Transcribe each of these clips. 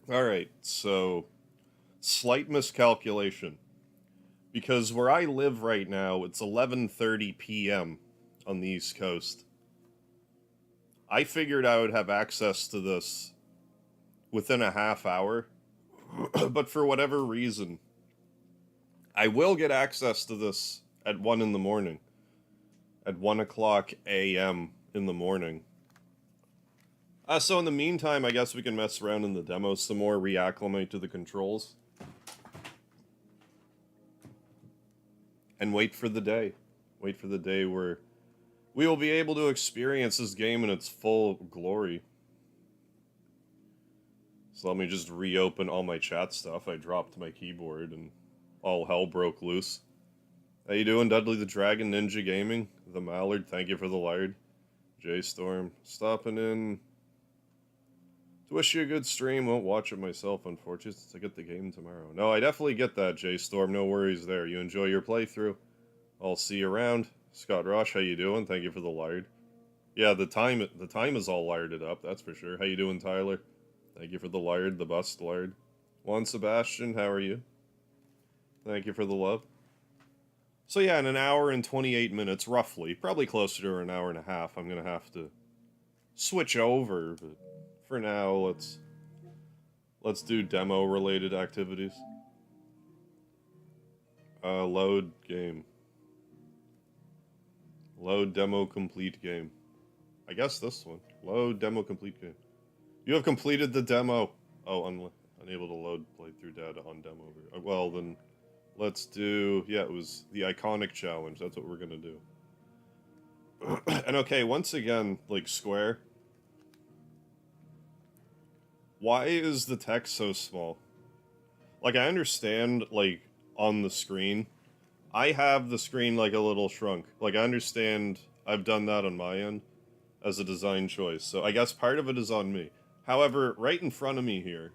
Alright, so slight miscalculation. Because where I live right now, it's 11:30 p.m. on the East Coast. I figured I would have access to this within a half hour, but for whatever reason, I will get access to this at 1 in the morning. At 1 o'clock a.m. in the morning. So in the meantime, I guess we can mess around in the demo some more, reacclimate to the controls, and wait for the day. Wait for the day where we will be able to experience this game in its full glory. So let me just reopen all my chat stuff. I dropped my keyboard and all hell broke loose. How you doing, Dudley the Dragon, Ninja Gaming, the Mallard? Thank you for the lard. J-Storm, stopping in to wish you a good stream. Won't watch it myself, unfortunately, since I get the game tomorrow. No, I definitely get that, J-Storm. No worries there. You enjoy your playthrough. I'll see you around. Scott Rosh, how you doing? Thank you for the lard. Yeah, the time is all larded up, that's for sure. How you doing, Tyler? Thank you for the lard, the bust lard. Juan Sebastian, how are you? Thank you for the love. So yeah, in an hour and 28 minutes, roughly, probably closer to an hour and a half, I'm gonna have to switch over, but for now, let's do demo-related activities. Load game. Load demo complete game. I guess this one. Load demo complete game. You have completed the demo. Oh, unable to load playthrough data on demo. Well, then let's do... Yeah, it was the iconic challenge. That's what we're gonna do. And okay, once again, like, Square. Why is the text so small? Like, I understand, like, on the screen. I have the screen, like, a little shrunk. Like, I understand I've done that on my end as a design choice, so I guess part of it is on me. However, right in front of me here,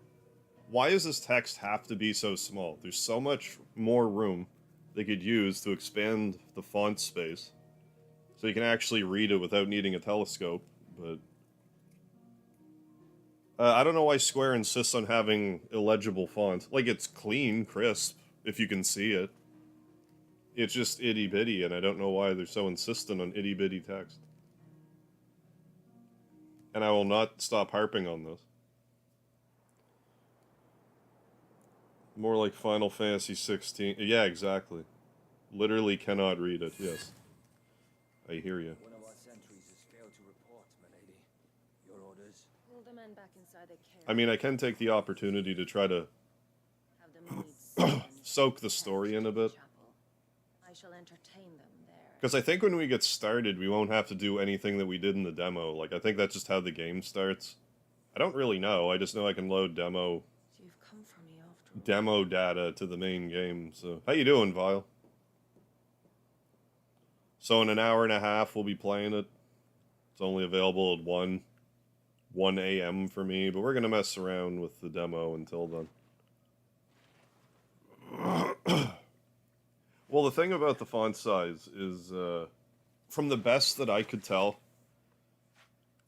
why does this text have to be so small? There's so much more room they could use to expand the font space, so you can actually read it without needing a telescope, but... I don't know why Square insists on having illegible font. Like, it's clean, crisp, if you can see it. It's just itty-bitty, and I don't know why they're so insistent on itty-bitty text. And I will not stop harping on this. More like Final Fantasy 16. Yeah, exactly. Literally cannot read it, yes. I hear you. One of our sentries has failed to report, milady. Your orders? Pull the men back inside the cave. I mean, I can take the opportunity to try to Have them lead soak the story in a bit. I shall entertain them there. Because I think when we get started, we won't have to do anything that we did in the demo. Like, I think that's just how the game starts. I don't really know. I just know I can load demo You've come for me after all. demo data to the main game. So, how you doing, Vile? So in an hour and a half, we'll be playing it. It's only available at 1 a.m. for me, but we're going to mess around with the demo until then. Well, the thing about the font size is, from the best that I could tell,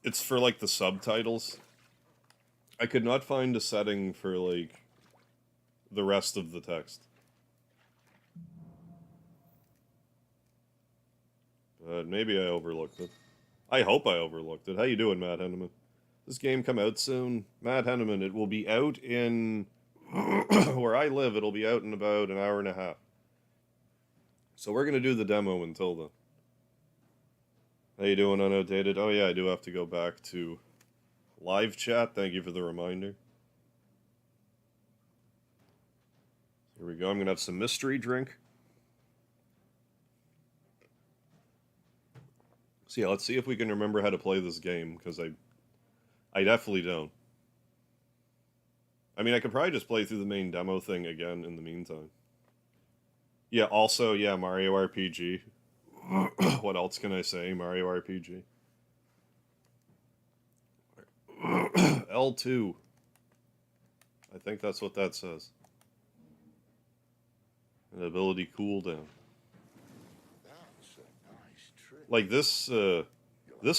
it's for, like, the subtitles. I could not find a setting for, like, the rest of the text. But maybe I overlooked it. I hope I overlooked it. How you doing, Matt Henneman? This game come out soon? Matt Henneman, it will be out in... where I live, it'll be out in about an hour and a half. So we're going to do the demo until then. How you doing, Unoutdated? Oh yeah, I do have to go back to live chat. Thank you for the reminder. Here we go. I'm going to have some mystery drink. So yeah, let's see if we can remember how to play this game, because I definitely don't. I mean, I could probably just play through the main demo thing again in the meantime. Yeah, also, yeah, Mario RPG. What else can I say? Mario RPG. L2. I think that's what that says. An ability cooldown. That's a nice trick. Like, this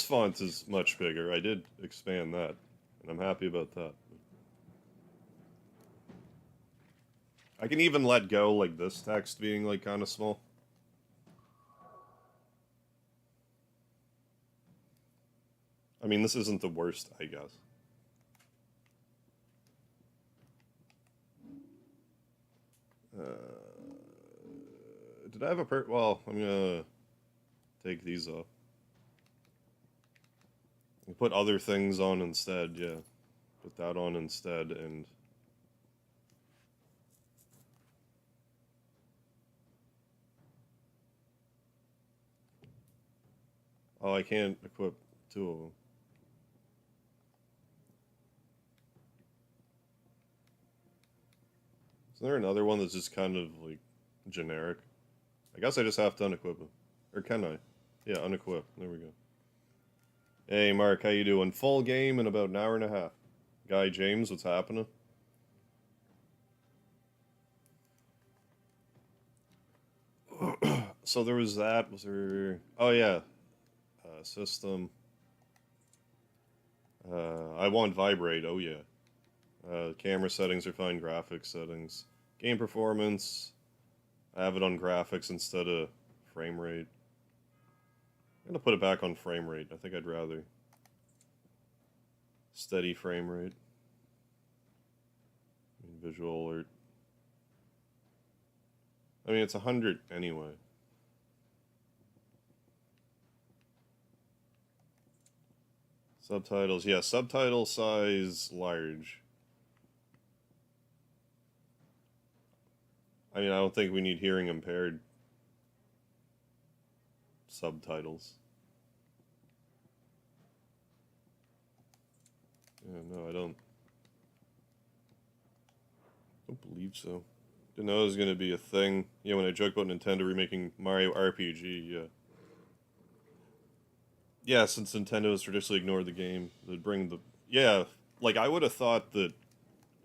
font is much bigger. I did expand that, and I'm happy about that. I can even let go, like, this text being, like, kind of small. I mean, this isn't the worst, I guess. Did I have a well, I'm gonna take these off. I'll put other things on instead, yeah. Put that on instead, and... Oh, I can't equip two of them. Isn't there another one that's just kind of, like, generic? I guess I just have to unequip it. Or can I? Yeah, unequip. There we go. Hey, Mark, how you doing? Full game in about an hour and a half. Guy James, what's happening? So there was that. Was there... Oh, yeah. System. I want vibrate. Oh, yeah. Camera settings are fine. Graphics settings. Game performance. I have it on graphics instead of frame rate. I'm gonna put it back on frame rate. I think I'd rather steady frame rate. Visual alert. I mean, it's 100 anyway. Subtitles. Yeah, subtitle size large. I mean, I don't think we need hearing impaired subtitles. Yeah, no, I don't believe so. Didn't know it was gonna be a thing. Yeah, when I joked about Nintendo remaking Mario RPG, yeah. Yeah, since Nintendo has traditionally ignored the game, they'd bring the... Yeah, like, I would have thought that...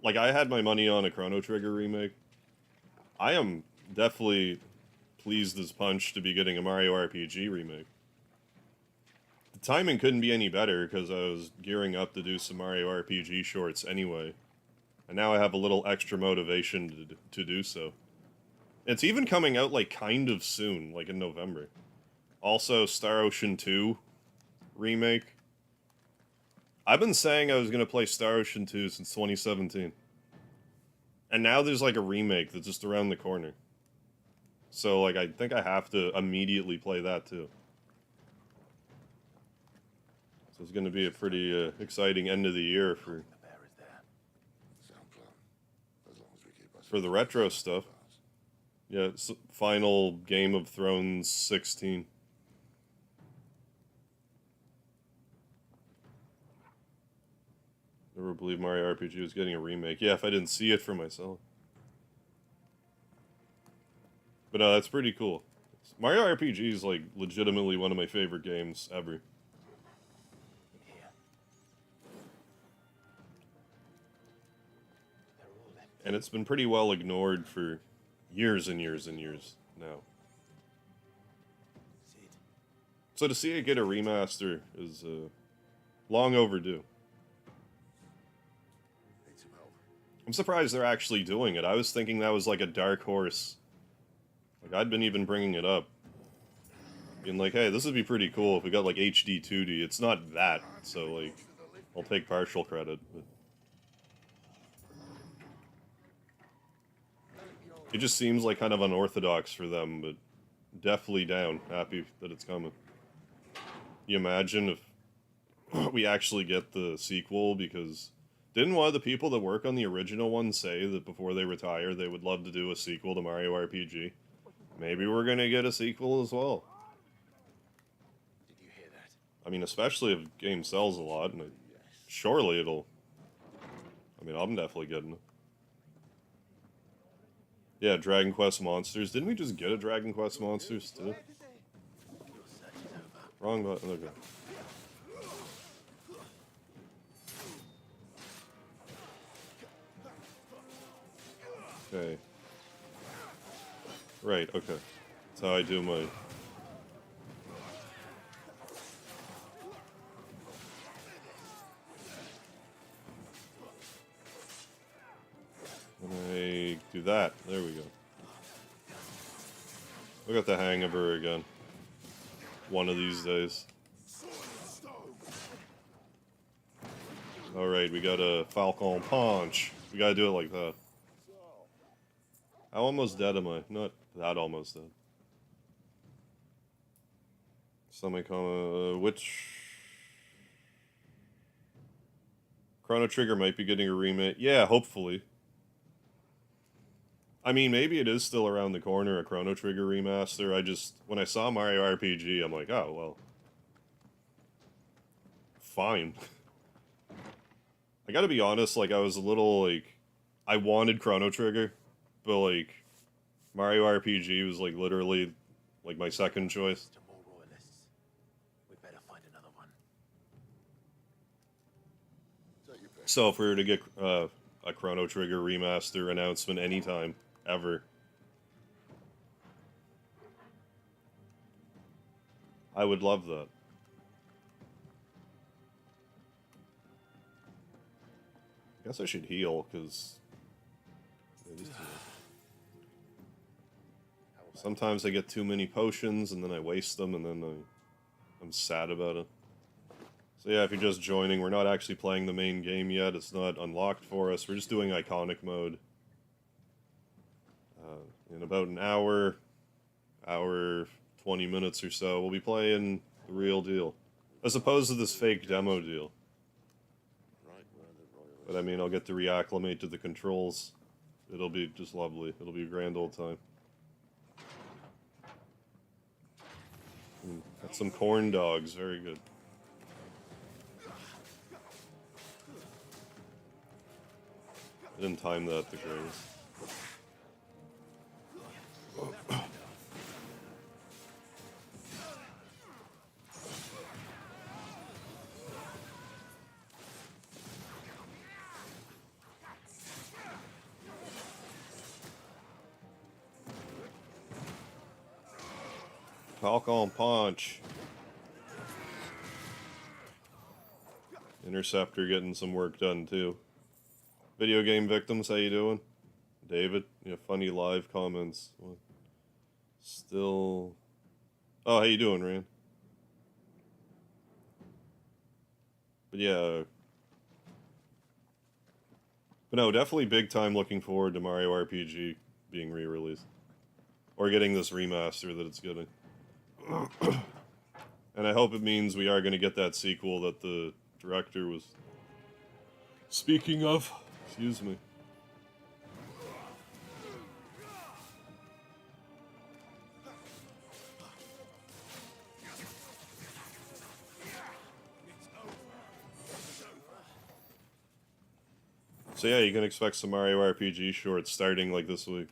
Like, I had my money on a Chrono Trigger remake. I am definitely pleased as punch to be getting a Mario RPG remake. The timing couldn't be any better, because I was gearing up to do some Mario RPG shorts anyway. And now I have a little extra motivation to do so. It's even coming out, like, kind of soon, like in November. Also, Star Ocean 2 remake. I've been saying I was going to play Star Ocean 2 since 2017. And now there's, like, a remake that's just around the corner. So, like, I think I have to immediately play that, too. So it's going to be a pretty exciting end of the year for the retro stuff. Yeah, it's final Game of Thrones 16. Never believed Mario RPG was getting a remake. Yeah, if I didn't see it for myself. But that's pretty cool. Mario RPG is, like, legitimately one of my favorite games ever. And it's been pretty well ignored for years and years and years now. So to see it get a remaster is long overdue. I'm surprised they're actually doing it. I was thinking that was like a dark horse. Like, I'd been even bringing it up. Being like, hey, this would be pretty cool if we got, like, HD 2D. It's not that, so, like, I'll take partial credit. But it just seems like kind of unorthodox for them, but definitely down. Happy that it's coming. You imagine if we actually get the sequel, because didn't one of the people that work on the original one say that before they retire they would love to do a sequel to Mario RPG? Maybe we're gonna get a sequel as well. Did you hear that? I mean, especially if the game sells a lot, and surely it'll... I mean, I'm definitely getting it. Yeah, Dragon Quest Monsters. Didn't we just get a Dragon Quest Monsters, too? Wrong button, okay. Okay. Right, okay. That's how I do my... When I Do that. There we go. We'll get the hang of her again. One of these days. Alright, we got a Falcon Punch. We gotta do it like that. How almost dead am I? Not that almost dead. Which... Chrono Trigger might be getting a remake. Yeah, hopefully. I mean, maybe it is still around the corner, a Chrono Trigger remaster. When I saw Mario RPG, I'm like, oh, well. Fine. I gotta be honest, like, I was a little, like... I wanted Chrono Trigger, but, like, Mario RPG was, like, literally, like, my second choice. We better find another one. So if we were to get a Chrono Trigger remaster announcement anytime, ever, I would love that. I guess I should heal, because... Sometimes I get too many potions, and then I waste them, and then I'm sad about it. So yeah, if you're just joining, we're not actually playing the main game yet. It's not unlocked for us. We're just doing iconic mode. In about an hour, 20 minutes or so, we'll be playing the real deal. As opposed to this fake demo deal. But I mean, I'll get to reacclimate to the controls. It'll be just lovely. It'll be a grand old time. Got some corn dogs, very good. I didn't time that the greatest. Falcon Punch. Interceptor getting some work done too. Video game victims, how you doing? David, you have funny live comments. What? Still... Oh, how you doing, Rand? But yeah... But no, definitely big time looking forward to Mario RPG being re-released. Or getting this remaster that it's getting. And I hope it means we are going to get that sequel that the director was speaking of. Excuse me. So yeah, you can expect some Mario RPG shorts starting like this week.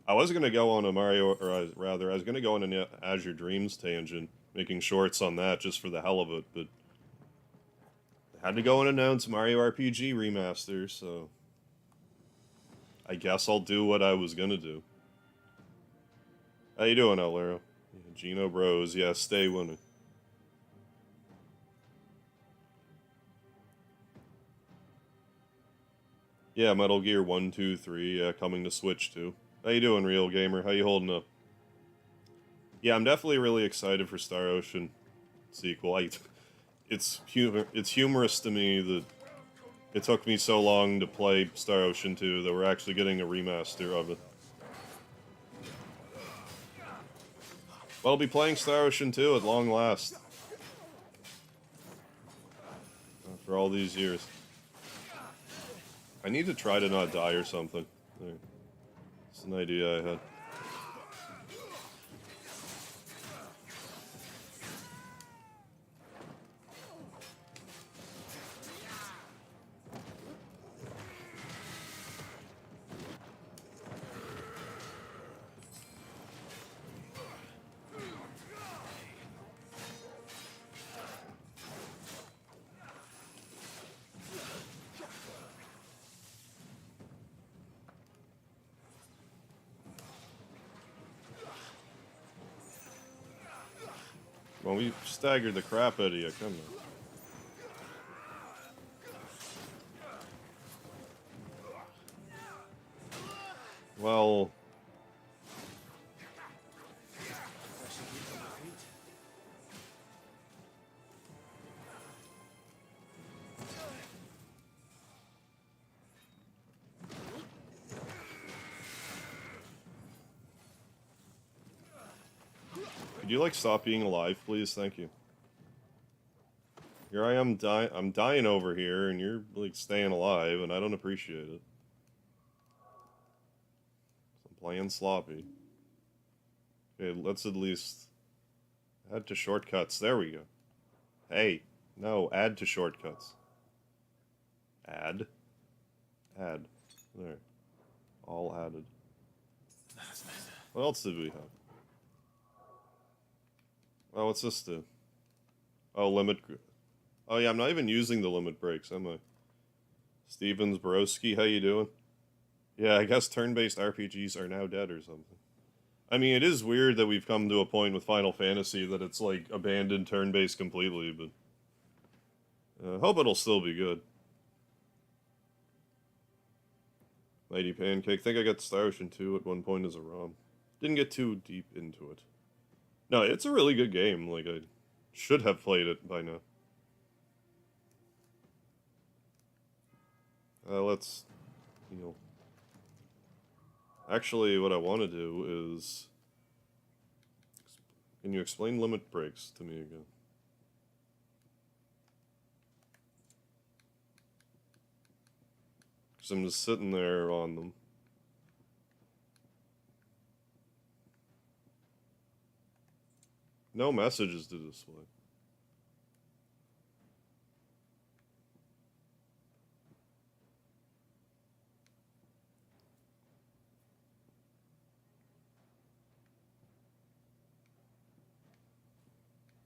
I was gonna go on a I was gonna go on an Azure Dreams tangent, making shorts on that just for the hell of it, but I had to go and announce Mario RPG remaster, so I guess I'll do what I was gonna do. How you doing, Alero? Gino Bros, yeah, stay winning. Yeah, Metal Gear 1, 2, 3, yeah, coming to Switch too. How you doing, Real Gamer? How you holding up? Yeah, I'm definitely really excited for Star Ocean sequel. It's humorous to me that it took me so long to play Star Ocean 2 that we're actually getting a remaster of it. But I'll be playing Star Ocean 2 at long last. For all these years. I need to try to not die or something. There. It's an idea I had. Well, we staggered the crap out of you, come on. Well, Pressure keeps on your feet. could you like stop being alive, please? Thank you. Here I am dying. I'm dying over here, and you're like staying alive, and I don't appreciate it. I'm playing sloppy. Okay, let's at least add to shortcuts. There we go. Hey, no, add to shortcuts. Add. Add. There. All added. That's better. What else did we have? Oh, what's this do? Oh, limit. Oh yeah, I'm not even using the limit breaks, am I? Stevens Broski, how you doing? Yeah, I guess turn-based RPGs are now dead or something. I mean, it is weird that we've come to a point with Final Fantasy that it's like abandoned turn-based completely, but hope it'll still be good. Mighty Pancake, think I got Star Ocean 2 at one point as a ROM. Didn't get too deep into it. No, it's a really good game. Like, I should have played it by now. Let's heal. Actually, what I want to do is... Can you explain limit breaks to me again? Because I'm just sitting there on them. No messages to display.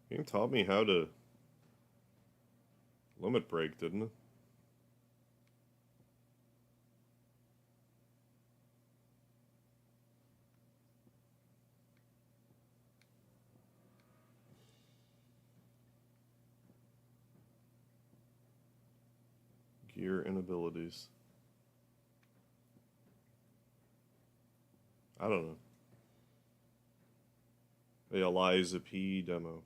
Game taught me how to limit break, didn't it? Gear and abilities. I don't know. The Eliza P demo.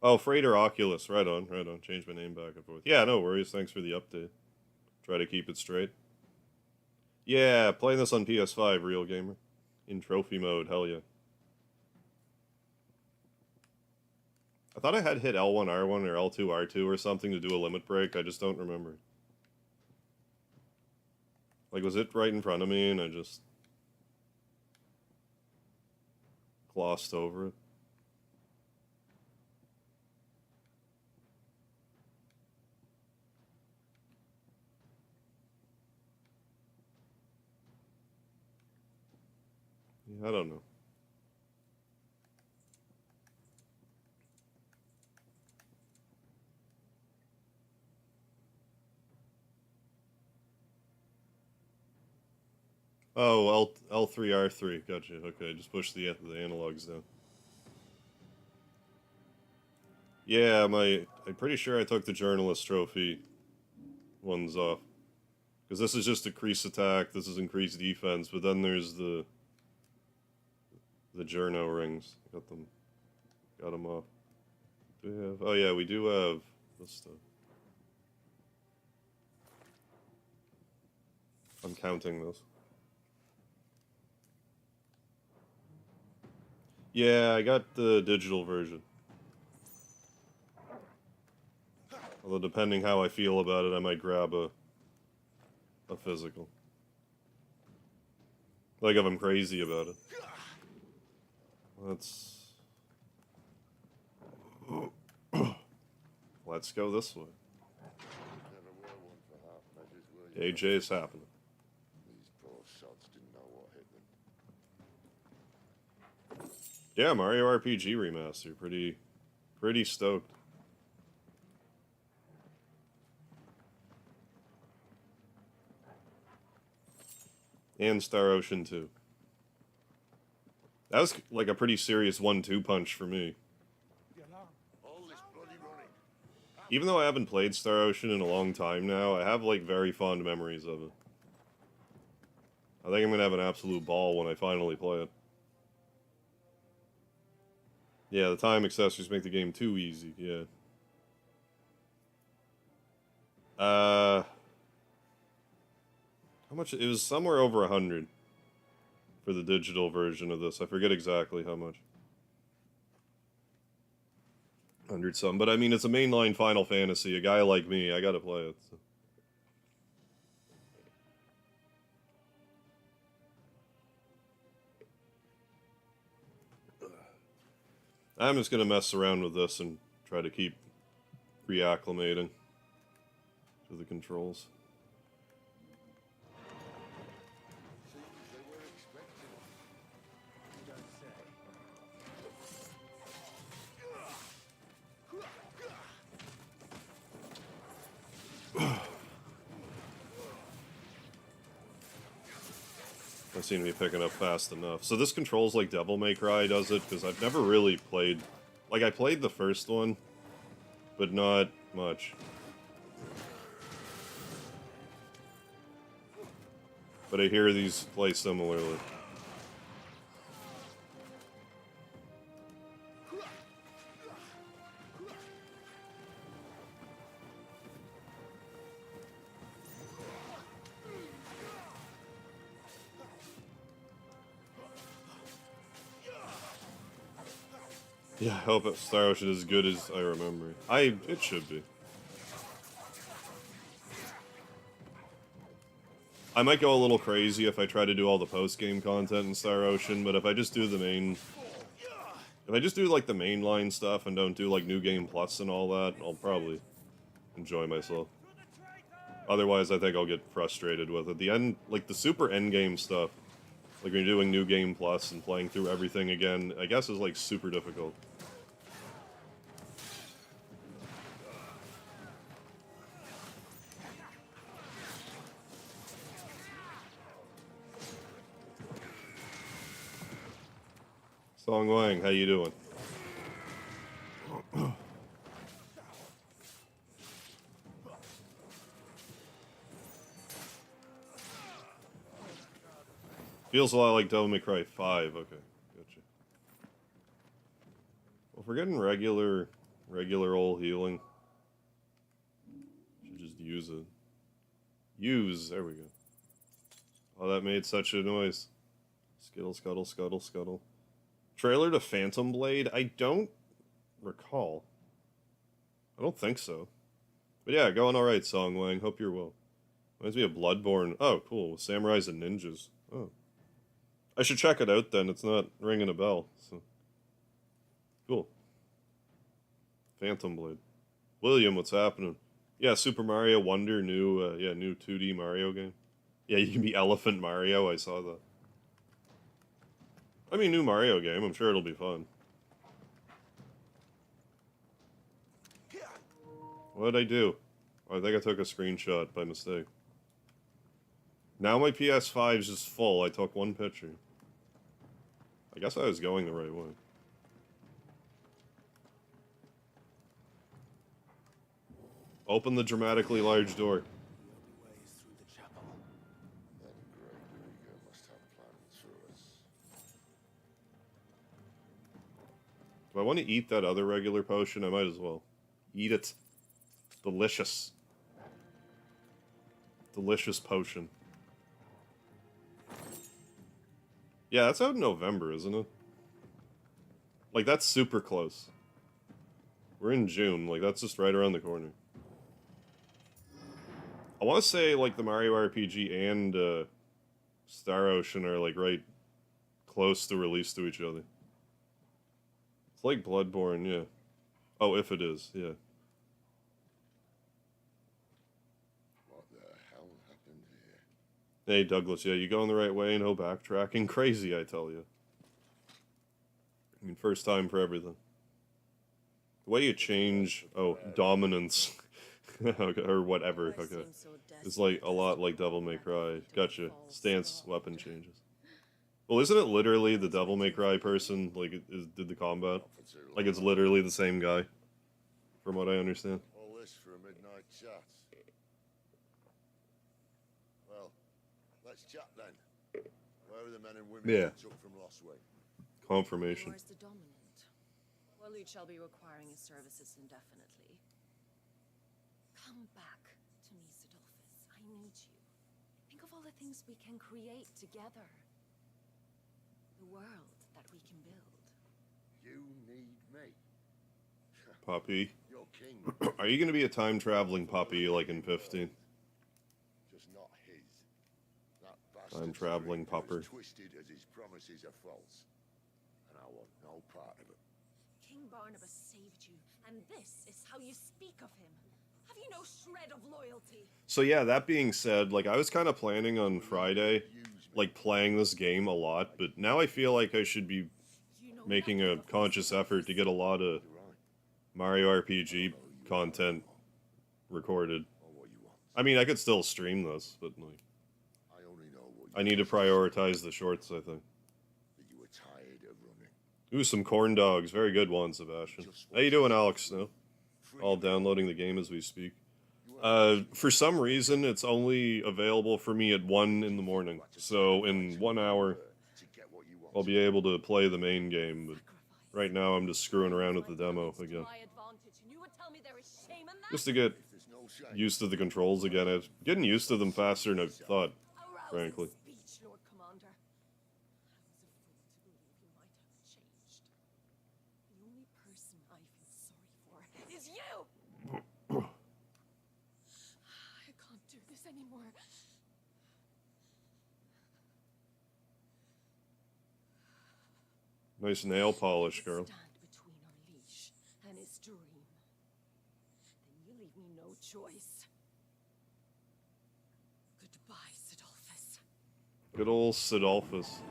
Oh, Freighter Oculus. Right on, right on. Change my name back and forth. Yeah, no worries. Thanks for the update. Try to keep it straight. Yeah, playing this on PS5, real gamer. In trophy mode, hell yeah. I thought I had hit L1, R1, or L2, R2 or something to do a limit break. I just don't remember. Like, was it right in front of me and I just glossed over it? Yeah, I don't know. Oh, L3, R3. Gotcha. Okay, just push the analogs down. Yeah, I'm pretty sure I took the journalist trophy ones off. Because this is just increased attack, this is increased defense, but then there's the journo rings. Got them off. Do we have? Oh yeah, we do have this stuff. I'm counting this. Yeah, I got the digital version. Although depending how I feel about it, I might grab a physical. Like if I'm crazy about it. Let's go this way. Never were one for half measures, were you? AJ's happening. These poor sods didn't know what hit them. Yeah, Mario RPG remaster. Pretty stoked. And Star Ocean 2. That was like a pretty serious 1-2 punch for me. All this bloody running. Even though I haven't played Star Ocean in a long time now, I have like very fond memories of it. I think I'm gonna have an absolute ball when I finally play it. Yeah, the time accessories make the game too easy, yeah. How much? It was somewhere over 100 for the digital version of this. I forget exactly how much. 100 some, but I mean, it's a mainline Final Fantasy. A guy like me, I gotta play it. So. I'm just gonna mess around with this and try to keep reacclimating to the controls. Seems they were expecting it. You don't say. I seem to be picking up fast enough. So this controls like Devil May Cry does it, because I've never really played... Like, I played the first one, but not much. But I hear these play similarly. Yeah, I hope Star Ocean is as good as I remember. It should be. I might go a little crazy if I try to do all the post-game content in Star Ocean, but if I just do the main... If I just do, like, the mainline stuff and don't do, like, New Game Plus and all that, I'll probably enjoy myself. Otherwise, I think I'll get frustrated with it. The end... Like, the super endgame stuff, like when you're doing New Game Plus and playing through everything again, I guess is, like, super difficult. Song Wang, how you doing? Feels a lot like Devil May Cry 5, okay, gotcha. Well, if we're getting regular old healing, should just use it. There we go. Oh, that made such a noise. Skittle, scuttle, scuttle, scuttle. Trailer to Phantom Blade? I don't recall. I don't think so. But yeah, going alright, Song Wang. Hope you're well. Reminds me of Bloodborne. Oh, cool. With samurais and ninjas. Oh. I should check it out then. It's not ringing a bell. So. Cool. Phantom Blade. William, what's happening? Yeah, Super Mario Wonder, new 2D Mario game. Yeah, you can be Elephant Mario. I saw that. I mean, new Mario game. I'm sure it'll be fun. What did I do? Oh, I think I took a screenshot by mistake. Now my PS5 is just full. I took one picture. I guess I was going the right way. Open the dramatically large door. The only way is through the chapel. That great Uyghur must have plans for us. Do I want to eat that other regular potion? I might as well. Eat it. Delicious. Delicious potion. Yeah, that's out in November, isn't it? Like, that's super close. We're in June. Like, that's just right around the corner. I want to say, like, the Mario RPG and Star Ocean are, like, right close to release to each other. It's like Bloodborne, yeah. Oh, if it is, yeah. What the hell happened here? Hey, Douglas, yeah, you going the right way, no backtracking. Crazy, I tell you. I mean, first time for everything. The way you change... Oh, dominance. Okay, or whatever, okay. It's like a lot like Devil May Cry. Gotcha. Stance, weapon changes. Well, isn't it literally the Devil May Cry person, like, did the combat? Not for too long. Like, it's literally the same guy, from what I understand. All this for a midnight chat. Well, let's chat then. Where are the men and women Yeah. you took from Lostway? Confirmation. Yours the dominant. Waleed shall be requiring his services indefinitely. Come back to me, Sidolphus. I need you. Think of all the things we can create together. The world that we can build. You need me. Puppy. You're king. Are you gonna be a time traveling puppy like in 15? Just not his. That bastard Time traveling Street pupper. as twisted as his promises are false. And I want no part of it. King Barnabas saved you, and this is how you speak of him. Have you no shred of loyalty? So yeah, that being said, like I was kind of planning on Friday, like playing this game a lot, but now I feel like I should be You know making nothing a of me, conscious effort to get a lot of You're right. Mario RPG content recorded. Or what you want. I mean, I could still stream this, but like, I only know what you I need to prioritize the shorts, I think. that you were tired of running. Ooh, some corn dogs. Very good one, Sebastian. How you doing, Alex? No? All downloading the game as we speak. For some reason, it's only available for me at 1 in the morning. So in 1 hour, To get what you want. I'll be able to play the main game. But right now, I'm just screwing around with the demo again. Just to get There's no shame. used to the controls again. I'm getting used to them faster than I thought, frankly. Speech, Lord Commander. I was a fool to believe you might have changed. The only person I feel sorry for is you! I can't do this anymore. Nice nail polish, girl. Stand between our leash and his dream. Then you leave me no choice. Goodbye, Sidolphus. Good old Sidolphus.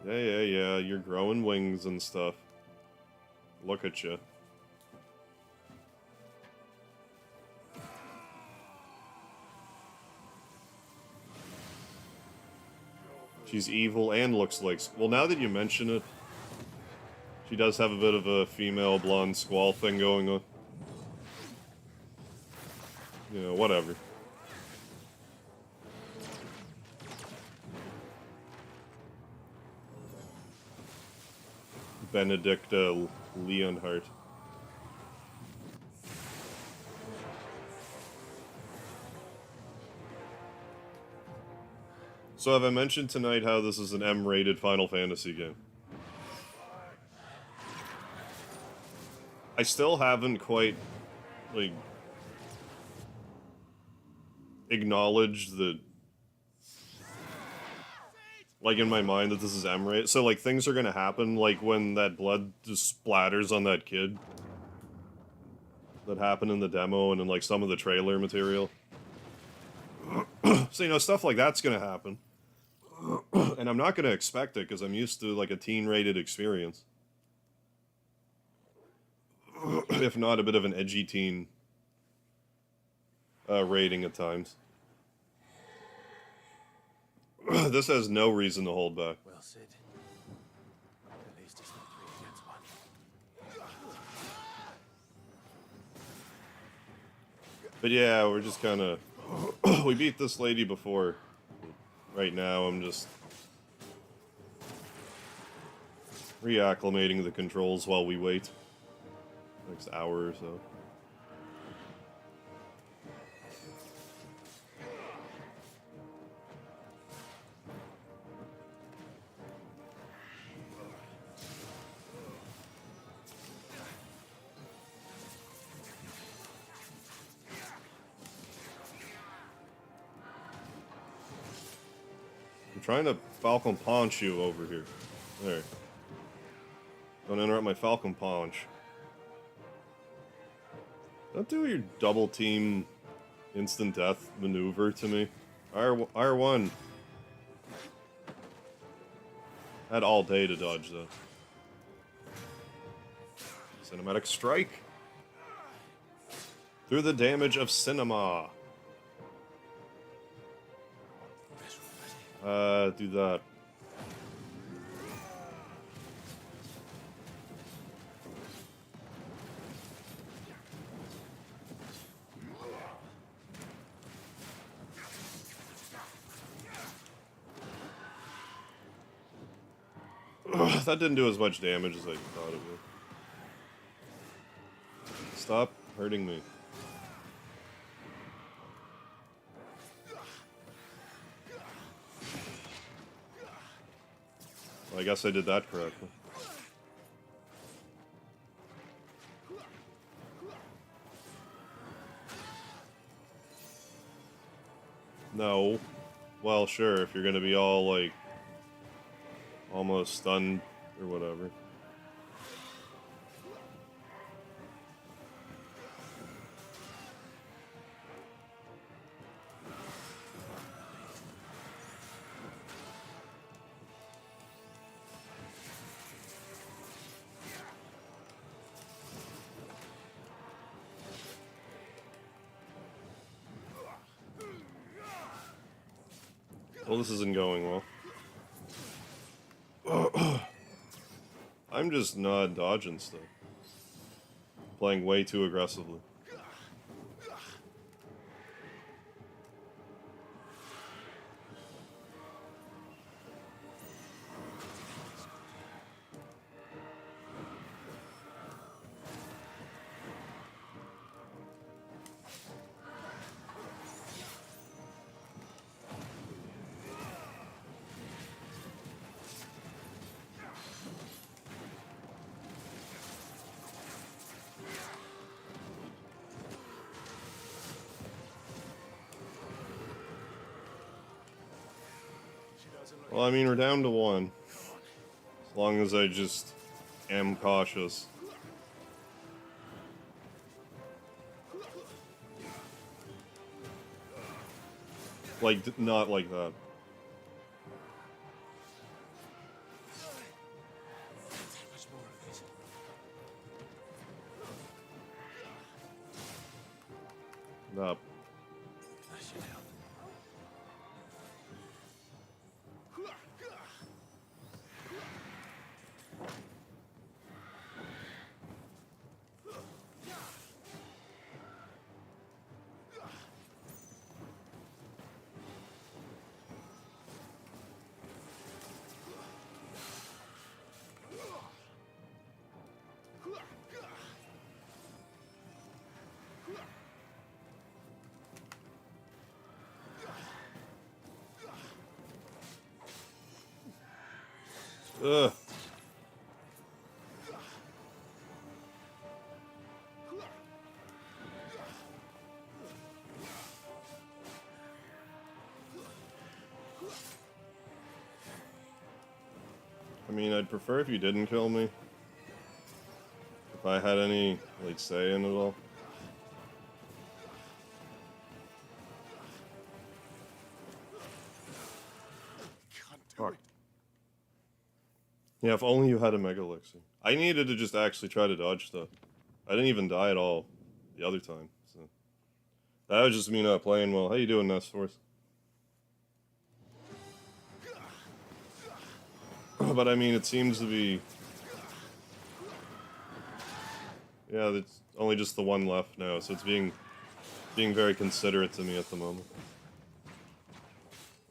Yeah, you're growing wings and stuff. Look at you. She's evil and looks like... Well, now that you mention it, she does have a bit of a female blonde squall thing going on. You know, whatever. Benedicta Leonhardt. So have I mentioned tonight how this is an M-rated Final Fantasy game? I still haven't quite, like, acknowledged that, like, in my mind that this is M-rated. So, like, things are gonna happen, like when that blood just splatters on that kid. That happened in the demo and in, like, some of the trailer material. So, you know, stuff like that's gonna happen. And I'm not gonna expect it, because I'm used to, like, a teen-rated experience. If not a bit of an edgy teen rating at times. This has no reason to hold back. Well, Sid. At least it's not 3 against 1. But yeah, we're just kind of... we beat this lady before. Right now, I'm just... reacclimating the controls while we wait. Next hour or so. I'm trying to Falcon Punch you over here. There. Don't interrupt my Falcon Punch. Don't do your double team instant death maneuver to me. R1. Had all day to dodge though. Cinematic strike. Through the damage of cinema. Do that. That didn't do as much damage as I thought it would. Stop hurting me. Well, I guess I did that correctly. No. Well, sure, if you're gonna be all, like, almost stunned or whatever. Well, this isn't going well. I'm just not dodging stuff. Playing way too aggressively. Well, I mean, we're down to one. As long as I just am cautious. Like, not like that. Much more of it. Up. That should help. Ugh. I mean, I'd prefer if you didn't kill me. If I had any, like, say in it all. Can't do Fuck. it. Yeah, if only you had a Mega Elixir. I needed to just actually try to dodge stuff. I didn't even die at all the other time, so... That was just me not playing well. How you doing, Nest Force? But I mean, it seems to be... Yeah, it's only just the one left now, so it's being very considerate to me at the moment.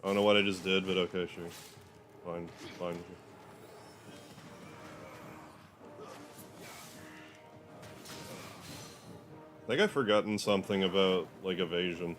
I don't know what I just did, but okay, sure. Fine, fine. I think I've forgotten something about, like, evasion.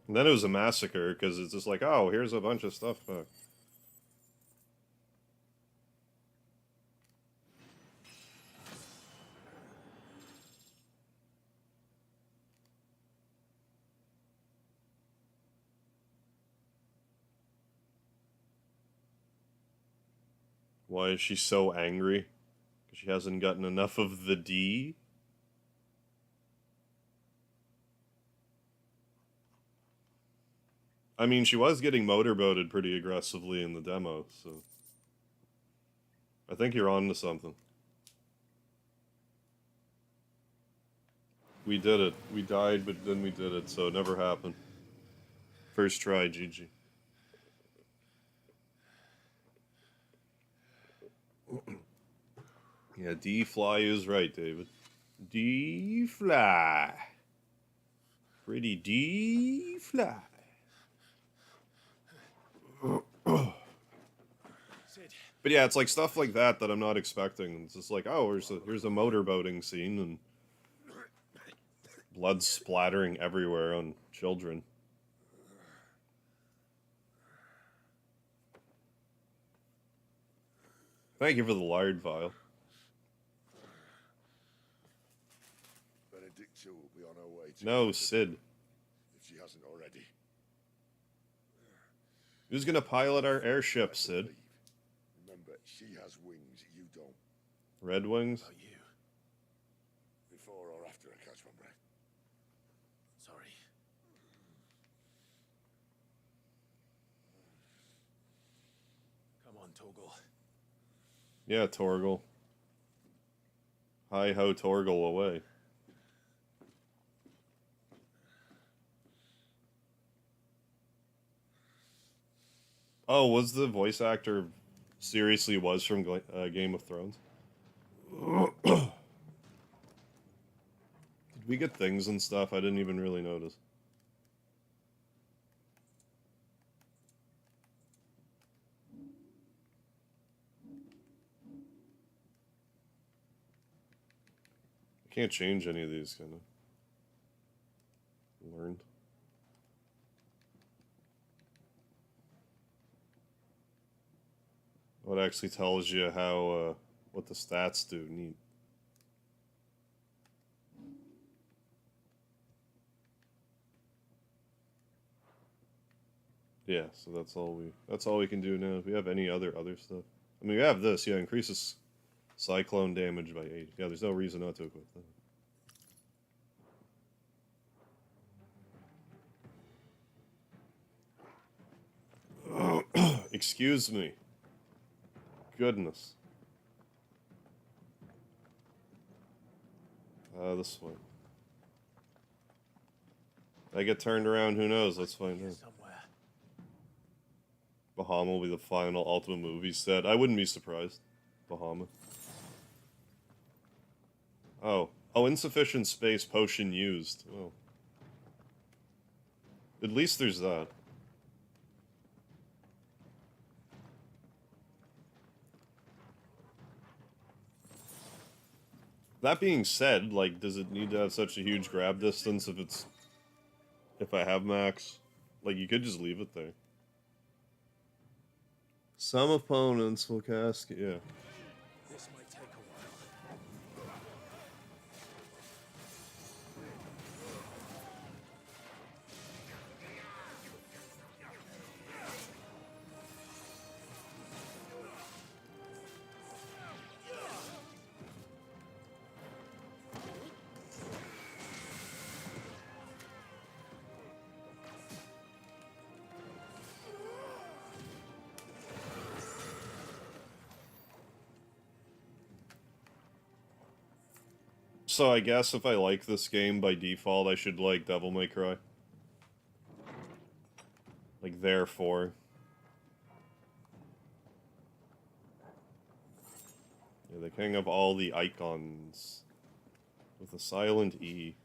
And then it was a massacre, because it's just like, oh, here's a bunch of stuff back. Why is she so angry? Because she hasn't gotten enough of the D? I mean, she was getting motorboated pretty aggressively in the demo, so... I think you're on to something. We did it. We died, but then we did it, so it never happened. First try, GG. Yeah, D-Fly is right, David. D-Fly. Pretty D-Fly. Sid, But yeah, it's like stuff like that that I'm not expecting. It's just like, oh, here's a motorboating scene and blood splattering everywhere on children. Thank you for the lard vial. Benedicta will be on her way to No, Sid. if she hasn't already. Who's gonna pilot our airship, Sid? Leave. Remember, she has wings, you don't. Red Wings? about you. Before or after I catch my breath. Sorry. Come on, Torgal. Yeah, Torgal. Hi-ho, Torgal away. Oh, was the voice actor seriously was from Game of Thrones? Did we get things and stuff? I didn't even really notice. I can't change any of these, kind of. Learned. What actually tells you how, what the stats do. Neat. Yeah, so that's all we can do now. If we have any other stuff. I mean, we have this, yeah, increases cyclone damage by 8. Yeah, there's no reason not to equip that. Excuse me. Goodness. This way. I get turned around, who knows? Let's find out. Somewhere. Bahama will be the final Ultimate movie set. I wouldn't be surprised. Bahama. Oh. Oh, insufficient space, potion used. Well. At least there's that. That being said, like, does it need to have such a huge grab distance if I have max? Like, you could just leave it there. Some opponents will cast, yeah. This might take a while. So I guess if I like this game by default, I should like Devil May Cry. Like, therefore. Yeah, the king of all the icons. With a silent E.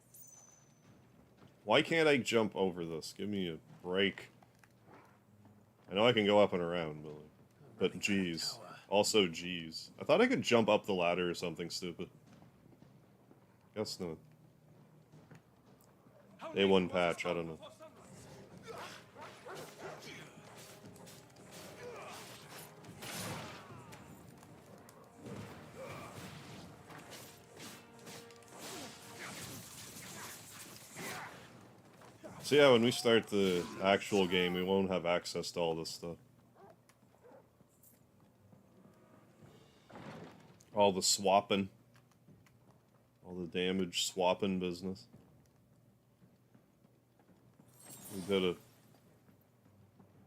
Why can't I jump over this? Give me a break. I know I can go up and around, but geez. Also, geez. I thought I could jump up the ladder or something stupid. Guess not. A1 patch, I don't know. So yeah, when we start the actual game, we won't have access to all this stuff. All the swapping. All the damage swapping business. We did it.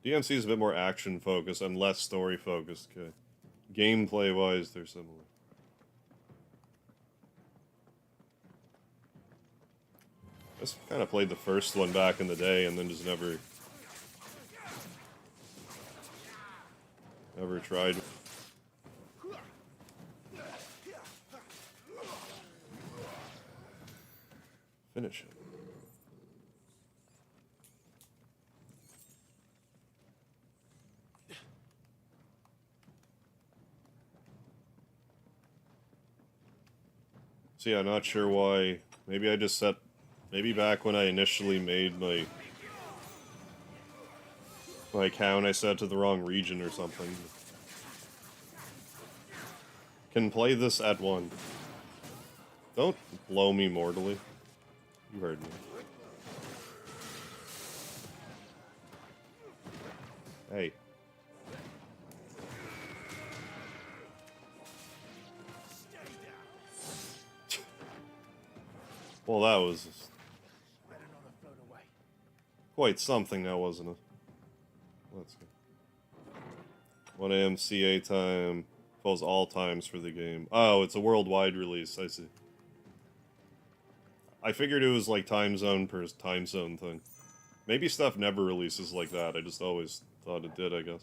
DMC is a bit more action focused and less story focused. Okay. Gameplay wise, they're similar. I just kind of played the first one back in the day and then just never tried. Finish it. So yeah, not sure why. Maybe I just set... Maybe back when I initially made my account, I set it to the wrong region or something. Can play this at 1. Don't blow me mortally. You heard me. Hey. Well, that was quite something now, wasn't it? Let's go. 1 AM CA time. Falls all times for the game. Oh, it's a worldwide release, I see. I figured it was like time zone per time zone thing. Maybe stuff never releases like that. I just always thought it did, I guess.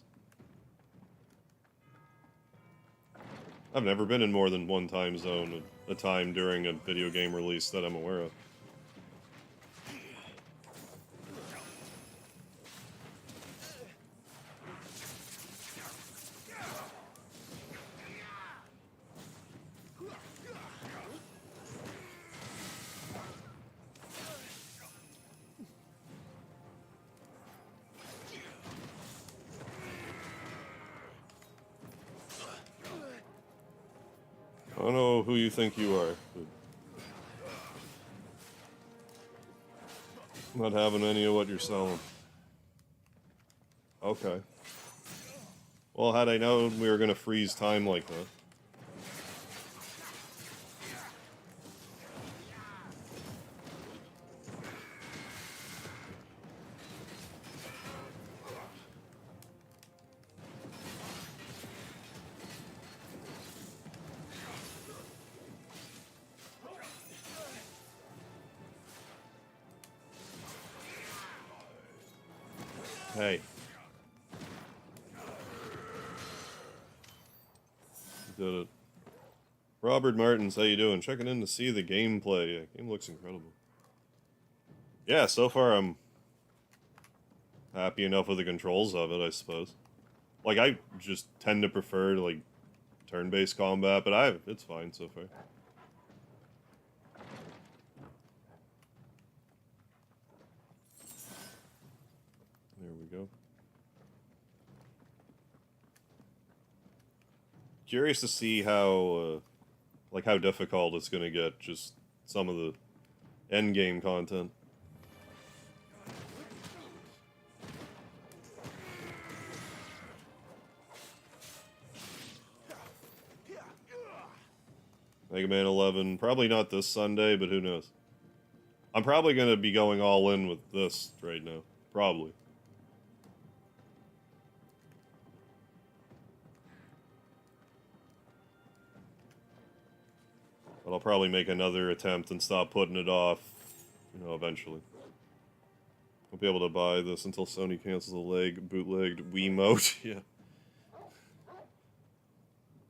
I've never been in more than one time zone at a time during a video game release that I'm aware of. I don't know who you think you are, but I'm not having any of what you're selling. Okay. Well, had I known we were gonna freeze time like that. Hey. You did it. Robert Martins, how you doing? Checking in to see the gameplay. Yeah, game looks incredible. Yeah, so far I'm happy enough with the controls of it, I suppose. Like, I just tend to prefer, like, turn-based combat, but it's fine so far. There we go. Curious to see how, like, how difficult it's gonna get, just some of the endgame content. Mega Man 11, probably not this Sunday, but who knows. I'm probably gonna be going all in with this right now. Probably. But I'll probably make another attempt and stop putting it off, you know, eventually. I'll be able to buy this until Sony cancels the bootlegged Wiimote. Yeah.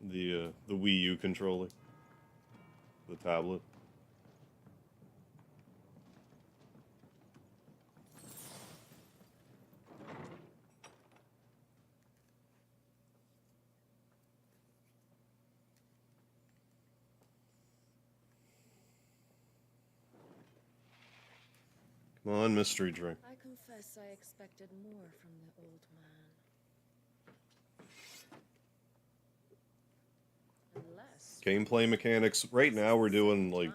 The Wii U controller. The tablet. Come on, mystery drink. I confess I expected more from the old man. Unless Gameplay mechanics. Right now we're doing, like,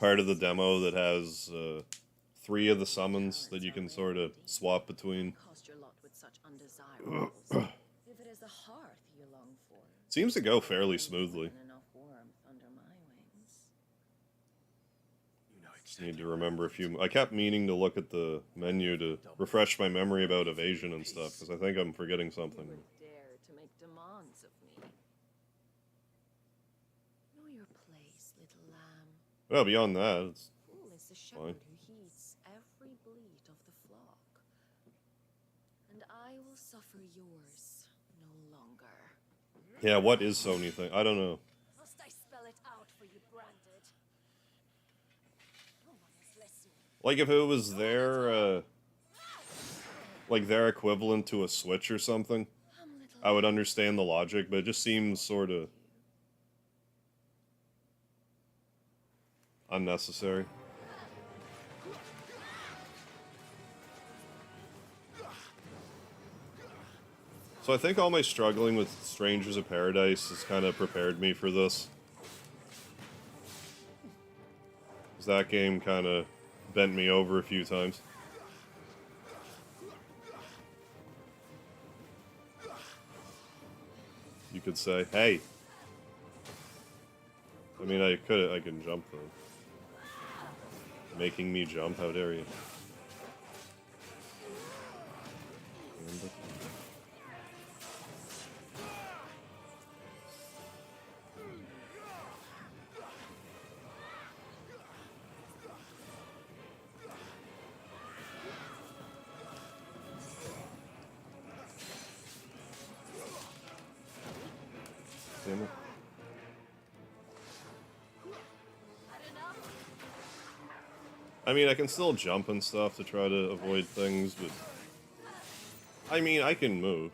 part of the demo that has 3 of the summons that you can sort of swap between. Cost your lot with such undesirables. If it is the hearth you long for, Seems to go fairly smoothly. Just need to remember a few. I kept meaning to look at the menu to refresh my memory about evasion and stuff, because I think I'm forgetting something. You would dare to make demands of me. Know your place, little lamb. Well, beyond that, it's Fool is the fine. shepherd who heeds every bleat of the flock. And I will suffer yours no longer. Yeah, what is Sony thing? I don't know. Must I spell it out for you, Branded? No one is listening. Like if it was their equivalent to a Switch or something, I would understand the logic, but it just seems sort of unnecessary. So I think all my struggling with Strangers of Paradise has kind of prepared me for this. 'Cause that game kind of bent me over a few times. You could say, hey. I mean, I can jump though. Making me jump, how dare you. Damn it. I mean, I can still jump and stuff to try to avoid things, but... I mean, I can move.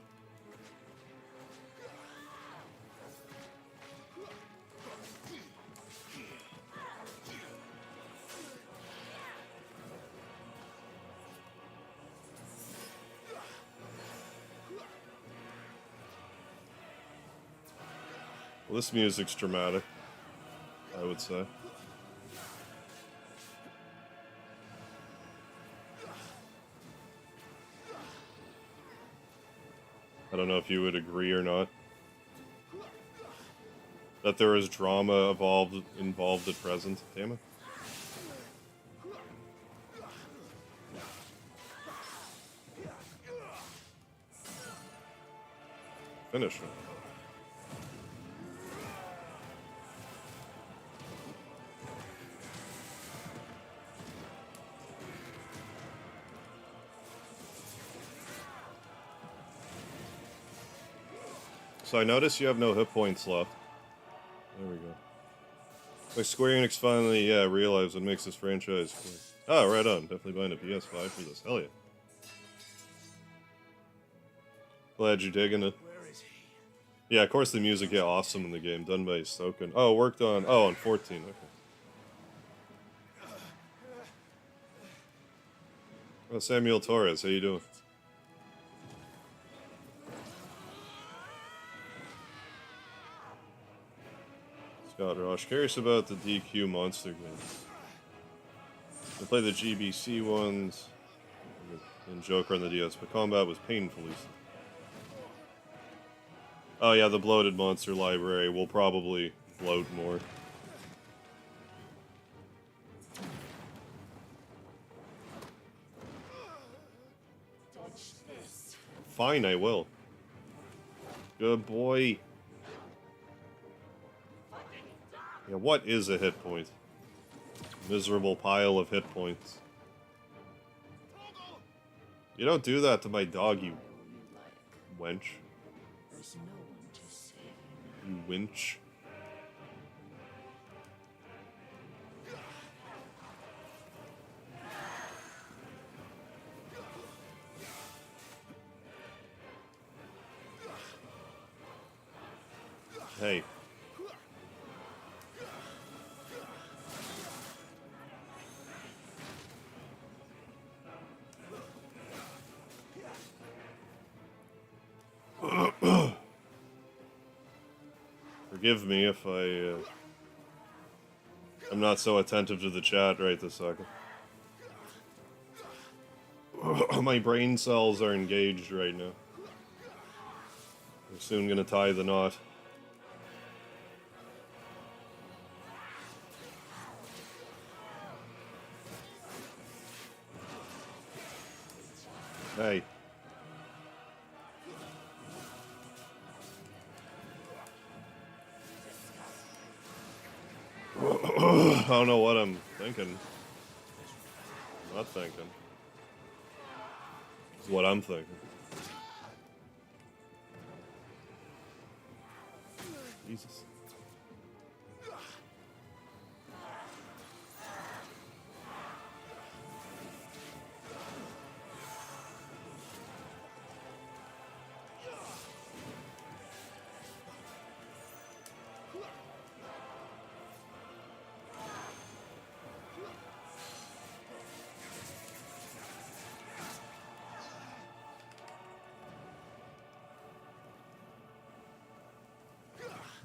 Well, this music's dramatic, I would say. I don't know if you would agree or not. That there is drama involved at present. Damn it. Finish him. So I notice you have no hit points left. There we go. Like Square Enix finally, realized what makes this franchise cool. Oh, right on. Definitely buying a PS5 for this. Hell yeah. Glad you're digging it. Where is he? Yeah, of course the music, awesome in the game. Done by Stoken. Oh, worked on... Oh, on 14. Okay. Oh, Samuel Torres. How you doing? Scott Rosh. Curious about the DQ monster games. I played the GBC ones and Joker on the DS, but combat was painfully slow. Oh yeah, the bloated monster library will probably bloat more. Dodge this. Fine, I will. Good boy. Yeah, what is a hit point? Miserable pile of hit points. You don't do that to my dog, you wench. There's no one to save. You winch. Hey. Forgive me if I'm not so attentive to the chat right this second. My brain cells are engaged right now. We're soon gonna tie the knot. Hey. I don't know what I'm thinking. Not thinking. It's what I'm thinking. Jesus.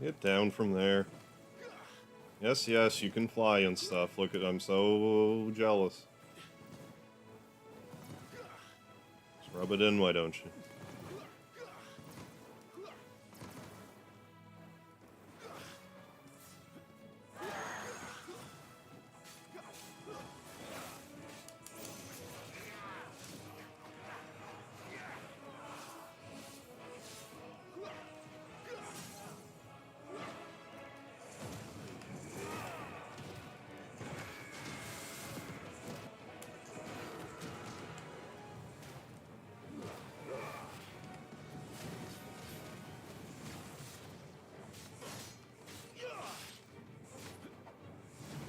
Get down from there. Yes, yes, you can fly and stuff. Look at, I'm so jealous. Just rub it in, why don't you?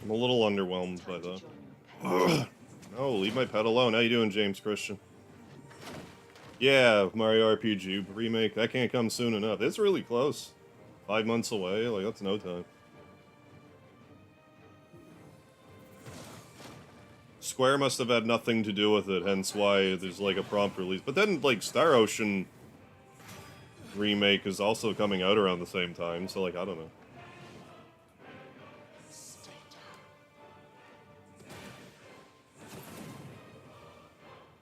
I'm a little underwhelmed by that. No, leave my pet alone. How you doing, James Christian? Yeah, Mario RPG remake. That can't come soon enough. It's really close. 5 months away. Like, that's no time. Square must have had nothing to do with it, hence why there's like a prompt release. But then, like, Star Ocean remake is also coming out around the same time, so, like, I don't know.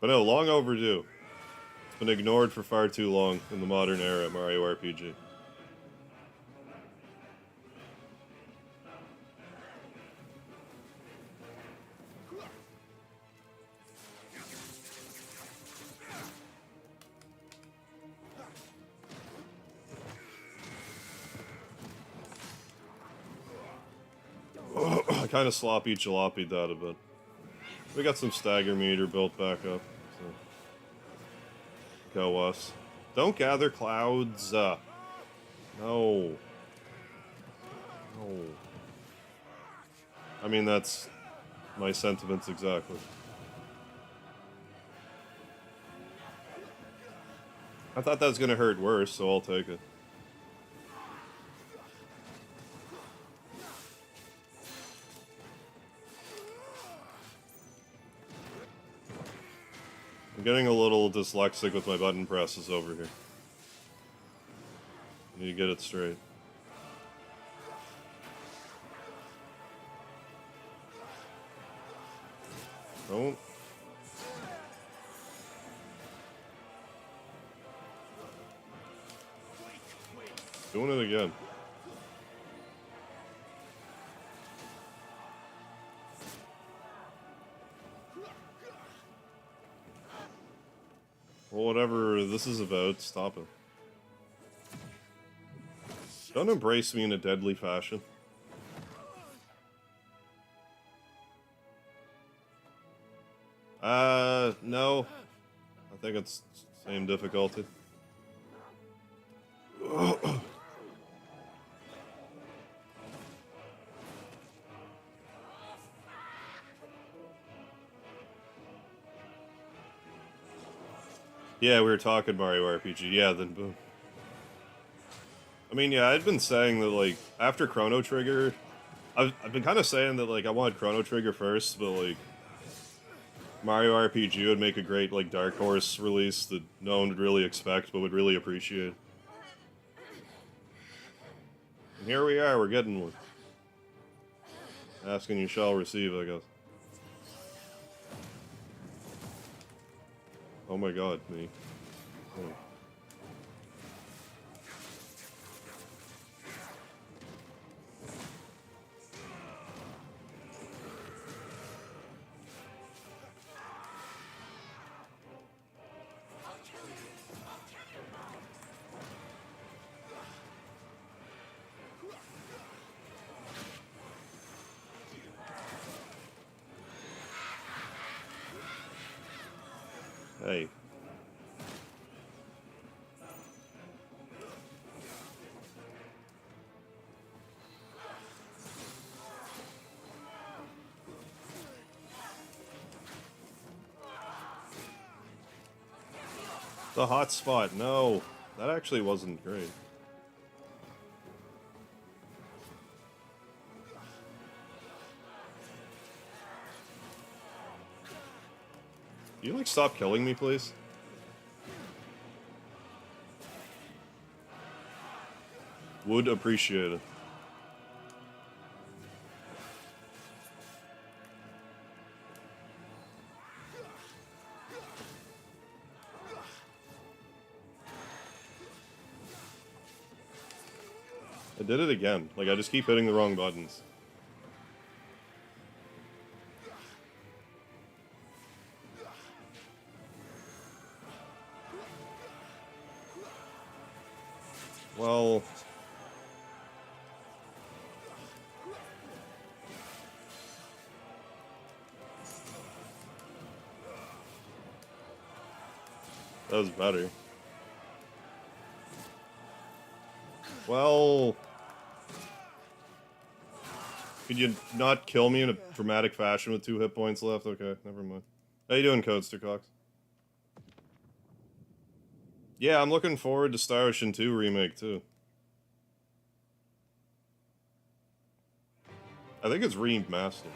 But no, long overdue. It's been ignored for far too long in the modern era, Mario RPG. I kind of sloppy jalopy that a bit. We got some stagger meter built back up. So. Go us. Don't gather clouds. No. No. I mean, that's my sentiments exactly. I thought that was going to hurt worse, so I'll take it. I'm getting a little dyslexic with my button presses over here. Need to get it straight. Don't. Doing it again. Well, whatever this is about, stop it. Don't embrace me in a deadly fashion. No. I think it's same difficulty. Yeah, we were talking Mario RPG. Yeah, then boom. I mean, yeah, I'd been saying that, like, after Chrono Trigger, I've been kind of saying that, like, I wanted Chrono Trigger first, but, like, Mario RPG would make a great, like, Dark Horse release that no one would really expect, but would really appreciate. And here we are, we're getting one. Asking you shall receive, I guess. Oh my god, me. Oh. Hey. The hot spot, no. That actually wasn't great. Can you, like, stop killing me, please? Would appreciate it. I did it again. Like, I just keep hitting the wrong buttons. Well... that was better. Well... could you not kill me in a dramatic fashion with 2 hit points left? Okay, never mind. How you doing, Codester Cox? Yeah, I'm looking forward to Star Ocean 2 remake, too. I think it's remastered.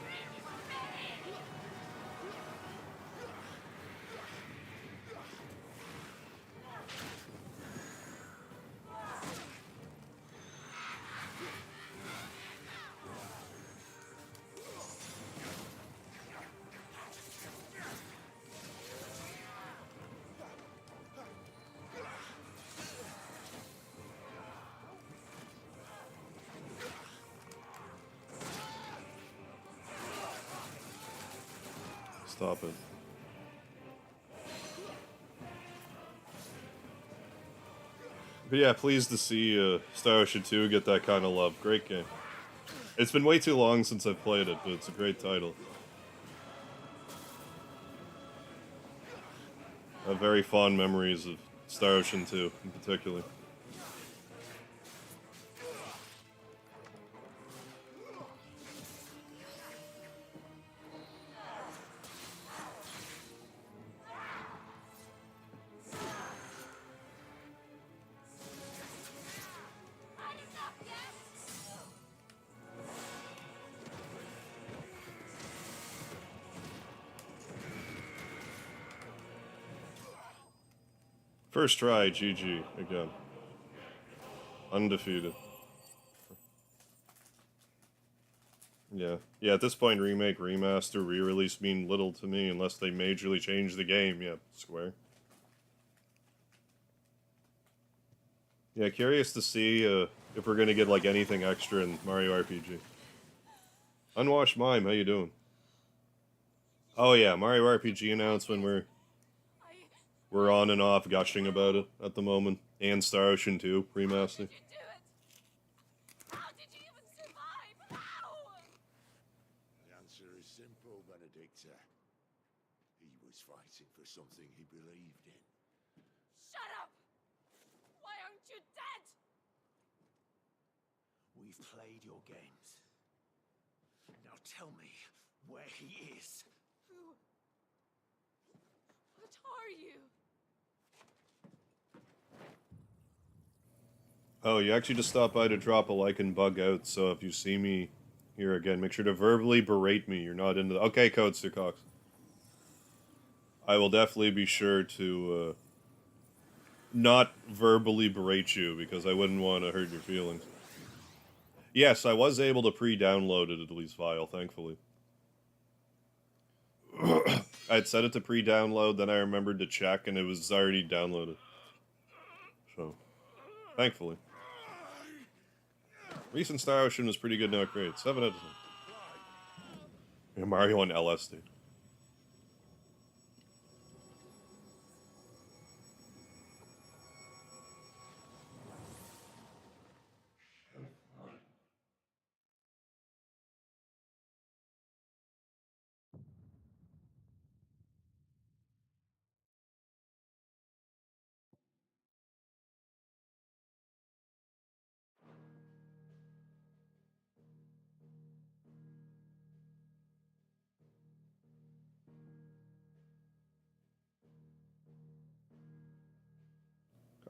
Stop it. But yeah, pleased to see Star Ocean 2 get that kind of love. Great game. It's been way too long since I've played it, but it's a great title. I have very fond memories of Star Ocean 2 in particular. First try, GG, again. Undefeated. Yeah. Yeah, at this point, remake, remaster, re-release mean little to me unless they majorly change the game. Yeah, Square. Yeah, curious to see if we're gonna get, like, anything extra in Mario RPG. Unwashed Mime, how you doing? Oh yeah, Mario RPG announcement, we're on and off gushing about it at the moment. And Star Ocean 2 remaster. The answer is simple, Benedicta. He was fighting for something he believed in. Shut up! Why aren't you dead? We've played your games. Now tell me where he is. Who? What are you? Oh, you actually just stopped by to drop a like and bug out, so if you see me here again, make sure to verbally berate me. You're not into the... Okay, Codester Cox. I will definitely be sure to not verbally berate you, because I wouldn't want to hurt your feelings. Yes, I was able to pre-download it at least file, thankfully. I'd set it to pre-download, then I remembered to check, and it was already downloaded. So, thankfully. Recent Star Ocean was pretty good, not great. 7 out of 10. Yeah, Mario on LS, dude.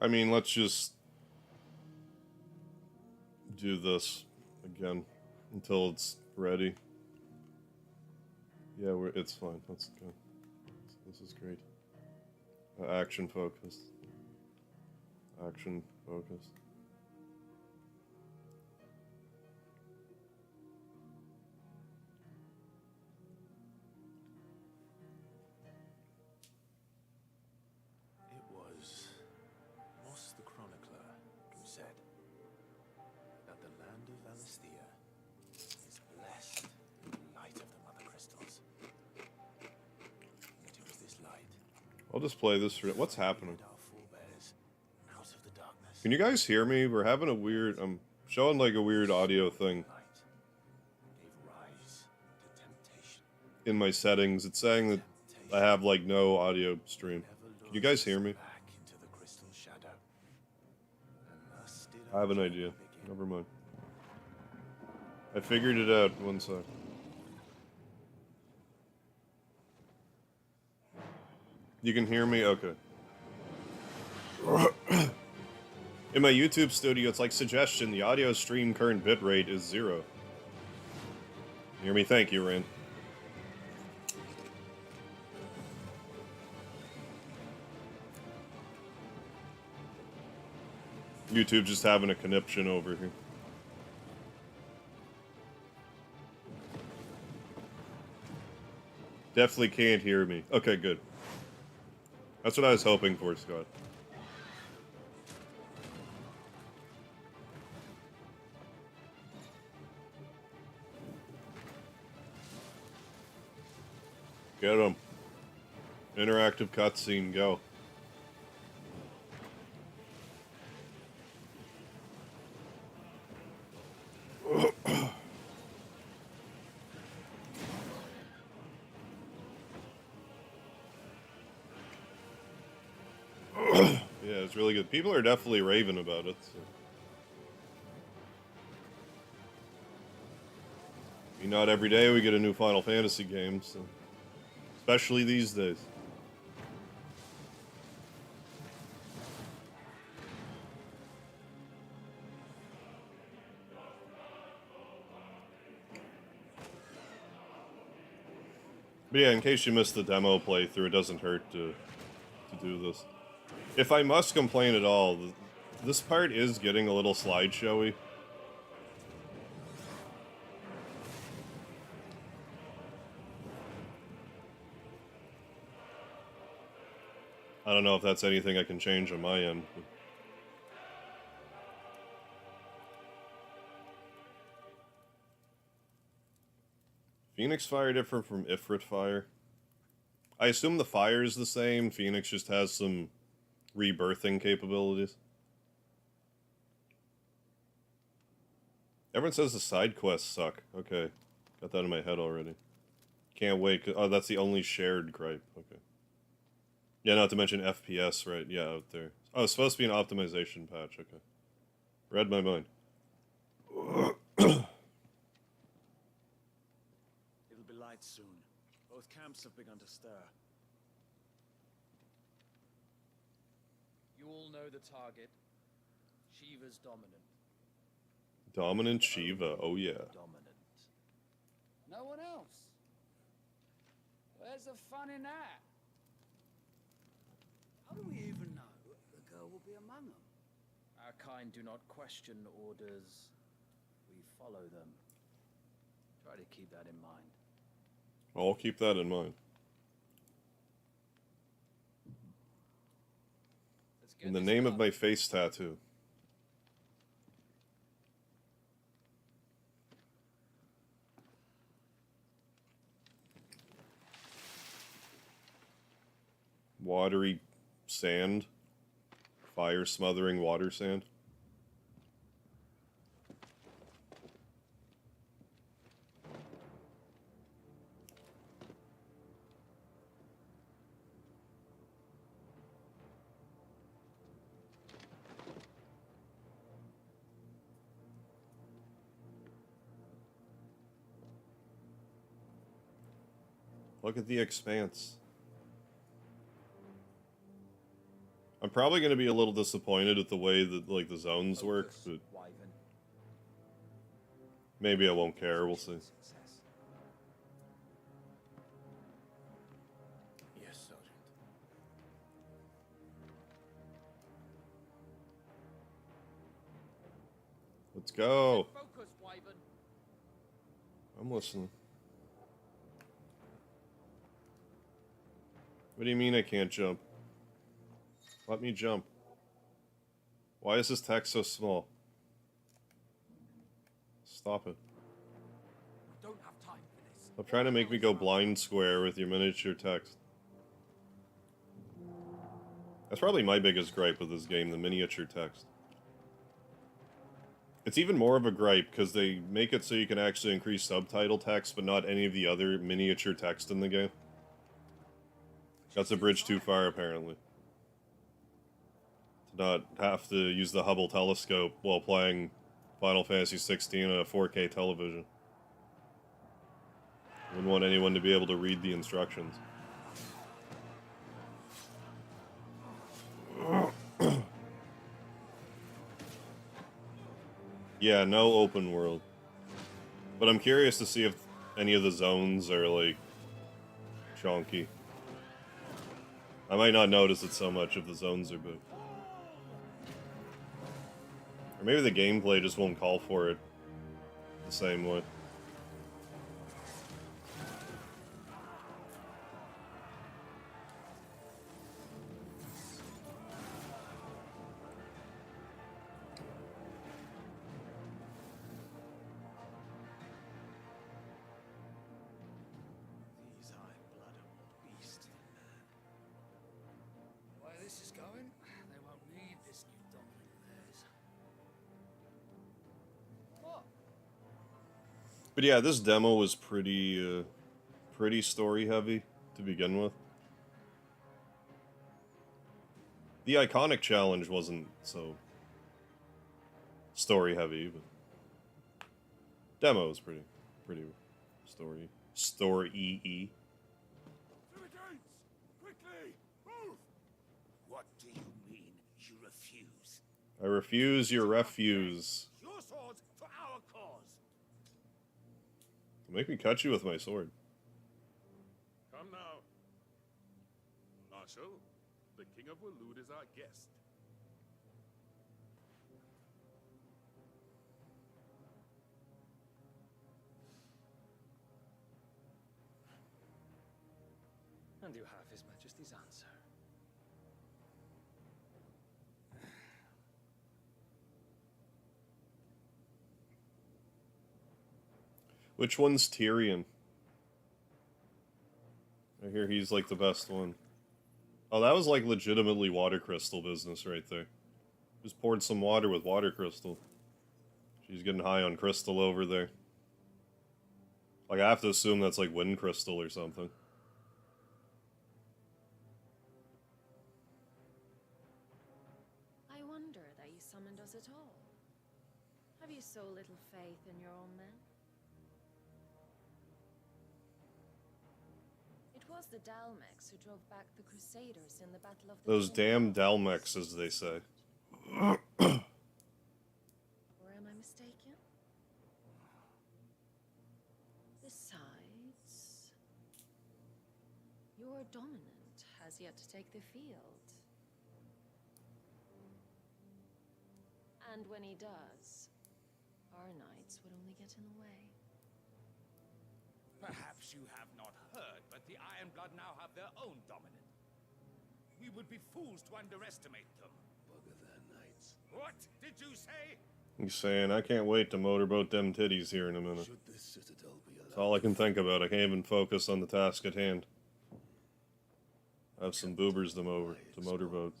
I mean, let's just do this again until it's ready. Yeah, it's fine. Let's go. This is great. Action focused. Action focused. It was Moss the Chronicler who said that the land of Valisthea is blessed with the light of the Mother Crystals. And it was this light I'll just play this for what's happening. that our forebears out of the darkness. Can you guys hear me? We're having a weird. I'm showing like a weird audio thing Light gave rise to temptation. in my settings. It's saying that I have like no audio stream. Can you guys hear me? Back into the crystal shadow. And thus did I have an our idea. journey begin. Never mind. I figured it out. One sec. You can hear me? Okay. In my YouTube studio, it's like suggestion. The audio stream current bitrate is 0. You hear me? Thank you, Rand. YouTube just having a conniption over here. Definitely can't hear me. Okay, good. That's what I was hoping for, Scott. Get him. Interactive cutscene, go. Yeah, it's really good. People are definitely raving about it. So. I mean, not every day we get a new Final Fantasy game, so. Especially these days. But yeah, in case you missed the demo playthrough, it doesn't hurt to do this. If I must complain at all, this part is getting a little slideshowy. I don't know if that's anything I can change on my end. But... Phoenix Fire different from Ifrit Fire? I assume the fire is the same. Phoenix just has some rebirthing capabilities. Everyone says the side quests suck. Okay. Got that in my head already. Can't wait. Oh, that's the only shared gripe. Okay. Yeah, not to mention FPS, right? Yeah, out there. Oh, it's supposed to be an optimization patch. Okay. Read my mind. It'll be light soon. Both camps have begun to stir. You all know the target. Shiva's dominant. Dominant Shiva. Oh, yeah. Dominant. No one else. Where's the fun in that? How do we even know the girl will be among them? Our kind do not question orders. We follow them. Try to keep that in mind. I'll keep that in mind. Let's get In the this name of done. my face tattoo. Watery sand. Fire smothering water sand. Look at the expanse. I'm probably going to be a little disappointed at the way that, like, the zones work, Focus, but Wyvern. maybe I won't care, we'll see. Success. Yes, Sergeant. Let's go! Focus, Wyvern. I'm listening. What do you mean I can't jump? Let me jump. Why is this text so small? Stop it. We don't have time for this. Stop trying to make me go blind square with your miniature text. That's probably my biggest gripe with this game, the miniature text. It's even more of a gripe because they make it so you can actually increase subtitle text, but not any of the other miniature text in the game. That's a bridge too far, apparently. To not have to use the Hubble telescope while playing Final Fantasy 16 on a 4K television. Wouldn't want anyone to be able to read the instructions. Yeah, no open world. But I'm curious to see if any of the zones are, like, chonky. I might not notice it so much if the zones are big. Or maybe the gameplay just won't call for it the same way. These iron-blood are more beast than man. The way this is going, they won't need this new dominant of theirs. What? But yeah, this demo was pretty story heavy to begin with. The iconic challenge wasn't so story heavy, but demo was pretty story-y. Through the gates! Quickly! Move! What do you mean, you refuse? I refuse your refuse. Your sword for our cause! Make me cut you with my sword. Come now. Marshal, the King of Waloed is our guest. And you have His Majesty's answer. Which one's Tyrion? I hear he's like the best one. Oh, that was like legitimately water crystal business right there. Just poured some water with water crystal. She's getting high on crystal over there. Like, I have to assume that's like wind crystal or something. I wonder that you summoned us at all. Have you so little faith in your own men? It was the Dalmex who drove back the Crusaders in the Battle of the Those damn Pyrenees. Dalmex, as they say. Or am I mistaken? Besides, your dominant has yet to take the field. And when he does, our knights would only get in the way. Perhaps you have not heard, but the Ironblood now have their own dominant. We would be fools to underestimate them. Bugger their knights. What did you say? He's saying, I can't wait to motorboat them titties here in a minute. Should this citadel be allowed? That's all I can think about. I can't even focus on the task at hand. I have some boobers to motorboat.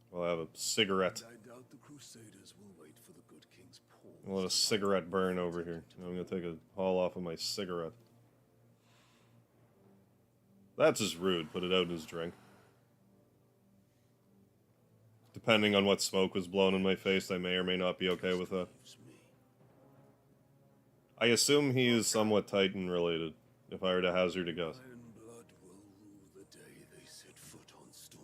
Well, I have a cigarette. I doubt the Crusaders will wait for the good king's pause. I'll let a cigarette burn over here. I'm gonna take a haul off of my cigarette. That's just rude. Put it out in his drink. Depending on what smoke was blown in my face, I may or may not be okay with that. Leaves me. I assume he is somewhat Titan related, if I were to hazard a guess. Ironblood will rue the day they set foot on Storm.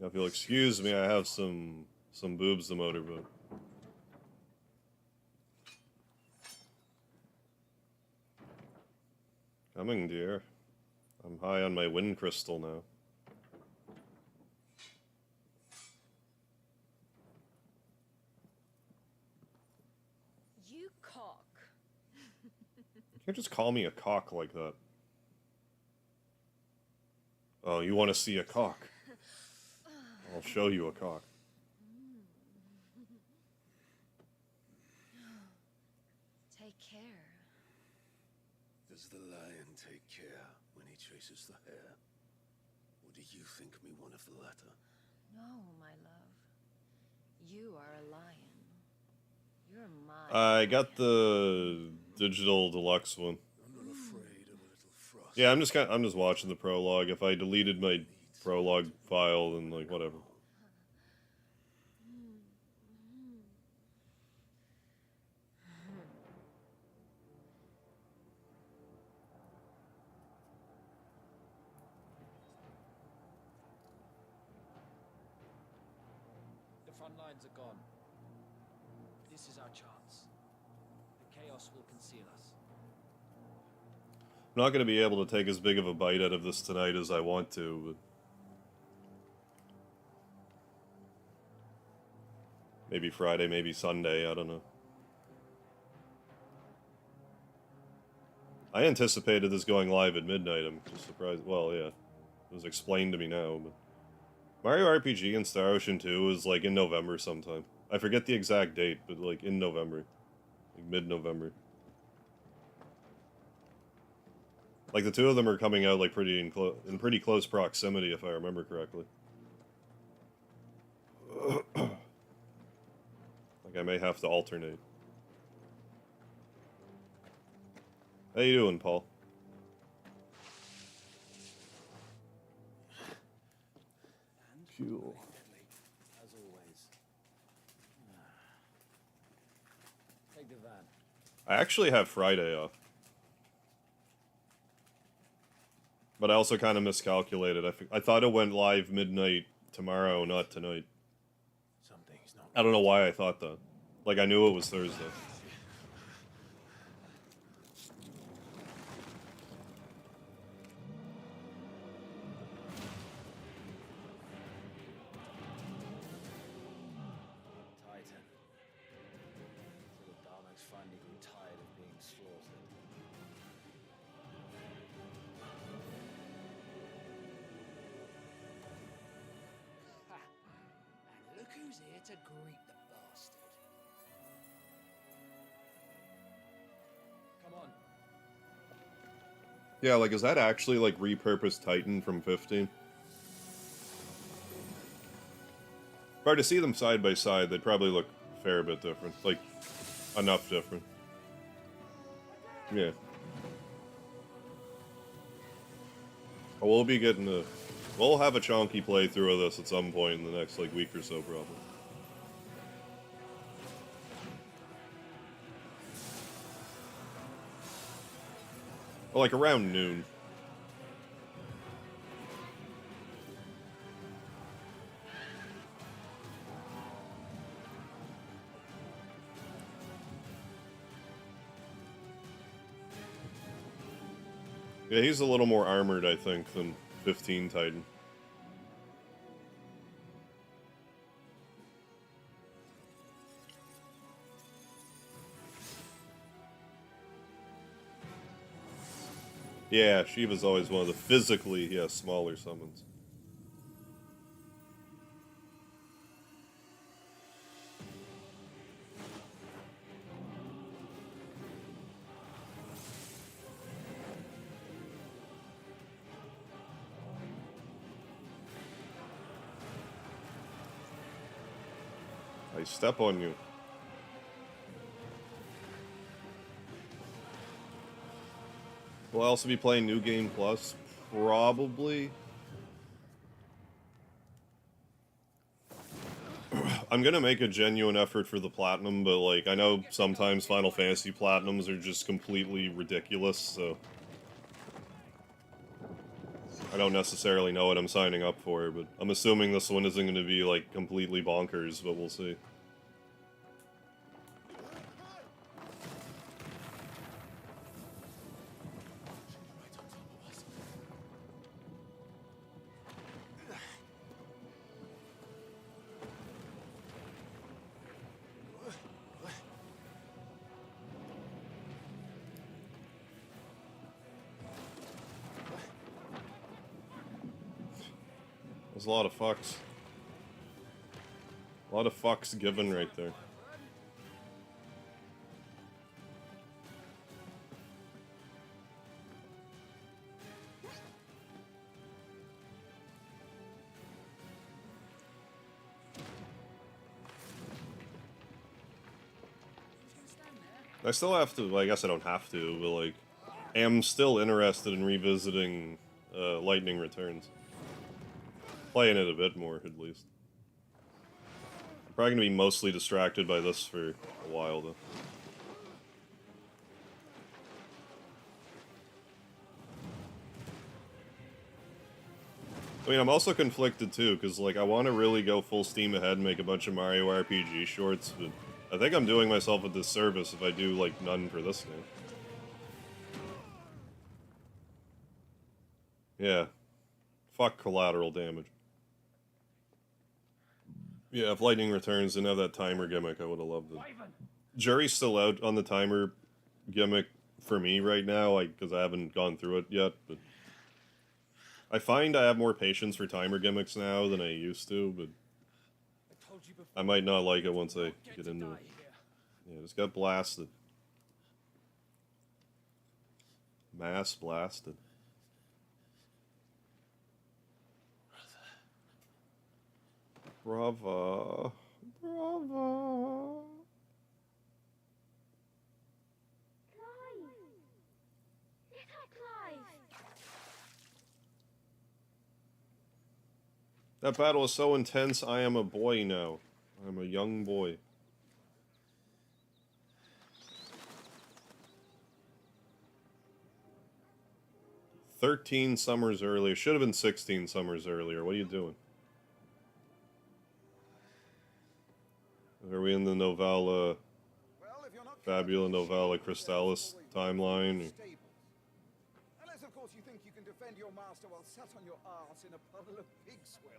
If you'll excuse me, I have some boobs to motorboat. Coming, dear. I'm high on my wind crystal now. You cock. You can't just call me a cock like that. Oh, you want to see a cock? I'll show you a cock. Take care. Does the lion take care when he chases the hare? Or do you think me one of the latter? No, my love. You are a lion. You're mine. I got the digital deluxe one. I'm not afraid of a little frost. Yeah, I'm just watching the prologue. If I deleted my prologue file, then like whatever. The front lines are gone. This is our chance. The chaos will conceal us. I'm not going to be able to take as big of a bite out of this tonight as I want to, but maybe Friday, maybe Sunday, I don't know. I anticipated this going live at midnight. I'm just surprised. Well, yeah, it was explained to me now, but Mario RPG and Star Ocean 2 is like in November sometime. I forget the exact date, but like in November, like mid-November. Like the two of them are coming out like pretty in pretty close proximity, if I remember correctly. Like I may have to alternate. How you doing, Paul? Cool. As always. Take the van. I actually have Friday off. But I also kind of miscalculated. I thought it went live midnight tomorrow, not tonight. Something's not. I don't know why I thought that. Like, I knew it was Thursday. Titan. So the Daleks finally grew tired of being slaughtered. Ha! And look who's here to greet the bastard. Come on. Yeah, like, is that actually, like, repurposed Titan from 15? If I were to see them side by side, they'd probably look a fair bit different. Like, enough different. Yeah. But we'll be getting a... We'll have a chunky playthrough of this at some point in the next, like, week or so, probably. Well, like, around noon. Yeah, he's a little more armored, I think, than 15 Titan. Yeah, Shiva's always one of the physically, yeah, smaller summons. I step on you. Will I also be playing New Game Plus? Probably. I'm gonna make a genuine effort for the Platinum, but, like, I know sometimes Final Fantasy Platinums are just completely ridiculous, so... I don't necessarily know what I'm signing up for, but I'm assuming this one isn't going to be, like, completely bonkers, but we'll see. There's a lot of fucks. A lot of fucks given right there. I still have to, well, I guess I don't have to, but like, I am still interested in revisiting Lightning Returns. Playing it a bit more, at least. I'm probably gonna be mostly distracted by this for a while, though. I mean, I'm also conflicted, too, because, like, I want to really go full steam ahead and make a bunch of Mario RPG shorts, but I think I'm doing myself a disservice if I do, like, none for this game. Yeah. Fuck collateral damage. Yeah, if Lightning Returns didn't have that timer gimmick, I would have loved it. Jury's still out on the timer gimmick for me right now, because I haven't gone through it yet, but I find I have more patience for timer gimmicks now than I used to, but I might not like it once I get into it. Yeah, just got blasted. Mass blasted. Brava. Brava. That battle is so intense, I am a boy now. I'm a young boy. "13 summers earlier." Should have been 16 summers earlier. What are you doing? Are we in the Novella, Fabula Novella Crystallis timeline? Unless, of course, you think you can defend your master while sat on your arse in a puddle of pig swill.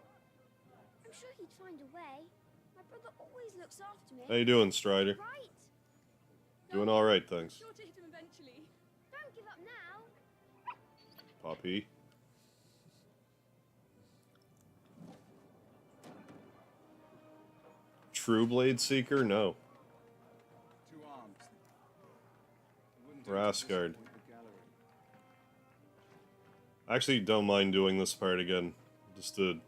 I'm sure he'd find a way. My brother always looks after me. How you doing, Strider? Right. Doing all right, thanks. Sure to hit him eventually. Don't give up now. Poppy. True Blade Seeker? No. 2 arms. Rasgard. I actually don't mind doing this part again. Just to...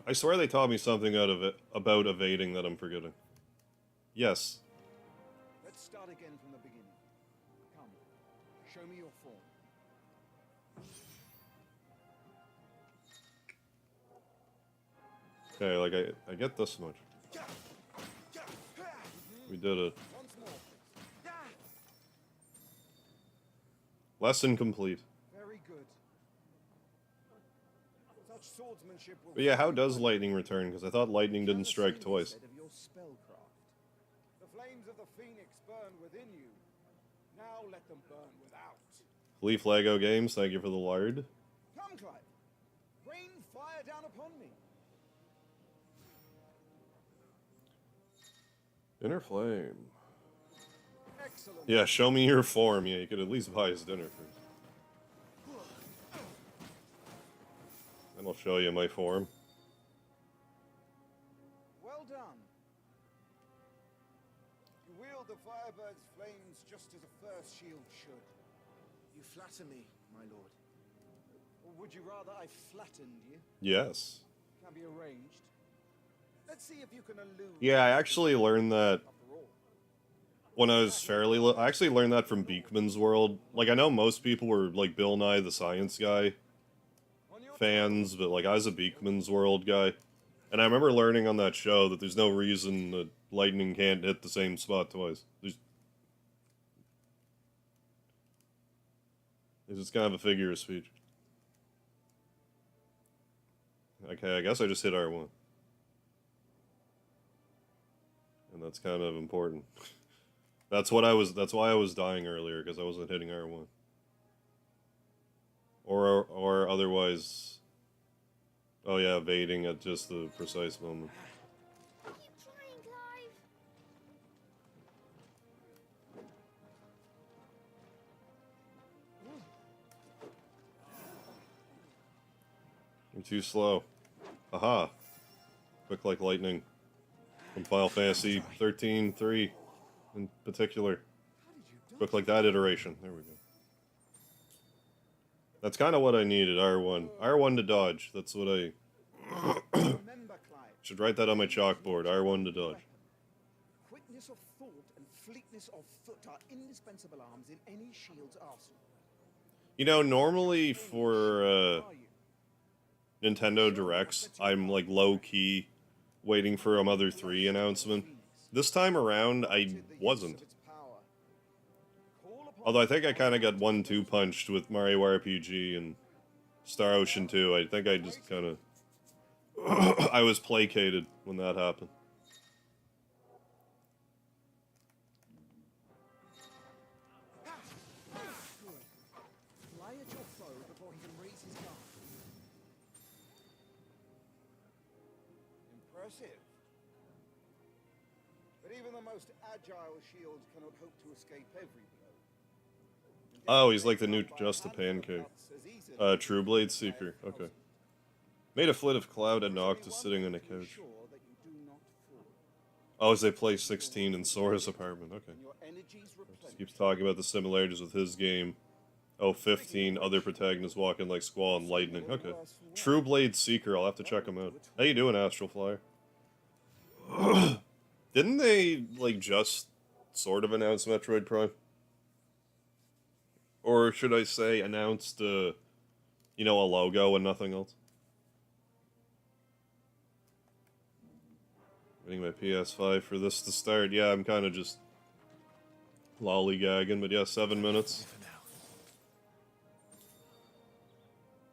I swear they taught me something out of it about evading that I'm forgetting. Yes. Let's start again from the beginning. Come, show me your form. Okay, like I get this much. We did it. Once more. Lesson complete. Very good. Such swordsmanship will... But yeah, how does lightning return? Because I thought lightning didn't strike twice. Of your spellcraft. The flames of the phoenix burn within you. Now let them burn without. Leaf Lego Games, thank you for the lard. Come, Clive. Rain fire down upon me. Inner Flame. Excellent. Yeah, show me your form. Yeah, you could at least buy his dinner first. Then I'll show you my form. Well done. You wield the Firebird's flames just as a first shield should. You flatter me, my lord. Or would you rather I flattened you? Yes. Can be arranged. Let's see if you can elude... Yeah, I actually learned that when I was fairly I actually learned that from Beekman's World. Like, I know most people were, like, Bill Nye the Science Guy fans, but, like, I was a Beekman's World guy. And I remember learning on that show that there's no reason that lightning can't hit the same spot twice. It's just kind of a figure of speech. Okay, I guess I just hit R1. And that's kind of important. That's why I was dying earlier, because I wasn't hitting R1. Or otherwise, oh yeah, evading at just the precise moment. Keep trying, Clive. You're too slow. Aha. Quick like lightning. From Final Fantasy 13-3 in particular. Quick like that iteration. There we go. That's kind of what I needed, R1. R1 to dodge. That's what I... Remember, Clive. should write that on my chalkboard. R1 to dodge. Quickness of thought and fleetness of foot are indispensable arms in any shield's arsenal. You know, normally for Nintendo Directs, I'm like low-key waiting for a Mother 3 announcement. This time around, I wasn't. Although I think I kind of got 1-2 punched with Mario RPG and Star Ocean 2. I think I just kind of... I was placated when that happened. Fly at your foe before he can raise his guard. Impressive. But even the most agile shield cannot hope to escape every blow. Oh, he's like the new Just a Pancake. True Blade Seeker. Okay. Made a flit of Cloud and Noctis sitting on a couch. Oh, as they play 16 in Sora's apartment. Okay. Just keeps talking about the similarities with his game. Oh, 15, other protagonists walking like Squall and Lightning. Okay. True Blade Seeker, I'll have to check him out. How you doing, Astral Flyer? Didn't they, like, just sort of announce Metroid Prime? Or should I say announced, you know, a logo and nothing else? Waiting my PS5 for this to start. Yeah, I'm kind of just lollygagging, but yeah, 7 minutes.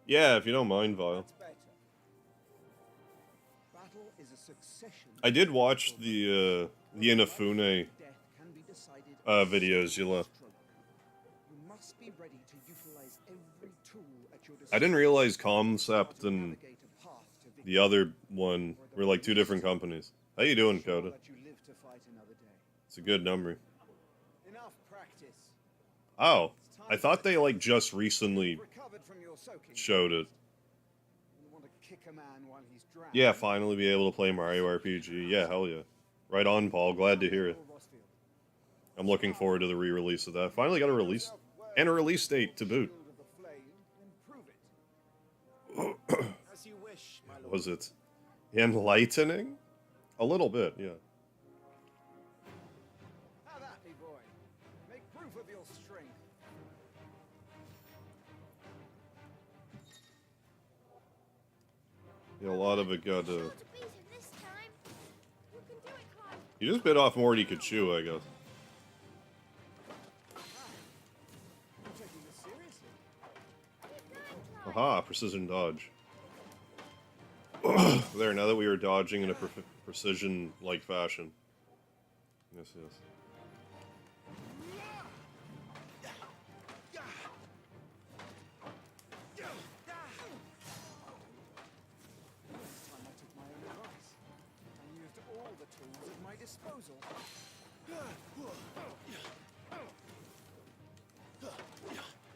Yeah, if you don't mind, Vile. I did watch the Inafune videos you left. I didn't realize Concept and the other one were like two different companies. How you doing, Coda? It's a good number. Oh, I thought they like just recently showed it. Yeah, finally be able to play Mario RPG. Yeah, hell yeah. Right on, Paul. Glad to hear it. I'm looking forward to the re-release of that. Finally got a release. And a release date to boot. Was it enlightening? A little bit, yeah. How that, me boy? Make proof of your strength. Yeah, a lot of it got you just bit off more than you could chew, I guess. Aha, precision dodge. There, now that we were dodging in a precision-like fashion. Yes, yes.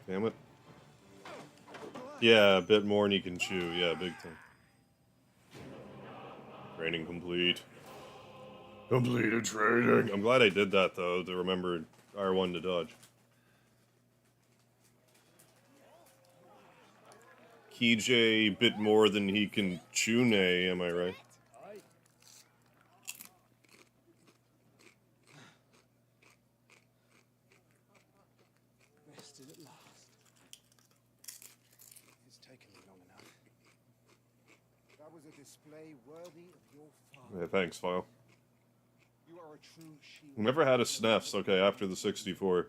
Damn it. Yeah, a bit more than you can chew. Yeah, big time. Training complete. Completed training. I'm glad I did that, though, to remember R1 to dodge. KJ bit more than he can chew, nay, am I right? Rested at last. It's taken me long enough. That was a display worthy of your father. Yeah, thanks, File. You are a true shield. Never had a SNES, okay, after the 64.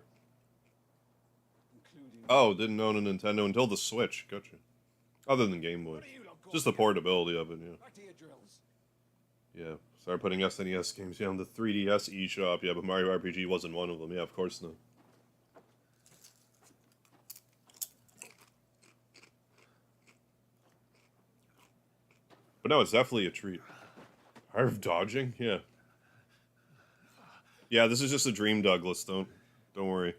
Including Oh, didn't own a Nintendo until the Switch. Gotcha. Other than Game Boy. Just the portability of it, yeah. Back to your drills. Yeah. Started putting SNES games on the 3DS eShop, yeah, but Mario RPG wasn't one of them. Yeah, of course not. But no, it's definitely a treat. Art of dodging? Yeah. Yeah, this is just a dream, Douglas. Don't worry.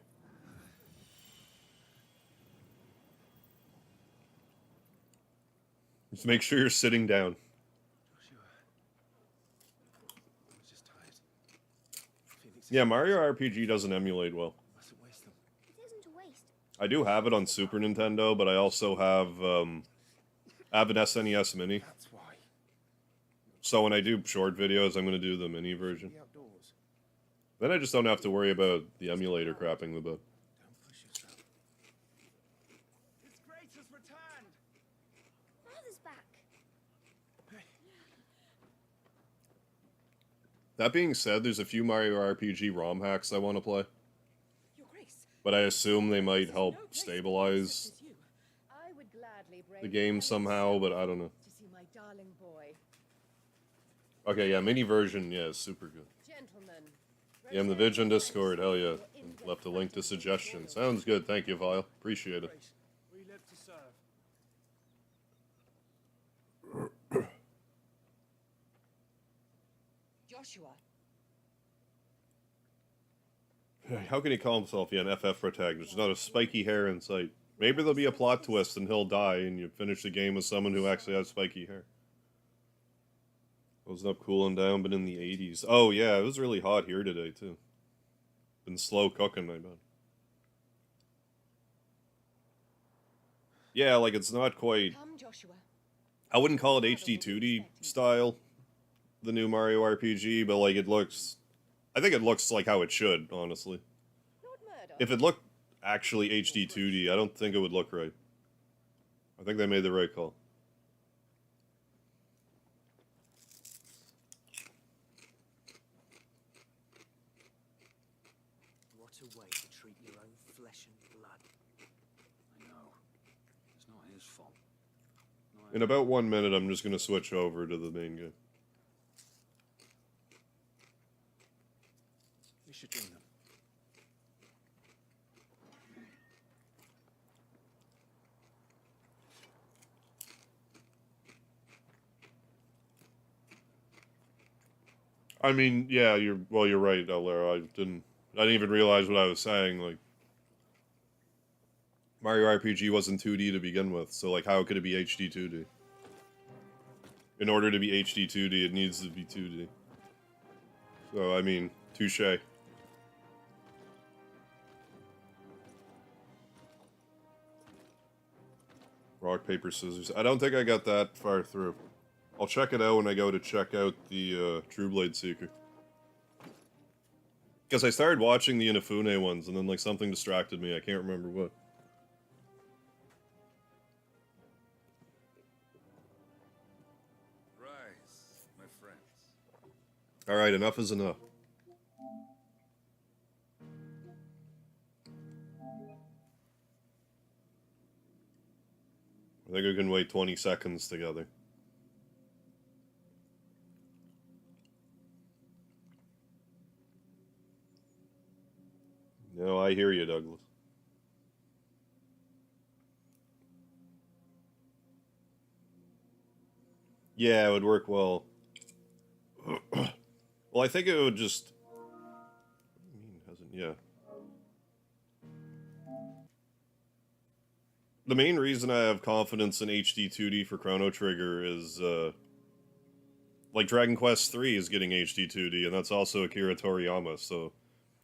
Just make sure you're sitting down. Yeah, Mario RPG doesn't emulate well. It isn't a waste. I do have it on Super Nintendo, but I also have an SNES Mini. That's why. So when I do short videos, I'm going to do the mini version. Then I just don't have to worry about the emulator crapping the bed. Don't push yourself. His Grace has returned! Father's back. That being said, there's a few Mario RPG ROM hacks I want to play. Your Grace. But I assume they might help stabilize I would gladly break the game somehow, but I don't know. to see my darling boy. Okay, yeah, mini version, yeah, is super good. Gentlemen. Yeah, I'm the Vidge on Discord, hell yeah. Left a link to suggestion. Sounds good, thank you, Vile. Appreciate it. We live to serve. Joshua. How can he call himself an FF protagonist? There's not a spiky hair in sight. Maybe there'll be a plot twist and he'll die and you finish the game with someone who actually has spiky hair. Wasn't up cooling down, but in the 80s. Oh yeah, it was really hot here today too. Been slow cooking, I bet. Yeah, like it's not quite... Come, Joshua. I wouldn't call it HD 2D style, the new Mario RPG, but like it looks... I think it looks like how it should, honestly. Not murder. If it looked actually HD 2D, I don't think it would look right. I think they made the right call. What a way to treat your own flesh and blood. I know. It's not his fault. In about 1 minute, I'm just going to switch over to the main game. You should join them. I mean, yeah, you're right, Alera. I didn't even realize what I was saying. Like, Mario RPG wasn't 2D to begin with, so like, how could it be HD 2D? In order to be HD 2D, it needs to be 2D. So, I mean, touche. Rock, paper, scissors. I don't think I got that far through. I'll check it out when I go to check out the True Blade Seeker. Because I started watching the Inafune ones, and then like something distracted me. I can't remember what. Rise, my friends. Alright, enough is enough. I think we can wait 20 seconds together. No, I hear you, Douglas. Yeah, it would work well. Well, I think it would just... Yeah. The main reason I have confidence in HD 2D for Chrono Trigger is, like, Dragon Quest III is getting HD 2D, and that's also Akira Toriyama, so...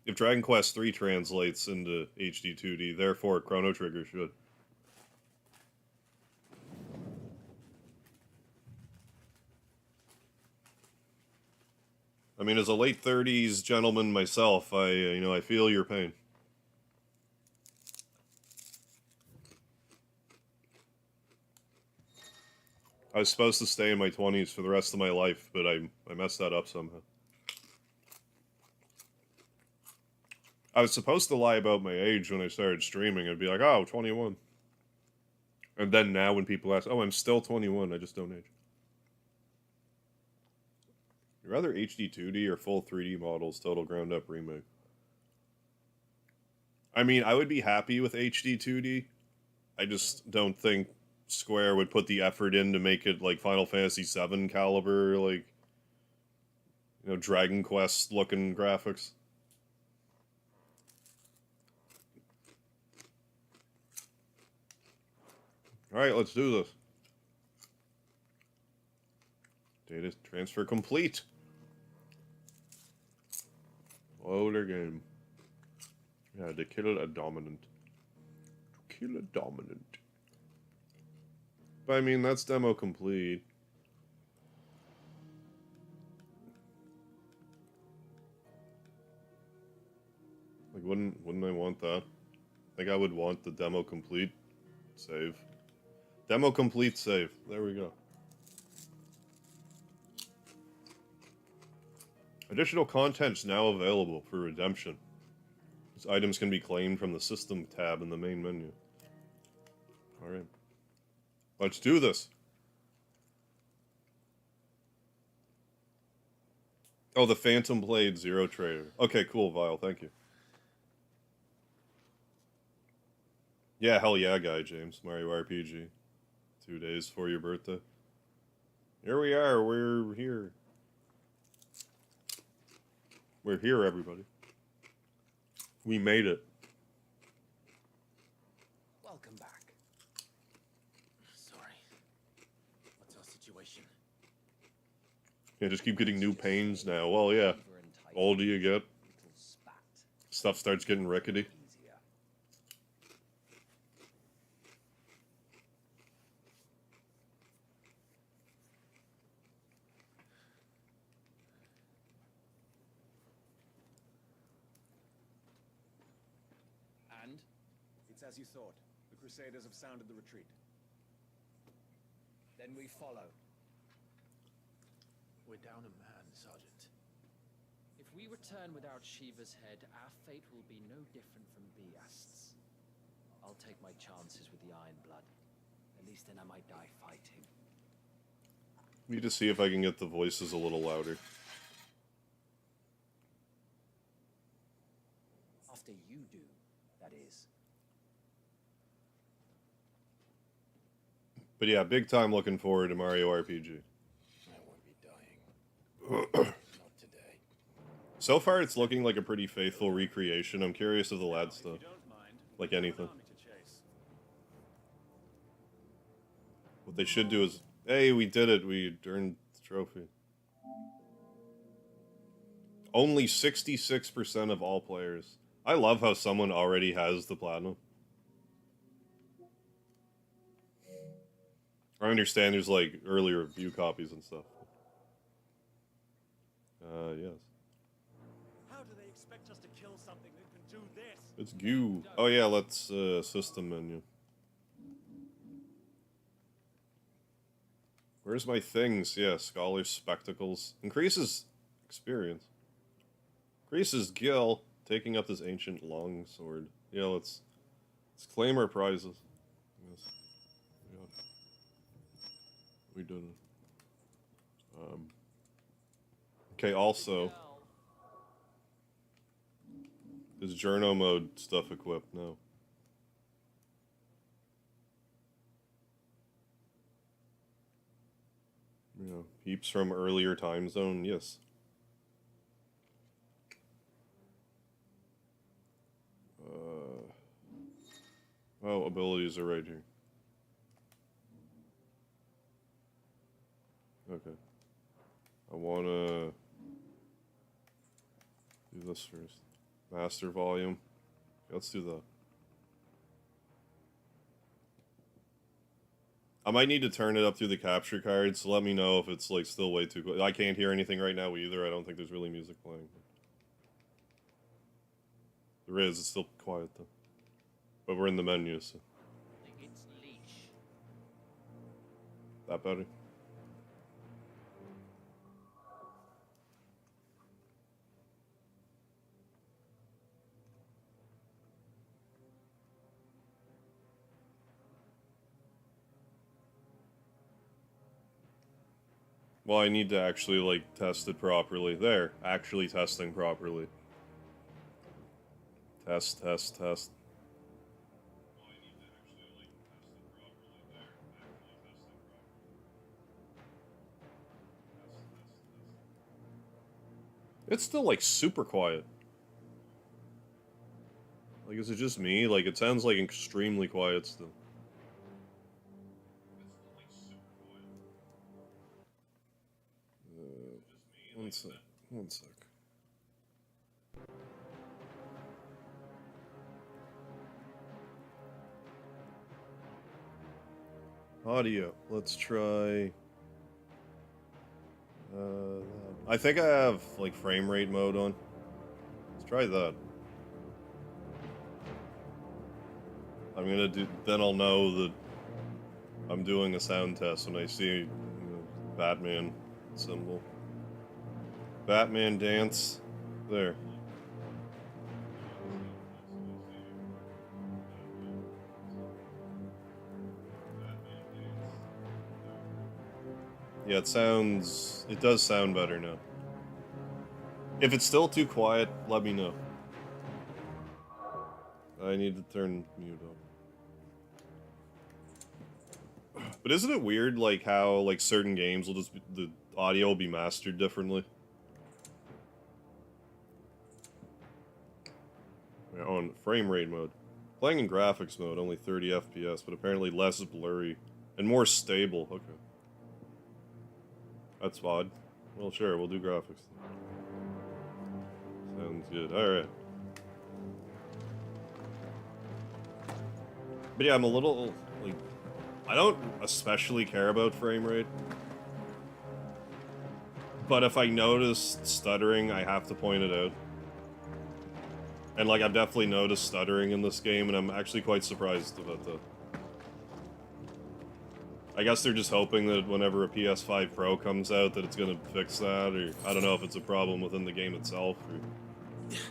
If Dragon Quest III translates into HD 2D, therefore Chrono Trigger should. I mean, as a late 30s gentleman myself, I feel your pain. I was supposed to stay in my 20s for the rest of my life, but I messed that up somehow. I was supposed to lie about my age when I started streaming. I'd be like, oh, 21. And then now when people ask, oh, I'm still 21, I just don't age. You rather HD 2D or full 3D models total ground up remake? I mean, I would be happy with HD 2D. I just don't think Square would put the effort in to make it like Final Fantasy VII caliber, like, you know, Dragon Quest looking graphics. Alright, let's do this. Data transfer complete. Load our game. Yeah, to kill a dominant. To kill a dominant. But I mean, that's demo complete. Like, wouldn't I want that? I think I would want the demo complete save. Demo complete save. There we go. Additional content's now available for redemption. These items can be claimed from the System tab in the main menu. Alright. Let's do this! Oh, the Phantom Blade Zero Trader. Okay, cool, Vile, thank you. Yeah, hell yeah, Guy James. Mario RPG. 2 days for your birthday. Here we are, we're here. We're here, everybody. We made it. Welcome back. Sorry. What's our situation? Yeah, just keep getting new pains now. Well, yeah. Older you get, stuff starts getting rickety. And? It's as you thought. The Crusaders have sounded the retreat. Then we follow. We're down a man, Sergeant. If we return without Shiva's head, our fate will be no different from Biast's. I'll take my chances with the Iron Blood. At least then I might die fighting. Need to see if I can get the voices a little louder. After you do, that is. But yeah, big time looking forward to Mario RPG. I won't be dying. Not today. So far, it's looking like a pretty faithful recreation. I'm curious of the lad stuff. Like anything. What they should do is, hey, we did it. We earned the trophy. Only 66% of all players. I love how someone already has the platinum. I understand there's like earlier review copies and stuff. Yes. How do they expect us to kill something that can do this? It's goo. Oh yeah, let's system menu. Where's my things? Yeah, scholar's spectacles. Increases experience. Increases gil. Taking up this ancient longsword. Yeah, let's claim our prizes. Yes. Yeah. We did it. Okay, also, is journo mode stuff equipped? No. Yeah, heaps from earlier time zone, yes. Oh, abilities are right here. Okay. I wanna do this first. Master volume. Let's do that. I might need to turn it up through the capture card, so let me know if it's like still way too quick. I can't hear anything right now either. I don't think there's really music playing. There is, it's still quiet though. But we're in the menu, so. I think it's leash. That better? Well, I need to actually, like, test it properly. There. Actually testing properly. Test, test, test. It's still, like, super quiet. Like, is it just me? Like, it sounds, like, extremely quiet still. One sec. One sec. Audio. Let's try... I think I have, like, frame rate mode on. Let's try that. I'm gonna do... Then I'll know that I'm doing a sound test when I see the Batman symbol. Batman dance. There. Yeah, it does sound better now. If it's still too quiet, let me know. I need to turn mute on. But isn't it weird, like, how, like, certain games will just be, the audio will be mastered differently? Yeah, on frame rate mode. Playing in graphics mode, only 30 FPS, but apparently less blurry and more stable. Okay. That's odd. Well, sure, we'll do graphics. Sounds good. Alright. But yeah, I'm a little, like... I don't especially care about frame rate. But if I notice stuttering, I have to point it out. And, like, I've definitely noticed stuttering in this game, and I'm actually quite surprised about that. I guess they're just hoping that whenever a PS5 Pro comes out that it's gonna fix that, or I don't know if it's a problem within the game itself, or if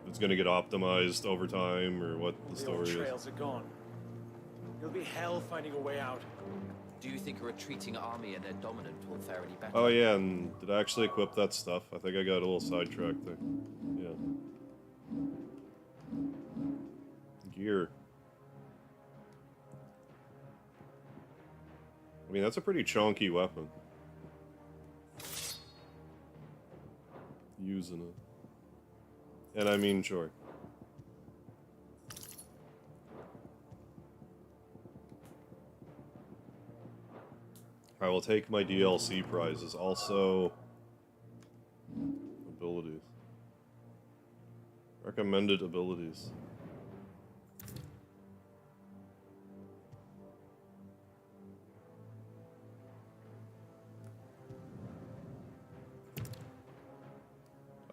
it's gonna get optimized over time, or what the story is. The old trails are gone. It'll be hell finding a way out. Do you think a retreating army and their dominant will fare any better? Oh yeah, and did I actually equip that stuff? I think I got a little sidetracked there. Yeah. Gear. I mean, that's a pretty chunky weapon. Using it. And I mean, sure. I will take my DLC prizes. Also... abilities. Recommended abilities.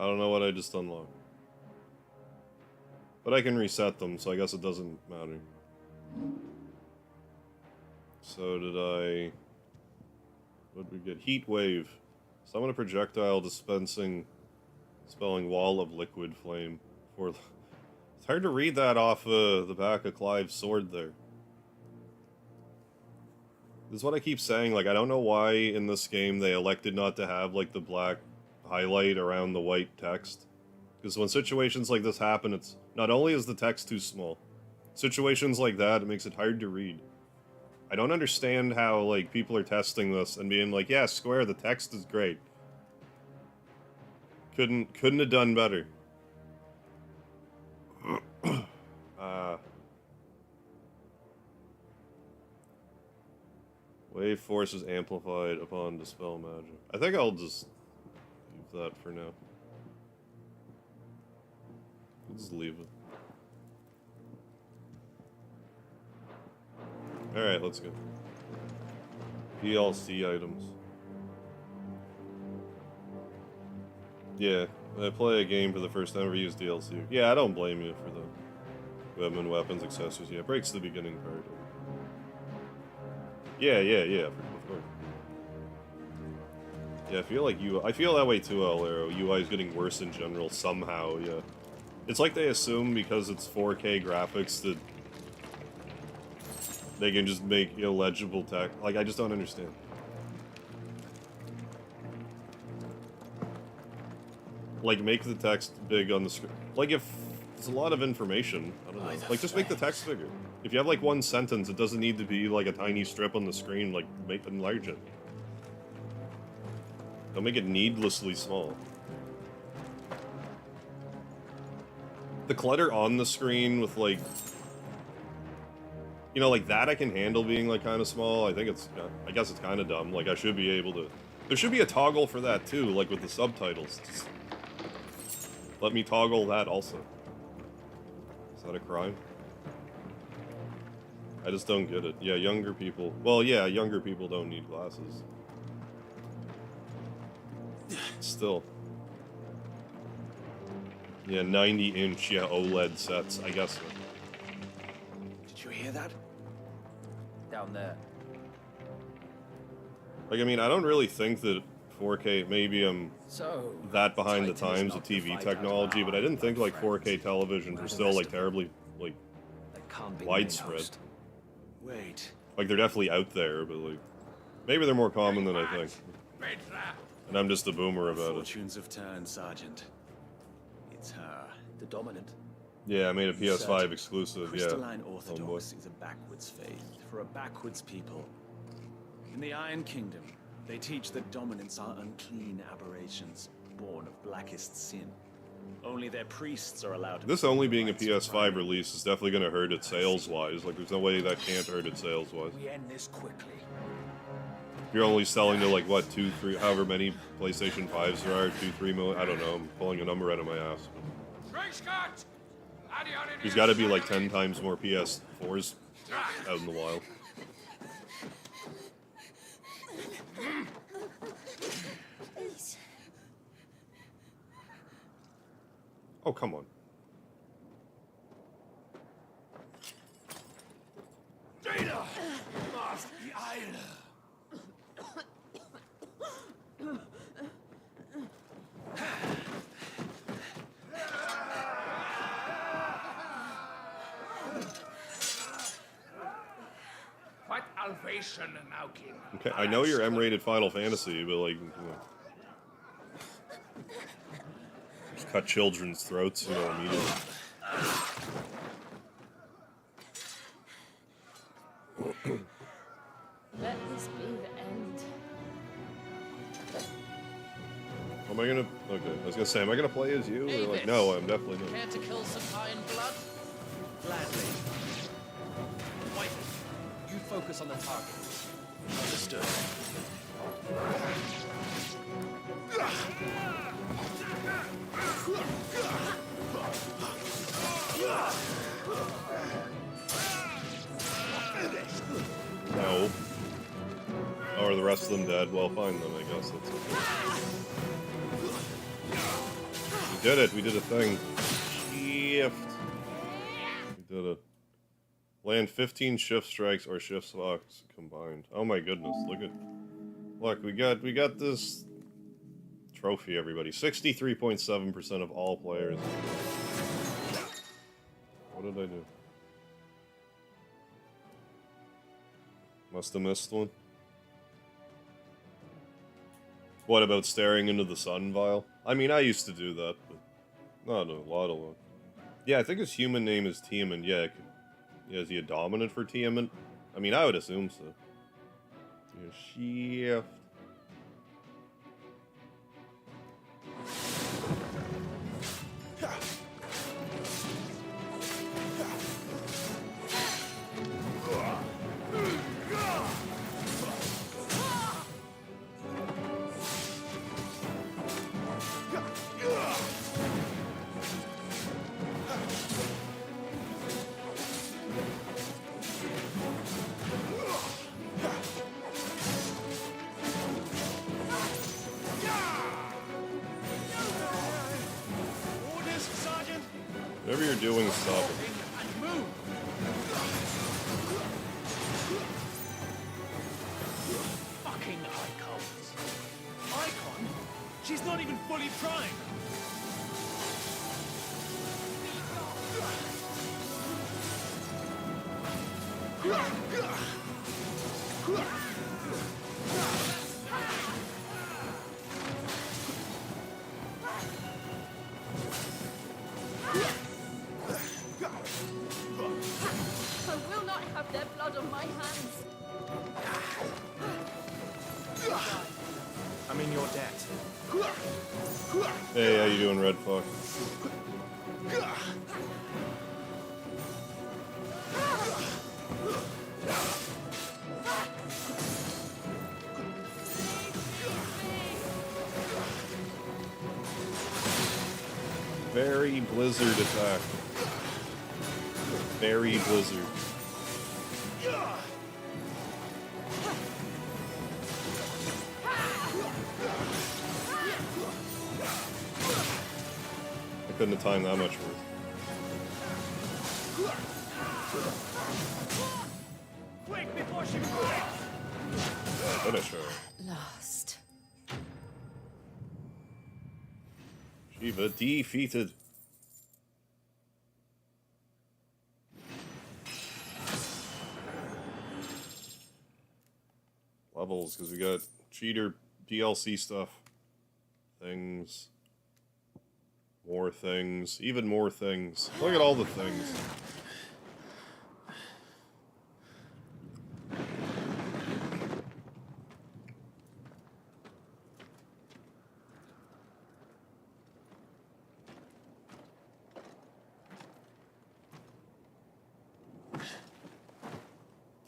I don't know what I just unlocked. But I can reset them, so I guess it doesn't matter. So did I... what did we get? Heat Wave. Summon a projectile dispelling wall of liquid flame. It's hard to read that off the back of Clive's sword there. This is what I keep saying, like, I don't know why in this game they elected not to have, like, the black highlight around the white text. Because when situations like this happen, it's not only is the text too small, situations like that, it makes it hard to read. I don't understand how, like, people are testing this and being like, yeah, Square, the text is great. Couldn't have done better. Wave force is amplified upon dispel magic. I think I'll just leave that for now. We'll just leave it. Alright, let's go. DLC items. Yeah, when I play a game for the first time, I use DLC. Yeah, I don't blame you for the equipment, weapons, accessories. Yeah, it breaks the beginning part. Yeah, of course. Yeah, I feel like I feel that way too, El Arrow. UI is getting worse in general somehow, yeah. It's like they assume because it's 4K graphics that they can just make illegible text. Like, I just don't understand. Like, make the text big on the screen. Like, if there's a lot of information, I don't know. Like, just make the text bigger. If you have, like, one sentence, it doesn't need to be, like, a tiny strip on the screen. Like, enlarge it. Don't make it needlessly small. The clutter on the screen with, like... You know, like, that I can handle being, like, kind of small. I think it's... I guess it's kind of dumb. Like, I should be able to... There should be a toggle for that, too, like, with the subtitles. Just let me toggle that also. Is that a crime? I just don't get it. Yeah, younger people... Well, yeah, younger people don't need glasses. Still. Yeah, 90-inch, yeah, OLED sets, I guess so. Did you hear that? Down there. Like, I mean, I don't really think that 4K, maybe I'm that behind the times with TV technology, but I didn't think, like, 4K televisions were still, like, terribly, like, widespread. Wait. Like, they're definitely out there, but, like, maybe they're more common than I think. And I'm just a boomer about it. Fortunes have turned, Sergeant. It's her. The dominant. Yeah, I made a PS5 exclusive, yeah. Crystalline Orthodox is a backwards faith for a backwards people. In the Iron Kingdom, they teach that dominants are unclean aberrations, born of blackest sin. Only their priests are allowed to... This only being a PS5 release is definitely going to hurt it sales-wise. Like, there's no way that can't hurt it sales-wise. We end this quickly. If you're only selling to, like, what, 2, 3, however many PlayStation 5s there are, 2, 3 million, I don't know, I'm pulling a number out of my ass. There's got to be, like, 10 times more PS4s out in the wild. Oh, come on. Data! Mask the Isle! What Alvation now, King? Okay, I know you're M-rated Final Fantasy, but, like, you know, just cut children's throats, you know, immediately. Let this be the end. Am I gonna... Okay, I was gonna say, am I gonna play as you? Or, like, no, I'm definitely not. Care to kill some iron blood? Gladly. Wait. You focus on the target. Understood. No. Oh, are the rest of them dead? Well, fine then, I guess. That's okay. We did it! We did a thing. Shift! We did it. Land 15 shift strikes or shift swats combined. Oh my goodness, look at... Look, we got this trophy, everybody. 63.7% of all players. What did I do? Must have missed one. What about staring into the sun vial? I mean, I used to do that, but not a lot of them. Yeah, I think his human name is Tiamat. Yeah, yeah, is he a dominant for Tiamat? I mean, I would assume so. Yeah, shift. Whatever you're doing, stop it. Fucking icons. Icon? She's not even fully primed. I will not have their blood on my hands. I'm in your debt. Hey, how you doing, Red Fox? Very blizzard attack. Very blizzard. I couldn't have timed that much worse. Quick, before she breaks! Finish her. Lost. Shiva defeated. Levels, because we got cheater DLC stuff. Things. More things. Even more things. Look at all the things.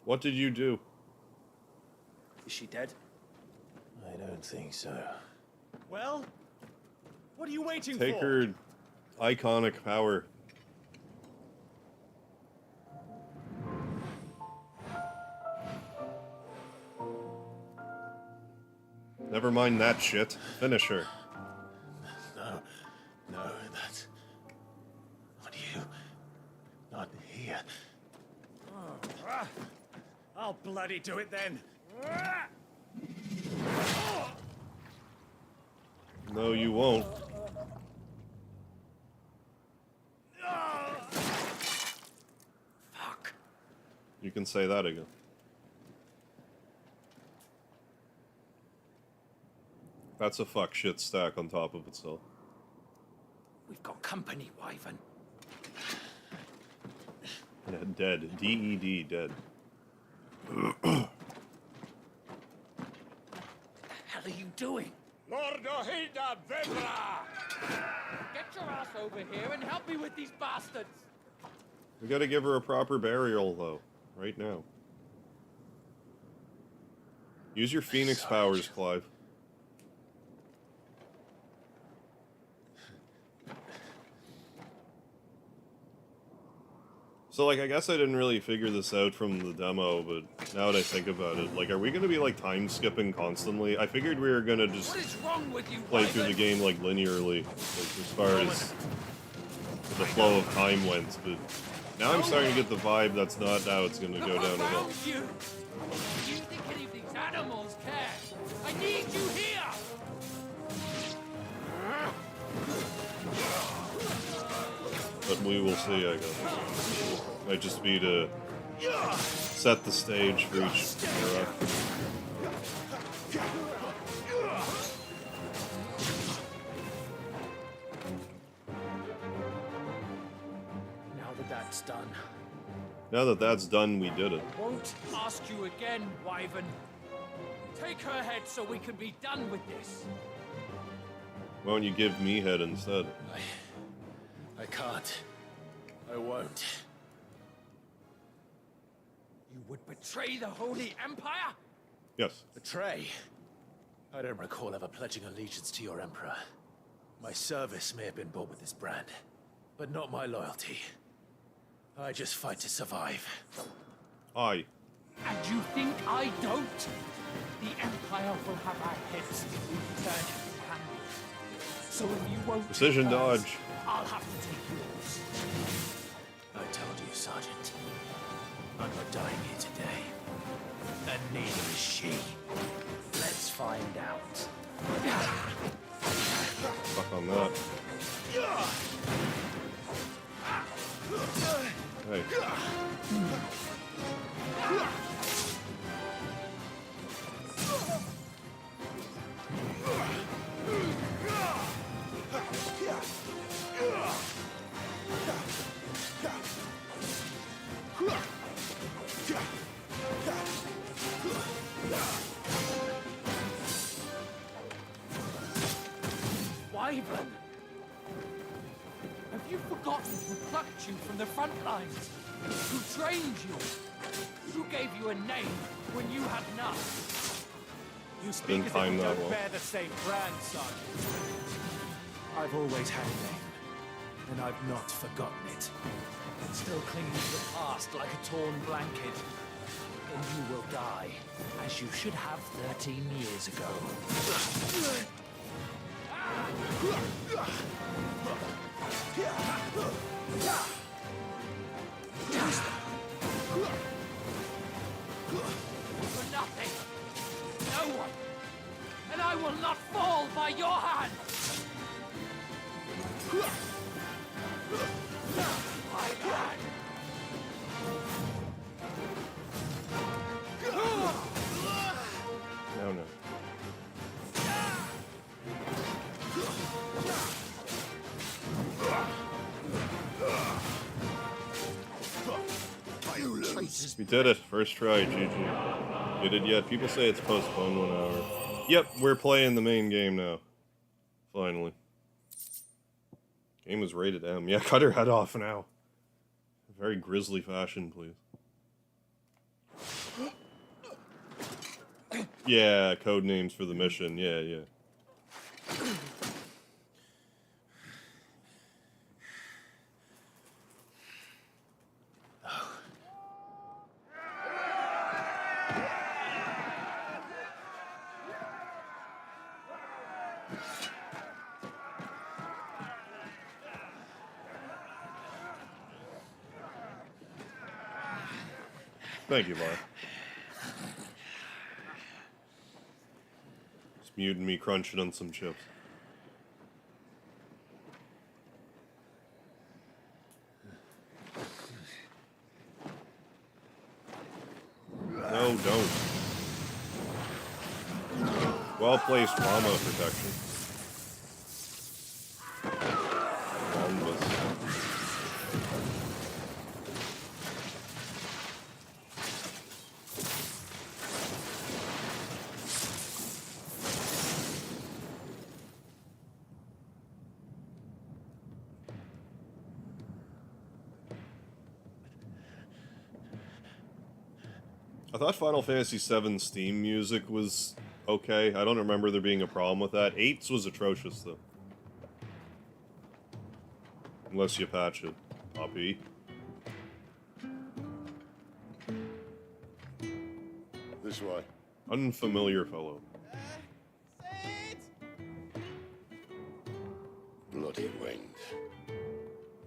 What did you do? Is she dead? I don't think so. Well, what are you waiting Take for? her iconic power. Never mind that shit. Finish her. No, that's not you. Not here. I'll bloody do it then. No, you won't. Fuck. You can say that again. That's a fuck shit stack on top of itself. We've got company, Wyvern. Yeah, dead. D-E-D, dead. What the hell are you doing? Lord Ohilda Vebra! Get your ass over here and help me with these bastards! We gotta give her a proper burial, though. Right now. Use your Phoenix powers, Clive. So, like, I guess I didn't really figure this out from the demo, but now that I think about it, like, are we gonna be, like, time-skipping constantly? I figured we were gonna just What is wrong with you, play through the game, like, linearly, like, as far as the flow of time went, but now I'm starting to get the vibe that's not how it's gonna go down the hill. Around you! Do you think any of these animals care? I need you here! But we will see, I guess. Might just be to set the stage for each era. Now that that's done, Now that that's done, we did it. I won't ask you again, Wyvern. Take her head so we can be done with this. Why don't you give me head instead? I can't. I won't. You would betray the Holy Empire? Yes. Betray? I don't recall ever pledging allegiance to your Emperor. My service may have been bought with this brand, but not my loyalty. I just fight to survive. Aye. And you think I don't? The Empire will have our heads if we return empty-handed. So if you won't Precision take hers, dodge. I'll have to take yours. I told you, Sergeant. I'm not dying here today. And neither is she. Let's find out. Fuck on that. Hey. you forgotten who plucked you from the front lines? Who trained you? Who gave you a name when you had none? You speak as if we don't bear the same brand, Sergeant. I've always had a name, and I've not forgotten it. Still clinging to the past like a torn blanket. Then you will die, as you should have 13 years ago. For nothing. No one. And I will not fall by your hand. My hand. No, no. We did it. First try, GG. Did it yet? People say it's postponed 1 hour. Yep, we're playing the main game now. Finally. Game is rated M. Yeah, cut her head off now. Very grisly fashion, please. Yeah, code names for the mission. Yeah, yeah. Thank you, Mark. Just muting me crunching on some chips. No, don't. Well-placed llama protection. Bombus. I thought Final Fantasy VII's theme music was okay. I don't remember there being a problem with that. 8's was atrocious, though. Unless you patch it. Poppy. This way. Unfamiliar fellow. Bloody wind.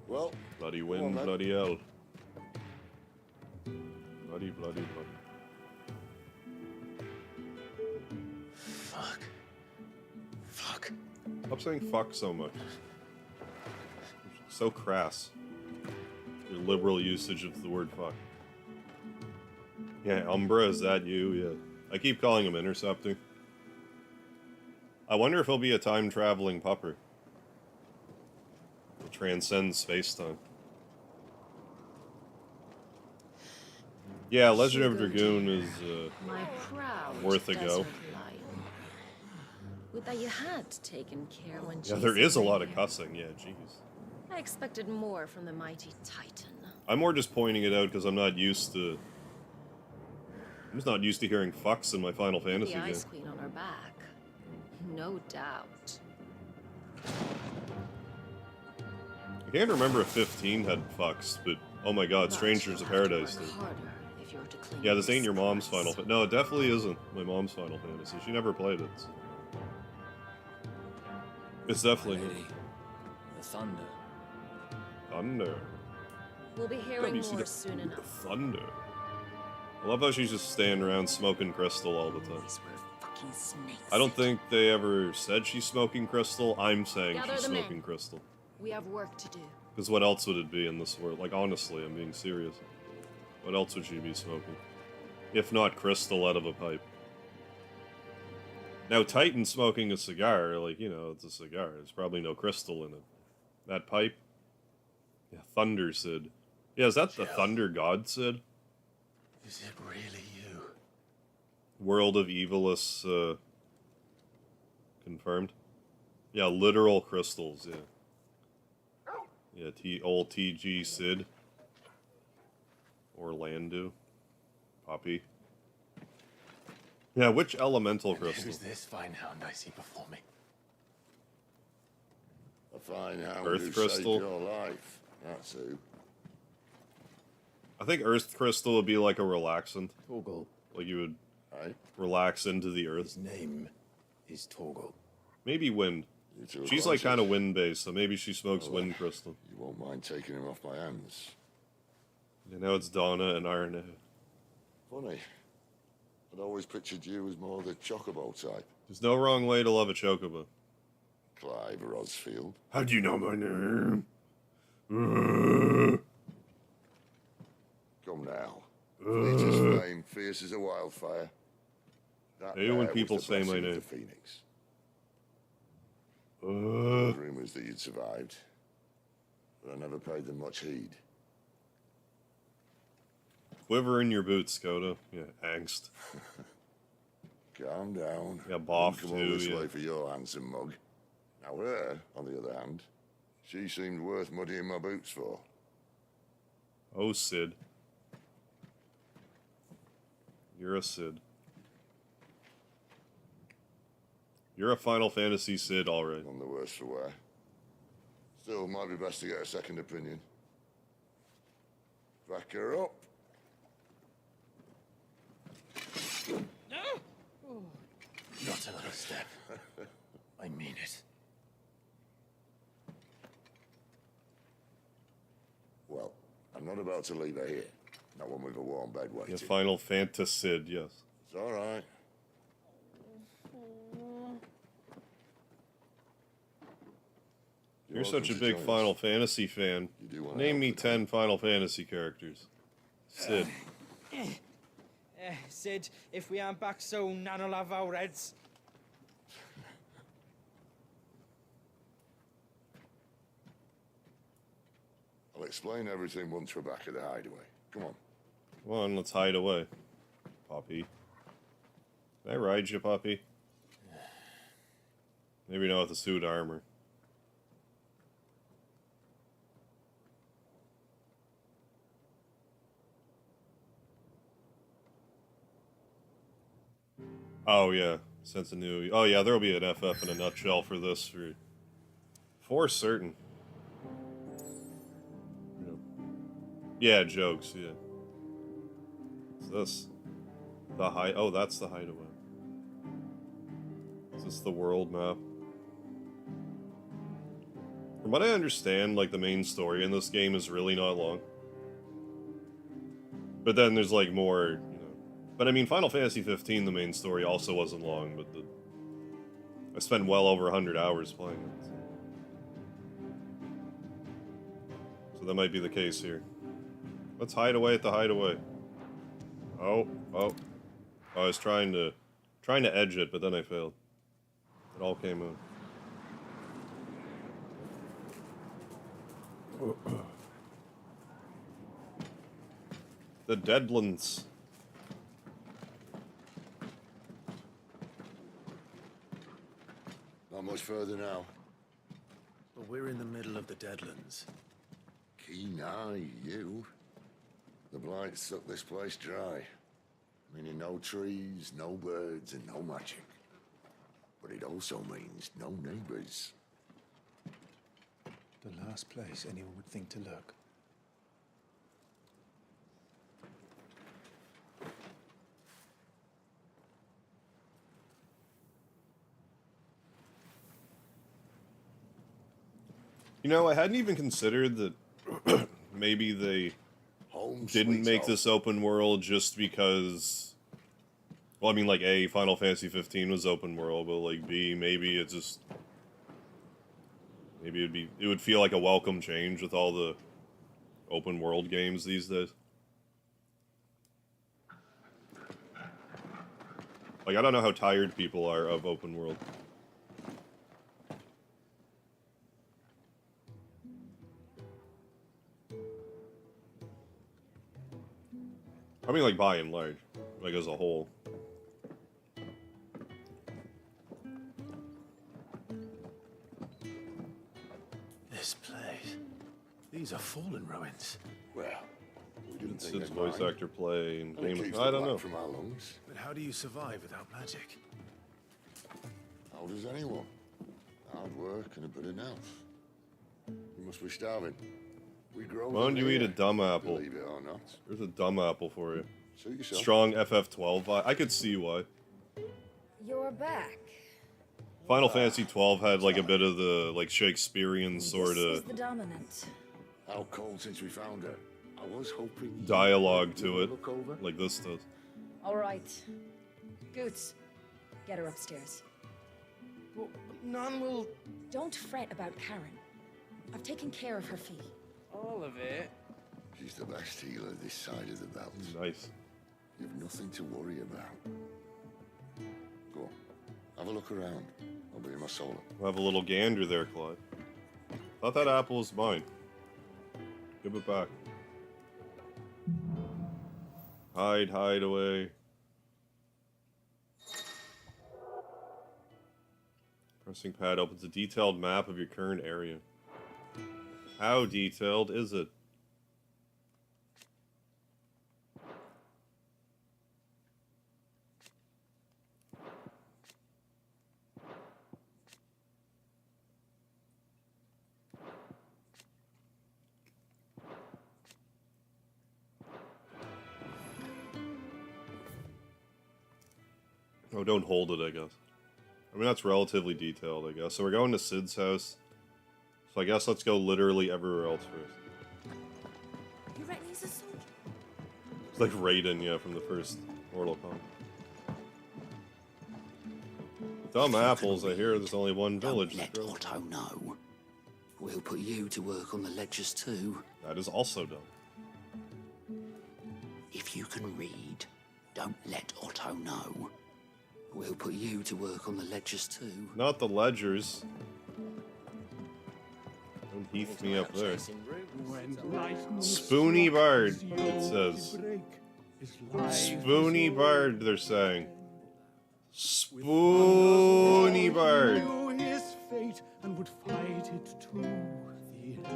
Well, Bloody wind, then. bloody hell. Bloody, bloody, bloody. Fuck. Fuck. Stop saying fuck so much. So crass. Your liberal usage of the word fuck. Yeah, Umbra, is that you? Yeah. I keep calling him Intercepting. I wonder if he'll be a time-traveling pupper. He'll transcend space-time. Yeah, Legend of Dragoon is My proud worth a go. desert lion. Would that you had taken care when Yeah, there is a lot of cussing, yeah, jeez. I expected more from the mighty Titan. I'm more just pointing it out because I'm not used to... I'm just not used to hearing fucks in my Final Fantasy The game. Ice Queen on her back. No doubt. I can't remember if 15 had fucks, but oh my god, Strangers of Paradise did. Yeah, this ain't your mom's Final Fantasy. No, it definitely isn't my mom's Final Fantasy. She never played it. So. It's definitely Lady, the thunder. Thunder. We'll be Let hearing me see more the soon enough. thunder. I love how she's just staying around smoking crystal all the time. I don't think they ever said she's smoking crystal. I'm saying Gather she's the men. smoking crystal. We have work to do. Because what else would it be in this world? Like, honestly, I'm being serious. What else would she be smoking? If not crystal out of a pipe. Now, Titan smoking a cigar, like, you know, it's a cigar. There's probably no crystal in it. That pipe? Yeah, Thunder Sid. Yeah, is that the Thunder God Sid? Is it really you? World of Evilus, confirmed? Yeah, literal crystals, yeah. Yeah, old TG Sid. Orlando. Poppy. Yeah, which elemental crystal? Who's this fine hound I see before me? A fine hound Earth who crystal? saved your life. That's who. I think Earth crystal would be like a relaxant. Torgal. Like you would Right? relax into the earth. His name is Torgal. Maybe wind. You two are She's like quite kind of wind based, so maybe she smokes Well, wind crystal. You won't mind taking him off my hands. You know it's Donna and Arne. Funny. I'd always pictured you as more the chocobo type. There's no wrong way to love a chocobo. Clive Rosfield. How do you know my name? Come now. Fleet as flame, fierce as a wildfire. That Hey, when there was people the say my blessing of name. the Phoenix. Rumors that you'd survived, but I never paid them much heed. Quiver in your boots, Skoda. Yeah, angst. Calm down. Yeah, boff Come all too, this yeah. way for your handsome mug. Now her, on the other hand, she seemed worth muddying my boots for. Oh, Sid. You're a Sid. You're a Final Fantasy Sid, alright. None the worse for wear. Still, might be best to get a second opinion. Back her up. Not another step. I mean it. Well, I'm not about to leave her here. Not one with a warm bed waiting. Yeah, Final Fantasy Sid, yes. It's all right. You're such a welcome to big join us. Final Fantasy fan. You do wanna Name help me with 10 Final Fantasy characters. Sid. Sid, if we aren't back soon, Nan'll have our heads. I'll explain everything once we're back at the hideaway. Come on. Come on, let's hide away. Poppy. Can I ride you, Poppy? Maybe not with the suit armor. Oh yeah, sense of new. Oh yeah, there'll be an FF in a nutshell for this for certain. Yeah, jokes. Yeah. What's this? The hide. Oh, that's the hideaway. Is this the world map? From what I understand, like the main story in this game is really not long. But then there's like more, you know. But I mean, Final Fantasy 15, the main story also wasn't long, but I spent well over 100 hours playing it. So that might be the case here. Let's hide away at the hideaway. Oh. I was trying to edge it, but then I failed. It all came out. The Deadlands. Not much further now. But we're in the middle of the Deadlands. Keen eye, you. The blight sucked this place dry. Meaning no trees, no birds, and no magic. But it also means no neighbors. The last place anyone would think to look. You know, I hadn't even considered that maybe they Home didn't sweet make home. this open world just because. Well, I mean, like, A, Final Fantasy 15 was open world, but, like, B, maybe it just. Maybe it would feel like a welcome change with all the open world games these days. Like, I don't know how tired people are of open world. I mean, like, by and large. Like, as a whole. This place. These are fallen ruins. Well, we didn't think Sid's they'd voice mind. actor play in And it Game keeps of... the I don't black know. from our lungs. But how do you survive without magic? How does anyone? Hard work and a bit of nous. You must be starving. We grow Why don't them you eat a here, dumb apple? believe it or not. There's a dumb apple for you. Suit yourself. Strong FF12 vibe. I could see why. You're back. Final Fantasy 12 had like a bit of the like Shakespearean sort This is of the dominant. How cold since we found her? I was hoping you dialogue would to it, look over. like this does. All right. Goots, get her upstairs. Well, none will... Don't fret about Karen. I've taken care of her fee. All of it? She's the best healer this side of the belt. Nice. You've nothing to worry about. Go on. Have a look around. I'll be in my solar. We'll have a little gander there, Clyde. Thought that apple was mine. Give it back. Hide, hide away. Pressing pad opens a detailed map of your current area. How detailed is it? Oh, don't hold it, I guess. I mean, that's relatively detailed, I guess. So we're going to Sid's house. So I guess let's go literally everywhere else first. You reckon he's a soldier? It's like Raiden, yeah, from the first Mortal Kombat. Dumb apples, I hear there's only one village. Let Otto know. We'll put you to work on the ledgers too. That is also dumb. If you can read, don't let Otto know. We'll put you to work on the ledgers too. Not the ledgers. Don't heath me up there. Spoony Bard, it says. Spoony Bard, they're saying. Spoony Bard. His fate and would fight it to the end.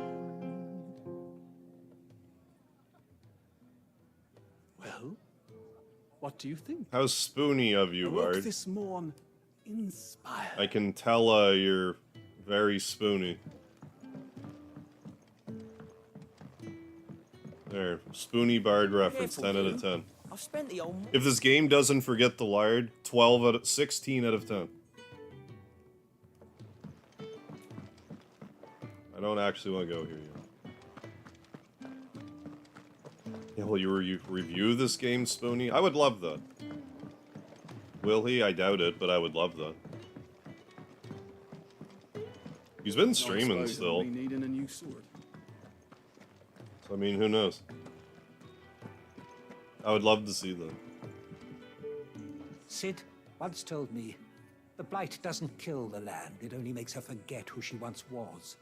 Well, what do you think? How's spoony of you, Awoke Bard? this morn inspired. I can tell you're very spoony. There, Spoony Bard reference, 10 out of 10. I've spent the old... If this game doesn't forget the lard, 16 out of 10. I don't actually want to go here yet. Yeah, will you review this game, Spoony? I would love that. Will he? I doubt it, but I would love that. He's been streaming still. Needing a new sword. So, I mean, who knows? I would love to see that. Sid once told me, the blight doesn't kill the land, it only makes her forget who she once was.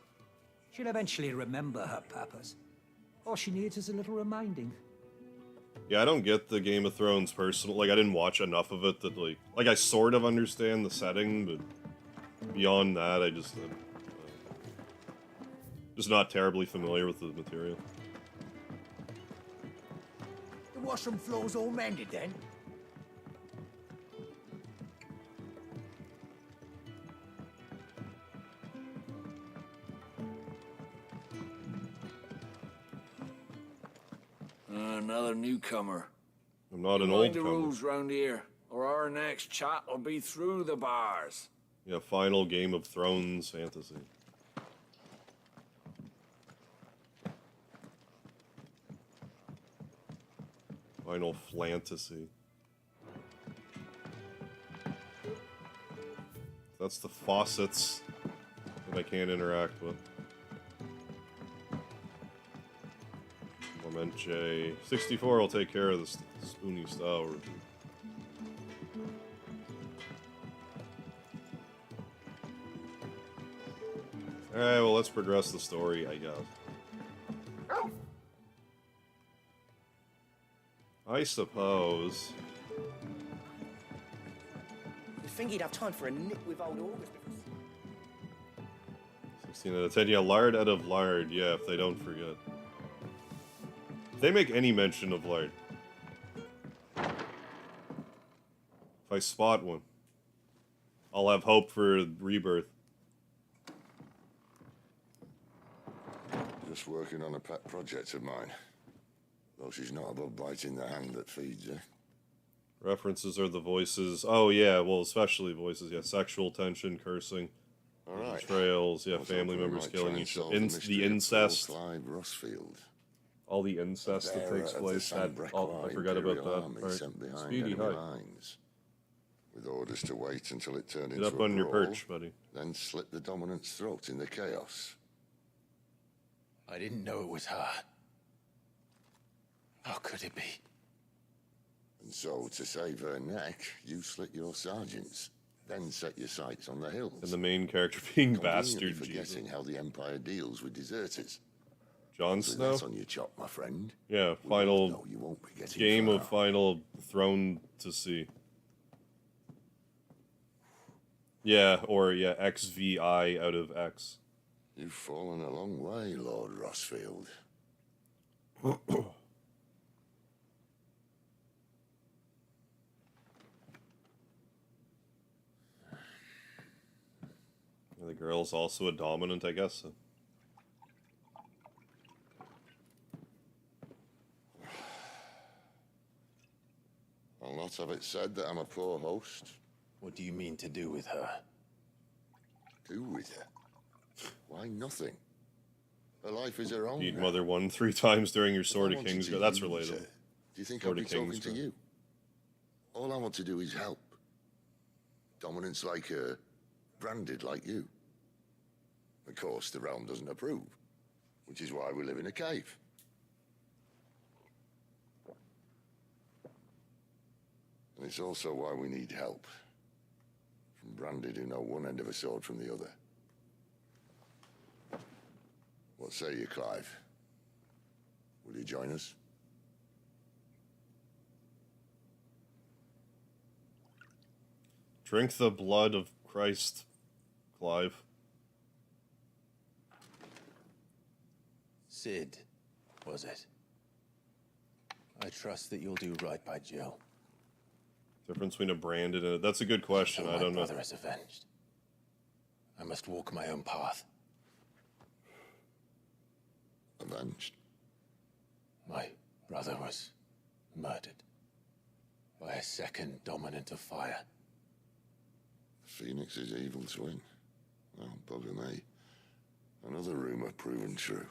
She'll eventually remember her purpose. All she needs is a little reminding. Yeah, I don't get the Game of Thrones personal. Like, I didn't watch enough of it that, like I sort of understand the setting, but beyond that, I just not terribly familiar with the material. The washroom floor's all mended then? Another newcomer. I'm not an Mind old the comer. rules round here, or our next chat will be through the bars. Yeah, final Game of Thrones fantasy. Final Fantasy. That's the faucets that I can't interact with. Lament J. 64 will take care of this spoony style review. Alright, well, let's progress the story, I guess. I suppose. You think he'd have time for a nip with old August? 16 out of 10. Yeah, lard out of lard. Yeah, if they don't forget. If they make any mention of lard. If I spot one, I'll have hope for rebirth. Just working on a pet project of mine. Though she's not above biting the hand that feeds her. References are the voices. Oh, yeah, well, especially voices. Yeah, sexual tension, cursing. Alright. Betrayals, yeah, family members killing each other. The incest. All the incest that takes place. I forgot about that. Alright. Speedy, hi. With orders to wait until it turned Get into up a on your brawl, perch, buddy. then slit the dominant's throat in the chaos. I didn't know it was her. How could it be? And so, to save her neck, you slit your sergeants, then set your sights on the hills. And the main character being Conveniently bastard forgetting Jesus. how the Empire deals with deserters. Jon With Snow? that on your chop, my friend. Yeah, final game of Final Throne to see. Yeah, or yeah, XVI out of X. You've fallen a long way, Lord Rossfield. The girl's also a dominant, I guess. So. I'll not have it said that I'm a poor host. What do you mean to do with her? Do with her? Why, nothing. Her life is her own. Eat now. Mother 1 3 times during your Sword I of wanted Kings. to That's use relatable. her. Do you think Sword I'll be of Kings talking to you? All I want to do is help. Dominants like her, branded like you. Of course, the realm doesn't approve, which is why we live in a cave. And it's also why we need help. From branded who know one end of a sword from the other. What say you, Clive? Will you join us? Drink the blood of Christ, Clive. Sid, was it? I trust that you'll do right by Jill. Difference between a branded and that's a good question. I don't know. My brother is avenged. I must walk my own path. Avenged? My brother was murdered by a second dominant of fire. Phoenix's evil twin. Oh, bugger me. Another rumor proven true.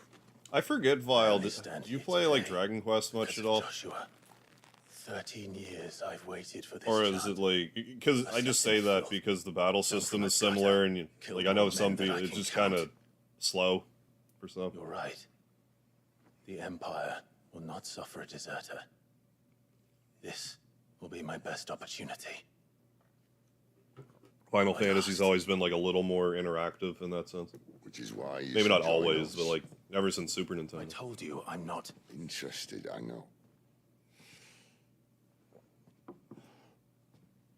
I forget, Vile. Do you play like Dragon Quest much at all? Joshua, 13 years I've waited for this. Or is it like, because I just say that because the battle system is similar, and you, like I know some people it's just kind of slow for some. You're right. The Empire will not suffer a deserter. This will be my best opportunity. Final Fantasy's always been like a little more interactive in that sense. Which is why you maybe not should join always, us. but like ever since Super Nintendo. I told you I'm not interested, I know.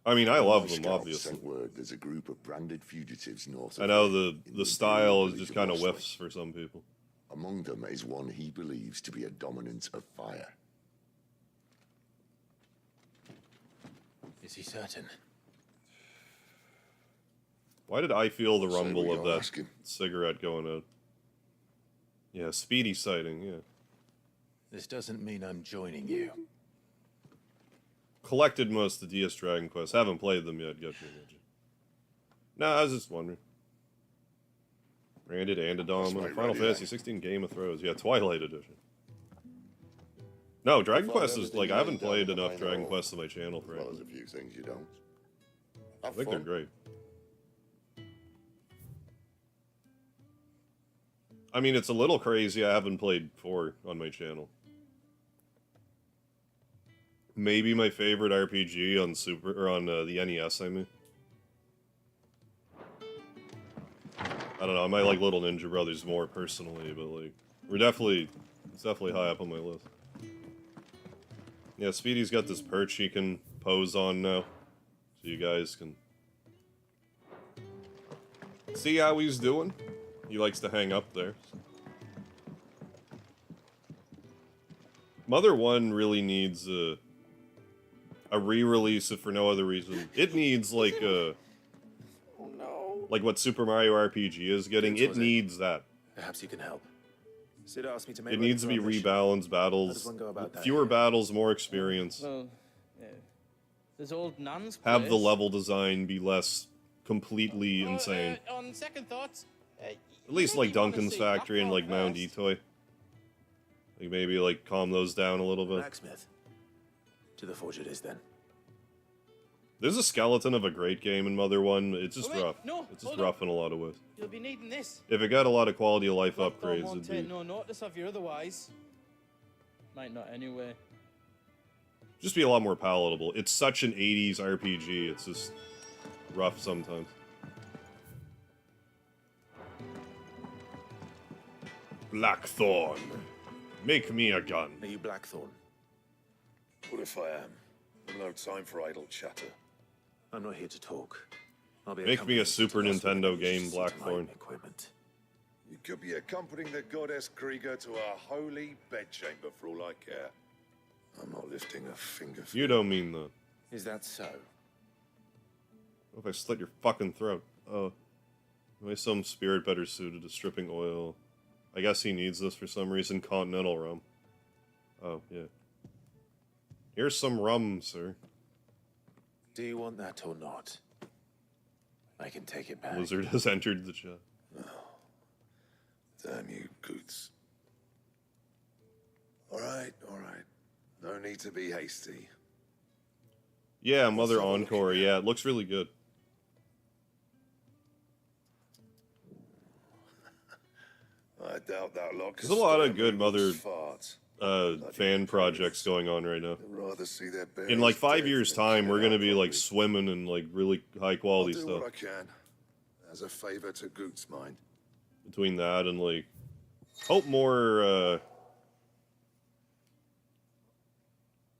I mean, I love them, Scouts obviously. sent word there's a group of branded fugitives north of I know here, the in style is village just of kind of Mosley. whiffs for some people. Among them is one he believes to be a dominant of fire. Is he certain? Why did I feel the Say rumble we of go that ask him. cigarette going out? Yeah, speedy sighting, yeah. This doesn't mean I'm joining you. Collected most of the DS Dragon Quest. Haven't played them yet, got you. No, I was just wondering. Branded and a dominant. Final Fantasy 16 Game of Thrones. Yeah, Twilight Edition. No, Dragon Quest is like I haven't played enough Dragon Quest on my channel for Well, it. there's a few things you don't. I think they're great. I mean, it's a little crazy. I haven't played 4 on my channel. Maybe my favorite RPG on Super or on the NES. I mean, I don't know. I might like Little Ninja Brothers more personally, but like, it's definitely high up on my list. Yeah, Speedy's got this perch he can pose on now, so you guys can see how he's doing. He likes to hang up there. Mother 1 really needs a re-release, if for no other reason. It needs, like, a... Oh, no. Like what Super Mario RPG is getting. It needs that. Perhaps you can help. Sid asked me to make It needs to be rebalanced. Battles. Fewer battles, more experience. Well, there's old Nan's Have the place. level design be less completely Well, insane. On second thoughts, At least like Duncan's Factory and like Mount Etoy. Like maybe like calm those down a little bit. Blacksmith. To the forge it is then. There's a skeleton of a great game in Mother 1. It's just wait, rough. no, It's just hold rough in a lot of ways. you'll be needing this. If it got a lot of quality of life Blackthorn upgrades, won't it'd take be no notice of you otherwise. Might not anyway. just be a lot more palatable. It's such an 80s RPG. It's just rough sometimes. Blackthorn. Make me a gun. Are you Blackthorn? What if I am? I've no time for idle chatter. I'm not here to talk. I'll be Make me a Super Nintendo game, Blackthorn. Equipment. You could be accompanying the goddess Krieger to a holy bedchamber for all I care. I'm not lifting a finger for You don't mean that. Is that so? What if I slit your fucking throat? Oh. Am I some spirit better suited to stripping oil? I guess he needs this for some reason. Continental rum. Oh, yeah. Here's some rum, sir. Do you want that or not? I can take it back. Blizzard has entered the chat. Damn you, Goots. Alright, alright. No need to be hasty. Yeah, Mother Encore. Yeah, it looks really good. I doubt that lot. There's a lot of good Mother fan projects going on right now. I'd rather see their In like berries 5 dead years' than time, kill we're gonna out be like properly. swimming in like really high I'll quality do stuff. what I can, as a favor to Goots' mind. Between that and like, hope more.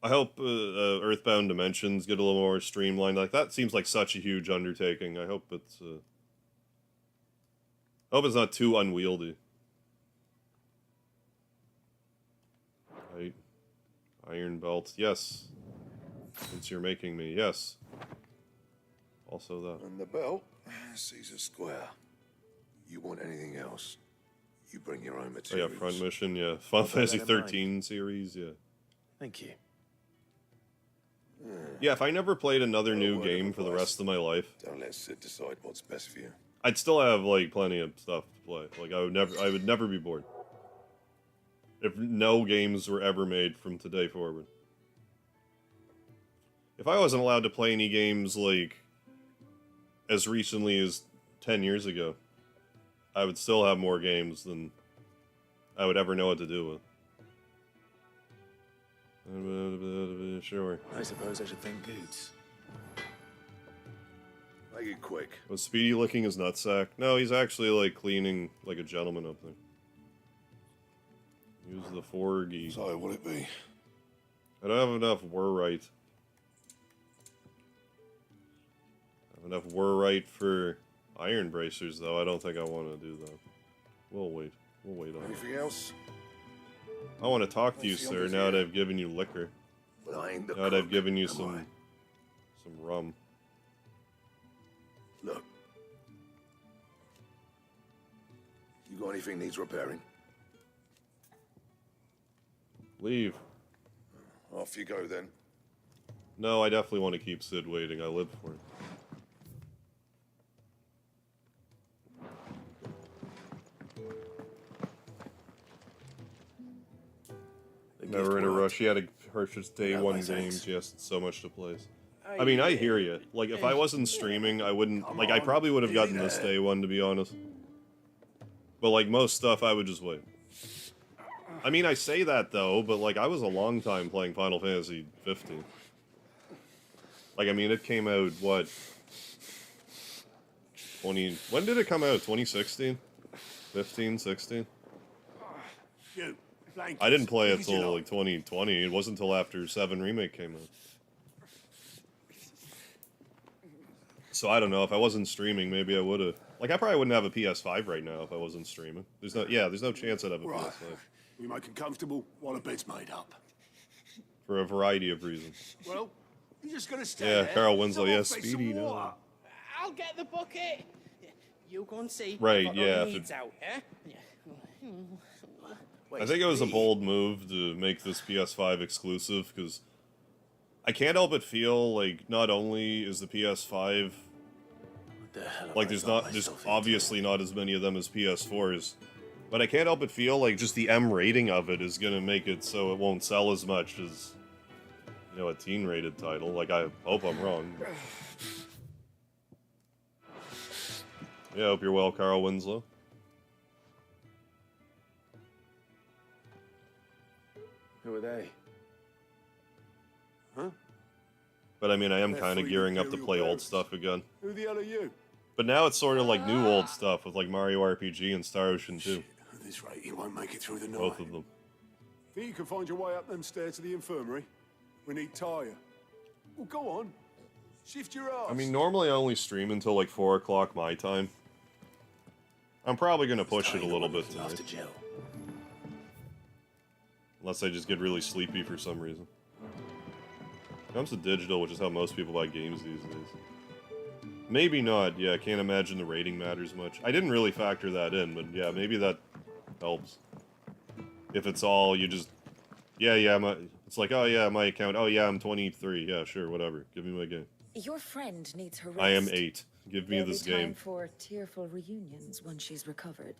I hope Earthbound Dimensions get a little more streamlined. Like that seems like such a huge undertaking. I hope it's. Hope it's not too unwieldy. Right. Iron belt, yes. Since you're making me, yes. Also that. And the belt, Caesar Square. You want anything else? You bring your own Oh materials. yeah, front mission, yeah. Final Fantasy 13 series, yeah. Thank you. Yeah, if I never played another new game for the rest of my life, Don't let Sid decide what's best for you. I'd still have like plenty of stuff to play. Like I would never be bored. If no games were ever made from today forward. If I wasn't allowed to play any games like as recently as 10 years ago, I would still have more games than I would ever know what to do with. Sure. I suppose I should thank Goots. Make it quick. Was Speedy licking his nutsack? No, he's actually like cleaning like a gentleman up there. Use the forgy. So, what it be? I don't have enough wurrite. I have enough wurrite for iron bracers, though. I don't think I want to do that. We'll wait. We'll wait on it. Anything else? I want to talk to you, sir, now that I've given you liquor. But I ain't the Now that I've cook, given you am some I? rum. Look. You got anything needs repairing? Leave. Off you go then. No, I definitely want to keep Sid waiting. I live for it. Never in a rush. She had to purchase day Yeah, one my thanks. games. She has so much to play. I mean, I hear you. Like, if I wasn't streaming, I wouldn't. Like, I probably would have gotten this day one, to be honest. But, like, most stuff, I would just wait. I mean, I say that, though, but, like, I was a long time playing Final Fantasy 15. Like, I mean, it came out, what? When did it come out? 2016? 15, 16? I didn't play it till, like, 2020. It wasn't until after 7 Remake came out. So I don't know, if I wasn't streaming, maybe I would have. Like, I probably wouldn't have a PS5 right now if I wasn't streaming. There's no chance I'd have a Right. PS5. We make it comfortable while the bed's made up. For a variety of reasons. Well, you just gotta stay Yeah, there. Carl Winslow, Someone yeah, fetch some Speedy, no. water. I'll get the bucket. You go and see. Right, if yeah, Otto if needs it- out, eh? I think it was a bold move to make this PS5 exclusive, because I can't help but feel like not only is the PS5 like there's obviously not as many of them as PS4s, but I can't help but feel like just the M rating of it is gonna make it so it won't sell as much as, you know, a teen rated title. Like, I hope I'm wrong. Yeah, I hope you're well, Carl Winslow. Who are they? Huh? But I mean, I am They're kind of free gearing up to Imperial play old bearers. stuff again. Who the hell are you? But now it's sort of like new old stuff with like Mario RPG and Star Ocean 2. At this rate, you won't make it through the night. Both of them. Think you can find your way up them stairs to the infirmary? We need Tyre. Well, go on. Shift your ass. I mean, normally I only stream until like 4 o'clock my time. I'm probably going to push it a little bit tonight. Unless I just get really sleepy for some reason. It comes to digital, which is how most people buy games these days. Maybe not. Yeah, I can't imagine the rating matters much. I didn't really factor that in, but yeah, maybe that helps. If it's all, you just... Yeah, it's like, oh yeah, my account. Oh yeah, I'm 23. Yeah, sure, whatever. Give me my game. Your friend needs her rest. I am 8. Give me There'll this be time game. for tearful reunions when she's recovered.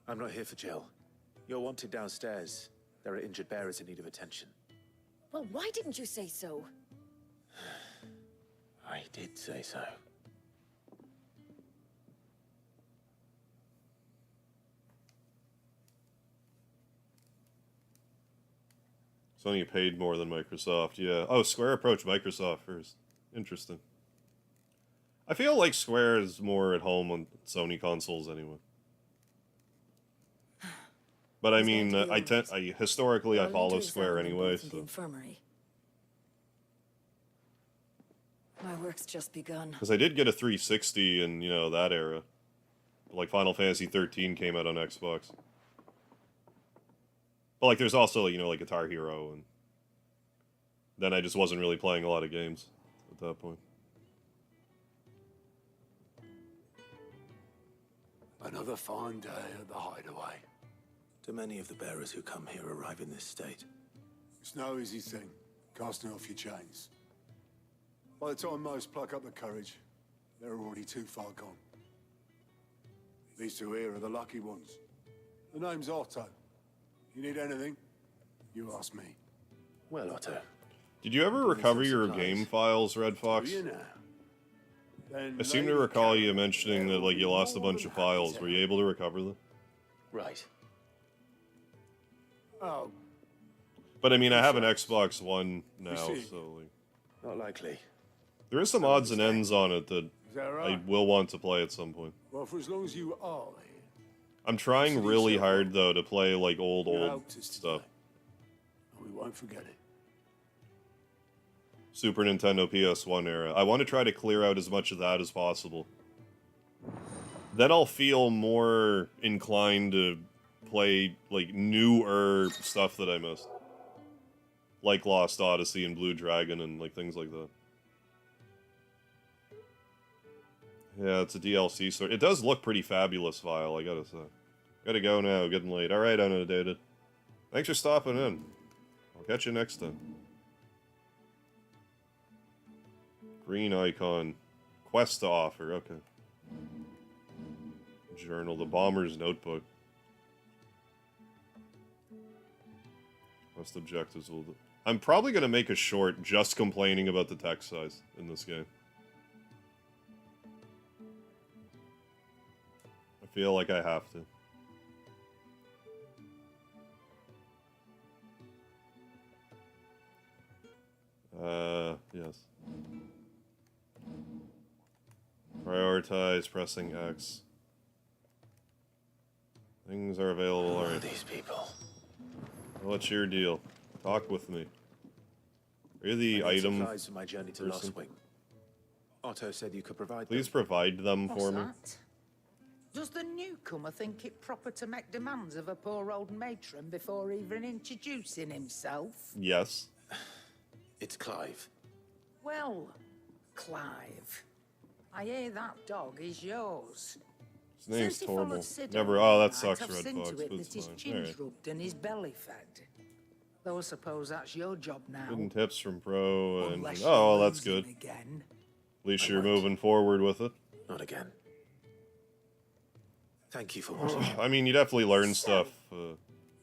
I'm not here for Jill. You're wanted downstairs. There are injured bearers in need of attention. Well, why didn't you say so? I did say so. Sony paid more than Microsoft, yeah. Oh, Square approached Microsoft first. Interesting. I feel like Square is more at home on Sony consoles anyway. But I mean, historically I follow Square anyway, so... Infirmary. My work's just begun. Because I did get a 360 in, you know, that era. Like, Final Fantasy 13 came out on Xbox. But, like, there's also, you know, like, Guitar Hero, and... Then I just wasn't really playing a lot of games at that point. Another fine day at the hideaway. Do many of the bearers who come here arrive in this state? It's no easy thing, casting off your chains. By the time most pluck up the courage, they're already too far gone. These two here are the lucky ones. The name's Otto. You need anything, you ask me. Well, Otto. Did you ever recover your game files, Red Fox? I seem to recall you mentioning that, like, you lost a bunch of files. Were you able to recover them? Right. Oh. But I mean, I have an Xbox One now, so like... Not likely. There is some odds and ends on it that right? I will want to play at some point. Well, for as long as you are here. I'm trying really hard, though, to play, like, old stuff. We won't forget it. Super Nintendo PS1 era. I want to try to clear out as much of that as possible. Then I'll feel more inclined to play, like, newer stuff that I missed. Like Lost Odyssey and Blue Dragon and, like, things like that. Yeah, it's a DLC, so it does look pretty fabulous, Vile, I gotta say. Gotta go now, getting late. Alright, Undated. Thanks for stopping in. I'll catch you next time. Green icon. Quest to offer, okay. Journal, the Bomber's Notebook. Quest objectives. I'm probably going to make a short just complaining about the text size in this game. I feel like I have to. Yes. Prioritize pressing X. Things are available. Who are already. these people? What's your deal? Talk with me. Are you the I need item supplies for my journey to person? Lostwing. Otto said you could provide Please them. provide them for me. That? Does the newcomer think it proper to make demands of a poor old matron before even introducing himself? Yes. It's Clive. Well, Clive, I hear that dog is yours. His name's Since he followed Torble. Sid Never. all Oh, that night, sucks, I've Red seen Fox. to But it it's that his fine. chin's Alright. rubbed and his belly fed. Though I suppose that's your job now. Getting tips from Pro and Unless oh, well, you that's lose him good. again. At least I you're won't. moving forward with it. Not again. Thank you for watching. I mean, you definitely learned stuff Were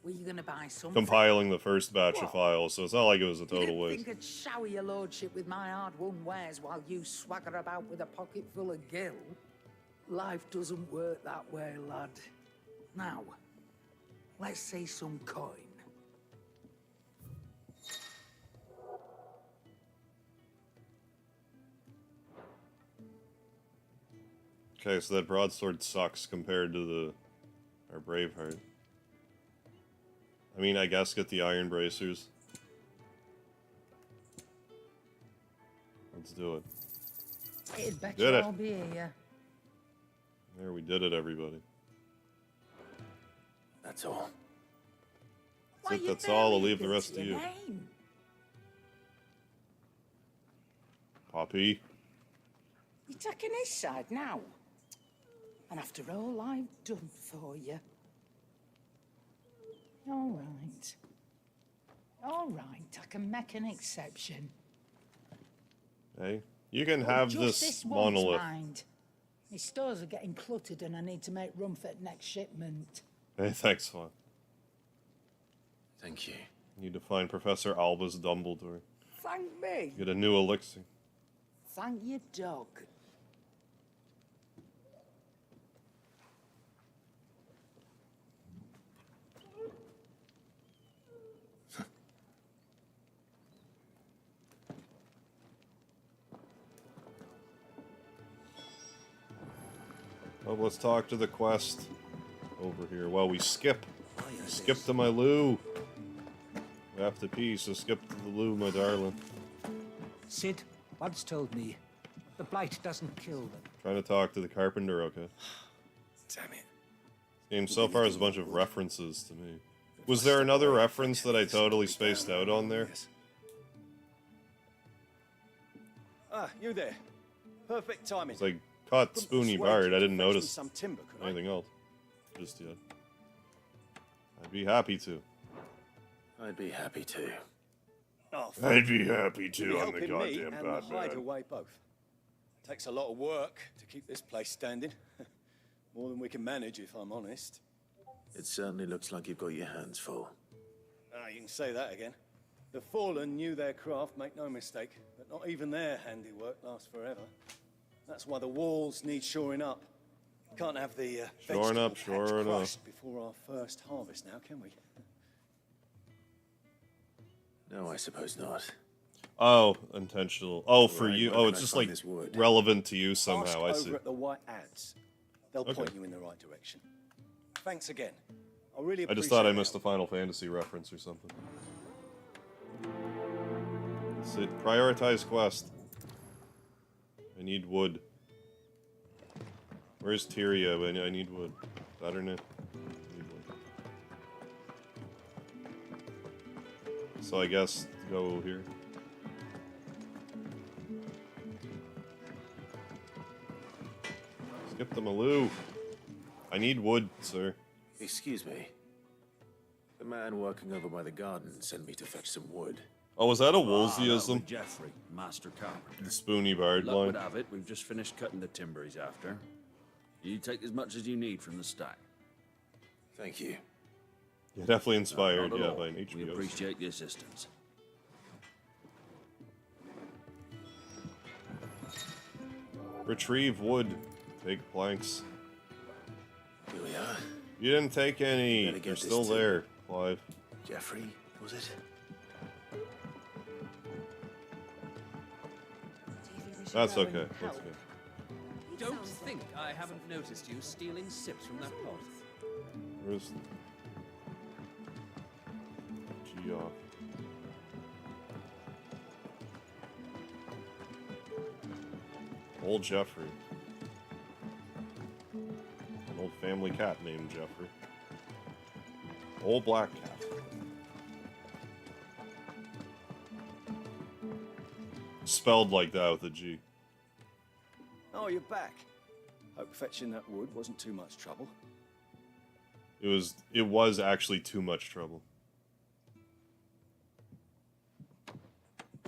you gonna buy something? compiling the first batch of What? files, so it's not like it was a You total didn't waste. think I'd shower your lordship with my hard-won wares while you swagger about with a pocket full of gil? Life doesn't work that way, lad. Now, let's see some coin. Okay, so that broadsword sucks compared to our Braveheart. I mean, I guess get the iron bracers. Let's do it. It'd bet Did you it. I'll be here. There, we did it, everybody. That's all. Why That's it, you that's all. I'll barely leave the built rest to your you. name? Poppy. You're taking his side now. And after all I've done for you. All right. All right, I can make an exception. Hey, you can But have just this one's monolith. mind. My stores are getting cluttered and I need to make room for the next shipment. Hey, thanks, Fawn. Thank you. Need to find Professor Albus Dumbledore. Thank me. Get a new elixir. Thank your dog. Well, let's talk to the quest over here. Well, we skip. Skip to my loo. We have to pee, so skip to the loo, my darling. Sid once told me the blight doesn't kill them. Trying to talk to the carpenter, okay. Damn it. This game so far has a bunch of references to me. Was there another reference that I totally spaced out on there? Ah, you there. Perfect timing. It's like, caught Spoony Bard, I didn't notice Some timber, could I? anything else just yet. I'd be happy to. I'd be happy to. Oh, I'd be happy to, You'll be I'm the helping me goddamn and the Batman. hideaway both. Takes a lot of work to keep this place standing. More than we can manage, if I'm honest. It certainly looks like you've got your hands full. Ah, you can say that again. The Fallen knew their craft, make no mistake, but not even their handiwork lasts forever. That's why the walls need shoring up. Can't have the Shoring up, vegetable patch shoring up. crushed before our first harvest now, can we? No, I suppose not. Oh, intentional. Oh, for Right, you. where Oh, can it's I just find like this wood? relevant to you Ask somehow. I see. over at the White Ads. They'll Okay. point you in the right direction. Thanks again. I really I appreciate just thought I it. missed a Final Fantasy reference or something. So prioritize quest. I need wood. Where's Tyria? I need wood. Is that her name? I need wood. So I guess go here. Skip the Maloo. I need wood, sir. Excuse me. The man working over by the garden sent me to fetch some wood. Oh, was that a That Woolseyism? was Jeffrey, Master Carpenter. The Spoony Bard Luck line. would have it, we've just finished cutting the timber he's after. You take as much as you need from the stack. Thank you. Yeah, definitely inspired, Not at yeah, all. by an We HBO. appreciate the assistance. Retrieve wood. Take planks. Here we are. You didn't take any. Better get They're this still to- there, Clive. Jeffrey, was it? That's okay. That's good. Don't think I haven't noticed you stealing sips from that pot. Where's G off? Old Jeffrey. An family cat named Jeffrey. Old black cat. Spelled like that with a G. Oh, you're back. Hope fetching that wood wasn't too much trouble. It was actually too much trouble.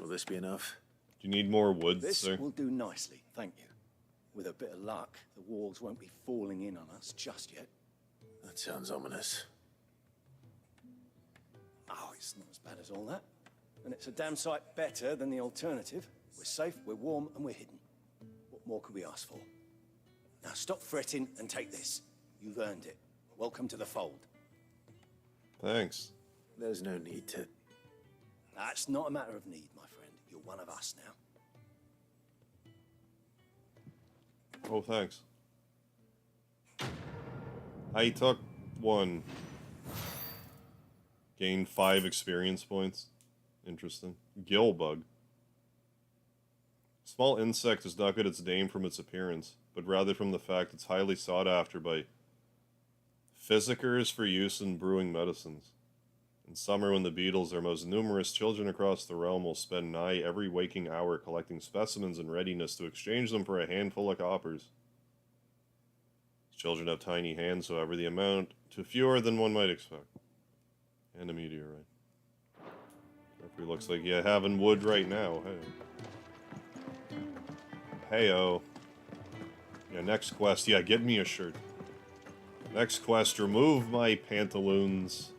Will this be enough? Do you need more wood, This sir? will do nicely, thank you. With a bit of luck, the walls won't be falling in on us just yet. That sounds ominous. Oh, it's not as bad as all that. And it's a damn sight better than the alternative. We're safe, we're warm, and we're hidden. What more could we ask for? Now stop fretting and take this. You've earned it. Welcome to the fold. Thanks. There's no need to... That's not a matter of need, my friend. You're one of us now. Oh, thanks. I took one. Gained 5 experience points. Interesting. Gill bug. Small insect does not get its name from its appearance, but rather from the fact it's highly sought after by physicers for use in brewing medicines. In summer, when the beetles are most numerous, children across the realm will spend nigh every waking hour collecting specimens in readiness to exchange them for a handful of coppers. Children have tiny hands, however, the amount to fewer than one might expect. And a meteorite. Jeffrey looks like you're having wood right now. Hey. Heyo. Yeah, next quest. Yeah, get me a shirt. Next quest, remove my pantaloons.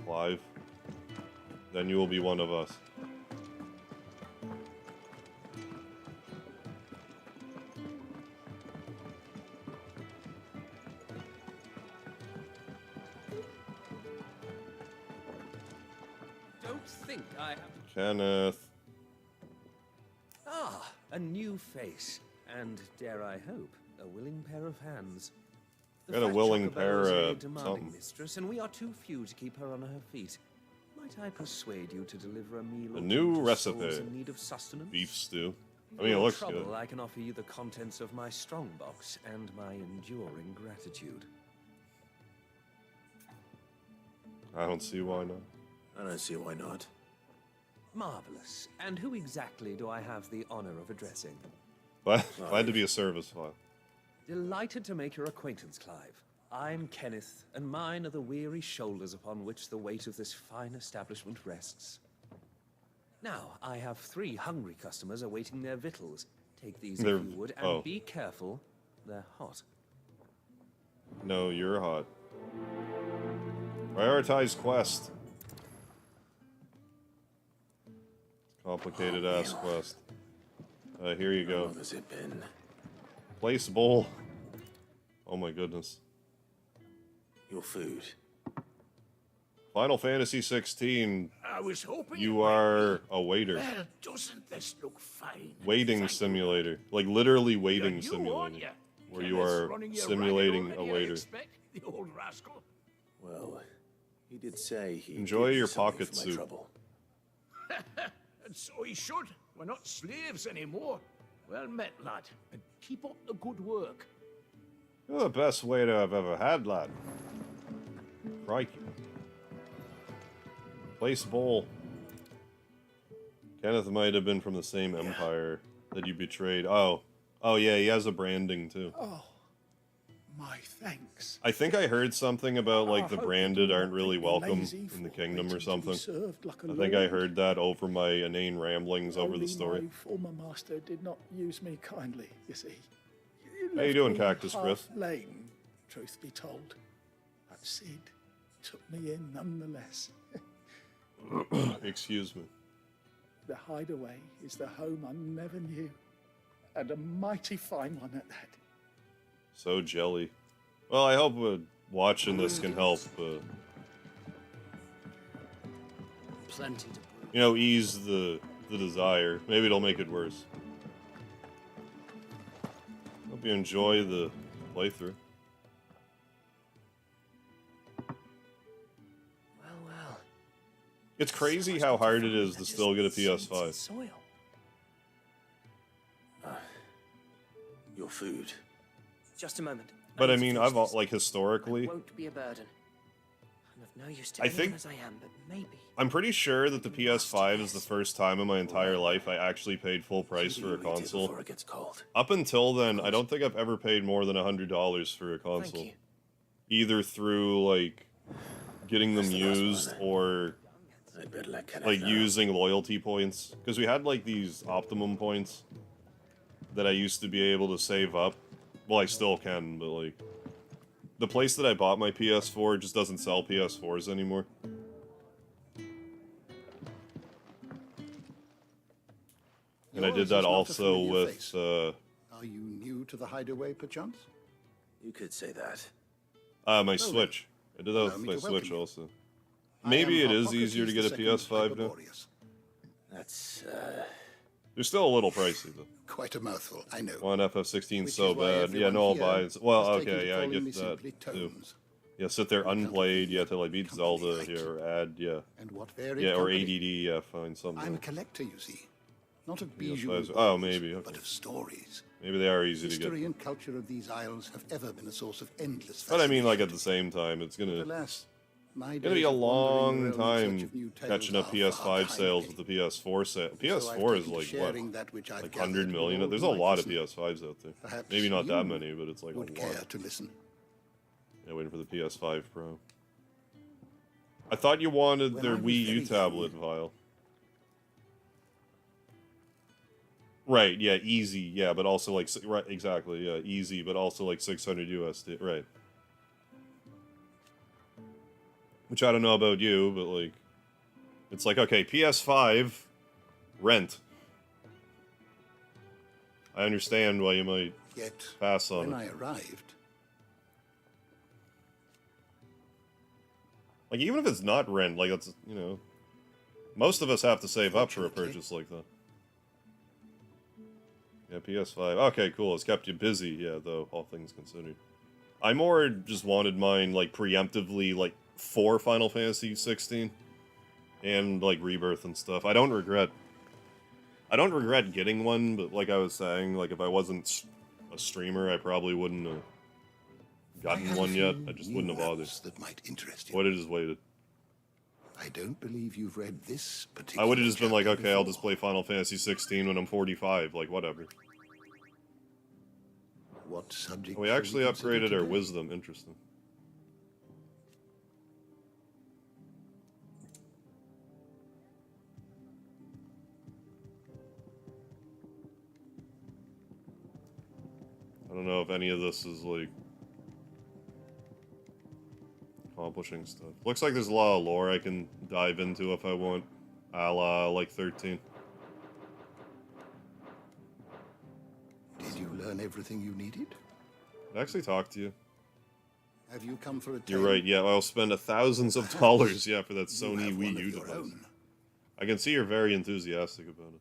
Clive. Then you will be one of us. Don't think I have... Kenneth. Ah, a new face. And, dare I hope, a willing pair of hands. Got a willing pair of demanding something. mistress, and we are too few to keep her on her feet. Might I persuade you to deliver a meal A or new two to recipe. souls in need of sustenance? Beef stew. I For mean, it your looks trouble, good. I can offer you the contents of my strongbox and my enduring gratitude. I don't see why not. I don't see why not. Marvelous. And who exactly do I have the honor of addressing? But glad to be a service file. Delighted to make your acquaintance, Clive. I'm Kenneth, and mine are the weary shoulders upon which the weight of this fine establishment rests. Now, I have 3 hungry customers awaiting their victuals. Take these if you would, and be careful, they're hot. No, you're hot. Prioritize quest. Complicated ass quest. Here you go. How long has it been? Place bowl. Oh my goodness. Your food. Final Fantasy 16. I was hoping You are a waiter. Well, doesn't this look fine? Waiting simulator. Like literally waiting You're new, aren't simulator. you? Where you Kenneth's are running you simulating ragged a already, I waiter. expect, the old rascal. Well, he did say he Enjoy your pocket soup. Trouble. And so he should. We're not slaves anymore. Well met, lad. And keep up the good work. You're the best waiter I've ever had, lad. Crikey. Place bowl. Kenneth might have been from the same empire that you betrayed. Oh. Oh yeah, he has a branding too. Oh, my thanks. I think I heard something about like the branded aren't really welcome in the kingdom or something. I think I heard that over my inane ramblings over the story. My former master did not use me kindly, you see. How you doing, Cactus Chris? Lame, truth be told. But Sid took me in nonetheless. Excuse me. The hideaway is the home I never knew. And a mighty fine one at that. So jelly. Well, I hope watching this can help, Plenty to you know, ease the desire. Maybe it'll make it worse. Hope you enjoy the playthrough. Well. It's crazy how hard it is to still get a PS5. Soil. Your food. Just a moment. But I mean, like historically, Won't be a burden. I'm of no use to I anyone think as I am, but maybe. I'm pretty sure that the PS5 is the first time in my entire life I actually paid full price for a console. Before it gets cold. Up until then, I don't think I've ever paid more than $100 for a console. you. Either through like getting them used or like using loyalty points, because we had like these optimum points that I used to be able to save up. Well, I still can, but like the place that I bought my PS4 just doesn't sell PS4s anymore. And I did that also with Are you new to the hideaway, perchance? You could say that. my Switch. I did that with my Switch also. Maybe it is easier to get a PS5 now. That's, They're still a little pricey, though. Quite a mouthful, I know. One FF16 so Which is why bad. Yeah, no, I'll everyone buy here it. Well, has taken okay, to yeah, I calling me get that, simply too. Tomes. Yeah, sit there unplayed, yeah, till I beat Zelda, here, or add, yeah. And what varied Yeah, or company? ADD, yeah, fine, something. I'm a collector, you see. Not of PS5s. bijou, and Oh, baubles, maybe, okay. but of stories. Maybe they are easy to get. History and culture of these isles have ever been a source of endless But I mean, like, at the same time, it's gonna... Alas, my Gonna be days a of wandering long around in time search of new tales catching up are far PS5 behind sales me. with the PS4 sale. So I've PS4 is taken to like, sharing what? that which I've Like gathered 100 with million? all There's who a might lot of listen. PS5s out there. Perhaps Maybe not that you many, but it's like a would lot. care to listen. Yeah, waiting for the PS5 Pro. I thought you wanted When their I was Wii U very tablet, Vile. Right, yeah, easy, yeah, but also like, right, exactly, yeah, easy, but also like 600 USD, right. Which I don't know about you, but like, it's like, okay, PS5, rent. I understand why you might Yet, pass on when it. I arrived, Like, even if it's not rent, like, it's, you know, most of us have to save up for a purchase like that. Yeah, PS5. Okay, cool. It's kept you busy, yeah, though, all things considered. I more just wanted mine, like, preemptively, like, for Final Fantasy 16 and, like, Rebirth and stuff. I don't regret getting one, but like I was saying, like, if I wasn't a streamer, I probably wouldn't have gotten one yet. I just wouldn't have bothered. that might interest you. Would have just waited. I don't believe you've read this I particular would have just been like, chapter okay, I'll before. just play Final Fantasy 16 when I'm 45, like, whatever. What subject We shall actually consider upgraded our today? wisdom, interesting. I don't know if any of this is, like, accomplishing stuff. Looks like there's a lot of lore I can dive into if I want, a la, like, 13. Did you learn everything you needed? Did I actually talk to you? Have you come for a You're tale? right, yeah, I'll spend thousands of dollars, yeah, for that You Sony have Wii one of U your device. own. I can see you're very enthusiastic about it.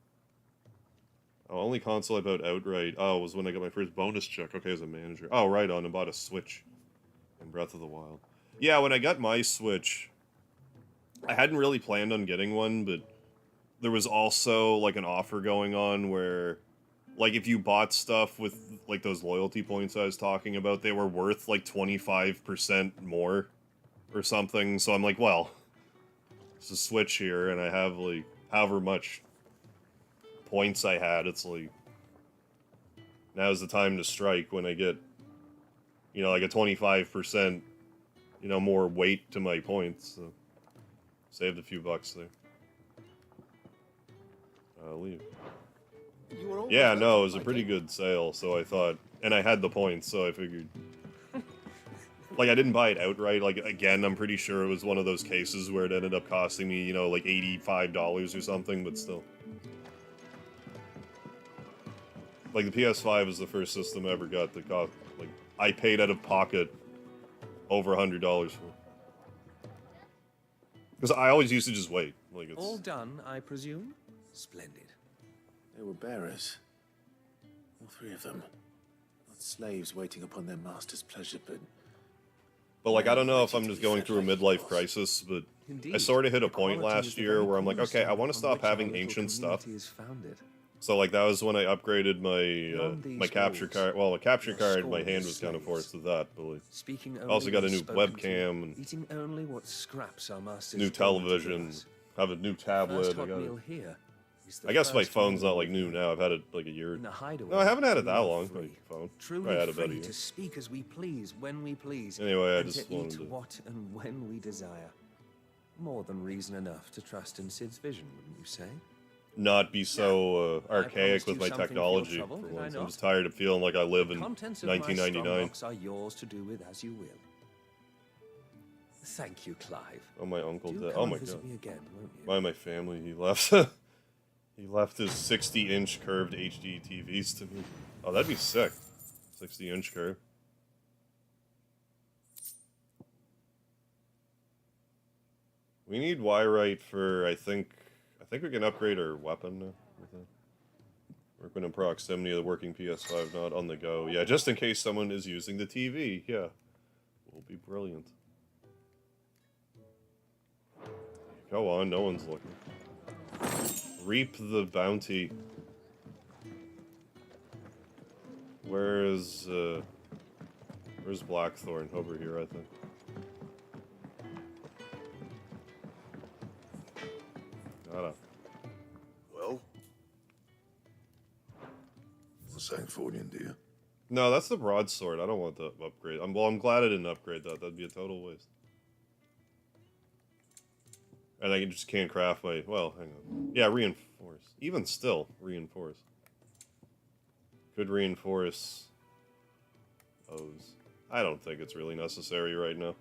Oh, only console I bought outright. Oh, was when I got my first bonus check. Okay, as a manager. Oh, right on, and bought a Switch in Breath of the Wild. Yeah, when I got my Switch, I hadn't really planned on getting one, but there was also, like, an offer going on where, like, if you bought stuff with, like, those loyalty points I was talking about, they were worth, like, 25% more or something. So I'm like, well, it's a Switch here, and I have, like, however much points I had. It's like, now's the time to strike when I get, you know, like a 25%, you know, more weight to my points. So saved a few bucks there. I'll leave. You were always Yeah, no, it welcome, was a pretty good sale, so I thought, and I had the points, so I figured. Like, I didn't buy it outright. Like, again, I'm pretty sure it was one of those cases where it ended up costing me, you know, like $85 or something, but still. Like, the PS5 was the first system I ever got that cost, like, I paid out of pocket over $100 for. Because I always used to just wait. Like, it's... All done, I presume? Splendid. They were bearers. All three of them. Not slaves waiting upon their master's pleasure, but like, I don't know if I'm just going through a midlife crisis, but I sort of hit a point last year where I'm like, okay, I want to stop having ancient stuff. So like that was when I upgraded my Beyond my these capture walls, card. Well, a capture your card, my scorn hand is was kind of slaves. forced with that. But like, Speaking I only also got a when new spoken to, webcam and eating only what scraps our masters new throw into television. us. Have a new First tablet. I hot got meal it. here is the I guess my first phone's meal not like we've new had. now. I've had it like a year. In the hideaway, No, I haven't had it we that are long. free. My phone. Truly I had about a free year. to speak as we please, when we please. Anyway, I and just to wanted eat to- what and when we desire. More than reason enough to trust in Sid's vision, wouldn't you say? Not be so archaic promised with you my something for your technology trouble, for did I once. I'm not? just tired of feeling like I live The in contents of my 1999. strongbox are yours to do with as you will. Thank you, Clive. Oh, my uncle Do did. come Oh my visit god. me again, won't you? By my family, he left. He left his 60-inch curved HD TVs to me. Oh, that'd be sick. 60-inch curve. We need Wyrite for, I think we can upgrade our weapon now with that. Working in proximity of the working PS5, not on the go. Yeah, just in case someone is using the TV. Yeah. Will be brilliant. Go on, no one's looking. Reap the bounty. Where's Blackthorn? Over here, I think. Got it. Well? The Sanktfordian, do you? No, that's the broadsword. I don't want the upgrade. I'm glad I didn't upgrade that. That'd be a total waste. And I just can't craft my... Well, hang on. Yeah, reinforce. Even still, reinforce. Could reinforce... O's. I don't think it's really necessary right now.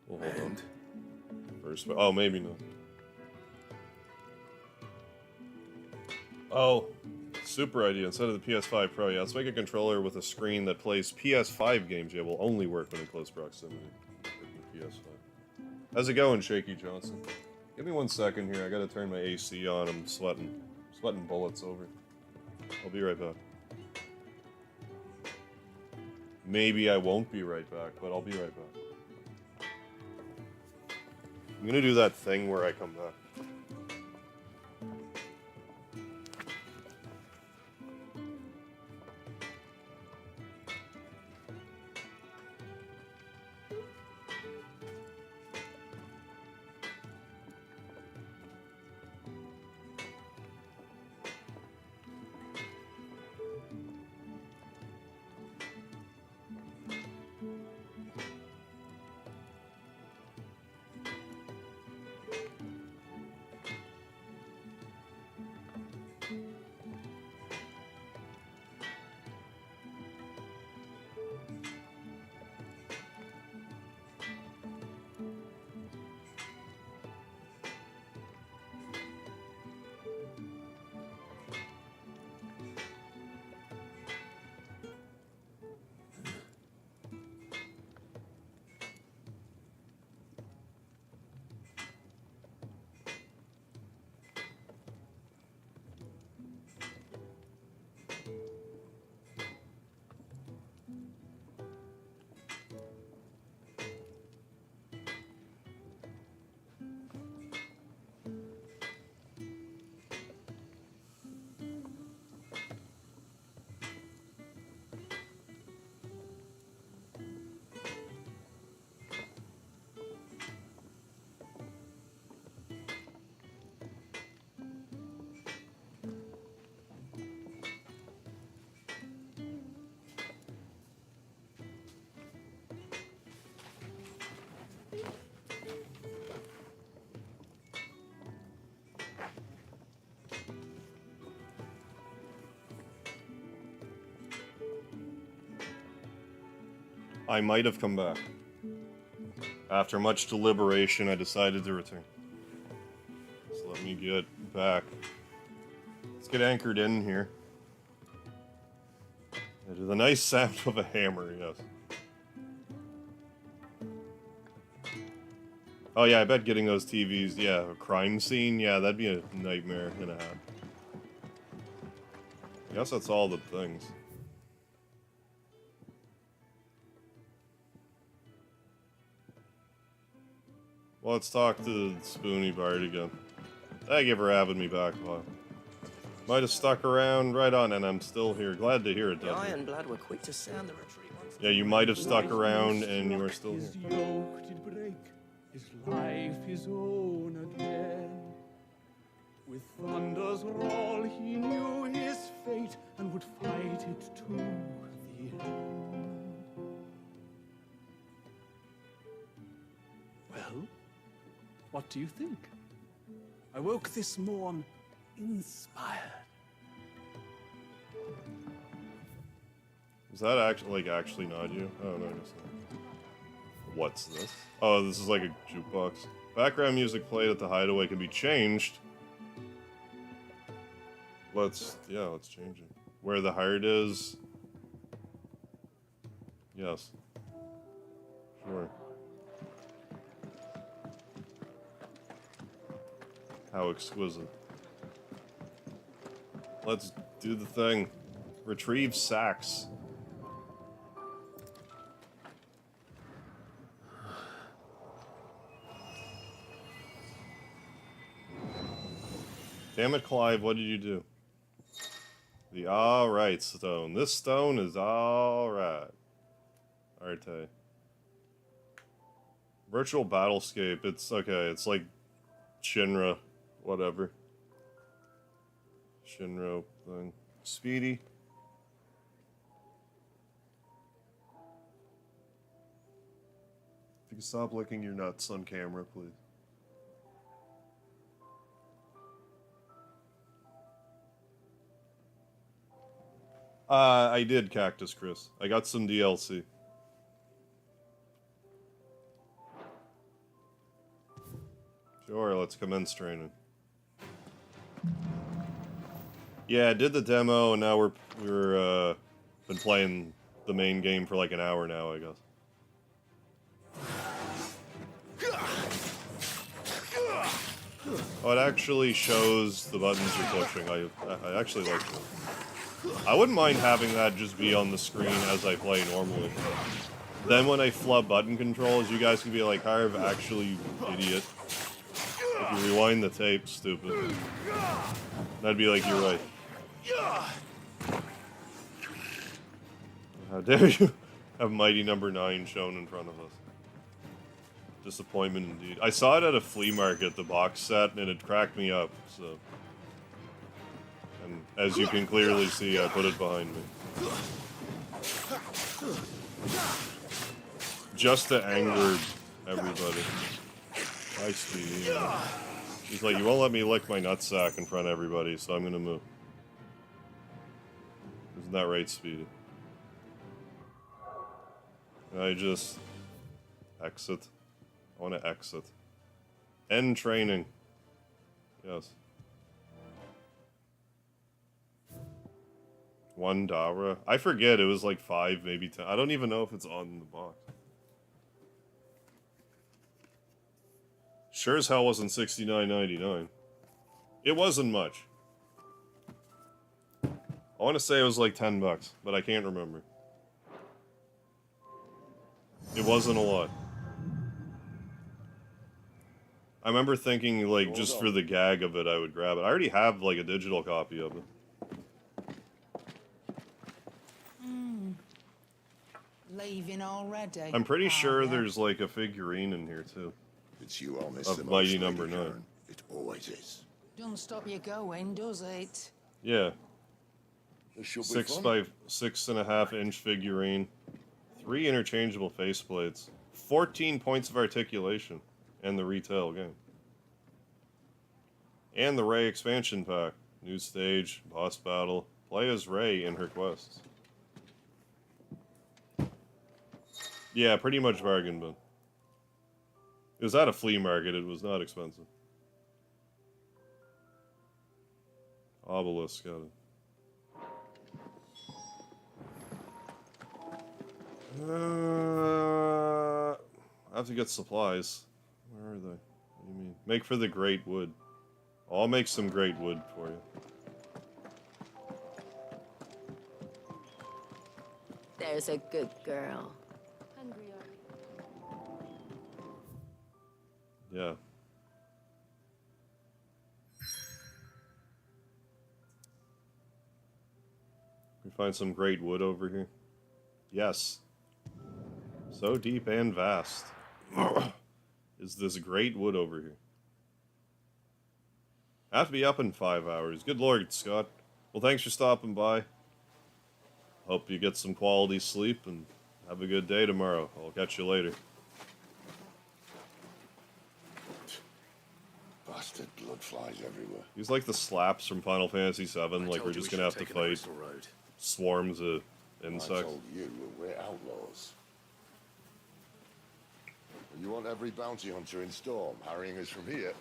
We'll hold on. First... Oh, maybe not. Oh, super idea. Instead of the PS5 Pro, yeah, let's make a controller with a screen that plays PS5 games. Yeah, will only work when in close proximity. With the PS5. How's it going, Shaky Johnson? Give me 1 second here. I gotta turn my AC on. I'm sweating. Sweating bullets over. I'll be right back. Maybe I won't be right back, but I'll be right back. I'm gonna do that thing where I come back. I might have come back. After much deliberation, I decided to return. So let me get back. Let's get anchored in here. It is a nice sound of a hammer, yes. Oh yeah, I bet getting those TVs, yeah, a crime scene, yeah, that'd be a nightmare and a half. I guess that's all the things. Well, let's talk to Spoony Bard again. Thank you for having me back, Bob. Might have stuck around. Right on, and I'm still here. Glad to hear it, The Dudley. Iron Blood were quick to sound the retreat once. Yeah, you might have stuck around, and you are still His here. yoke did break, his life his own again. With thunder's roll he knew his fate, and would fight it to the end. Well, what do you think? I woke this morn inspired. Is that actually not you? Oh no, it's not. What's this? Oh, this is like a jukebox. Background music played at the hideaway can be changed. Let's change it. Where the heart is. Yes. Sure. How exquisite. Let's do the thing. Retrieve sacks. Damn it, Clive, what did you do? The alright stone. This stone is alright. Arte. Virtual battlescape. It's okay. It's like Shinra. Whatever. Shinra thing. Speedy. If you can stop licking your nuts on camera, please. I did, Cactus Chris. I got some DLC. Sure, let's commence training. Yeah, I did the demo, and now we're been playing the main game for like an hour now, I guess. Oh, it actually shows the buttons you're pushing. I actually like it. I wouldn't mind having that just be on the screen as I play normally. Then when I flub button controls, you guys can be like, Harv, actually, you idiot. If you rewind the tape, stupid. That'd be like, you're right. How dare you have Mighty Number 9 shown in front of us. Disappointment indeed. I saw it at a flea market, the box set, and it cracked me up, so... And as you can clearly see, I put it behind me. Just to anger everybody. Hi, Speedy. He's like, you won't let me lick my nutsack in front of everybody, so I'm gonna move. Isn't that right, Speedy? I just... exit. I want to exit. End training. Yes. $1. I forget, it was like 5, maybe 10. I don't even know if it's on the box. Sure as hell wasn't $69.99. It wasn't much. I want to say it was like $10, but I can't remember. It wasn't a lot. I remember thinking, like, just for the gag of it, I would grab it. I already have, like, a digital copy of it. Leaving already? I'm pretty sure there's, like, a figurine in here, too. It's you all miss of Mighty Number 9. It always is. Don't stop you going, does it? Yeah. This should be 6 fun. by 6.5 inch figurine. 3 interchangeable faceplates. 14 points of articulation. And the retail game. And the Rey expansion pack. New stage, boss battle. Play as Rey in her quests. Yeah, pretty much bargain bin. It was at a flea market, it was not expensive. Obelisk got it. I have to get supplies. Where are they? What do you mean? Make for the great wood. I'll make some great wood for you. There's a good girl. Yeah. We find some great wood over here. Yes. So deep and vast is this great wood over here. I have to be up in 5 hours. Good lord, Scott. Well, thanks for stopping by. Hope you get some quality sleep and have a good day tomorrow. I'll catch you later. Bastard blood flies everywhere. He's like the slaps from Final Fantasy VII, like we're just gonna have to fight swarms of insects. I told you we're outlaws. You want every bounty hunter in Storm harrying us from here?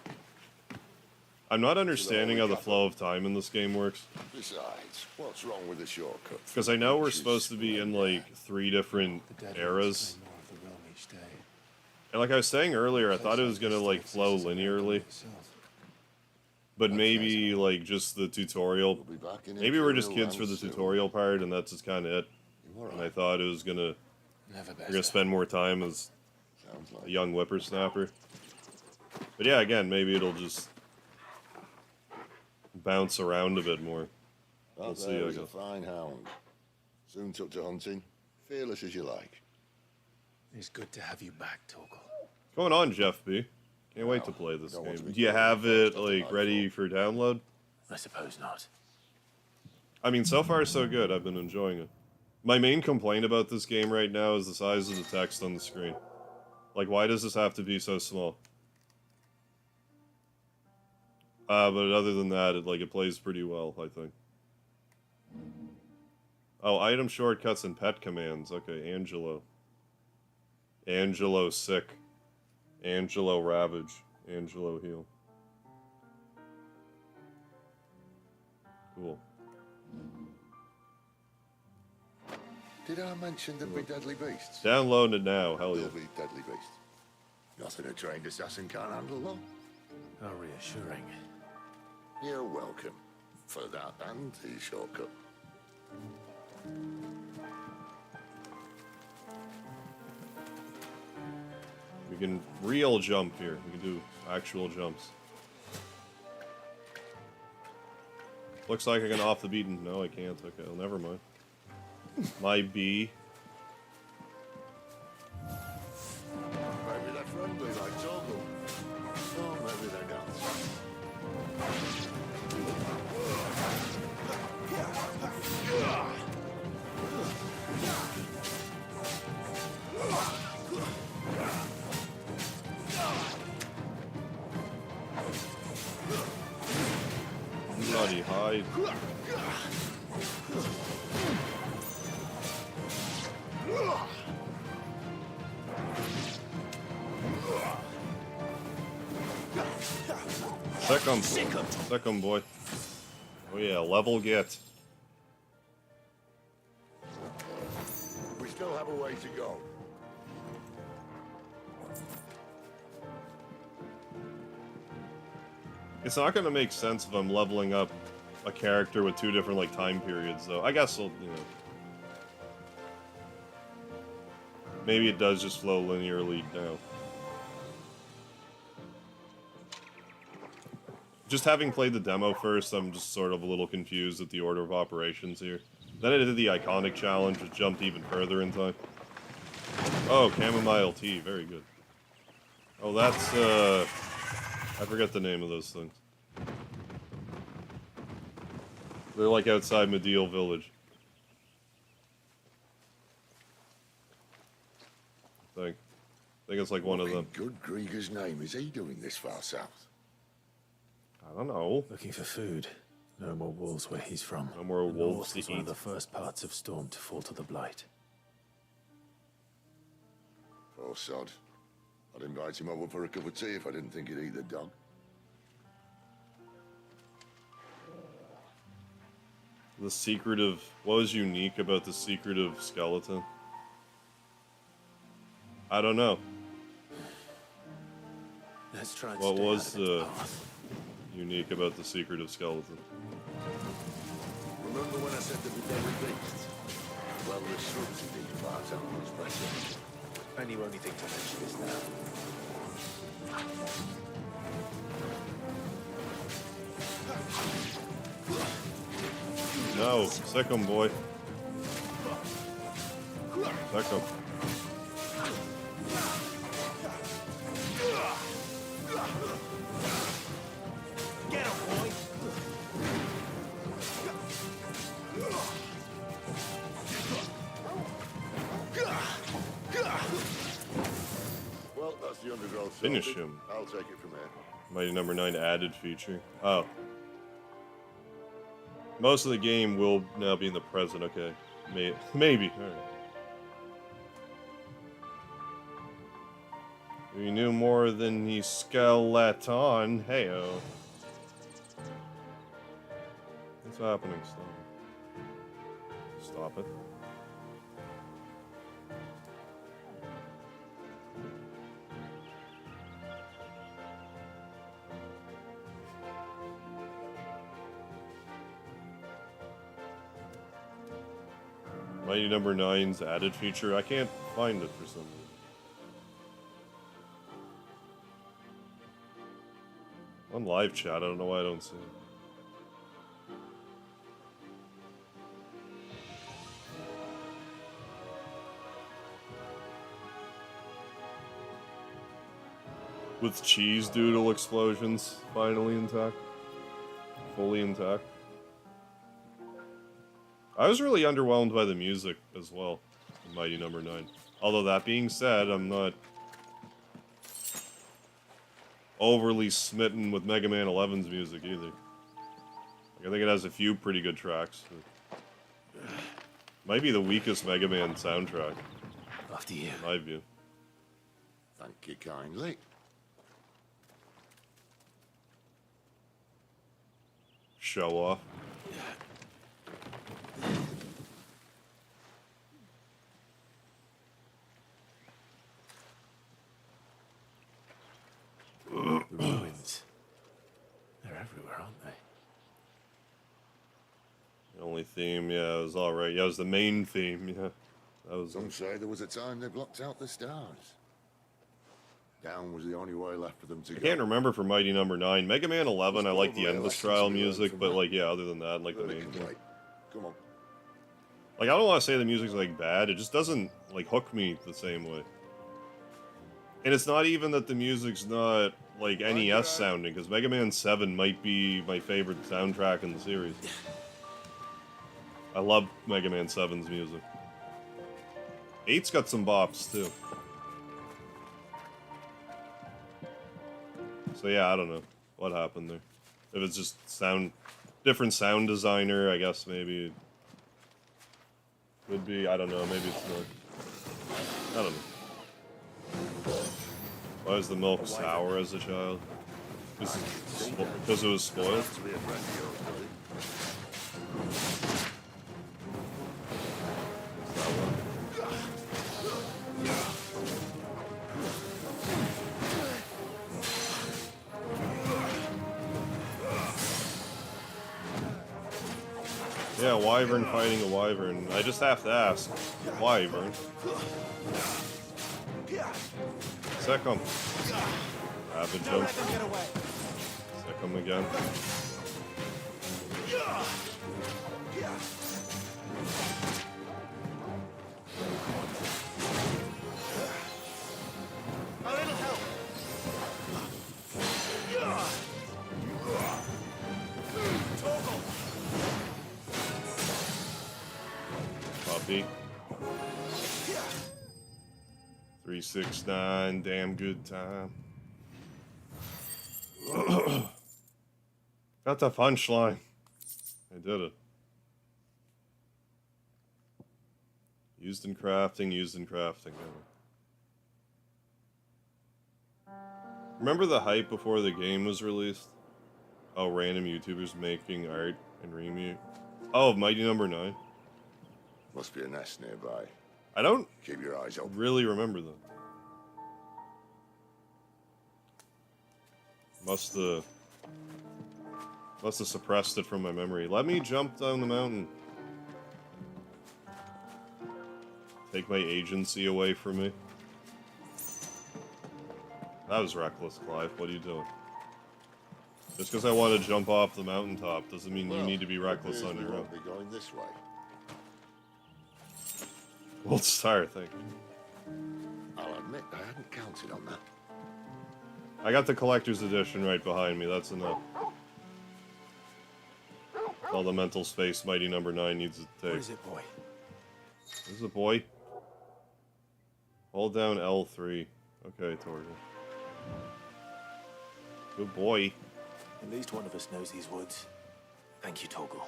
I'm not understanding how the flow of time in this game works. Besides, what's wrong with the shortcut? Because I know we're supposed to be in like 3 different eras. And like I was saying earlier, I thought it was gonna like flow linearly. But maybe like just the tutorial. Maybe we're just kids for the tutorial part and that's just kinda it. And I thought it was gonna we're gonna spend more time as a young whippersnapper. But yeah, again, maybe it'll just bounce around a bit more. We'll see, I There's a guess. fine hound. Soon took to hunting. Fearless as you like. It's good to have you back, Torgal. What's going on, Jeff B? Can't wait to play this game. Do you have it like ready for download? I suppose not. I mean, so far so good. I've been enjoying it. My main complaint about this game right now is the size of the text on the screen. Like, why does this have to be so small? But other than that, it plays pretty well, I think. Oh, item shortcuts and pet commands. Okay, Angelo. Angelo sick. Angelo ravage. Angelo heal. Cool. Did I mention there'd be deadly beasts? Download it now, hell yeah. There'll be deadly beasts. Nothing a trained assassin can't handle, though. How reassuring. You're welcome. For that and the shortcut. We can real jump here. We can do actual jumps. Looks like I can off the beaten. No, I can't. Okay, well, never mind. My B. Maybe they're friendly like Torgal. Oh, maybe they're not. Bloody hide. Second boy. Oh yeah, level get. We still have a way to go. It's not going to make sense if I'm leveling up a character with 2 different like time periods, though. I guess maybe it does just flow linearly now. Just having played the demo first, I'm just sort of a little confused at the order of operations here. Then I did the iconic challenge, which jumped even further in time. Oh, chamomile tea, very good. Oh, that's I forget the name of those things. They're like outside Medial Village. I think it's like one of them. Good Grieger's name is he doing this far south? I don't know. Looking for food. No more wolves where he's from. No more The wolves north to is one of eat. the first parts of Storm to fall to the Blight. Poor sod. I'd invite him over for a cup of tea if I didn't think he'd eat the dog. The secretive... What was unique about the secretive skeleton? I don't know. Let's try and What stay was out of its path. unique about the secretive skeleton? Remember when I said there'd be deadly beasts? Well, the shrubs in these parts aren't much better. And you only think to mention this now. No, sick him, boy. Sick him. Get him, boy! Well, that's the undergrowth. Finish sorted. him. I'll take it from here. Mighty Number 9 added feature. Oh. Most of the game will now be in the present. Okay. Maybe. Alright. We knew more than the skeleton. Heyo. What's happening? Stop it. Mighty Number 9's added feature. I can't find it for some reason. On live chat, I don't know why I don't see it. With cheese doodle explosions finally intact. Fully intact. I was really underwhelmed by the music as well in Mighty Number 9. Although that being said, I'm not overly smitten with Mega Man 11's music either. Like, I think it has a few pretty good tracks. Might be the weakest Mega Man soundtrack. After you. In my view. Thank you kindly. Show off. The ruins. They're everywhere, aren't they? The only theme, yeah, it was alright. Yeah, it was the main theme, yeah. That was. Some say there was a time they blocked out the stars. Down was the only way left for them to I go. can't remember for Mighty Number 9. Mega Man 11, I like the probably a Endless lesson Trial to be learned music, from but that. like, yeah, other than that, like the Let it main theme. complete. Come on. Like, I don't want to say the music's like bad, it just doesn't like hook me the same way. And it's not even that the music's not like NES sounding, because Mega Man 7 might be my favorite soundtrack in the series. I love Mega Man 7's music. 8's got some bops too. So yeah, I don't know what happened there. If it's just different sound designer, I guess maybe it would be. I don't know. Maybe it's not. I don't know. Why was the milk sour as a child? Because it was spoiled. Yeah, wyvern fighting a wyvern. I just have to ask, wyvern. Sick him. Rapid jump. Sick him again. A little help. Toggle. Puppy. 369, damn good time. Got the punchline. I did it. Used in crafting, used in crafting. Remember the hype before the game was released? Oh, random YouTubers making art and remake. Oh, Mighty Number 9. Must be a nest nearby. I don't Keep your eyes open. really remember that. Must have suppressed it from my memory. Let me jump down the mountain. Take my agency away from me. That was reckless, Clive. What are you doing? Just because I want to jump off the mountaintop doesn't mean you need to be reckless appears on we your own. won't be going this way. Gold star, thank you. I'll admit I hadn't counted on that. I got the collector's edition right behind me, that's enough. All the mental space Mighty Number 9 needs to take. What is it, boy? This is a boy. Hold down L3. Okay, Torgal. Good boy. At least one of us knows these woods. Thank you, Torgal.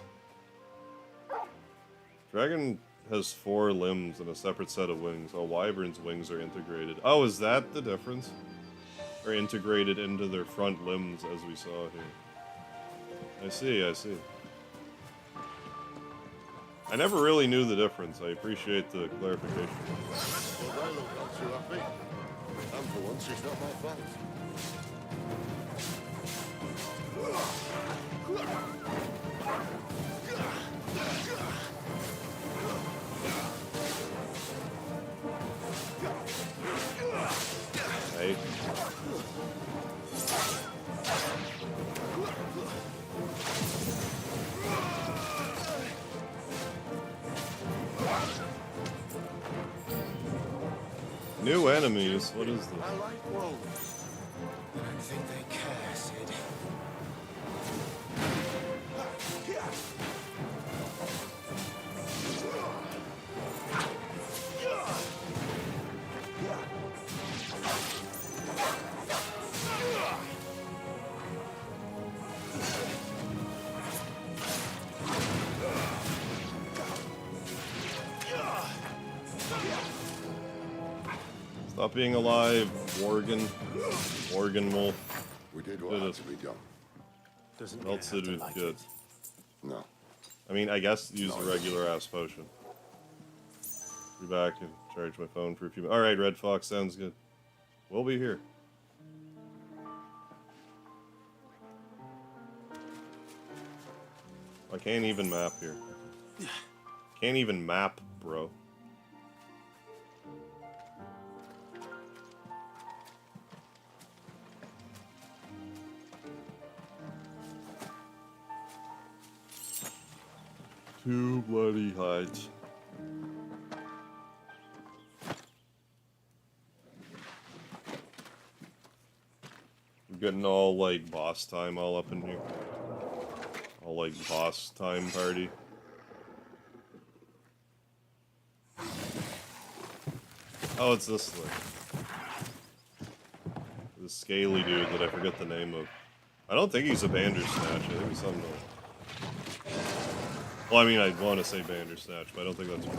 Dragon has 4 limbs and a separate set of wings. Oh, Wyvern's wings are integrated. Oh, is that the difference? Or integrated into their front limbs, as we saw here. I see, I see. I never really knew the difference. I appreciate the clarification. Well, they look not too happy. And for once, it's not my fault. Hey. New enemies? What is this? I like wolves. I don't think they care, Sid. Stop being alive, Worgen. Worgen wolf. We did what had to be done. What else did we get? No. I mean, I guess use a regular ass potion. Be back and charge my phone for a few minutes. Alright, Red Fox, sounds good. We'll be here. I can't even map here. Can't even map, bro. Too bloody hides. We're getting all like boss time all up in here. All like boss time party. Oh, it's this thing. This scaly dude that I forget the name of. I don't think he's a Bandersnatch. I think he's something else. Well, I mean, I want to say Bandersnatch, but I don't think that's right.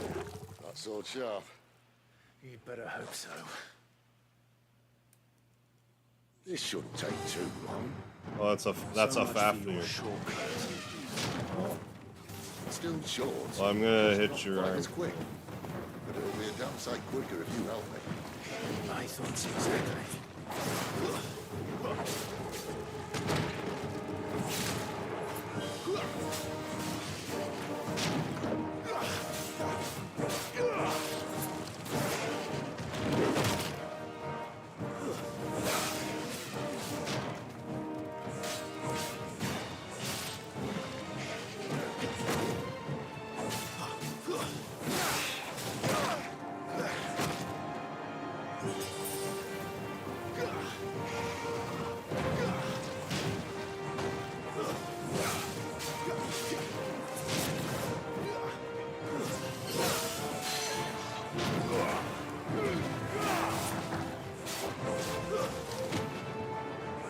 That sword sharp. You'd better hope so. This shouldn't take too long. Oh, that's a Fafnir. Still short. Well, I'm gonna hit your arm. It's quick, but it'll be a damn sight quicker if you help me. My thoughts exactly.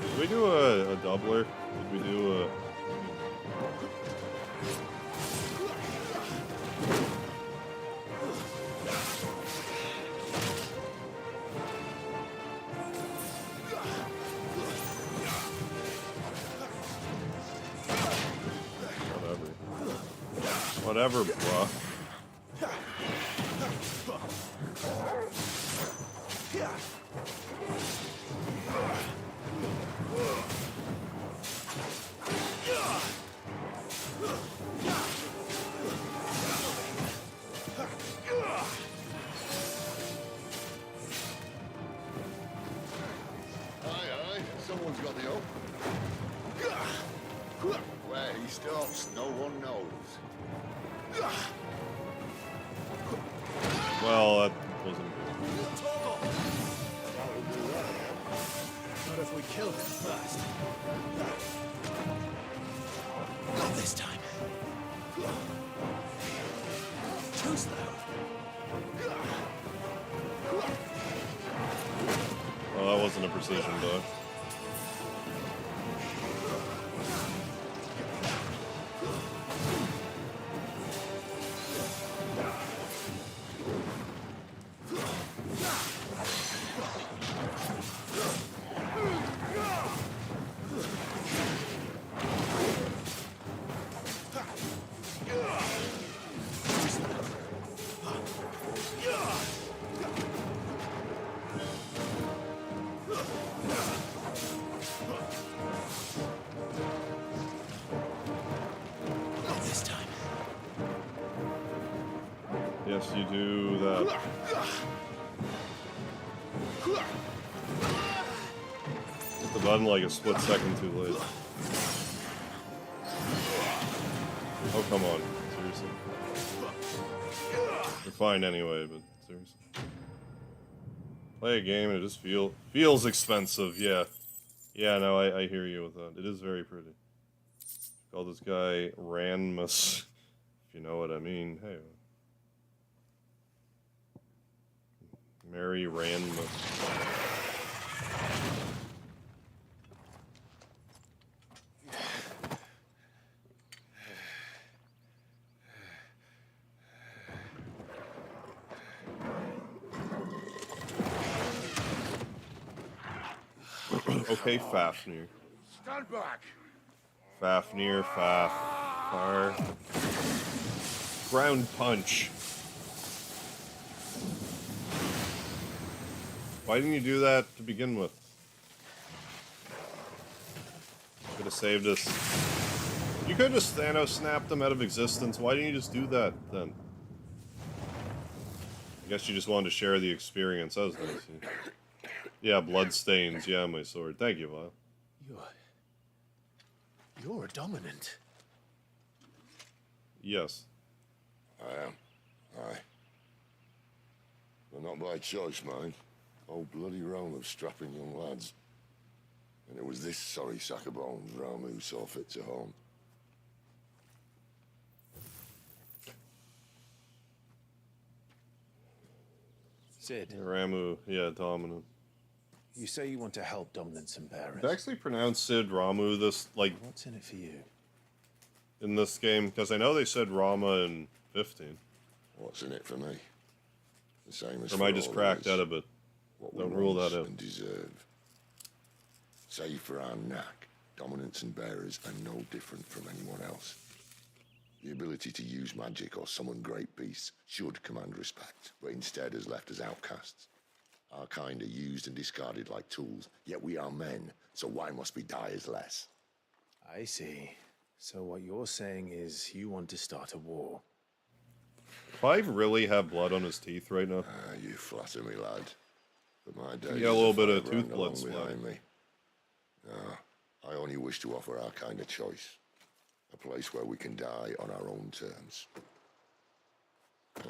Did we do a doubler? Did we do a... Whatever, bruh. Aye, aye. Someone's got the hope. Well, that wasn't good. Not if we kill him first. Not this time. Too slow. Oh, that wasn't a precision dodge. Yes, you do that. Hit the button like a split second too late. Oh, come on. Seriously. You're fine anyway, but seriously. Play a game and it just feels expensive, yeah. Yeah, no, I hear you with that. It is very pretty. Call this guy Ranmus, if you know what I mean. Hey. Mary Ranmus. Okay, Fafnir. Stand back. Fafnir, Far. Ground punch. Why didn't you do that to begin with? Could have saved us. You could have just Thanos snapped them out of existence. Why didn't you just do that then? I guess you just wanted to share the experience. That was nice. Yeah, bloodstains. Yeah, my sword. Thank you, Lyle. You're a dominant. Yes. I am. Aye. But not by choice, mind. Oh, bloody realm of strapping young lads. And it was this sorry sack of bones Ramu saw fit to home. Sid. Ramu, yeah, dominant. You say you want to help dominants and bearers. It's actually pronounced Sid Ramu this, like... What's in it for you? In this game, because I know they said Rama in 15. What's in it for me? The same as or am I just cracked out of it? What Don't we rule want that out. and deserve. Save for our knack, dominants and bearers are no different from anyone else. The ability to use magic or summon great beasts should command respect, but instead has left us outcasts. Our kind are used and discarded like tools, yet we are men, so why must we die as less? I see. So what you're saying is you want to start a war. Clive really have blood on his teeth right now? You flatter me, lad. But my days You got a little bit of are tooth far blood along behind splattered. me. No, I only wish to offer our kind of choice. A place where we can die on our own terms. Okay?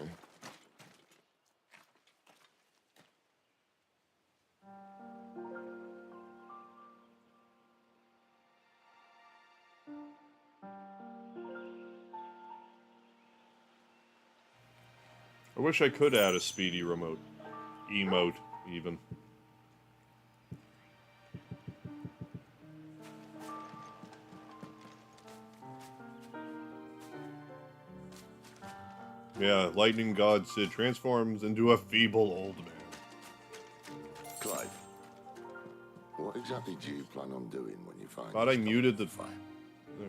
I wish I could add a speedy remote. Emote, even. Yeah, lightning god Sid transforms into a feeble old man. Clive, what exactly do you plan on doing when you find Thought I this muted the... fire?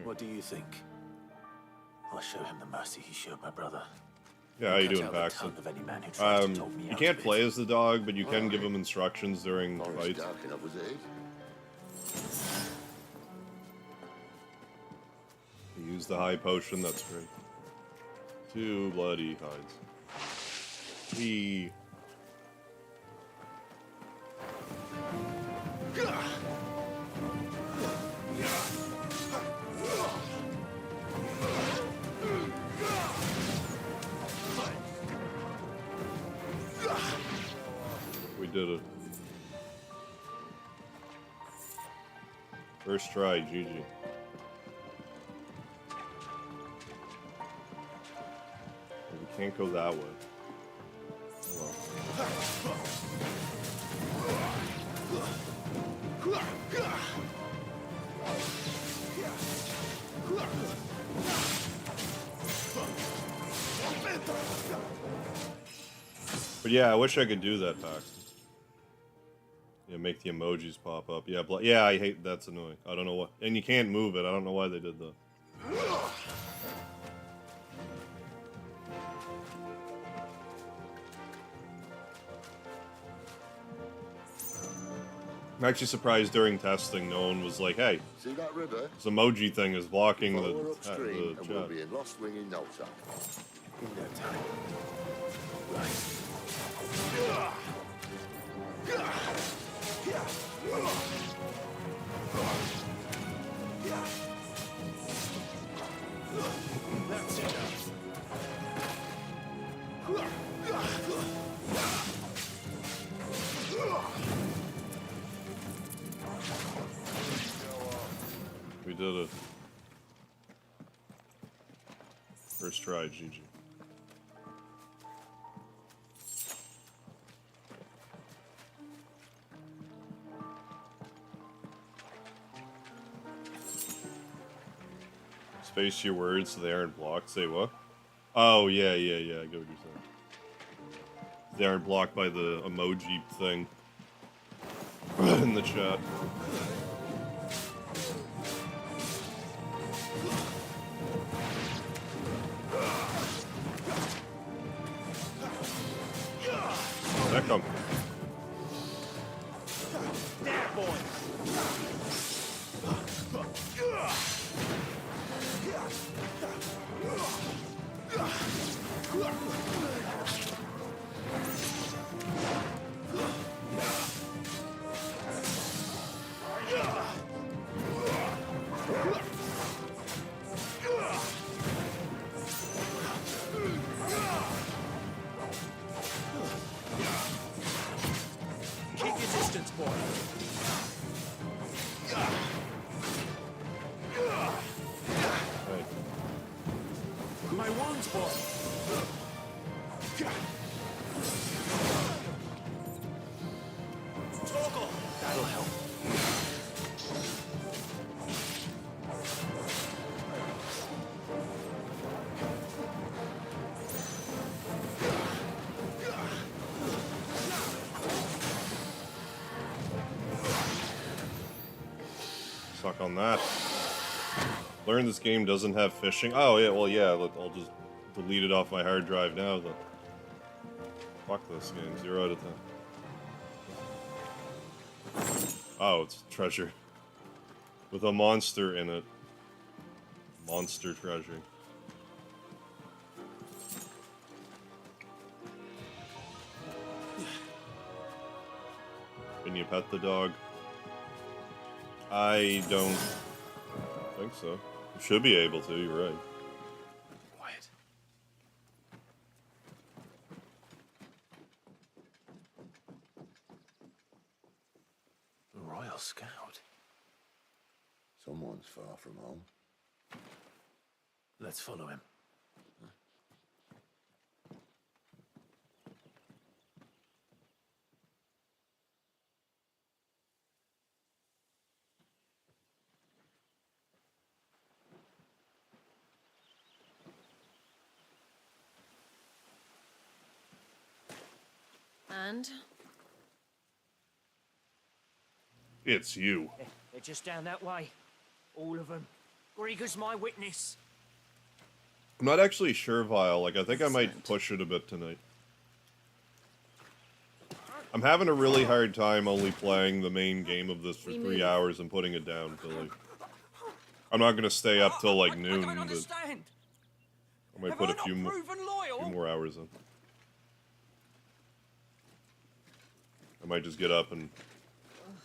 What do you think? I'll show him the mercy he showed my brother. Yeah, how you Cut doing, out the Paxton? tongue of any man who tries to talk me You out can't of play it. as the dog, but you can give him instructions during Forest fights. dark enough as it is. You use the high potion, that's great. 2 bloody hides. We... did it. First try, GG. We can't go that way. Oh well. But yeah, I wish I could do that, Paxton. Yeah, make the emojis pop up. Yeah, yeah, I hate that's annoying. I don't know what, and you can't move it. I don't know why they did that. I'm actually surprised during testing no one was like, "Hey, See that river? this emoji thing is blocking Follow her the upstream, and we'll chat." be in Lost Wing in no time. In no time. That's enough. We did it. First try, GG. Space your words so they aren't blocked. Say what? Oh, yeah, I get what you're saying. They aren't blocked by the emoji thing in the chat. That come. There, boy. Keep your distance, boy. My wounds, boy. Toggle. That'll help. Suck on that. Learn this game doesn't have fishing. Oh, yeah, well, yeah, I'll just delete it off my hard drive now, then. Fuck this game, 0 out of 10. Oh, it's treasure. With a monster in it. Monster treasure. Can you pet the dog? I don't think so. You should be able to, you're right. Quiet. A Royal Scout. Someone's far from home. Let's follow him. And? It's you. They're just down that way. All of them. Grieger's my witness. I'm not actually sure, Vile. Like, I think I might push it a bit tonight. I'm having a really hard time only playing the main game of this for 3 hours and putting it down till, like... I'm not gonna stay up till, like, noon, but... I might put a few more hours in. I might just get up and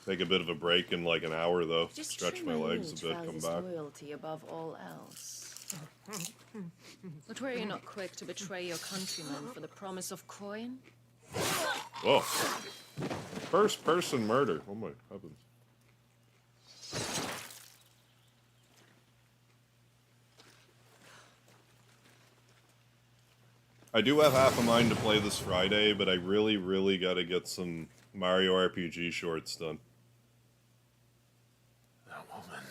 take a bit of a break in, like, an hour, though. Just Stretch my legs a bit, come back. Loyalty above all else. But were you not quick to betray your countrymen for the promise of coin? Whoa. First person murder. Oh my heavens. I do have half a mind to play this Friday, but I really, really gotta get some Mario RPG shorts done. That woman.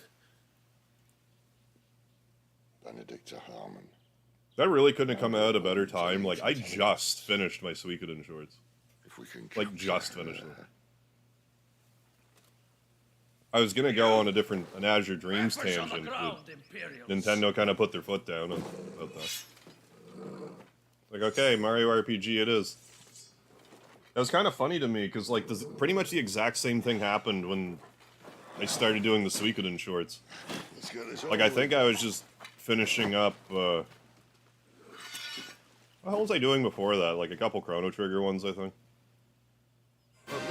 Benedicta Harmon. That really couldn't have come out at a better time. Like, I just finished my Suikoden shorts. If we can like, just finished them. I was gonna go on an Azure Dreams tangent, but Nintendo kind of put their foot down about that. Like, okay, Mario RPG it is. That was kind of funny to me, because, like, pretty much the exact same thing happened when I started doing the Suikoden shorts. Like, I think I was just finishing up, what the hell was I doing before that? Like, a couple Chrono Trigger ones, I think.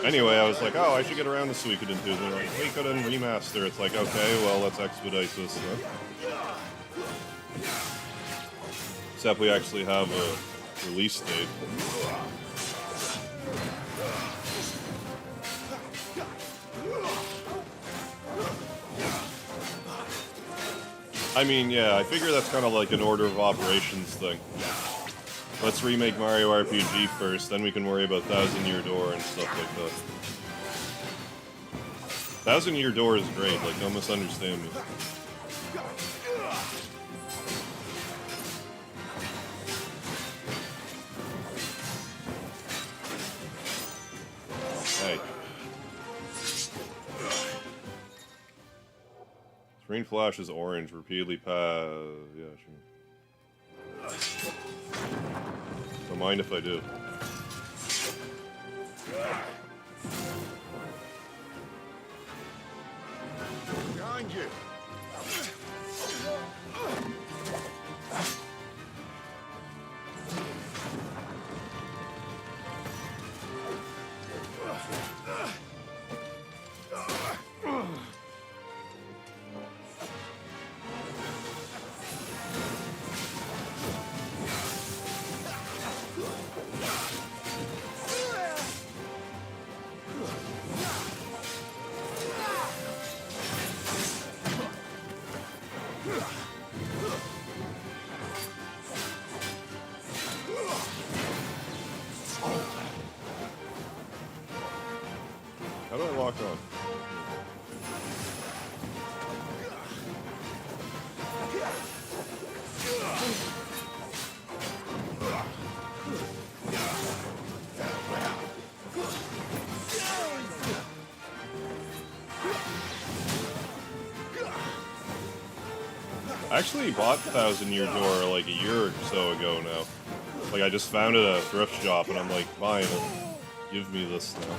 Anyway, I was like, oh, I should get around to Suikoden 2. They're like, Suikoden Remaster. It's like, okay, well, let's expedite this. Except we actually have a release date. I mean, yeah, I figure that's kind of like an order of operations thing. Let's remake Mario RPG first, then we can worry about Thousand Year Door and stuff like that. Thousand Year Door is great, like, don't misunderstand me. Hey. Screen flash is orange, repeatedly yeah, sure. Don't mind if I do. Behind you. How do I lock on? I actually bought Thousand Year Door like a year or so ago now. Like, I just found it at a thrift shop and I'm like, buying it. Give me this now.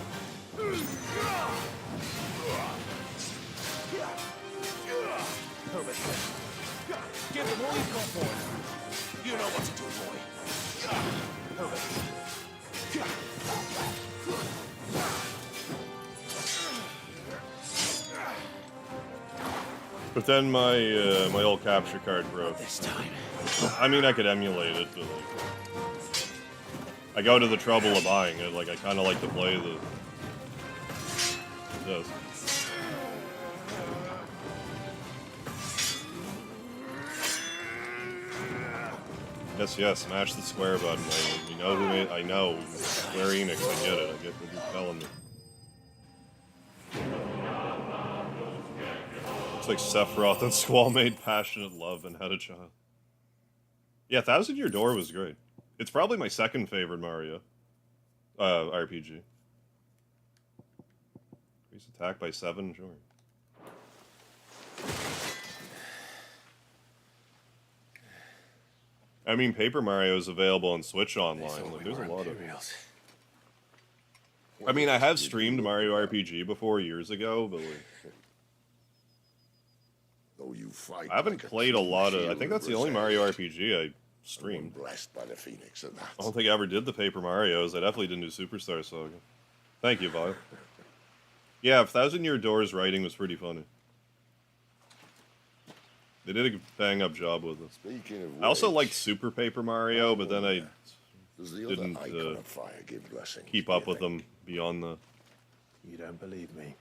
Give them all you've got, boy. You know what to do, boy. But then my my old capture card broke. This time. I mean, I could emulate it, but like, I go to the trouble of buying it. Like, I kind of like to play this. Yes, smash the square button. We know who made. I know Square Enix. I get it. I get what you're telling me. It's like Sephiroth and Squall made passionate love and had a child. Yeah, Thousand Year Door was great. It's probably my second favorite Mario RPG. Increase attack by 7, sure. I mean, Paper Mario is available on Switch Online. Like, there's a lot of it. I mean, I have streamed Mario RPG before years ago, but like, Though you fight I haven't like played a true lot of. I shield think that's the only Mario RPG I streamed. Blessed by the Phoenix and that. I don't think I ever did the Paper Marios. I definitely didn't do Superstar Saga. Thank you, Vile. Yeah, Thousand Year Door's writing was pretty funny. They did a bang-up job with it. Speaking of I also which, liked Super Paper Mario, but then I Does the other didn't icon of fire give blessings? keep up with them beyond the. You don't believe me?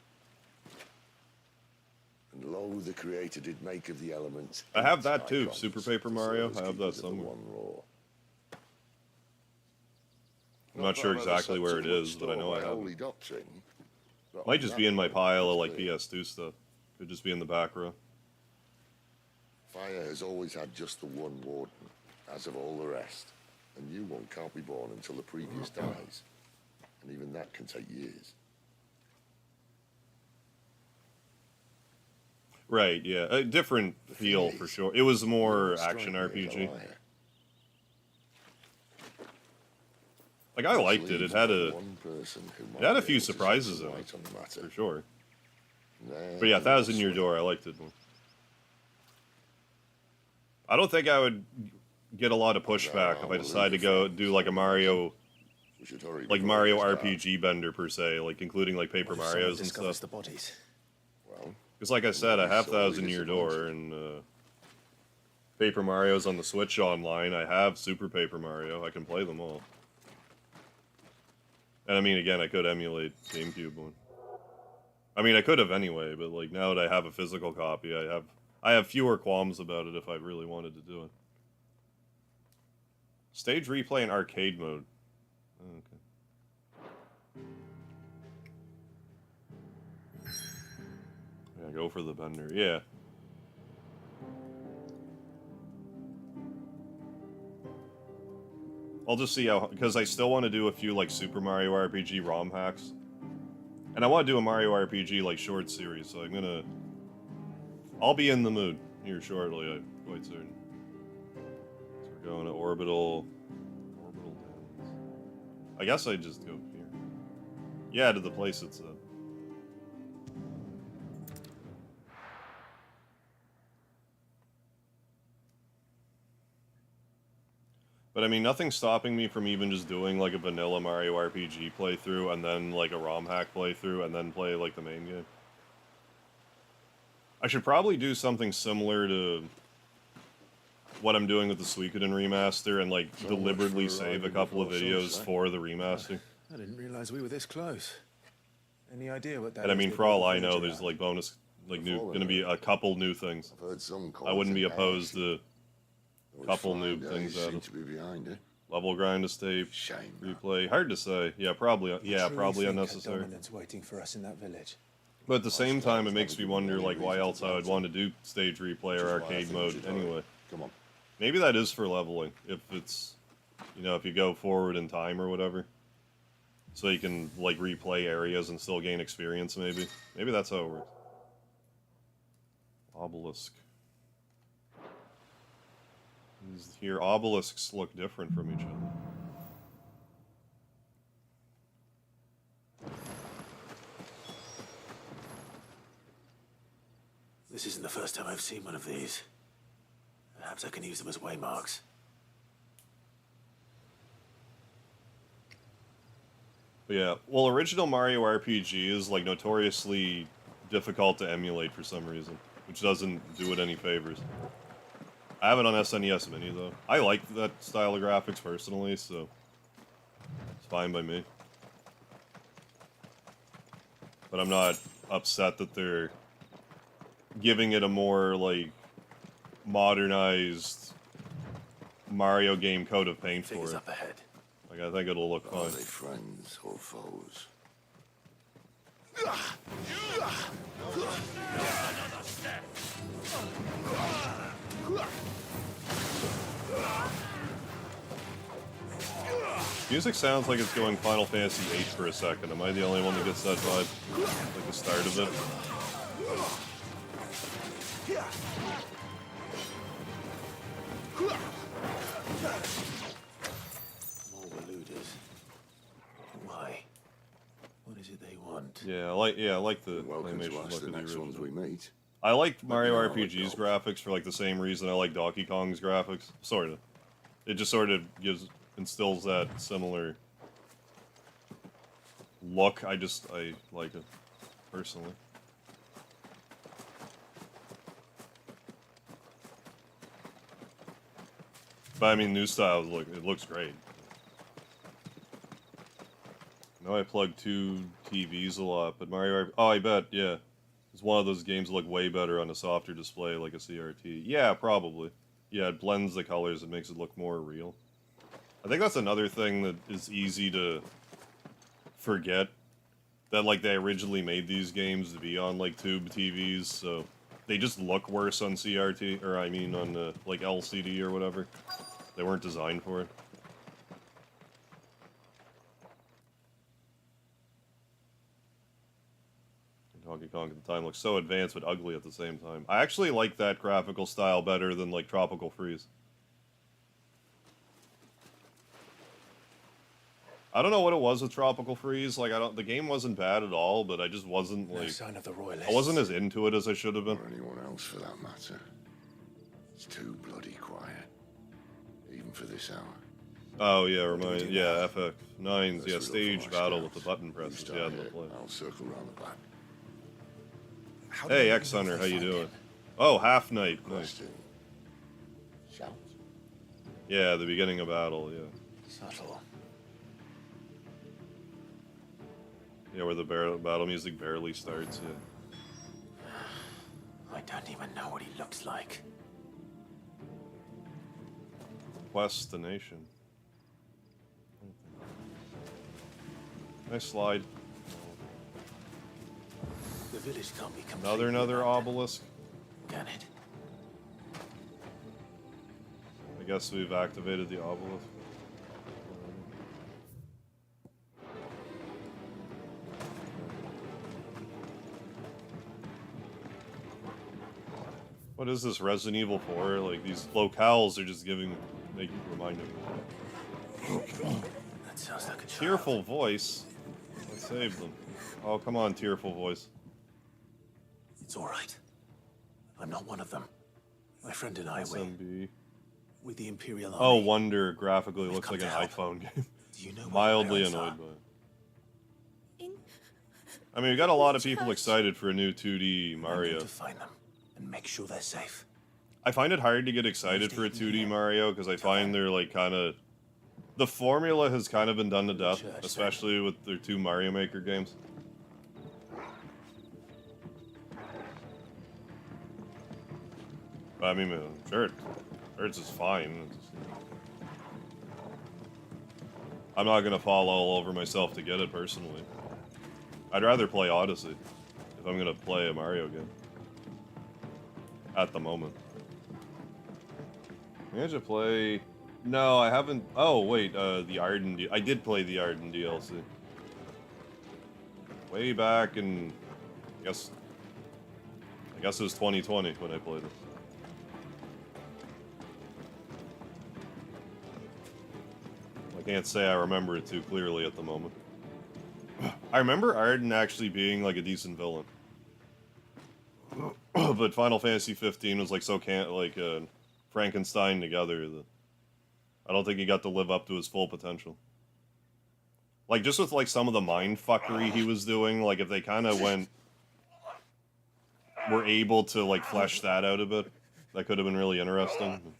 And lo, the creator did make of the elements. I have that too, icons Super Paper to Mario. serve as I have that keepers of the somewhere. One Law. I'm not sure exactly where it is, but I know I have holy it. doctrine. but Might on just that be in my point, pile of it's like clear. PS2 stuff. Could just be in the back row. Fire has always had just the one warden, as of all the rest. A new one can't be born until the previous dies. And even that can take years. Right, yeah. A different feel for sure. It was more Strike action me as a RPG. liar. Like, I liked it. It Leaves had but a one person who it might had a be few able to shed surprises some in it, light on the matter. for sure. There But yeah, you 1000 Year swing. Door, I liked it more. I don't think I would get a lot of pushback if I decide to go do like a Mario, We should hurry like before Mario it gets dark. RPG bender per se, like including like Paper What if someone Marios and discovers stuff. the bodies? Well, Because like I said, I have sorely 1000 Year Door and Paper Mario's on the Switch online. I have Super Paper Mario. I can play them all. And I mean, again, I could emulate GameCube one. I mean, I could have anyway, but like now that I have a physical copy, I have fewer qualms about it if I really wanted to do it. Stage replay in arcade mode. Oh, okay. Yeah, go for the bender. Yeah. I'll just see how, because I still want to do a few like Super Mario RPG ROM hacks. And I want to do a Mario RPG like short series, so I'll be in the mood here shortly, I'm quite certain. So we're going to orbital downs. I guess I just go here. Yeah, to the place it's at. But I mean, nothing's stopping me from even just doing like a vanilla Mario RPG playthrough and then like a ROM hack playthrough and then play like the main game. I should probably do something similar to what I'm doing with the Suikoden remaster and like So deliberately much for save a arriving couple of before videos sunset. for the remaster. I didn't realize we were this close. Any idea what that And I is mean, they for all built I the know, village there's around? like bonus, like new, Fallen gonna be a couple new things. I've heard some I wouldn't be calls opposed and to a couple new things out seem of to be behind it. level grind to stay Shame. replay. Hard to say. Yeah, probably. Yeah, Truly probably think a unnecessary. dominance waiting for us in that village. But at the same time, it makes me wonder, like, why else I would want to do stage replay or arcade mode anyway. Come on. Maybe that is for leveling, if it's, you know, if you go forward in time or whatever. So you can, like, replay areas and still gain experience, maybe. Maybe that's how it works. Obelisk. Here, obelisks look different from each other. This isn't the first time I've seen one of these. Perhaps I can use them as waymarks. But yeah, well, original Mario RPG is, like, notoriously difficult to emulate for some reason, which doesn't do it any favors. I have it on SNES Mini, though. I like that style of graphics, personally, so it's fine by me. But I'm not upset that they're giving it a more, like, modernized Mario game coat of paint for Figures it. up ahead. Like, I think it'll look Are fine. they friends or foes? Music sounds like it's going Final Fantasy VIII for a second. Am I the only one that gets that vibe? Like the start of it? More eluders. Why? What is it they want? Yeah, I like the Welcome to animation us, look the of the next ones original. we meet. I like Mario know how it RPG's goes. graphics for like the same reason I like Donkey Kong's graphics. Sort of. It just sort of instills that similar look. I like it personally. But I mean, new style it looks great. know I plug 2 TVs a lot, but Mario... Oh, I bet, yeah. It's one of those games that look way better on a softer display, like a CRT. Yeah, probably. Yeah, it blends the colors and makes it look more real. I think that's another thing that is easy to forget. That, like, they originally made these games to be on, like, tube TVs, so... They just look worse on CRT, or I mean on, like, LCD or whatever. They weren't designed for it. Donkey Kong at the time looks so advanced but ugly at the same time. I actually like that graphical style better than, like, Tropical Freeze. I don't know what it was with Tropical Freeze. Like, the game wasn't bad at all, but I just wasn't, like... No sign of the royalists. I wasn't as into it as I should have been. Or anyone else, for that matter. It's too bloody quiet. Even for this hour. Oh, yeah, yeah, FF9's, yeah, stage battle with the button presses, yeah, in the play. I'll circle around the back. Hey, X-Hunter, how you doing? Oh, half night, nice. Shout. Yeah, the beginning of battle, yeah. Subtle. Yeah, where the battle music barely starts, yeah. I don't even know what he looks like. Destination. Nice slide. The village can't be complete. Another obelisk. Can it? I guess we've activated the obelisk. What is this, Resident Evil 4? Like, these locales are just reminding me. That sounds like a Tearful voice. Let's save them. Oh, come on, tearful voice. It's all right. I'm not one of them. My friend and I SMB. with the Imperial Army. Oh, Wonder graphically looks like an iPhone game. Do you know Mildly annoyed by it. I mean, we got a lot of people excited for a new 2D Mario. To find them and make sure they're safe. I find it hard to get excited for a 2D Mario because I find they're like kind of... The formula has kind of been done to death, especially with their 2 Mario Maker games. I mean, sure, it's just fine. I'm not gonna fall all over myself to get it personally. I'd rather play Odyssey if I'm gonna play a Mario game. At the moment. Managed to play... No, I haven't... Oh, wait, the Arden... I did play the Arden DLC. Way back in... I guess it was 2020 when I played it. I can't say I remember it too clearly at the moment. I remember Arden actually being like a decent villain. But Final Fantasy 15 was like so Frankenstein together that I don't think he got to live up to his full potential. Like, just with like some of the mind fuckery he was doing, like if they kind of were able to like flesh that out a bit, that could have been really interesting.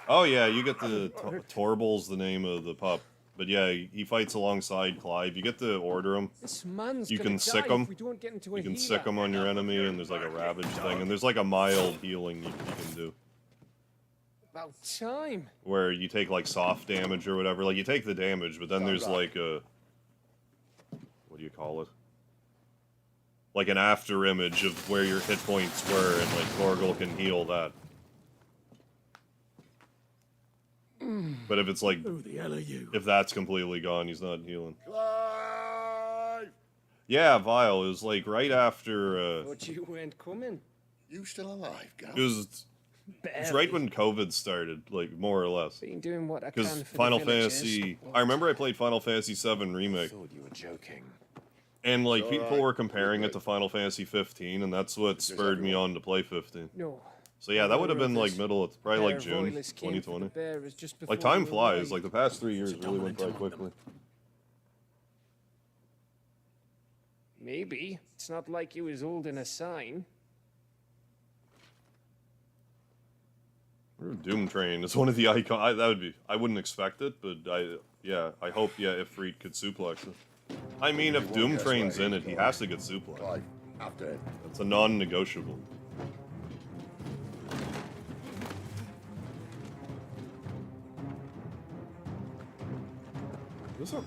Oh yeah, you get the Torbal's the name of the pup. But yeah, he fights alongside Clive. You get to order him. This man's you can sick him. You can sick him on your enemy, and there's like a ravage thing, and there's like a mild healing you can do. About time. Where you take like soft damage or whatever. Like you take the damage, but then there's like a... What do you call it? Like an after image of where your hit points were, and like Torgal can heal that. But if it's like... Who the hell are you? If that's completely gone, he's not healing. Clive! Yeah, Vile. It was like right after... But you weren't coming. You still alive, Gal? It was right when COVID started, like, more or less. Been doing what I can Because for Final the villagers. Fantasy... I remember I played Final Fantasy VII Remake. I thought you were joking. And, like, people were comparing it to Final Fantasy 15, and that's what spurred me on to play 15. No. So yeah, that would have been, like, probably, like, June 2020. Like, time flies. Like, the past 3 years really went by quickly. Maybe. It's not like he was holding a sign. Doom Train is one of the icons. I wouldn't expect it, but Yeah, I hope, yeah, Ifrit could suplex it. I mean, if Doom Train's in it, he has to get suplexed. It's a non-negotiable.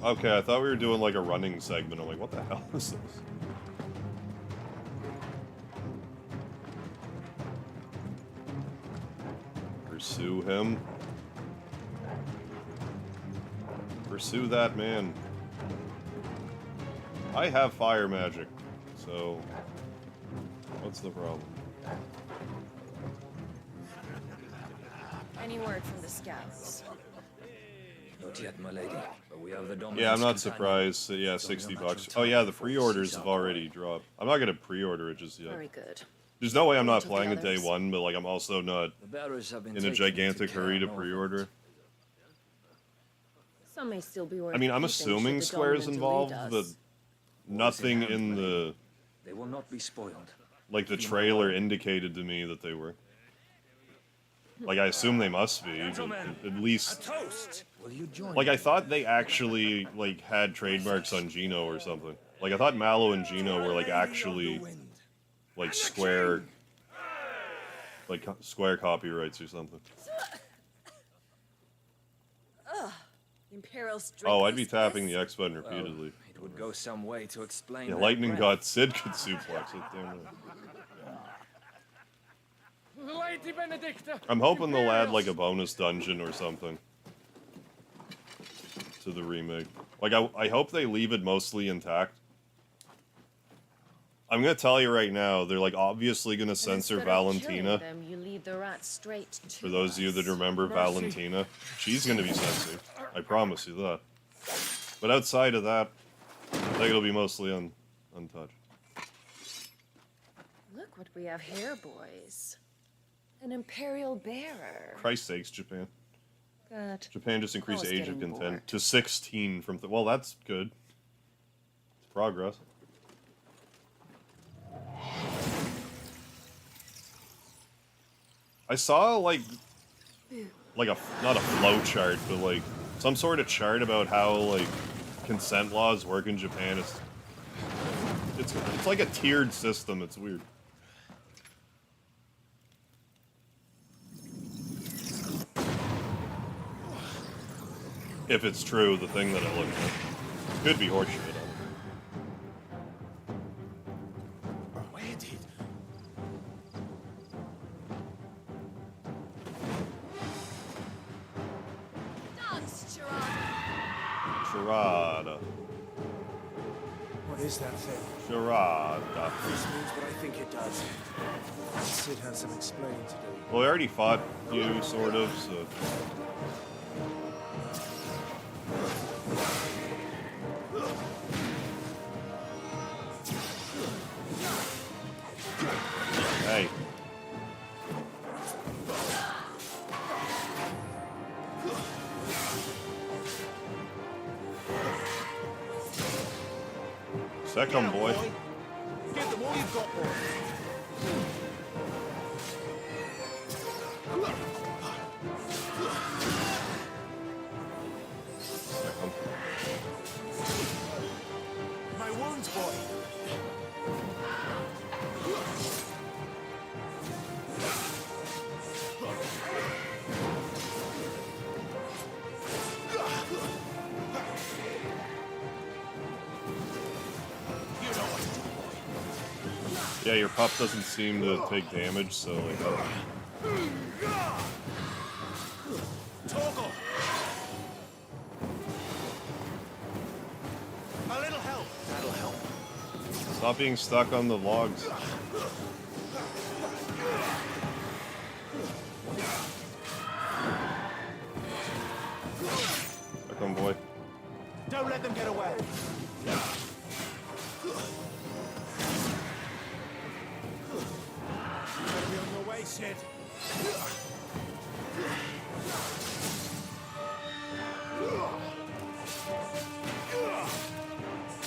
Okay, I thought we were doing like a running segment. I'm like, what the hell is this? Pursue him. Pursue that man. I have fire magic, so what's the problem? Any word from the scouts? Not yet, my lady. But we have the dominance. Yeah, I'm not surprised. Yeah, 60 bucks. Oh yeah, the pre-orders have already dropped. I'm not gonna pre-order it just yet. Very good. There's no way I'm not playing it day one, but like I'm also not in in a gigantic hurry to pre-order. Some may still be worth I mean, I'm keeping assuming should the Square's dominant involved, elite but us. nothing in the They will not be spoiled. like the trailer indicated to me that they were. Like I assume they must be, but at least Will you join like I thought they actually like had trademarks on Gino or something. Like I thought Mallow and Gino were like actually like Square copyrights or something. Ugh. Imperial strength. Oh, I'd be tapping the X button repeatedly. It would go some way to explain. Yeah, that Lightning breath. God Sid could suplex it. Damn it. Lady Benedicta. I'm hoping they'll add like a bonus dungeon or something to the remake. Like I hope they leave it mostly intact. I'm gonna tell you right now, they're like obviously gonna censor Valentina. Them, you lead the rat straight to For those of you that remember Valentina, she's gonna be censored. I promise you that. But outside of that, I think it'll be mostly untouched. Look what we have here, boys. An Imperial bearer. Christ's sakes, Japan. Good. Japan just increased I was age of getting content bored. to 16 from... well, that's good. It's progress. I saw, like a... not a flow chart, but, like, some sort of chart about how, like, consent laws work in Japan. It's like a tiered system. It's weird. If it's true, the thing that I looked at. Could be horseshit. Where did? Dance, Charada. What is that thing? Charada. This means what I think it does. Sid has some explaining to do. Well, I already fought you, sort of, so... Hey. Second boy. Give them all you've got, boy. Second. My wounds, boy. Yeah, your pup doesn't seem to take damage, so like... Toggle. A little help. That'll help. Stop being stuck on the logs. Second boy. Don't let them get away. Better be on your way, Sid.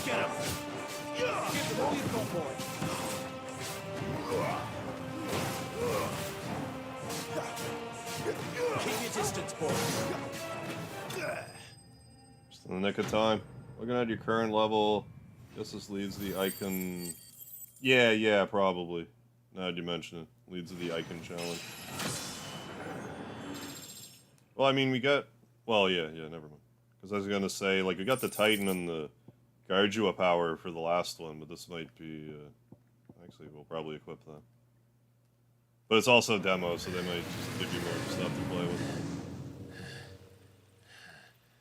Get him. Give them all you've got, boy. Keep your distance, boy. In the nick of time. Looking at your current level, guess this leads the icon. Yeah, probably. Now that you mention it, leads to the icon challenge. Well, I mean, we got. Well, yeah, never mind. Because I was gonna say, like, we got the Titan and the Garjua power for the last one, but this might be. Actually, we'll probably equip that. But it's also a demo, so they might just give you more stuff to play with.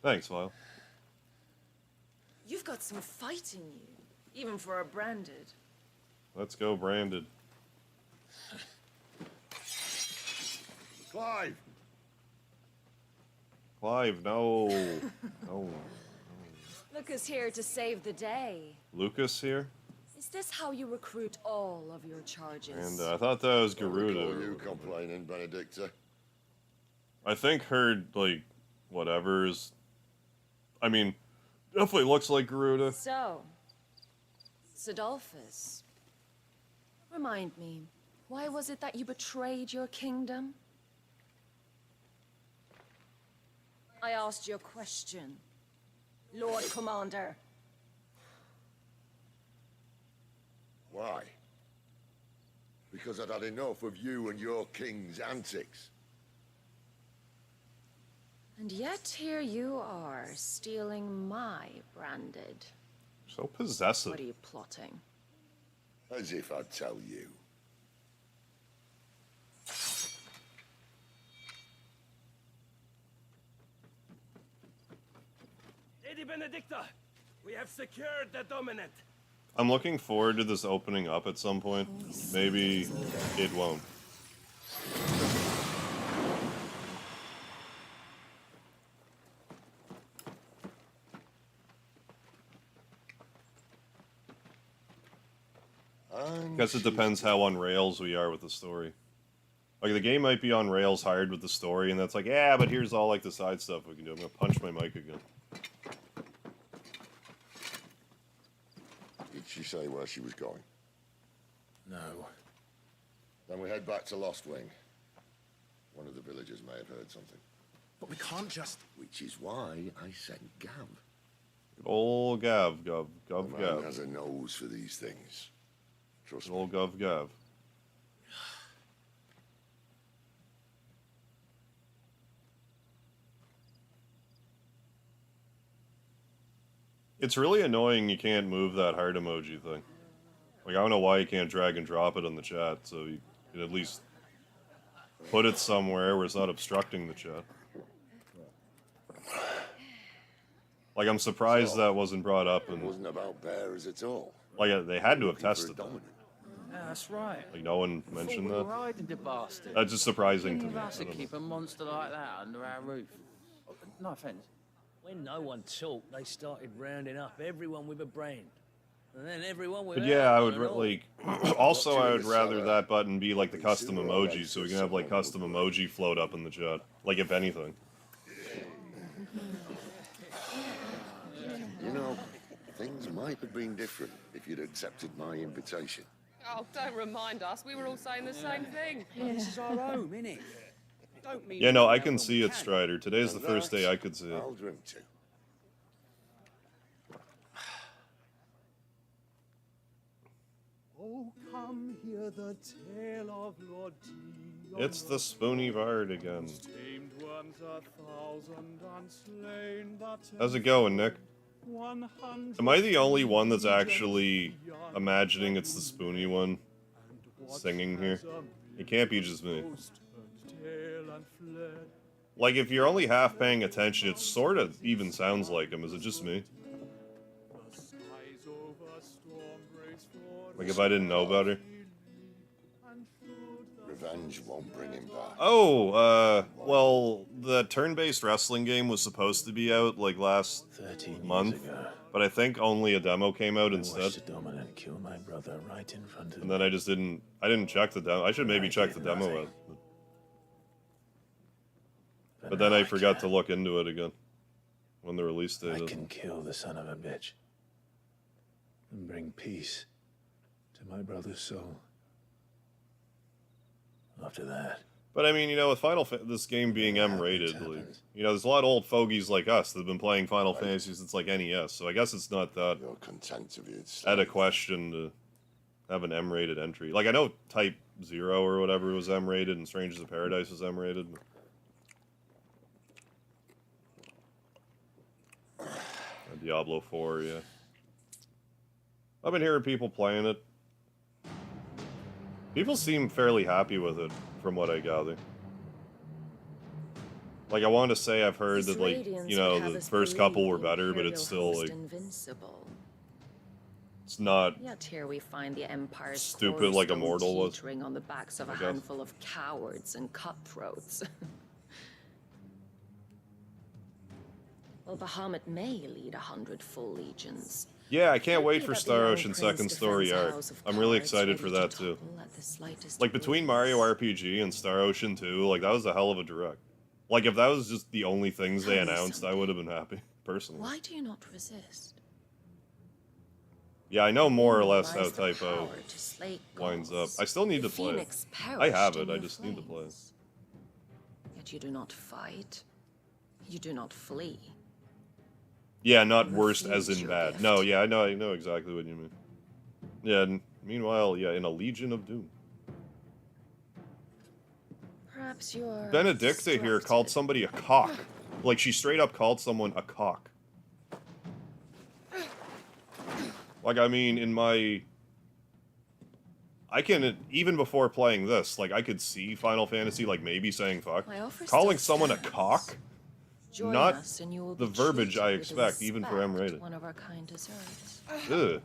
Thanks, Vile. You've got some fight in you, even for a branded. Let's go, branded. Clive! Clive, no. No. Lucas here to save the day. Lucas here? Is this how you recruit all of your charges? And I thought that was Garuda. You complaining, Benedicta? I think her, like, whatever's. I mean, definitely looks like Garuda. So, Sidolphus, remind me, why was it that you betrayed your kingdom? I asked you a question, Lord Commander. Why? Because I'd had enough of you and your king's antics. And yet here you are, stealing my branded. So possessive. What are you plotting? As if I'd tell you. Lady Benedicta, we have secured the dominant. I'm looking forward to this opening up at some point. Maybe it won't. Guess it depends how on rails we are with the story. Like, the game might be on rails hard with the story, and that's like, yeah, but here's all, like, the side stuff we can do. I'm gonna punch my mic again. Did she say where she was going? No. Then we head back to Lost Wing. One of the villagers may have heard something. But we can't just... Which is why I sent Gav. Old Gav. The man has a nose for these things. Trust me. Old Gav. It's really annoying you can't move that heart emoji thing. Like, I don't know why you can't drag and drop it on the chat, so you can at least put it somewhere where it's not obstructing the chat. Like, I'm surprised that wasn't brought up. It wasn't about bears at all. Like, they had to have tested that. Yeah, that's right. Like, no one mentioned Thought we that. were hiding the bastard. That's just surprising to Any me. of us I would don't keep know. a monster like that under our roof. No offense. When no one talked, they started rounding up everyone with a brand. And then everyone with But yeah, I would like. Also, I would rather that button be like the custom emoji, so we can have like custom emoji float up in the chat. Like, if anything. You know, things might have been different if you'd accepted my invitation. Oh, don't remind us. We were all saying the same thing. This is our home, innit? Don't mean Yeah, no, I can see it, Strider. Today's the first day I could see it. I'll drink to. Oh, come hear the tale of Lord Dion. It's the Spoony Vard again. Tamed ones 1,000 unslain, that How's it going, Nick? 100 Am I the only one that's actually imagining it's the Spoony one singing here? It can't be just me. tail and fled. Like, if you're only half paying attention, it sort of even sounds like him. Is it just me? Like, if I didn't know better? Revenge won't bring him back. Oh, well, the turn-based wrestling game was supposed to be out, like, last month. But I think only a demo came out instead. Watched the dominant kill my brother right in front of And then I just didn't check the demo. I should maybe check the demo out. But then I forgot to look into it again. When the release date I is. can kill the son of a bitch. And bring peace to my brother's soul. After that. But I mean, you know, with this game being M-rated, like, you know, there's a lot of old fogies like us that have been playing Final Fantasy since like NES. So I guess it's not that out of question to have an M-rated entry. Like I know Type 0 or whatever was M-rated, and Strangers of Paradise was M-rated. Diablo 4, yeah. I've been hearing people playing it. People seem fairly happy with it, from what I gather. Like, I want to say I've heard that, like, you know, the first couple were better, but it's still, like... It's not... Yet here we find the Empire's stupid like Immortal was. Teetering on the backs of a handful of cowards and cutthroats. Well, Bahamut may lead 100 full legions. Yeah, I can't wait for Star Ocean second story arc. I'm really excited for that too. Like between Mario RPG and Star Ocean 2, like that was a hell of a direct. Like if that was just the only things they announced, I would have been happy, personally. Why do you not resist? Yeah, I know more or less how Type O winds up. I still need to play it. I have it, I just need to play it. Yet you do not fight. You do not flee. Yeah, not worst as in bad. No, yeah, I know exactly what you mean. Yeah, and meanwhile, yeah, in a Legion of Doom. Perhaps you're Benedicta here called somebody a cock. Like, she straight up called someone a cock. Like, I mean, in my... I can, even before playing this, like, I could see Final Fantasy, like, maybe saying fuck. Calling someone a cock? Not the verbiage I expect, even for M-rated. One of our kind deserves. Ugh.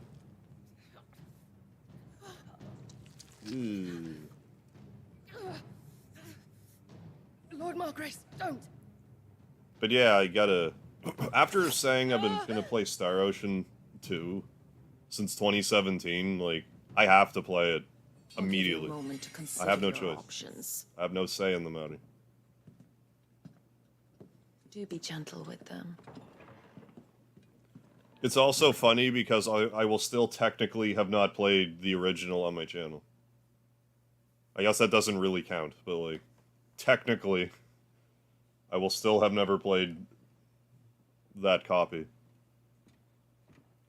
Lord Margrace, don't! But yeah, I gotta... After saying I've been gonna play Star Ocean 2 since 2017, like, I have to play it immediately. I have no choice. Options. I have no say in the matter. Do be gentle with them. It's also funny because I will still technically have not played the original on my channel. I guess that doesn't really count, but like, technically, I will still have never played that copy.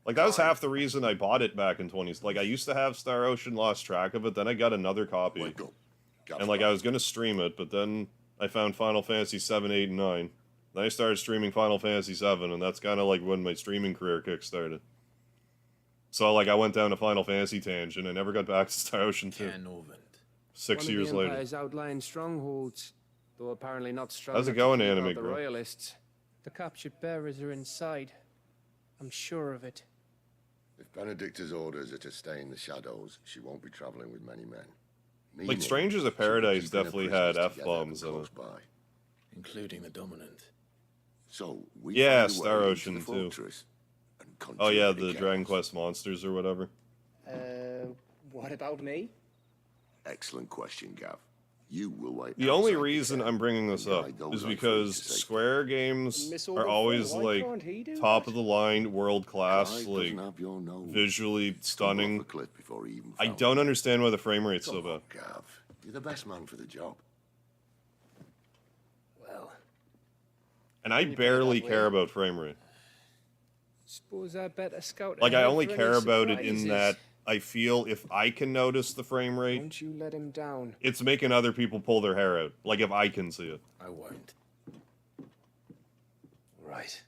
Like, that was half the reason I bought it back in 20s. Like, I used to have Star Ocean, lost track of it, then I got another copy. And like, I was gonna stream it, but then I found Final Fantasy 7, 8, and 9. Then I started streaming Final Fantasy 7, and that's kind of like when my streaming career kick-started. So, like, I went down a Final Fantasy tangent, and I never got back to Star Ocean 2. 6 years later. Empire's outlying strongholds, though apparently not strong. How's it going, enough to Anime keep out the Girl? Royalists. The captured bearers are inside. I'm sure of it. If Benedicta's orders are to stay in the shadows, she won't be traveling with many men. Like, Strangers of Paradise definitely had F-bombs in it. Including the Dominant. So we Yeah, find a way Star into Ocean the too. fortress and Oh yeah, continue the to Dragon chaos. Quest monsters or whatever. What about me? Excellent question, Gav. You will wait. The only reason I'm bringing this up is because Square games are always like top of the line, world class, like visually stunning. I don't understand why the frame rate's so bad. Gav, you're the best man for the job. Well, And I barely care about frame rate. suppose I better scout. Like, I ahead only for any care about it in surprises. that I feel if I can notice the frame rate, Don't you let him down. it's making other people pull their hair out. Like, if I can see it. I won't. Right.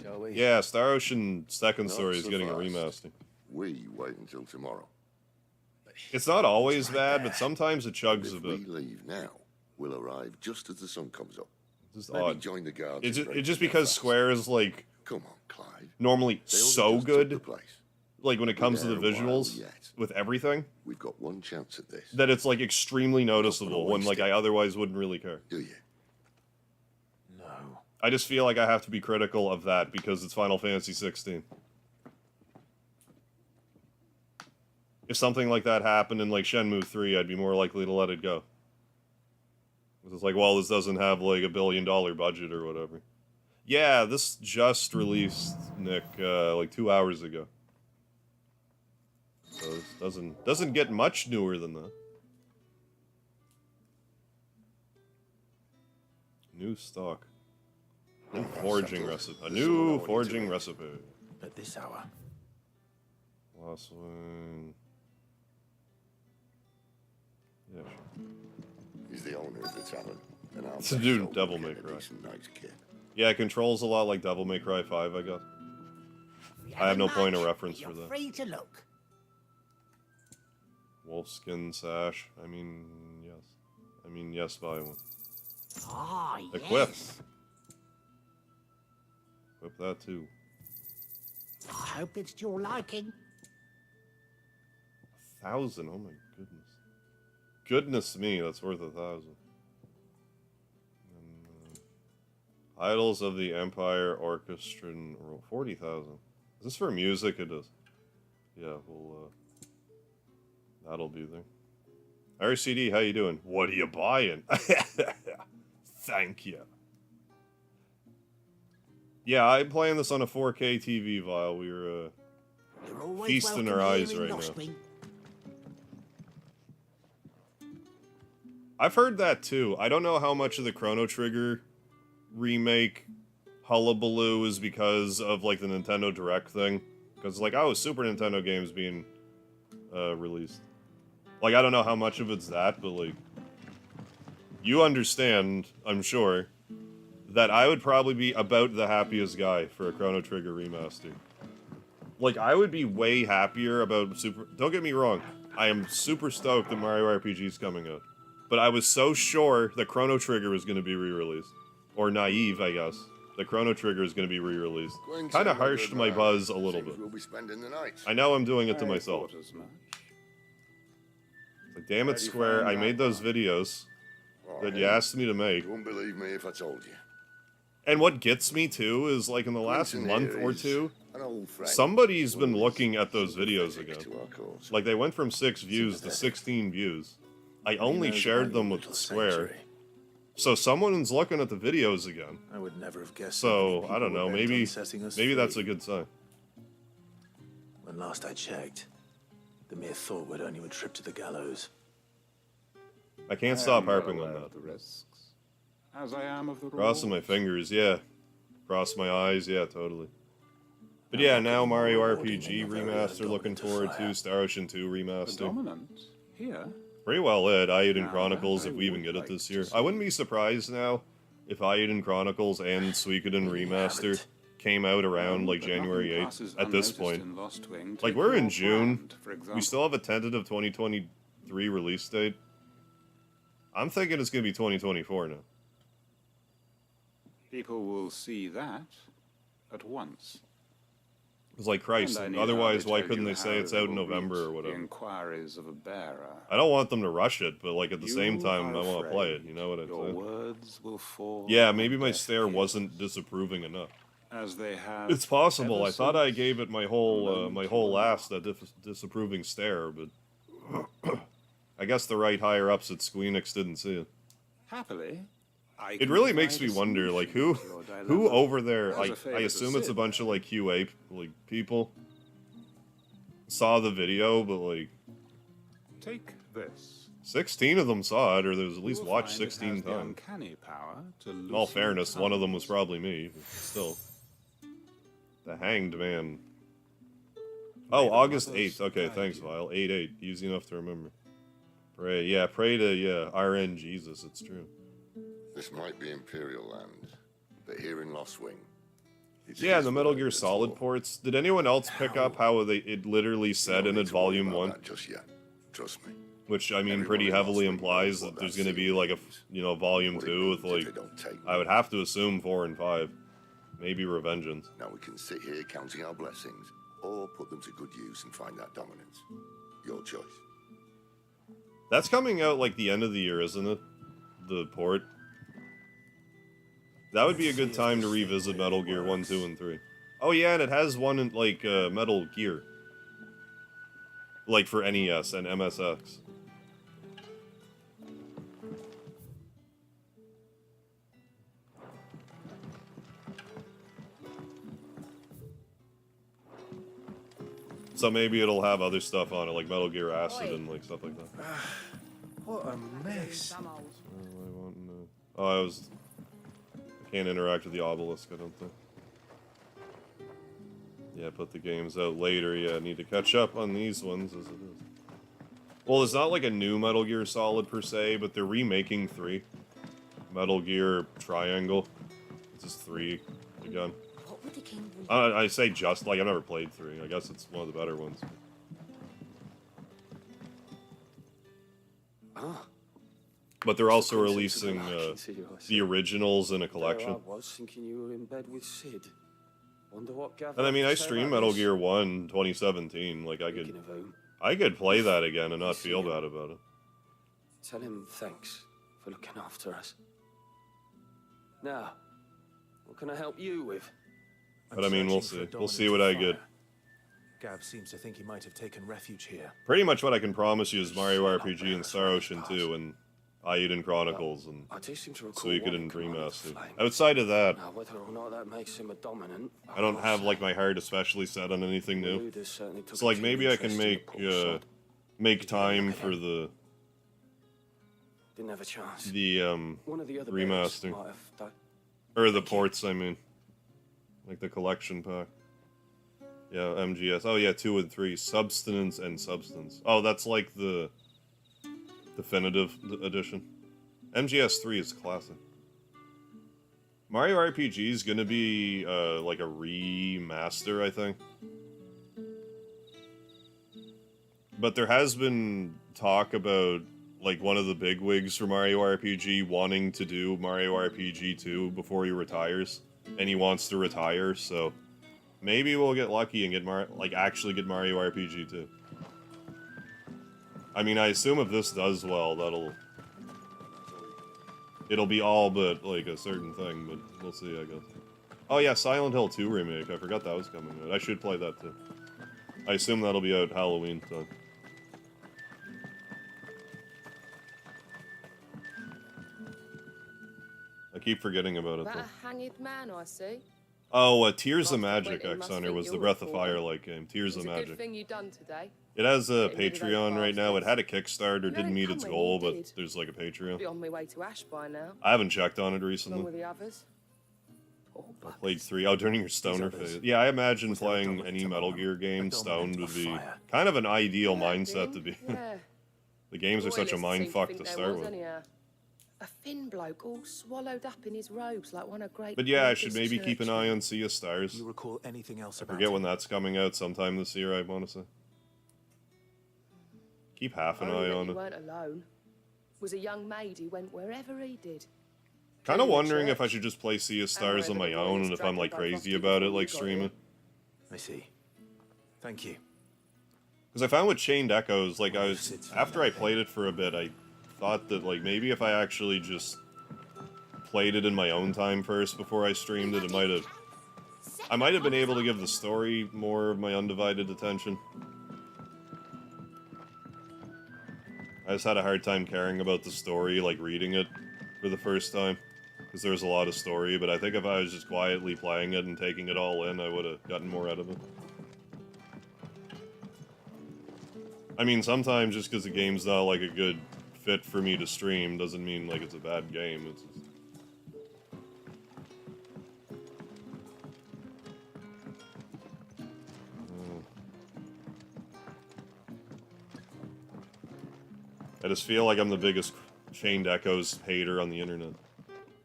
Shall we? Yeah, Star Ocean second Not story is so getting a fast. remaster. We wait until tomorrow. It's not always bad, but sometimes it chugs a If bit. we leave now, we'll arrive just as the sun comes up. It's Maybe odd. join the guards. It's and just, break it's just them because fast. Square is, like, Come on, Clive. normally They only so just took the good, place. like, when it comes to the We're there a while visuals, yet. with everything, We've got one chance at this. that it's, like, extremely noticeable when, like, I otherwise wouldn't really care. Do you? No. I just feel like I have to be critical of that because it's Final Fantasy 16. If something like that happened in, like, Shenmue 3, I'd be more likely to let it go. It's like, well, this doesn't have, like, $1 billion budget or whatever. Yeah, this just released, Nick, like 2 hours ago. So this doesn't get much newer than that. New stock. New forging recipe. A new forging recipe. At this hour. Last wing. Yeah, sure. He's the owner of the tavern. And I'll To do Devil May Cry. Yeah, it controls a lot like Devil May Cry 5, I guess. I have no point of reference for that. Free to look. Wolfskin sash. I mean, yes. I mean, yes, buy one. Ah, Equip. yes. Equip that too. I hope it's to your liking. 1,000. Oh my goodness. Goodness me, that's worth 1,000. Idols of the Empire Orchestra. 40,000. Is this for music? It is. Yeah, we'll. That'll be there. RCD, how you doing? What are you buying? Thank you. Yeah, I'm playing this on a 4K TV, Vile. We were feasting our eyes right now. I've heard that too. I don't know how much of the Chrono Trigger remake hullabaloo is because of like the Nintendo Direct thing. Because like, oh, Super Nintendo games being released. Like, I don't know how much of it's that, but like, you understand, I'm sure, that I would probably be about the happiest guy for a Chrono Trigger remaster. Like, I would be way happier about Super... Don't get me wrong, I am super stoked that Mario RPG is coming out. But I was so sure that Chrono Trigger was going to be re-released. Or naive, I guess. That Chrono Trigger is going to be re-released. Kind of harshed my buzz a little bit. We'll be spending the night. I know I'm doing it to myself. It's like, damn it, Square, I made those videos that you asked me to make. You wouldn't believe me if I told you. And what gets me, too, is, like, in the last month or two, an old friend. somebody's been looking at those videos again. Like, they went from 6 views to 16 views. I only shared them with Square. So someone's looking at the videos again. I would never have guessed. So, I don't know, maybe that's a good sign. When last I checked, the mere thought would earn you a trip to the gallows. I can't stop harping on that. The risks, as I am of the Crossing my fingers, yeah. Cross my eyes, yeah, totally. But yeah, now Mario RPG remaster, looking forward to Star Ocean 2 remaster. Dominant here. Pretty well lit, Ayuden Chronicles, if we even get it this year. I wouldn't be surprised now if Ayuden Chronicles and Suikoden Remaster came out around, like, January 8th, at this point. Like, we're in June, we still have a tentative 2023 release date. I'm thinking it's gonna be 2024 now. People will see that at once. It's like Christ, otherwise why couldn't they say it's out in November or whatever? Inquiries of a bearer. I don't want them to rush it, but like at the same time, I want to play it, you know what I'm saying? Words will fall. Yeah, maybe my stare wasn't disapproving enough. As they have. It's possible. I thought I gave it my whole ass that disapproving stare, but I guess the right higher ups at Squeenix didn't see it. Happily, it really makes me wonder, like, who over there, like, I assume it's a bunch of, like, QA, like, people, saw the video, but, like, take this. 16 of them saw it, or there was at least watched 16 times. In all fairness, one of them was probably me, but still. The Hanged Man. Oh, August 8th. Okay, thanks, Vile. 8/8. Easy enough to remember. Pray, yeah, pray to, yeah, RN Jesus, it's true. This might be Imperial land, but here in Lost Wing. Yeah, the Metal Gear Solid ports. Did anyone else pick up how it literally said in it Volume 1? Just yet. Trust me. Which, I mean, pretty heavily implies that there's going to be, like, a, you know, Volume 2 with, like, I would have to assume 4 and 5. Maybe Revengeance. Now we can sit here counting our blessings, or put them to good use and find that dominance. Your choice. That's coming out, like, the end of the year, isn't it? The port. That would be a good time to revisit Metal Gear 1, 2, and 3. Oh yeah, and it has one in, like, Metal Gear. Like, for NES and MSX. So maybe it'll have other stuff on it, like Metal Gear Acid and, like, stuff like that. What a mess. Oh, I was... Can't interact with the obelisk, I don't think. Yeah, put the games out later. Yeah, I need to catch up on these ones as it is. Well, it's not like a new Metal Gear Solid per se, but they're remaking 3. Metal Gear Triangle. This is 3 again. What would the king I say just, like, I've never played 3. I guess it's one of the better ones. Ah. But they're also Coincidence of releasing the luck, see you, I the see. originals in a There collection. I was thinking you were in bed with Sid. Wonder what Gav And I mean, had I to say streamed about Metal this. Gear 1 2017. Like, Speaking of whom, I could play that again and not see feel him. bad about it. tell him thanks for looking after us. Now, what can I help you with? But I mean, we'll see. We'll see what I get. Gav seems to think he might have taken refuge here. Pretty much what I can promise you is Mario RPG and Star Ocean 2 and Aiden Chronicles and I do seem to recall Suikoden one command of Remastered. flame. Outside of that, Now, whether or not that makes him a dominant, I don't have like my heart especially set on anything new. Ludus certainly took So like a keen maybe I can interest in the make poor sod. make time for the Didn't have a chance. One of the other remaster bears might have done. or the ports. I mean, like the collection pack. Yeah, MGS. Oh yeah, 2 and 3, Substance and Substance. Oh, that's like the definitive edition. MGS 3 is classic. Mario RPG is gonna be like a remaster, I think. But there has been talk about like one of the bigwigs for Mario RPG wanting to do Mario RPG 2 before he retires, and he wants to retire, so maybe we'll get lucky and get actually get Mario RPG 2. I mean, I assume if this does well, it'll be all but like a certain thing, but we'll see, I guess. Oh yeah, Silent Hill 2 remake. I forgot that was coming out. I should play that too. I assume that'll be out Halloween time. I keep forgetting about it That though. a hanged man, I see. Oh, Tears of Lots of Magic waiting must X-Hunter think was the you're Breath of a fool. Fire-like game. Tears It's of a good Magic. thing you done today. It has a Getting rid of those Patreon right now. It bastards. had a Kickstarter, You didn't ain't meet come its when goal, you but did. there's like a Patreon. Be on my way to Ash by now. I haven't checked on it Along recently. with the others. I played 3. Oh, during your stoner phase. Yeah, I imagine playing any Metal Gear game stoned would be kind of an ideal mindset to be. Yeah. The games are such a Royalists seem mind fuck think to there start was, with. anyhow. A thin bloke all swallowed up in his robes like one of great. But yeah, I Buddhist should maybe keep an churchmen. eye on Sea of Stars. You recall anything else I about forget it? when that's coming out, sometime this year, I want to say. Keep half an Only eye that on you it. weren't alone. Was a young maid who went wherever he did. Kind of in the wondering if I church. should just play Sea of And Stars on wherever my the own, boys and if I'm like dragged crazy by about it, before like you got streaming. I see. Thank you. Because I found with Chained Echoes, like I was, after I played it for a bit, I thought that like maybe if I actually just played it in my own time first before I streamed it, I might have been able to give the story more of my undivided attention. I just had a hard time caring about the story, like reading it for the first time, because there was a lot of story, but I think if I was just quietly playing it and taking it all in, I would have gotten more out of it. I mean, sometimes just because the game's not like a good fit for me to stream doesn't mean like it's a bad game. It's just... I just feel like I'm the biggest Chained Echoes hater on the internet.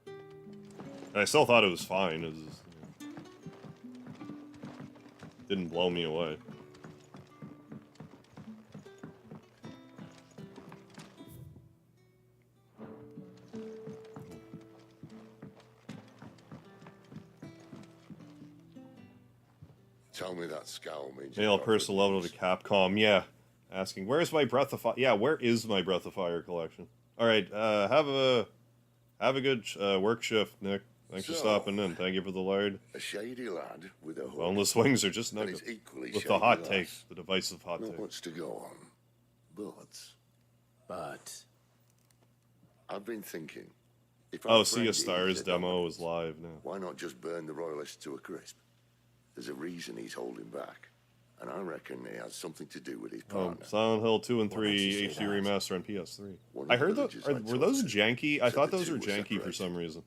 And I still thought it was fine. It was just, didn't blow me away. Tell me that scowl means Mail personal level to Capcom. Yeah. Asking, where's my Breath of Fire? Yeah, where is my Breath of Fire collection? Alright, have a good work shift, Nick. Thanks for So, stopping in. Thank you for the lard. a shady lad with a hook. Boneless wings are just and nuggets. his equally With the shady hot lass. takes, the divisive hot Not takes. much to go on, but I've been thinking. If Oh, our Sea friend of is Stars a demo is live now. why not just burn the royalists to a crisp? There's a reason he's holding back, and I reckon it has something to do with his partner. Silent Hill 2 and What 3 makes you say HD that? remaster on PS3. One of I the heard villages that. I Were talked those to janky? I said thought the those two were were janky for separated. some reason.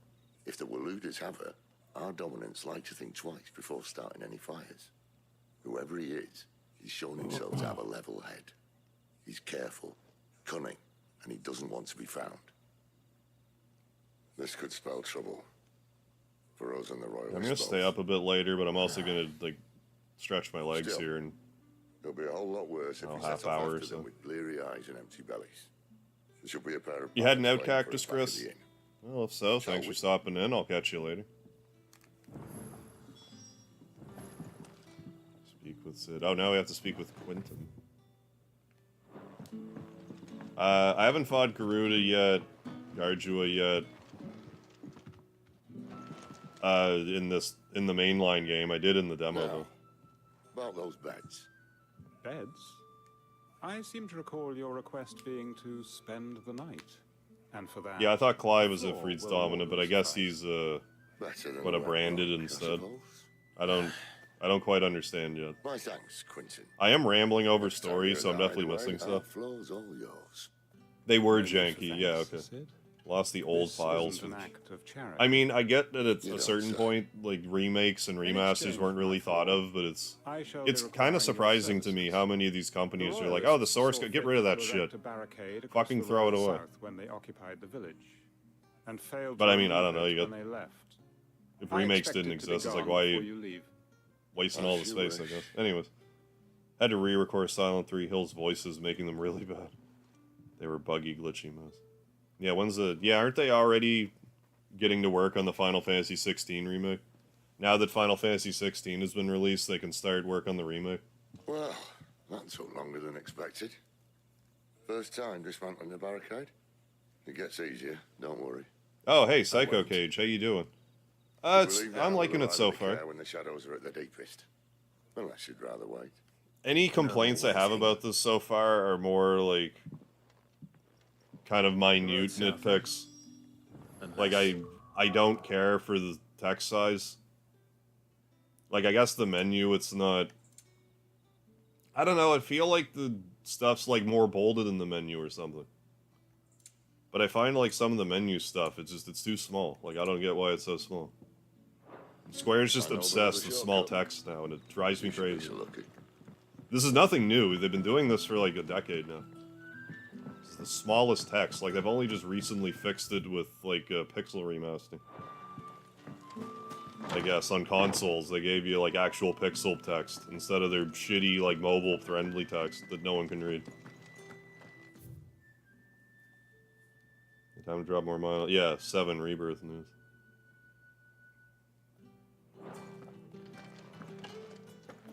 If the Waluders have her, our dominants like to think twice before starting any fires. Whoever he is, he's shown himself to have a level head. He's careful, cunning, and he doesn't want to be found. This could spell trouble for us and the Royalists. I'm gonna stay up a bit later, but I'm also gonna like stretch my legs Still, here and it'll be a whole lot worse if we half set off hour or after so. them with bleary eyes and empty bellies. There should be a pair of You had an pilots out waiting for cactus, us back at Chris? the inn. Well, if so, thanks for stopping in. I'll catch you later. Speak with Sid. Oh, now we have to speak with Quentin. I haven't fought Garuda yet, Garjua yet. In the mainline game, I did in the demo though. About those beds. Beds? I seem to recall your request being to spend the night. And for that... Yeah, I thought Clive was a floor Freed's will dominant, but I guess he's Better than what a the branded Red Rock, I instead. suppose. I don't quite understand yet. My thanks, Quentin. I am rambling over Next time story, you're so I'm in the definitely hideaway, missing our stuff. floor's all yours. They were No need for janky, yeah, thanks, okay. Sid. Lost the old This files. isn't For an act of charity. I mean, I get that at You a don't certain say. point, like remakes and remasters exchange weren't for really my thought floor, of, but it's I shall be kind requiring of your surprising to me services. how many of these companies The are like, oh, the Royalists source saw code, get fit rid of that to shit. erect a barricade across Fucking the throw it royal away. south when they occupied the village, and failed But to I mean, I remove don't know, it you when got- they left. If I remakes expect didn't it to be exist, it's like, gone why are before you you leave. wasting As all the you space, I wish. guess. Anyways, had to re-record Silent 3 Hill's voices, making them really bad. They were buggy, glitchy mess. Yeah, aren't they already getting to work on the Final Fantasy 16 remake? Now that Final Fantasy 16 has been released, they can start work on the remake. Well, that took longer than expected. First time dismantling the barricade. It gets easier, don't worry. Oh, hey, Psycho Cage, how you doing? I'm liking it so far. When the shadows are at their deepest. Unless you'd rather wait. Any complaints I have about this so far are more like kind of minute nitpicks. Like I don't care for the text size. Like I guess the menu, it's not. I don't know. I feel like the stuff's like more bolded in the menu or something. But I find like some of the menu stuff, it's too small. Like I don't get why it's so small. Square's just obsessed with small text now, and it drives me crazy. This is nothing new. They've been doing this for like a decade now. It's the smallest text. Like they've only just recently fixed it with like pixel remaster. I guess on consoles they gave you like actual pixel text instead of their shitty like mobile friendly text that no one can read. Time to drop more miles. Yeah, 7 rebirth news.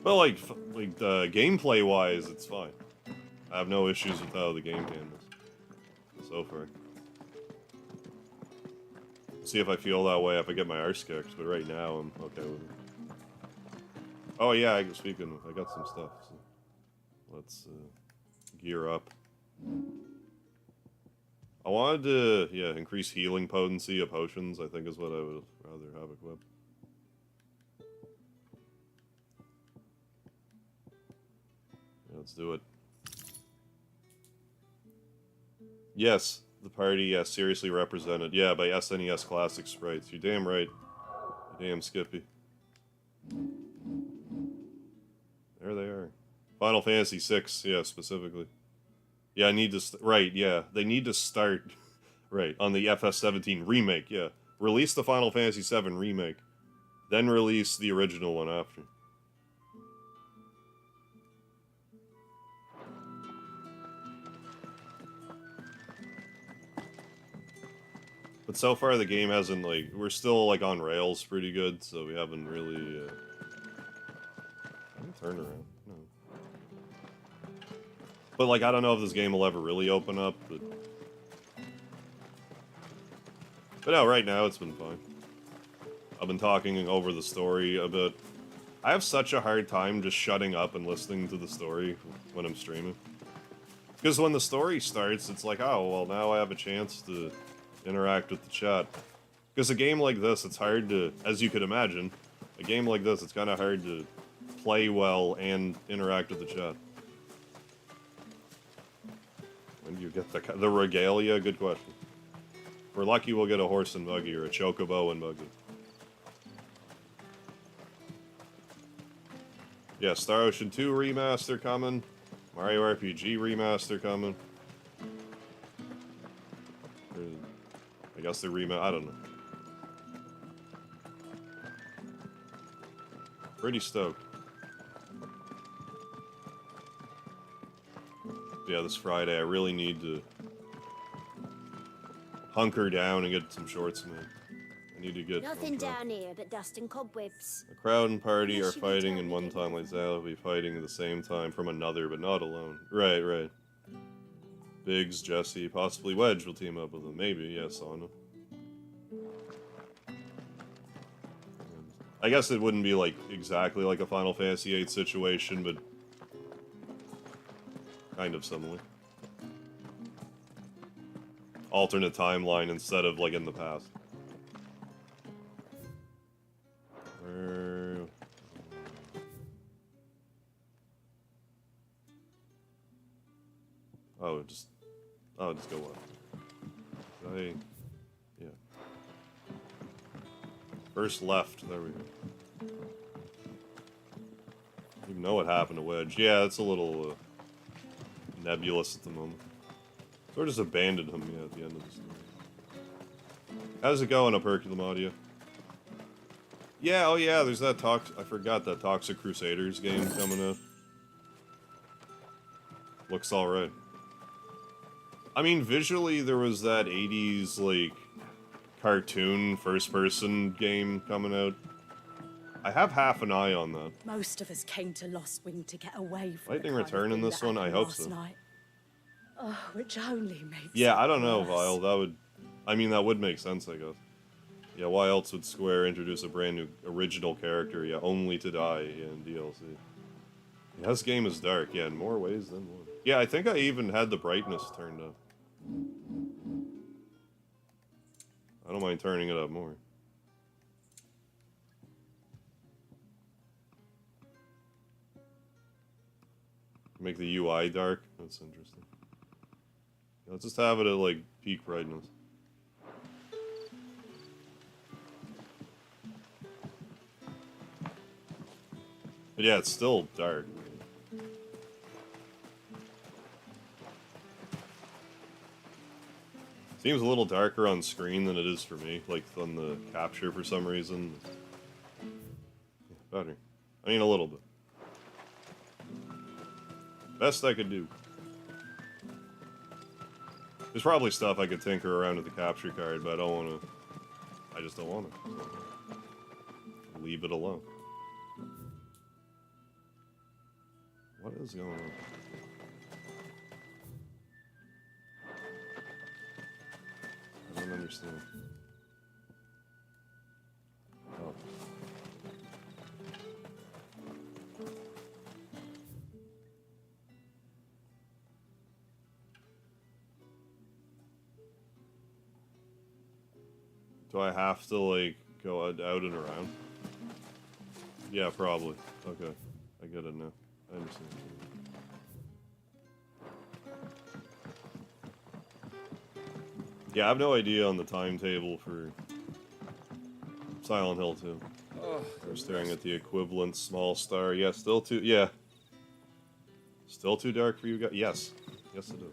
But like gameplay wise, it's fine. I have no issues with how the game handles so far. See if I feel that way if I get my arse kicked, but right now I'm okay with it. Oh yeah, speaking of, I got some stuff. So let's gear up. I wanted to, increase healing potency of potions, I think is what I would rather have equipped. Yeah, let's do it. Yes, the party, seriously represented. Yeah, by SNES Classic Sprites. You're damn right. You damn Skippy. There they are. Final Fantasy VI, yeah, specifically. Yeah, I need to... right, yeah. They need to start... right, on the FS17 remake, yeah. Release the Final Fantasy VII remake. Then release the original one after. But so far the game hasn't, like... We're still, like, on rails pretty good, so we haven't really... Turn around. No. But, like, I don't know if this game will ever really open up, but... But no, right now it's been fine. I've been talking over the story a bit. I have such a hard time just shutting up and listening to the story when I'm streaming. Because when the story starts, it's like, oh, well, now I have a chance to interact with the chat. Because a game like this, it's hard to, as you could imagine, a game like this, it's kind of hard to play well and interact with the chat. When do you get the regalia? Good question. If we're lucky, we'll get a horse and buggy or a chocobo and buggy. Yeah, Star Ocean 2 remaster coming. Mario RPG remaster coming. I guess the remaster. I don't know. Pretty stoked. Yeah, this Friday I really need to hunker down and get some shorts made. I need to get Nothing down here but dust and cobwebs. The crowd and party Yes, are you can fighting tell in me one they time like that will be fighting at the same time from another, but not alone. Right, right. Biggs, Jesse, possibly Wedge will team up with them. Maybe, yeah, Sauna. I guess it wouldn't be like exactly like a Final Fantasy VIII situation, but kind of similar. Alternate timeline instead of like in the past. Just go up. Yeah. First left, there we go. I don't even know what happened to Wedge. Yeah, it's a little nebulous at the moment. Sort of just abandoned him, yeah, at the end of the story. How's it going up, Herculum Audio? Yeah, oh yeah, there's that I forgot that Toxic Crusaders game coming out. Looks alright. I mean, visually, there was that 80s, like, cartoon first-person game coming out. I have half an eye on that. Most of us came to Lost Wing to get away from Lightning the kind of Return in thing this that one? I happened hope last so. night. Oh, which only makes Yeah, it I don't know, worse. Vile. That would... I mean, that would make sense, I guess. Yeah, why else would Square introduce a brand new original character, yeah, only to die in DLC? Yeah, this game is dark, yeah, in more ways than one. Yeah, I think I even had the brightness turned up. I don't mind turning it up more. Make the UI dark? That's interesting. Let's just have it at, like, peak brightness. But yeah, it's still dark. Seems a little darker on screen than it is for me, like on the capture for some reason. Yeah, better. I mean, a little bit. Best I could do. There's probably stuff I could tinker around with the capture card, but I don't want to. I just don't want to. Leave it alone. What is going on? I don't understand. Oh. Do I have to, like, go out and around? Yeah, probably. Okay. I get it now. I understand. Yeah, I have no idea on the timetable for Silent Hill 2. We're staring at the equivalent small star. Yeah, still too... Yeah. Still too dark for you guys? Yes. Yes, it is.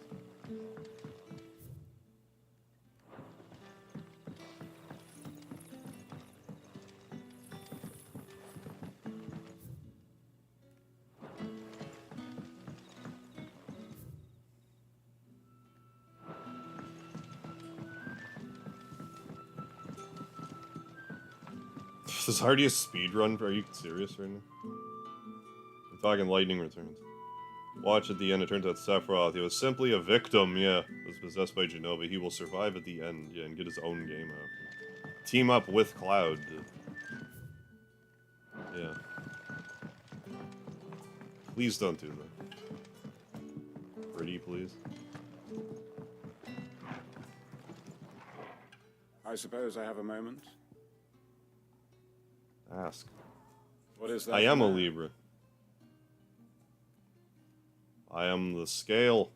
This is hardiest speedrun. Are you serious right now? I'm talking Lightning Returns. Watch at the end, it turns out Sephiroth, he was simply a victim, yeah. Was possessed by Genova. He will survive at the end, yeah, and get his own game after. Team up with Cloud. Yeah. Please don't do that. Pretty, please. I suppose I have a moment. Ask. What is that? I am a Libra. I am the scale.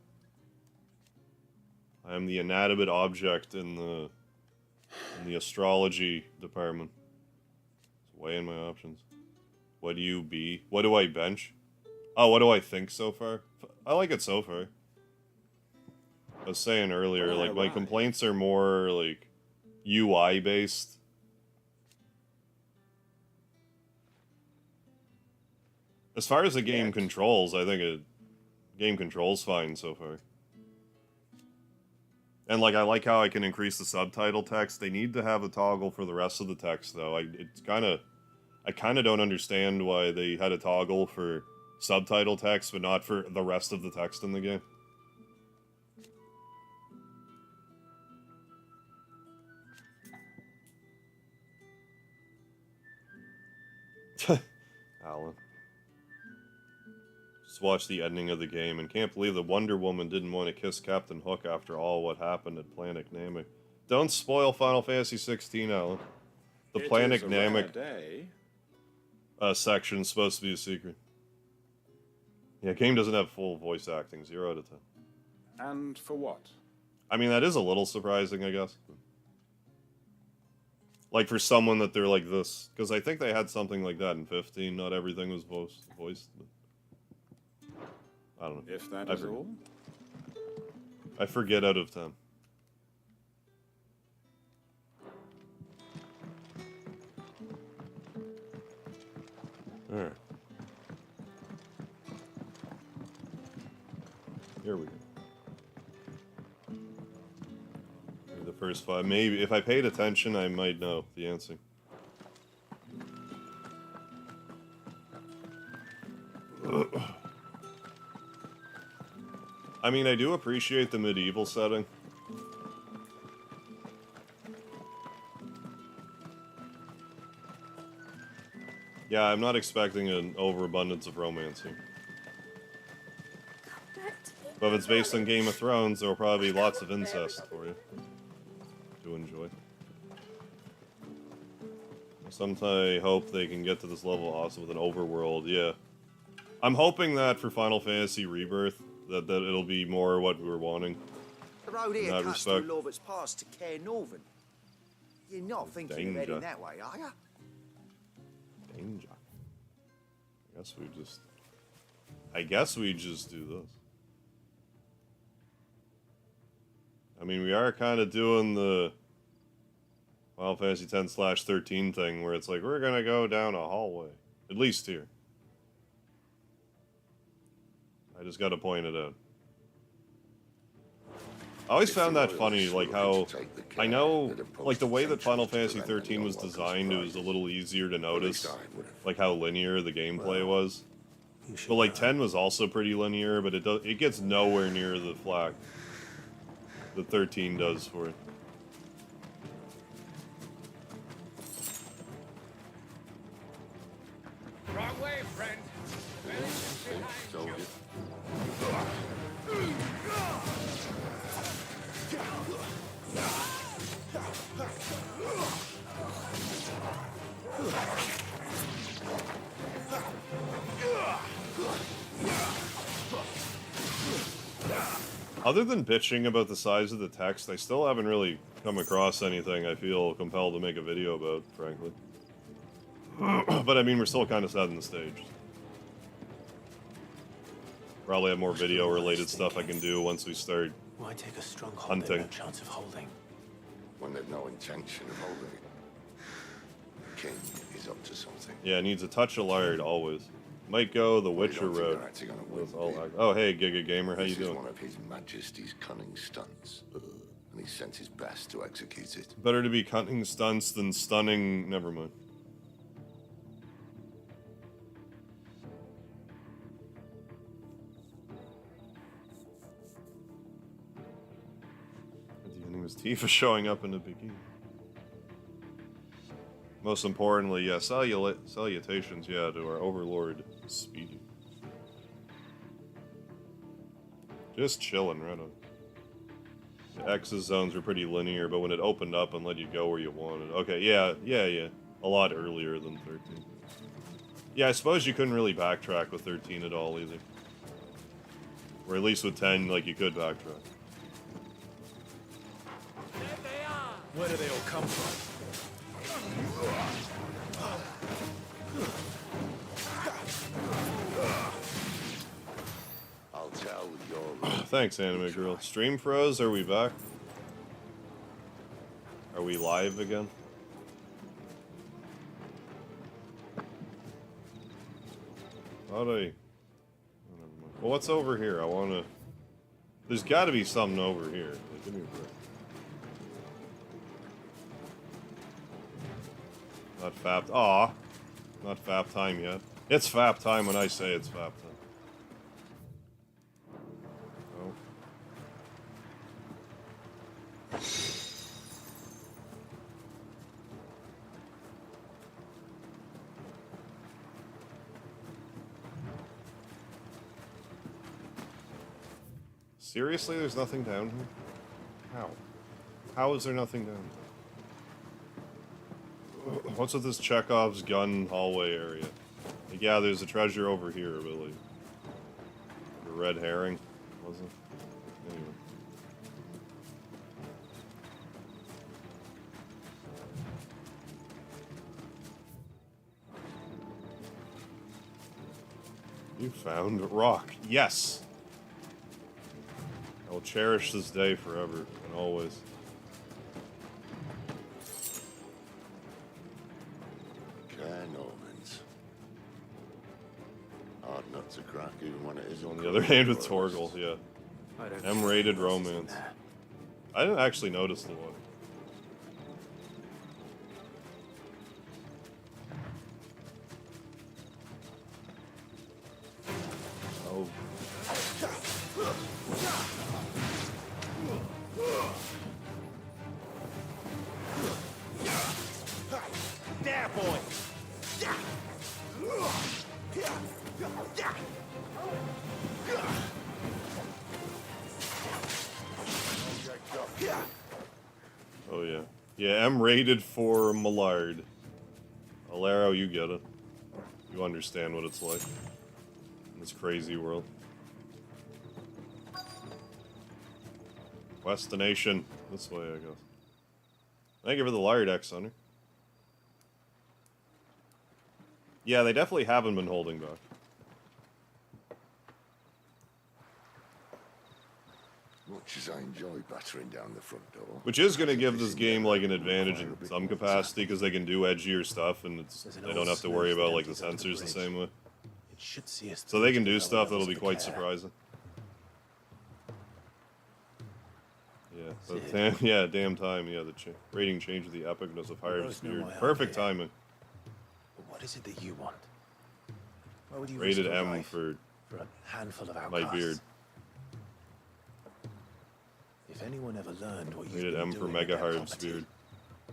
I am the inanimate object in the in the astrology department. It's weighing my options. What do you be? What do I bench? Oh, what do I think so far? I like it so far. I was saying earlier, like, my complaints are more, like, UI based. As far as the game controls, I think game controls fine so far. And, like, I like how I can increase the subtitle text. They need to have a toggle for the rest of the text, though. I kind of don't understand why they had a toggle for subtitle text, but not for the rest of the text in the game. Alan. Just watched the ending of the game and can't believe the Wonder Woman didn't want to kiss Captain Hook after all what happened at Planet Namek. Don't spoil Final Fantasy 16, Alan. The Planet Namek section's supposed to be a secret. Yeah, game doesn't have full voice acting, 0 out of 10. And for what? I mean, that is a little surprising, I guess. Like, for someone that they're like this. Because I think they had something like that in 15. Not everything was voiced. I don't know. If that is all? I forget out of 10. Alright. Here we go. The first 5. Maybe, if I paid attention, I might know the answer. I mean, I do appreciate the medieval setting. Yeah, I'm not expecting an overabundance of romance here. But if it's based on Game of Thrones, there will probably be lots of incest for you to enjoy. Sometimes I hope they can get to this level also with an overworld, yeah. I'm hoping that for Final Fantasy Rebirth, that it'll be more what we were wanting. The road here in that cuts through respect. Lorbert's Pass to Care Northern. You're not thinking of heading that way, are you? Danger. I guess we just do this. I mean, we are kind of doing the Final Fantasy X/13 thing where it's like, we're gonna go down a hallway. At least here. I just gotta point it out. I always found that funny, like how, I know, like the way that Final Fantasy 13 was designed, it was a little easier to notice, like how linear the gameplay was. But like 10 was also pretty linear, but it gets nowhere near the flack that 13 does for it. Wrong way, friend. Other than bitching about the size of the text, I still haven't really come across anything I feel compelled to make a video about, frankly. But I mean, we're still kind of setting the stage. Probably have more video-related stuff I can do once we start Why take a stronghold hunting. no chance of holding? When they've no intention of holding it. The king is up to something. Yeah, it needs a touch of lard, always. Might go the Witcher road. Oh, hey, Giga Gamer, how you This is doing? one of His Majesty's cunning stunts, and he sent his best to execute it. Better to be cunning stunts than stunning... Never mind. The ending was Tifa showing up in a bikini. Most importantly, yeah, salutations, yeah, to our overlord, Speedy. Just chilling, right on. The X's zones were pretty linear, but when it opened up and let you go where you wanted. Okay, yeah. A lot earlier than 13. Yeah, I suppose you couldn't really backtrack with 13 at all, either. Or at least with 10, like, you could backtrack. Where do they all come from? I'll tell your... Thanks, Anime Girl. Stream froze, are we back? Are we live again? How'd I... Well, what's over here? I wanna... There's gotta be something over here. Like, give me a break. Not FAP... Aw! Not FAP time yet. It's FAP time when I say it's FAP time. Oh. Seriously, there's nothing down here? How? How is there nothing down here? What's with this Chekhov's gun hallway area? Like, yeah, there's a treasure over here, but like... The red herring, was it? Anyway. You found a rock. Yes! I will cherish this day forever and always. Normans. Hard nut to crack even when it is On the other hand with Torgal, yeah. M-rated romance. I didn't actually notice the one. Oh. There, boy! Oh yeah. Yeah, M-rated for Millard. Alero, you get it. You understand what it's like. In this crazy world. Destination. This way, I guess. Thank you for the Lard X, Hunter. Yeah, they definitely haven't been holding back. Much as I enjoy battering down the front door. Which is going to give this game like an advantage in some capacity because they can do edgier stuff and they don't have to worry about like the sensors the same way. It should see us. So they can do stuff that'll be quite surprising. Yeah, but yeah, damn time. Yeah, the rating changed the epicness of Hiram's beard. Perfect timing. What is it that you want? Why would you rated risk your M life for a handful of my beard. If anyone ever learned what you've Rated been M for doing Mega in that Hiram's poverty, beard.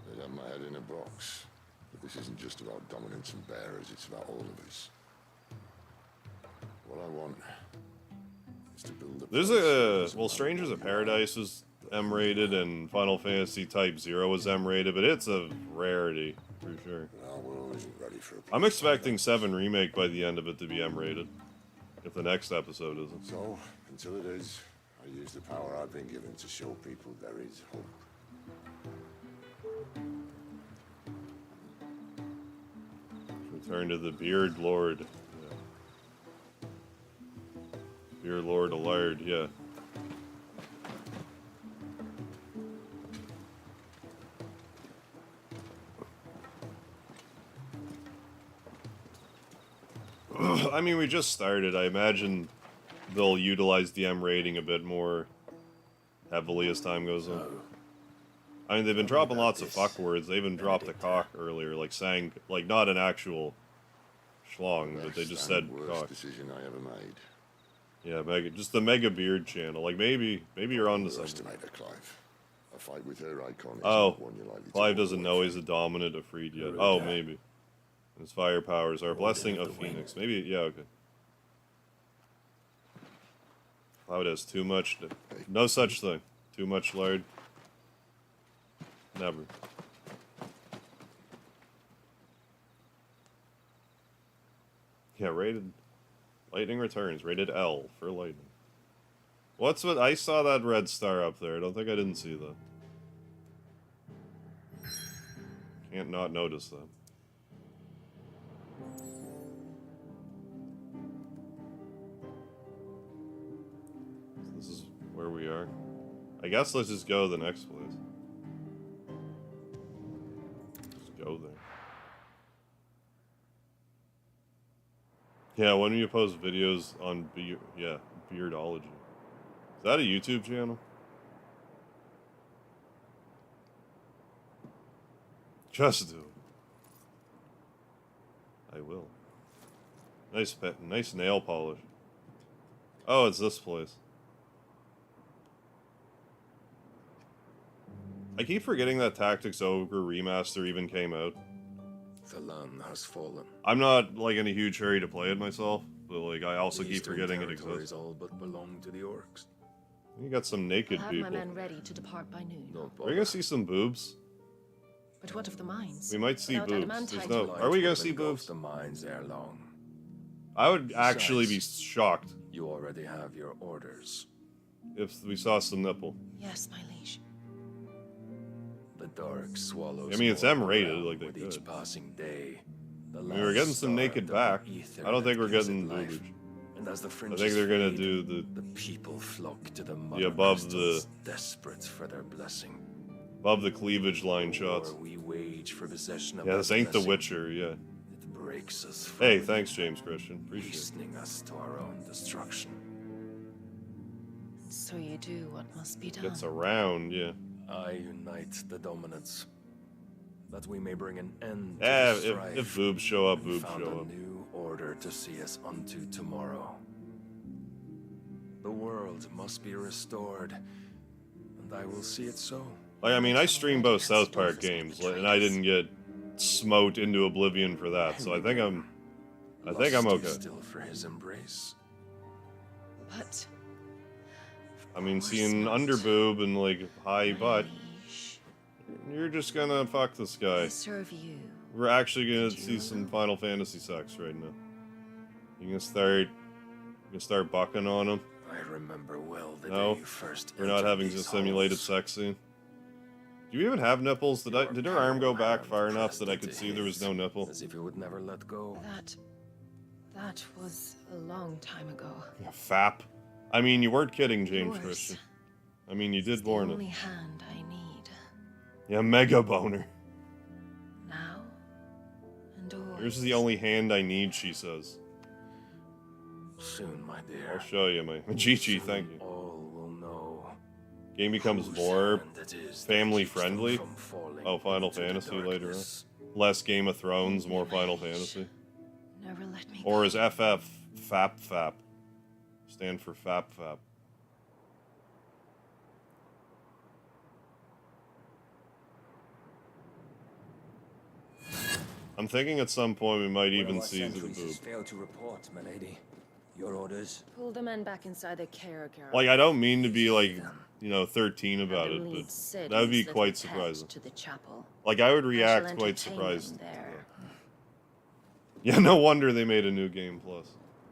They'd have my head in a box. But this isn't just about dominance and bearers, it's about all of us. What I want is to build a There's place a well, Strangers of Paradise is M-rated and Final Fantasy Type 0 is M-rated, but it's a rarity for sure. Our world isn't ready for a I'm expecting 7 Remake by the end of it to be M-rated. If the next episode isn't. So, until it is, I use the power I've been given to show people there is hope. Return to the Beard Lord. Yeah. Beard Lord Allard, yeah. I mean, we just started. I imagine they'll utilize the M rating a bit more heavily as time goes on. I mean, they've been dropping lots of fuck words. They even dropped a cock earlier, like saying, like not an actual schlong, but they just said cock. Decision I ever made. Yeah, mega, just the Mega Beard channel. Like maybe you're on to something. Underestimate her, Clive. A fight with her icon is Oh, not one you're likely to Clive doesn't know he's a dominant of Freed yet. Oh, maybe. His fire powers are a blessing of Phoenix. Maybe, yeah, okay. Cloud has too much. No such thing. Too much lard. Never. Yeah, rated. Lightning Returns. Rated L for lightning. What's what? I saw that red star up there. I don't think I didn't see that. Can't not notice that. So this is where we are. I guess let's just go to the next place. Just go there. Yeah, when you post videos on Beardology. Is that a YouTube channel? Just do. I will. Nice nail polish. Oh, it's this place. I keep forgetting that Tactics Ogre Remaster even came out. The land has fallen. I'm not like in a huge hurry to play it myself, but like I also The keep eastern forgetting it territories exists. all but belong to the orcs. You got some naked I'll have people. my men ready to depart by noon. Are we gonna see some boobs? But what of the mines? We might see Without boobs. adamantite- There's no. Are we gonna see boobs? The mines ere long. I would actually be shocked You already have your orders. if we saw some nipple. Yes, my liege. The dark swallows. I mean, it's more M-rated, ground like they with each could. passing day. The We were getting last some naked star, back. the ether I don't think that we're gives getting it life. boobage. And as the I fringes think they're gonna fade, do the people flock to the the above crystals, desperate for their blessing. above the cleavage line shots. War we wage for possession of Yeah, that this ain't The blessing. Witcher. Yeah. It breaks us from Hey, within, thanks, James Christian. Appreciate it. hastening us to our own destruction. So you do what must be done. Gets around, yeah. I unite the dominants, that we may bring an end to Yeah, the strife. if boobs show up, and boobs found show a up. new order to see us unto tomorrow. The world must be restored, and I will see it so. Like, I mean, I stream both South Park games, and I didn't get smote into oblivion for that, so I think I'm Lust okay. still for his embrace. But I mean, seeing underboob and like high butt, you're just gonna fuck this guy. I serve you. We're actually gonna see some Final Fantasy sex right now. You gonna start bucking on him? I remember well the No, day you first we're not entered having these a simulated halls. sex scene. Do you even have nipples? Did her arm go back far enough that I could see there was no nipple? As if you would never let go. That was a long time ago. Yeah, fap. I mean, you weren't kidding, James Yours. Christian. I mean, you did The warn only it. hand I need Yeah, mega boner. now and always. Here's the only hand I need, she says. Soon, my dear. I'll show you, my Gigi, thank you. All will know. Game becomes whose more hand it is that family keeps them friendly. from falling Oh, Final into the Fantasy later on. darkness. Less Game of Thrones, more Final Fantasy. Never let me Or is FF FAP FAP? Stand for FAP FAP. I'm thinking at some point we might even see the boob. Failed to report, my lady. Your orders? Pull the men back inside their care, Garrett. Like, I don't mean to be like, 13 about Have them it, lead but Sid that would and be his little quite pet surprising. To the chapel. Like, I would I react shall quite entertain surprised. them there. Yeah, no wonder they made a new game plus.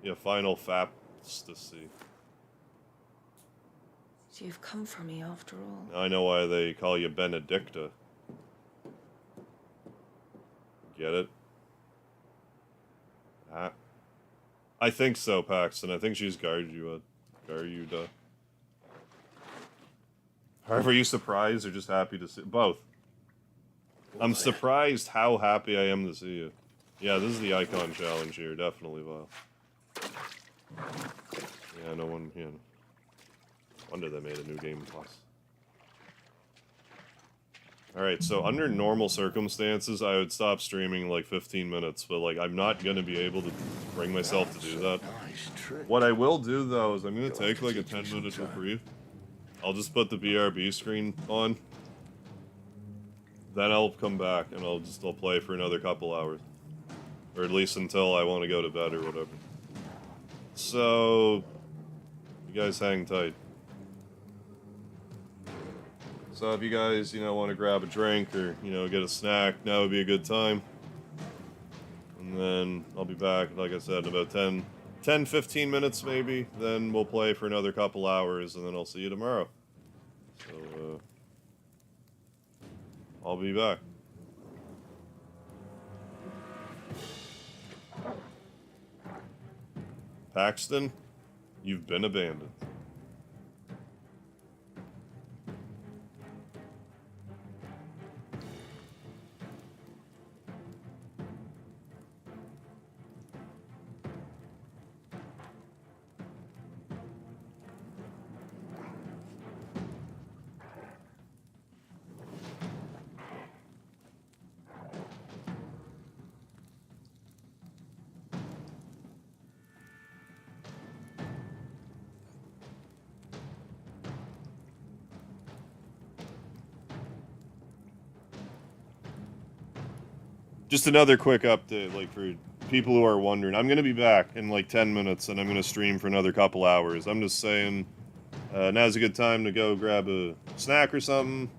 Yeah, Final FAPs to see. So you've come for me after all. Now I know why they call you Benedicta. Get it? Ah. I think so, Paxton. I think she's Garjuda. However, are you surprised or just happy to see? Both. I'm surprised how happy I am to see you. Yeah, this is the icon challenge here. Definitely, Vile. Yeah, no one, wonder they made a new game plus. Alright, so under normal circumstances, I would stop streaming like 15 minutes, but like, I'm not gonna be able to bring myself to do that. What I will do, though, is I'm gonna take like a 10-minute reprieve. I'll just put the BRB screen on. Then I'll come back and I'll play for another couple hours. Or at least until I want to go to bed or whatever. So, you guys hang tight. So if you guys, want to grab a drink or, get a snack, now would be a good time. And then I'll be back, like I said, in about 10-15 minutes maybe. Then we'll play for another couple hours and then I'll see you tomorrow. So, I'll be back. Paxton, you've been abandoned. Just another quick update, like, for people who are wondering. I'm going to be back in, like, 10 minutes, and I'm going to stream for another couple hours. I'm just saying, now's a good time to go grab a snack or something.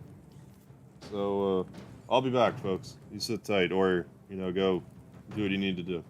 So, I'll be back, folks. You sit tight, or, you know, go do what you need to do.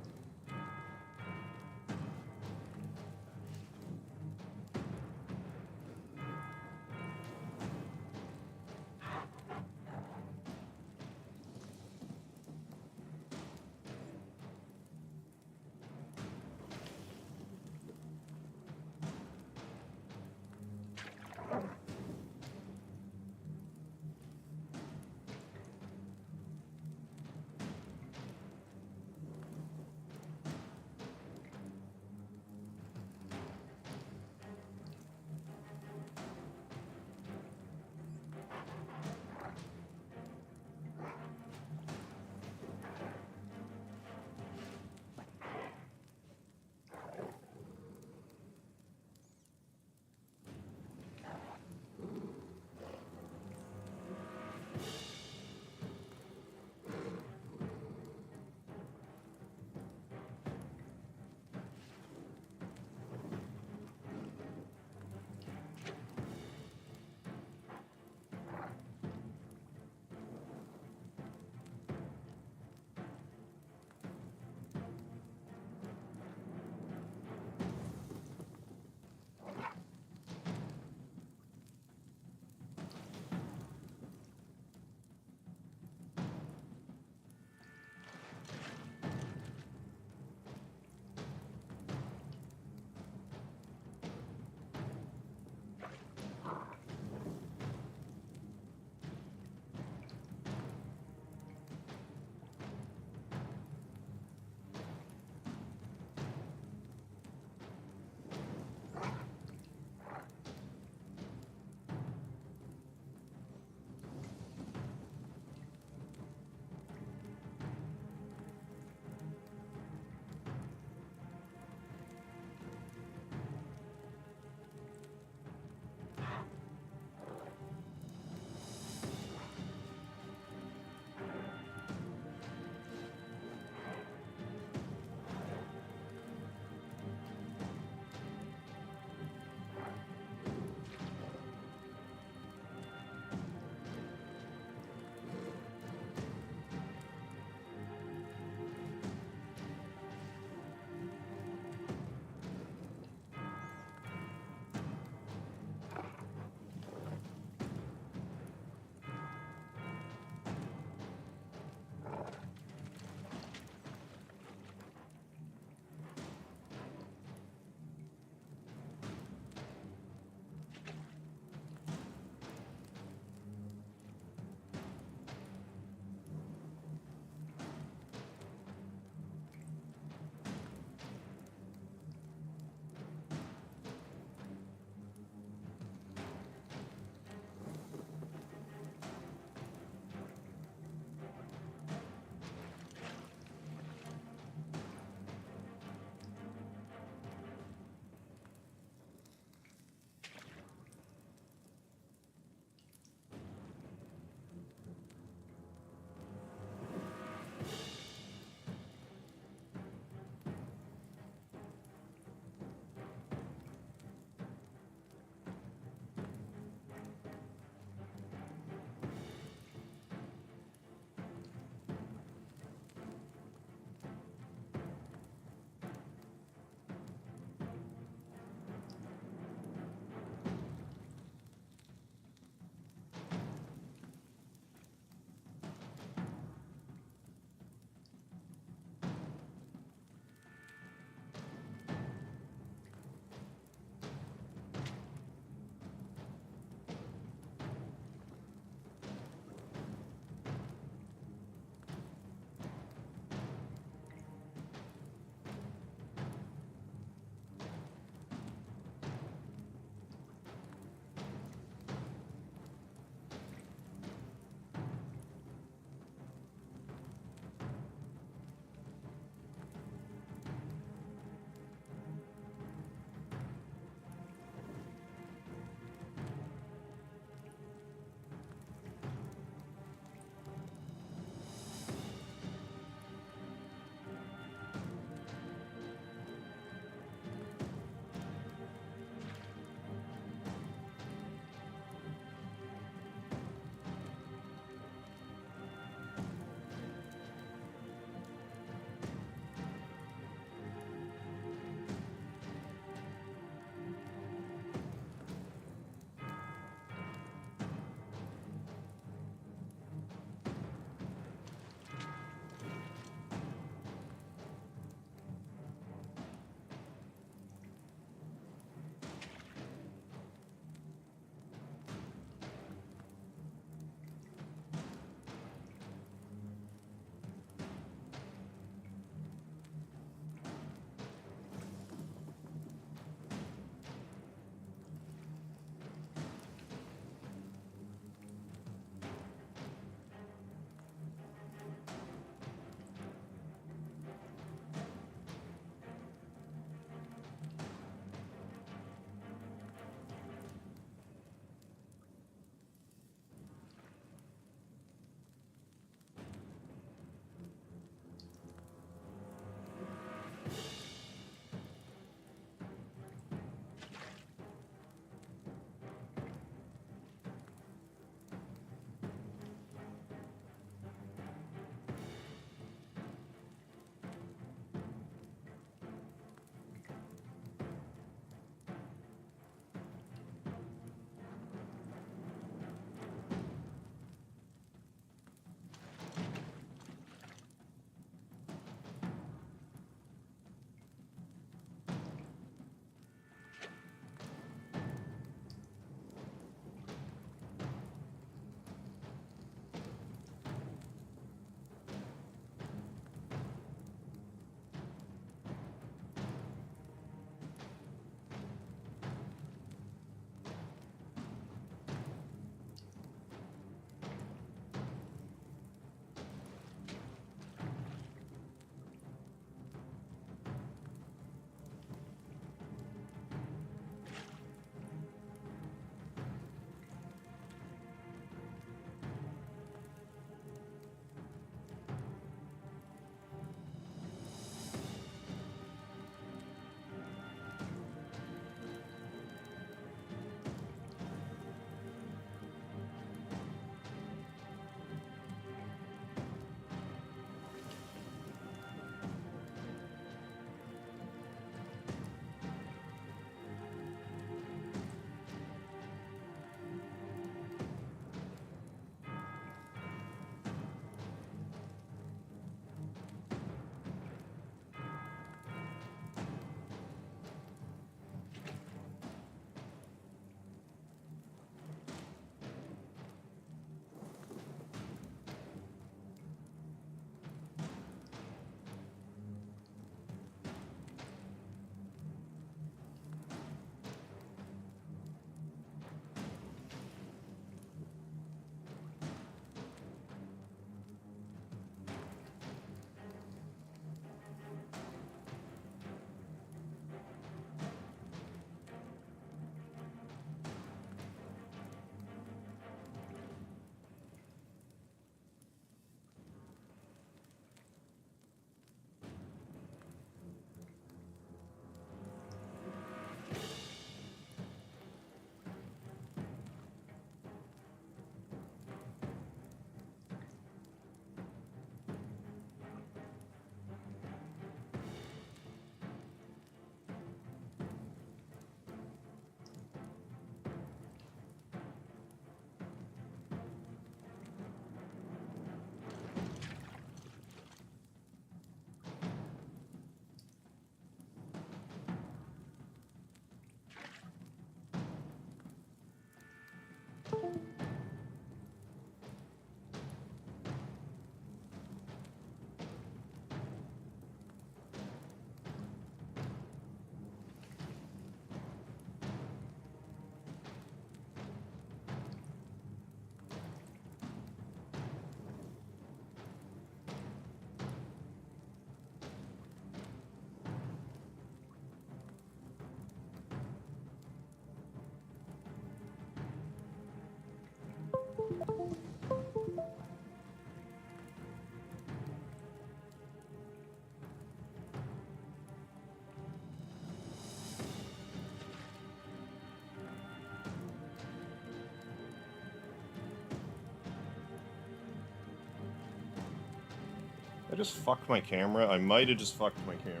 I just fucked my camera? I might have just fucked my camera.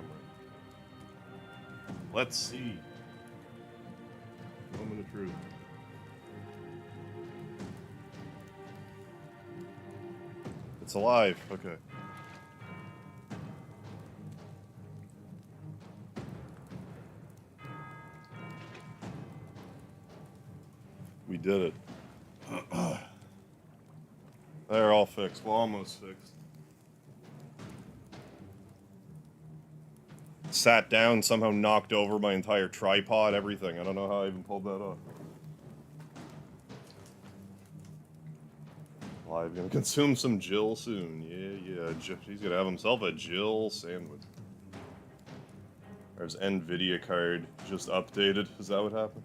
Let's see. Moment of truth. It's alive. Okay. We did it. They're all fixed. Well, almost fixed. Sat down, somehow knocked over my entire tripod, everything. I don't know how I even pulled that off. Well, I'm gonna consume some Jill soon. Yeah. He's gonna have himself a Jill sandwich. There's NVIDIA card just updated. Is that what happened?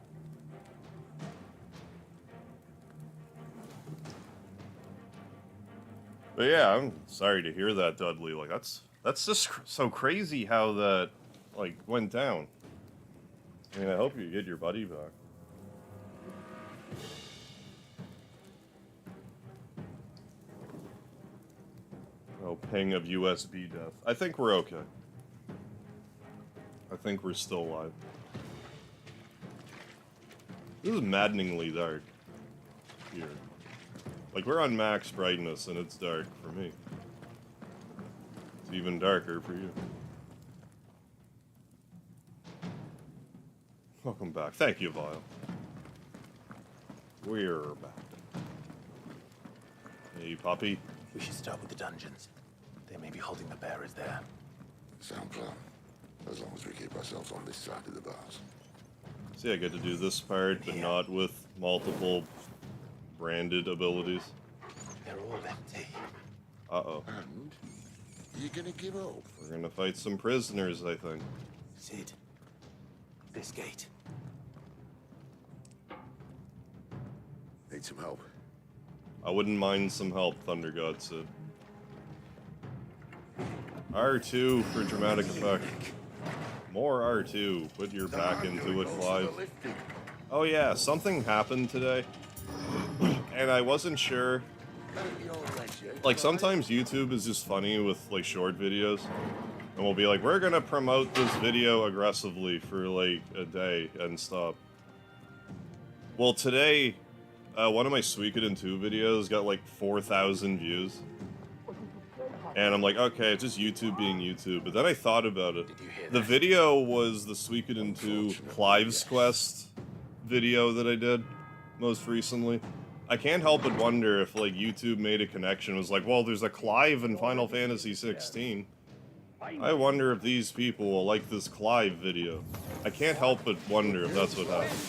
But yeah, I'm sorry to hear that, Dudley. Like, that's just so crazy how that, like, went down. I mean, I hope you get your buddy back. Oh, ping of USB death. I think we're okay. I think we're still alive. This is maddeningly dark here. Like, we're on max brightness and it's dark for me. It's even darker for you. Welcome back. Thank you, Vile. We're back. Hey, puppy. We should start with the dungeons. They may be holding the bearers there. Sound plan. As long as we keep ourselves on this side of the bars. See, I get to do this part, but not with multiple branded abilities. They're all empty. Uh-oh. And you're gonna give up? We're gonna fight some prisoners, I think. Sid, this gate. Need some help? I wouldn't mind some help, Thunder God said. R2 for dramatic effect. More R2. Put your back into it, Clive. Oh yeah, something happened today. And I wasn't sure. Like, sometimes YouTube is just funny with, like, short videos. And we'll be like, we're gonna promote this video aggressively for, like, a day and stop. Well, today, one of my Suikoden 2 videos got, like, 4,000 views. And I'm like, okay, it's just YouTube being YouTube. But then I thought about it. The video was the Suikoden 2 Clive's Quest video that I did most recently. I can't help but wonder if, like, YouTube made a connection. It was like, well, there's a Clive in Final Fantasy 16. I wonder if these people will like this Clive video. I can't help but wonder if that's what happened.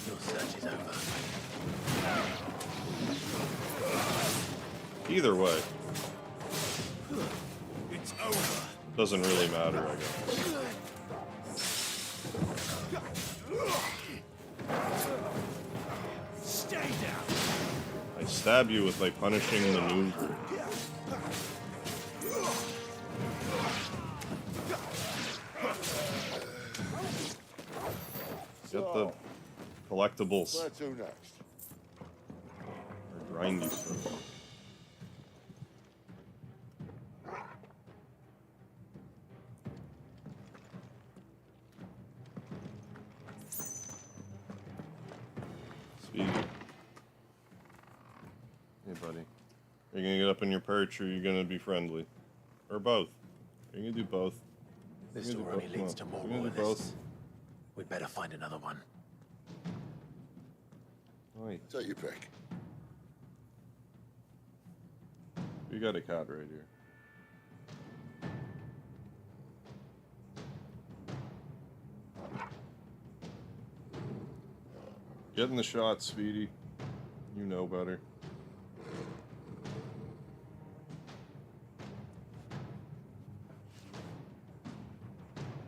Your search is over. Either way. It's over. Doesn't really matter, I guess. Stay down. I stab you with my punishing maneuver. Get the collectibles. Where to next? Or grindy stuff. Speedy. Hey, buddy. Are you gonna get up in your perch, or are you gonna be friendly? Or both? Are you gonna do both? This door only leads to more both. We'd better find another one. Oi. Take your pick. We got a cat right here. Get in the shot, Speedy. You know better.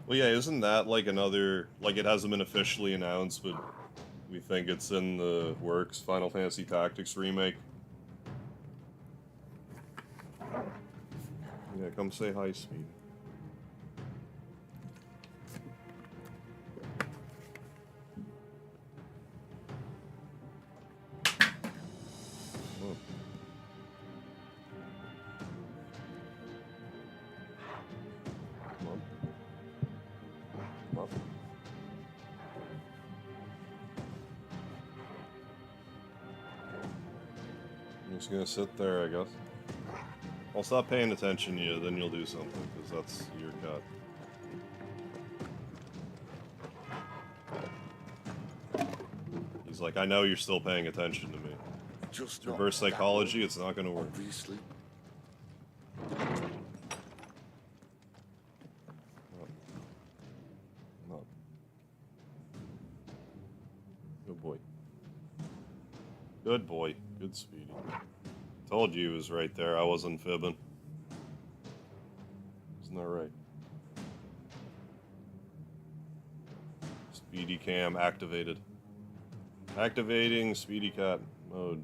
Well, yeah, isn't that like another... Like, it hasn't been officially announced, but we think it's in the works, Final Fantasy Tactics Remake. Yeah, come say hi, Speedy. I'm just gonna sit there, I guess. I'll stop paying attention to you, then you'll do something, because that's your cut. He's like, I know you're still paying attention to me. Just Reverse psychology, it's not gonna work. Obviously. No. Good boy. Good boy. Good Speedy. Told you he was right there. I wasn't fibbing. Isn't that right? Speedy cam activated. Activating Speedy cat mode.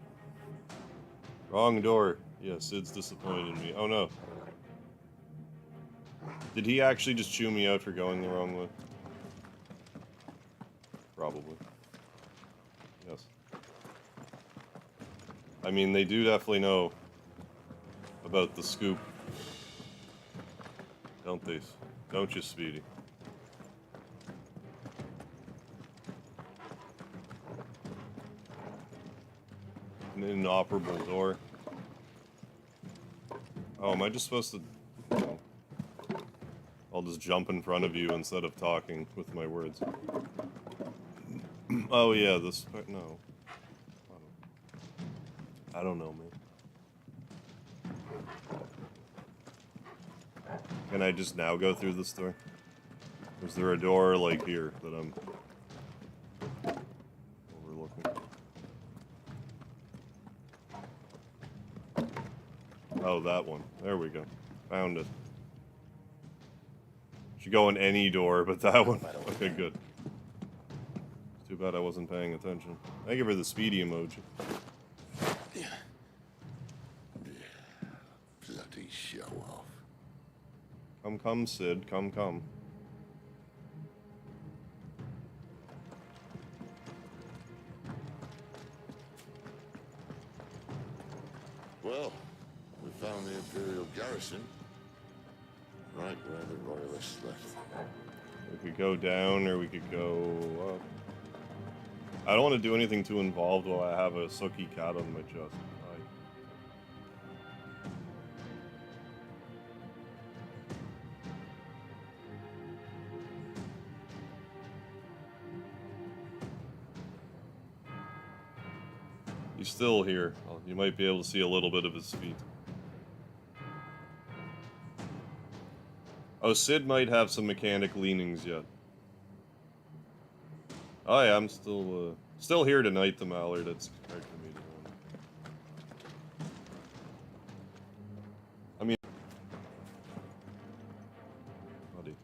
Wrong door. Yeah, Sid's disappointed in me. Oh no. Did he actually just chew me out for going the wrong way? Probably. Yes. I mean, they do definitely know about the scoop. Don't they? Don't you, Speedy? An inoperable door. Oh, am I just supposed to... No. I'll just jump in front of you instead of talking with my words. Oh yeah, this... No. I don't know, man. Can I just now go through this door? Or is there a door, like, here that I'm overlooking? Oh, that one. There we go. Found it. Should go in any door, but that one. Okay, good. Too bad I wasn't paying attention. Thank you for the Speedy emoji. Bloody show off. Come, Sid. Come. Well, we found the Imperial garrison. Right where the Royalists left. We could go down, or we could go up. I don't want to do anything too involved while I have a Sookie cat on my chest. He's still here. Well, you might be able to see a little bit of his feet. Oh, Sid might have some mechanic leanings yet. Oh yeah, I'm still here tonight, the Mallard. It's hard for me to I mean... Buddy.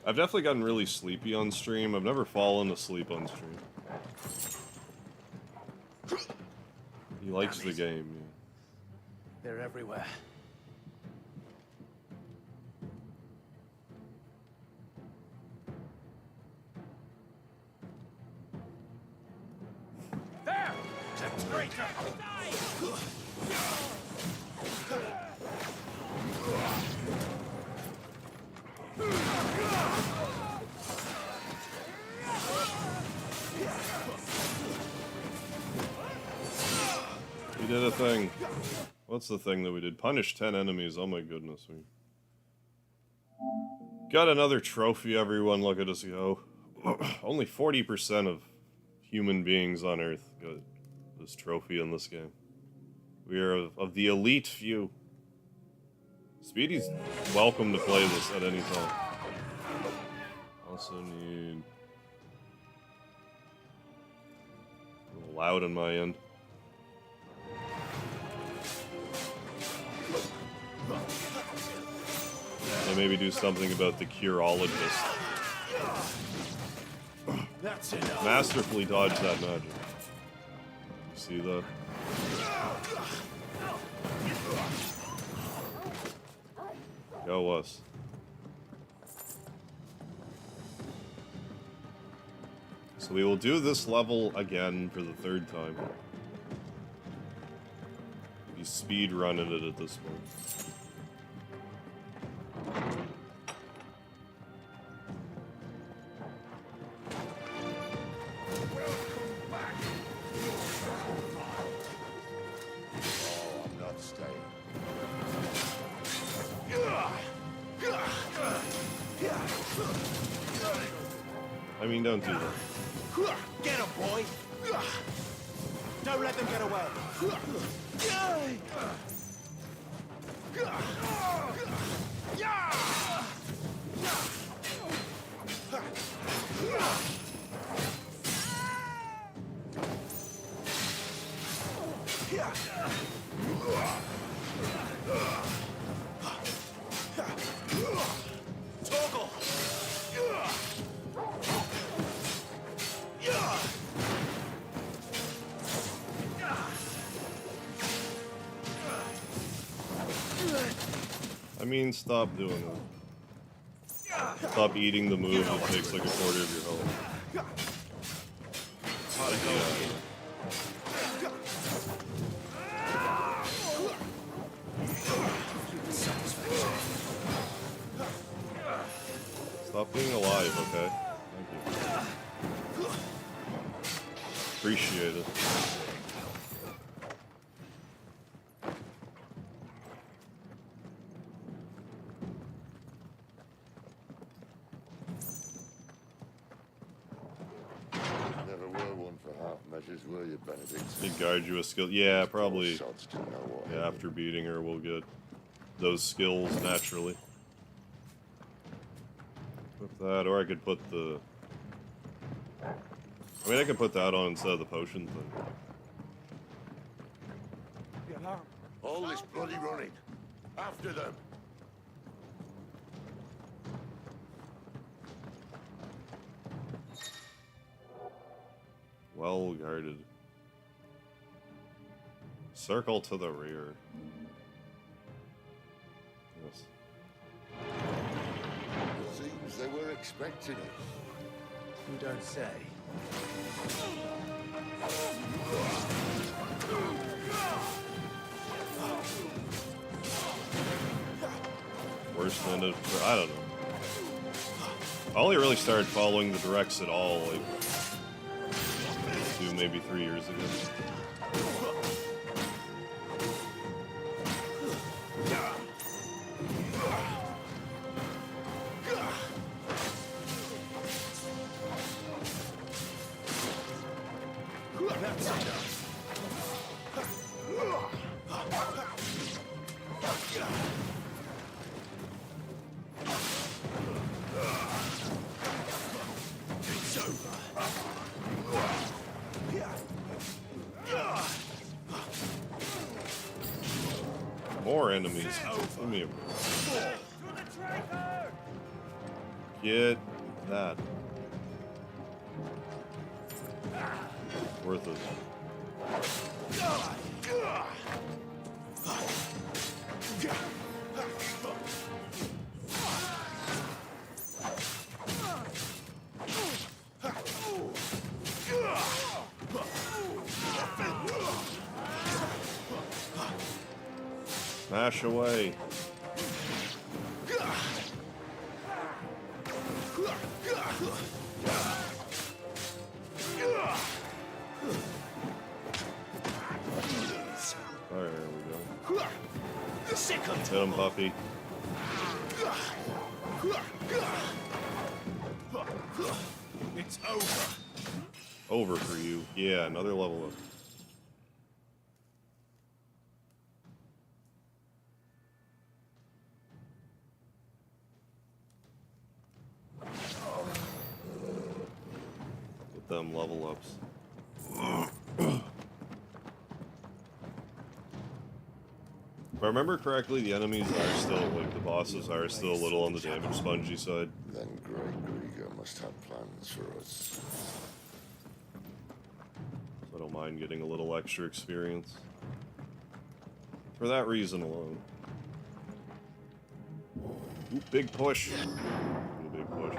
I've definitely gotten really sleepy on stream. I've never fallen asleep on stream. He likes the game, yeah. They're everywhere. There! Traitor! We did a thing. What's the thing that we did? Punish 10 enemies. Oh my goodness. We got another trophy, everyone. Look at us go. Only 40% of human beings on Earth got this trophy in this game. We are of the elite few. Speedy's welcome to play this at any time. Also need... A little loud on my end. And maybe do something about the Curologist. That's enough. Masterfully dodged that magic. You see that? Go us. So we will do this level again for the third time. Be speed running it at this point. mean, don't do that. Get him, boy! Don't let them get away! Toggle! I mean, stop doing it. Stop eating the move that takes like a quarter of your health. Stop being alive, okay? Thank you. Appreciate it. Never were one for half measures, were you, Benedict? He'd guide you a skill. Yeah, probably. Sods to know what Yeah, after beating her, we'll get those skills naturally. Put that, or I could put the. I mean, I could put that on instead of the potion thing. All this bloody running. After them. Well guarded. Circle to the rear. Yes. Seems they were expecting it. You don't say. Worse than it. I don't know. I only really started following the directs at all, like 2, maybe 3 years ago. More enemies. Give me a break. Get that. Worth it. Smash away. There we go. Hit him, puppy. It's over. Over for you. Yeah, another level up. Get them level ups. If I remember correctly, the enemies are still, like, the bosses are still a little on the damage spongy side. Then Great Grieger must have plans for us. So I don't mind getting a little extra experience. For that reason alone. Ooh, big push. Ooh, big push.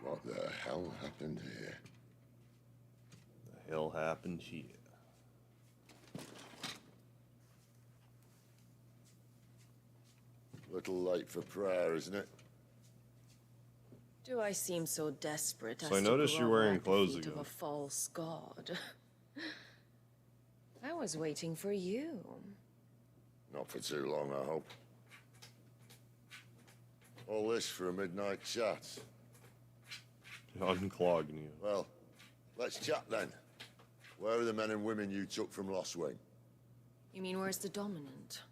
What the hell happened here? The hell happened here? Little late for prayer, isn't it? Do I seem so desperate as So I to noticed you're grovel wearing at the clothes feet again. of a false god? I was waiting for you. Not for too long, I hope. All this for a midnight chat. Unclogging you. Well, let's chat then. Where are the men and women you took from Lost Wing? You mean where's the dominant?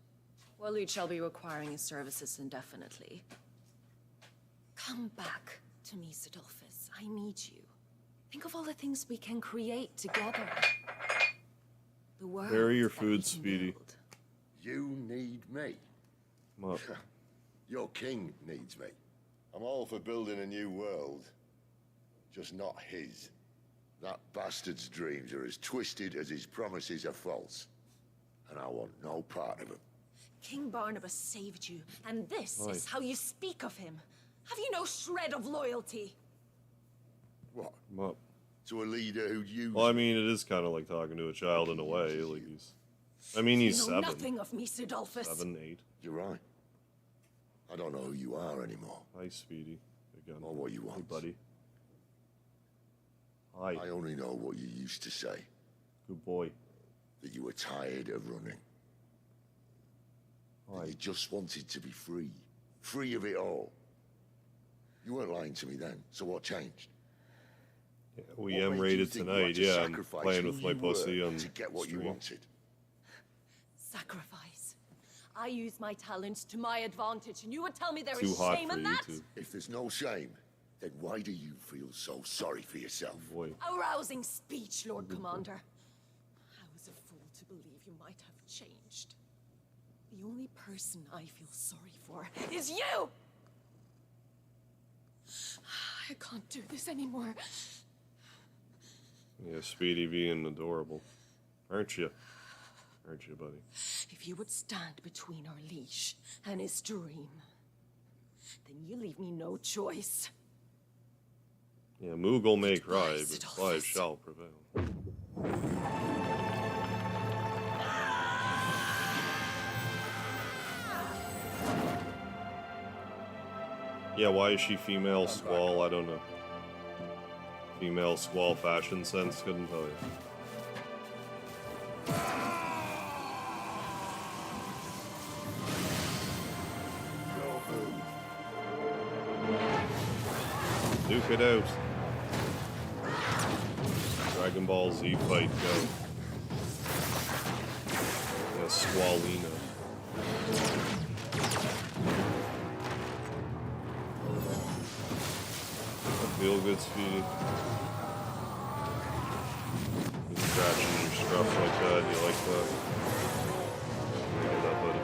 Waleed shall be requiring his services indefinitely. Come back to me, Adolphus. I need you. Think of all the things we can create together. The world. Bury your food, Speedy. You need me. Come up. Your king needs me. I'm all for building a new world. Just not his. That bastard's dreams are as twisted as his promises are false. And I want no part of them. King Barnabas saved you, and this Oi. is how you speak of him. Have you no shred of loyalty? What? Come up. To a leader who'd use... Well, I mean, it is kind of like talking to a child in a way. Like he's... I mean, he's You know 7. nothing of me, Adolphus. 7, 8. You're right. I don't know who you are anymore. Hi, Speedy. Again. Or what you want. Hey, buddy. Hi. I only know what you used to say. Good boy. That you were tired of running. That you just wanted to be free. Free of it all. You weren't lying to me then, so what changed? Yeah, we What made you M-rated think you tonight, had to yeah. I'm sacrifice playing who with my you were pussy on to get what you stream. wanted. Sacrifice. I use my talents to my advantage, and you would tell me there Too is hot shame for in you that? two. If there's no shame, then why do you feel so sorry for yourself? Boy. Arousing speech, Lord Commander. I was a fool to believe you might have changed. The only person I feel sorry for is you! I can't do this anymore. Yeah, Speedy being adorable. Aren't you? Aren't you, buddy? If you would stand between our leash and his dream, then you leave me no choice. Yeah, Moogle may cry, but life shall prevail. Yeah, why is she female squall? I don't know. Female squall fashion sense, couldn't tell you. Duke it out. Dragon Ball Z fight, go. Yeah, Squallina. I feel good, Speedy. You scratching your scruff like that, you like that? Look at that, buddy.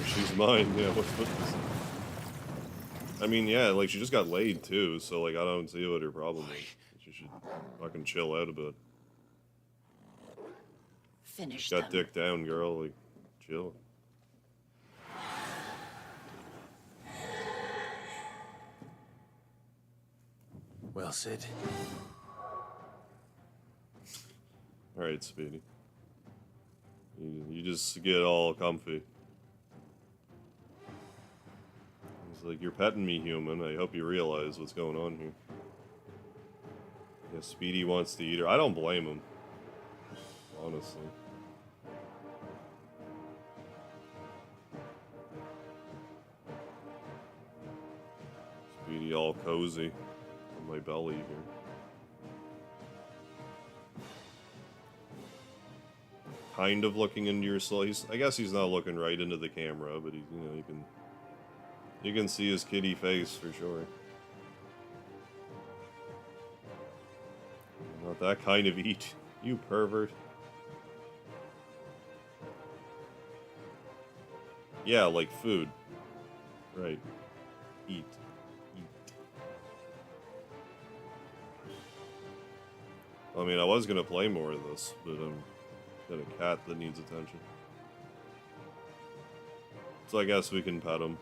She's mine, yeah, what's with this? I mean, yeah, like, she just got laid, too, so, like, I don't see what her problem is. She should fucking chill out a bit. Finish Got dick down, girl, like, chill. Well, Sid. Alright, Speedy. You just get all comfy. It's like, you're petting me, human. I hope you realize what's going on here. Yeah, Speedy wants to eat her. I don't blame him. Honestly. Speedy all cozy on my belly here. Kind of looking into your soul. I guess he's not looking right into the camera, but he's, you know, you can see his kitty face for sure. Not that kind of eat, you pervert. Yeah, like food. Right. Eat. I mean, I was gonna play more of this, but I'm got a cat that needs attention. So I guess we can pet him.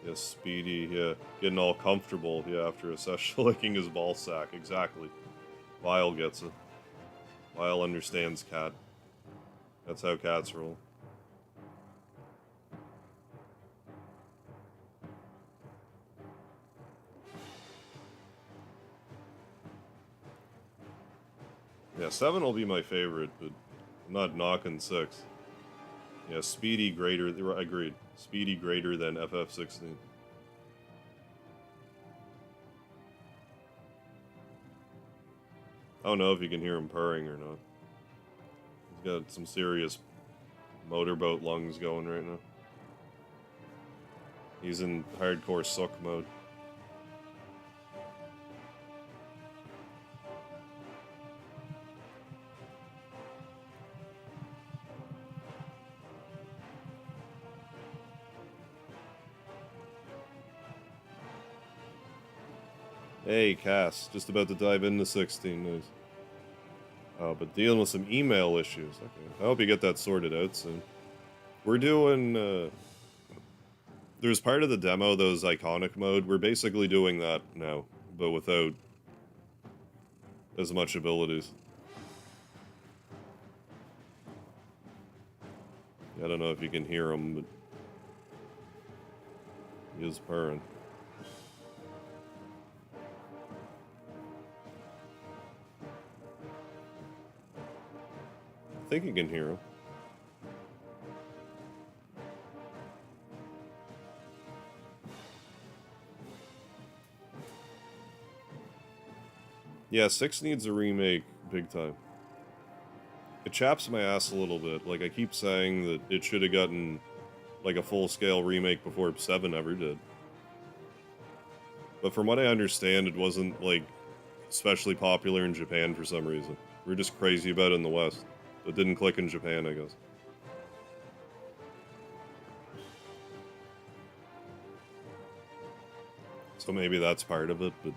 Yeah, Speedy, yeah. Getting all comfortable, yeah, after a session licking his ball sack. Exactly. Lyle gets it. Lyle understands cat. That's how cats roll. Yeah, 7 will be my favorite, but I'm not knocking 6. Yeah, Speedy greater, agreed. Speedy greater than FF16. I don't know if you can hear him purring or not. He's got some serious motorboat lungs going right now. He's in hardcore suck mode. Hey, Cass. Just about to dive into 16 news. But dealing with some email issues. Okay. I hope you get that sorted out soon. We're doing, there's part of the demo, those iconic mode. We're basically doing that now, but without as much abilities. I don't know if you can hear him, but he is purring. I think you can hear him. Yeah, 6 needs a remake big time. It chaps my ass a little bit. Like, I keep saying that it should have gotten, like, a full-scale remake before 7 ever did. But from what I understand, it wasn't, like, especially popular in Japan for some reason. We're just crazy about it in the West. It didn't click in Japan, I guess. So maybe that's part of it, but...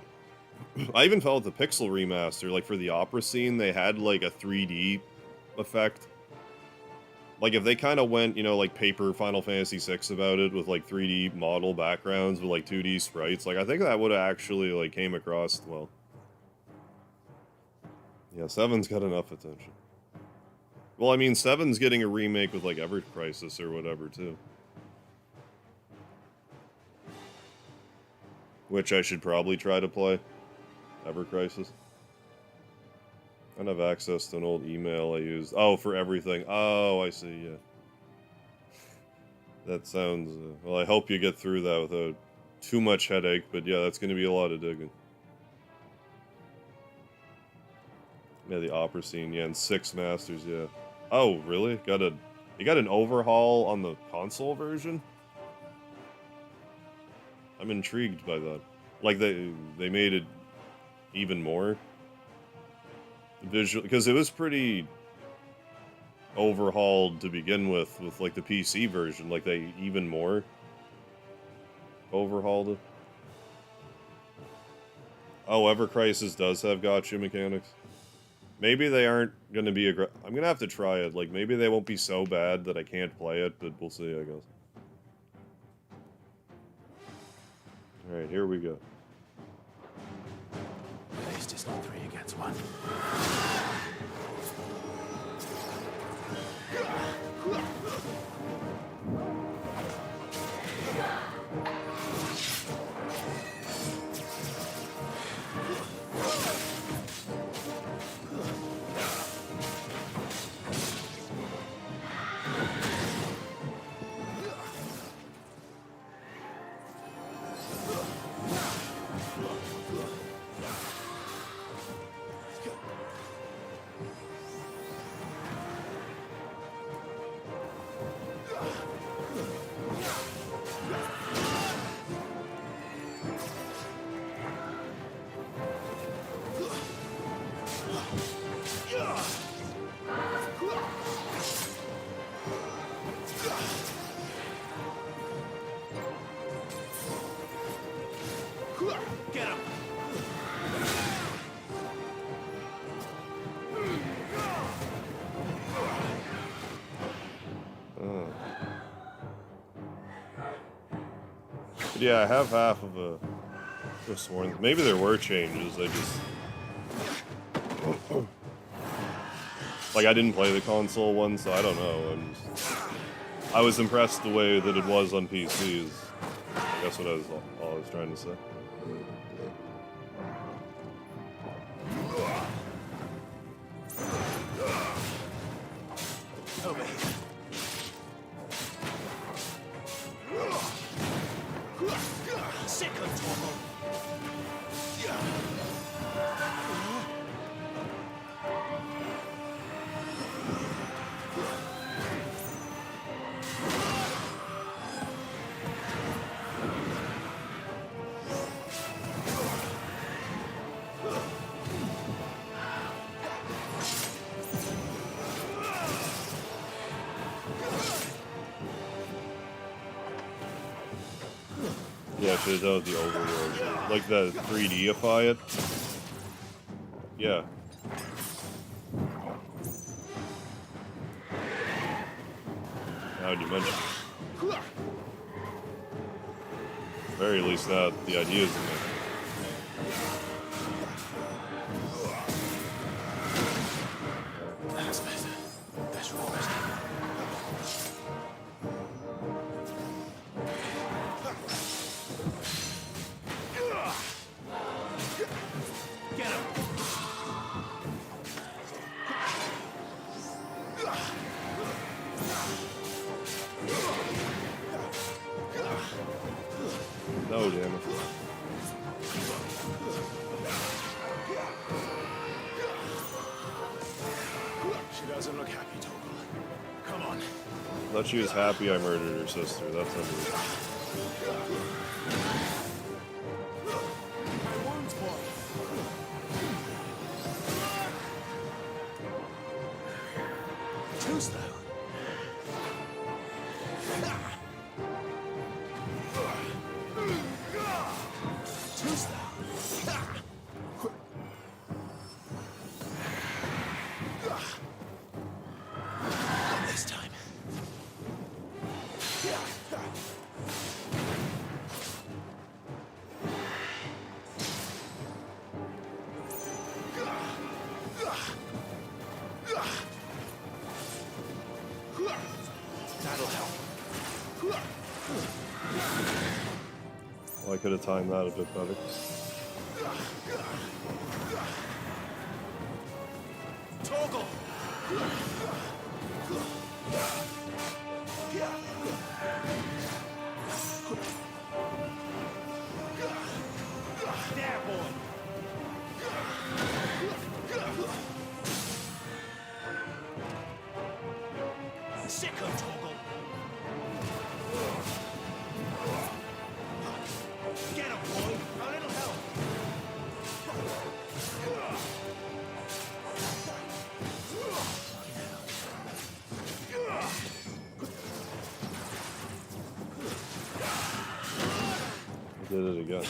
I even felt the Pixel remaster, like, for the opera scene, they had, like, a 3D effect. Like, if they kind of went, you know, like, paper Final Fantasy VI about it, with, like, 3D model backgrounds with, like, 2D sprites, like, I think that would have actually, like, came across well. Yeah, 7's got enough attention. Well, I mean, 7's getting a remake with, like, Ever Crisis or whatever, too. Which I should probably try to play. Ever Crisis. I don't have access to an old email I used. Oh, for everything. Oh, I see, yeah. That sounds... well, I hope you get through that without too much headache, but yeah, that's going to be a lot of digging. Yeah, the opera scene, yeah, and 6 masters, yeah. Oh, really? You got an overhaul on the console version? I'm intrigued by that. Like, they made it even more visual, because it was pretty overhauled to begin with like the PC version. Like, they even more overhauled it. Oh, Ever Crisis does have gacha mechanics. Maybe they aren't going to be I'm going to have to try it. Like, maybe they won't be so bad that I can't play it, but we'll see, I guess. Alright, here we go. At least it's not 3 against 1. Get him! But yeah, I have half of a. I could have sworn maybe there were changes. I just like I didn't play the console one, so I don't know. I was impressed the way that it was on PCs. That's what all I was trying to say. Over here. Second Torgal. Yeah, I should have done with the overworld. Like the 3D-ify it. Yeah. Now you mention it. At the very least, that the ideas in it. That's better. That's right. Get him. No, damn it. She doesn't look happy, Torgal. Come on. I thought she was happy I murdered her sister. That's unbelievable. Too slow. Too slow. Not this time. That'll help. Well, I could have timed that a bit better. Torgal! There, boy! Sicko, Torgal! Get him, boy! A little help! I did it again.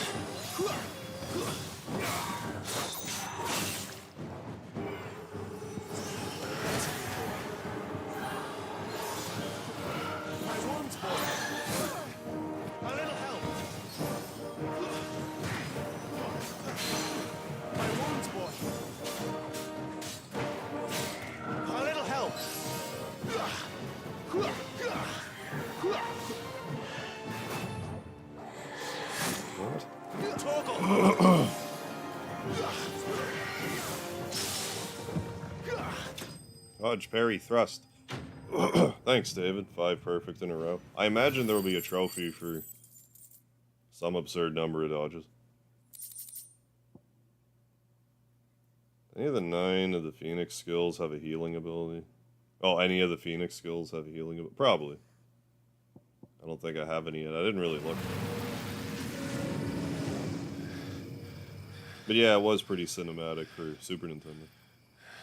My wounds, boy! A little help! My wounds, boy! A little help! What? Torgal! Dodge, parry, thrust. Thanks, David. 5 perfect in a row. I imagine there will be a trophy for some absurd number of dodges. Any of the 9 of the Phoenix skills have a healing ability? Oh, any of the Phoenix skills have a healing ability? Probably. I don't think I have any yet. I didn't really look. But yeah, it was pretty cinematic for Super Nintendo.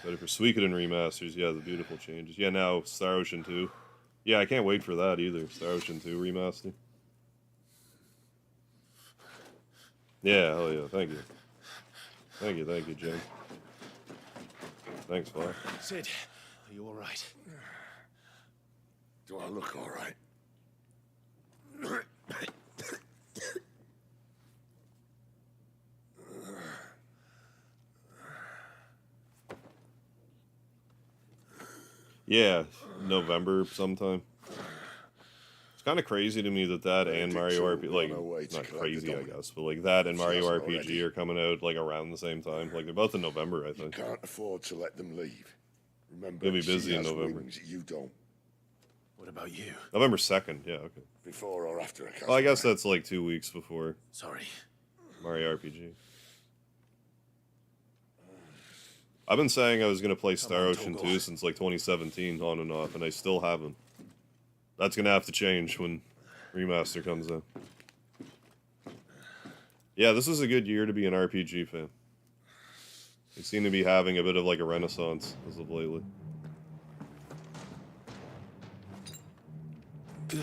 Ready for Suikoden remasters? Yeah, the beautiful changes. Yeah, now Star Ocean 2. Yeah, I can't wait for that either. Star Ocean 2 remaster. Yeah, hell yeah. Thank you. Thank you, Jim. Thanks, Fly. Sid, are you all right? Do I look all right? Yeah, November sometime. It's kind of crazy to me that and Mario RPG, like, not crazy, I guess, but like that and Mario RPG are coming out like around the same time. Like they're both in November, I think. You can't afford to let them leave. Remember, you'll be busy she in has November. Wings, you don't. What about you? November 2nd, yeah, okay. Before or after a cast? Well, I guess that's like 2 weeks before. Sorry. Mario RPG. I've been saying I was going to play Star Ocean 2 since like 2017 on and off, and I still haven't. That's going to have to change when Remaster comes out. Yeah, this is a good year to be an RPG fan. They seem to be having a bit of like a renaissance as of lately. It's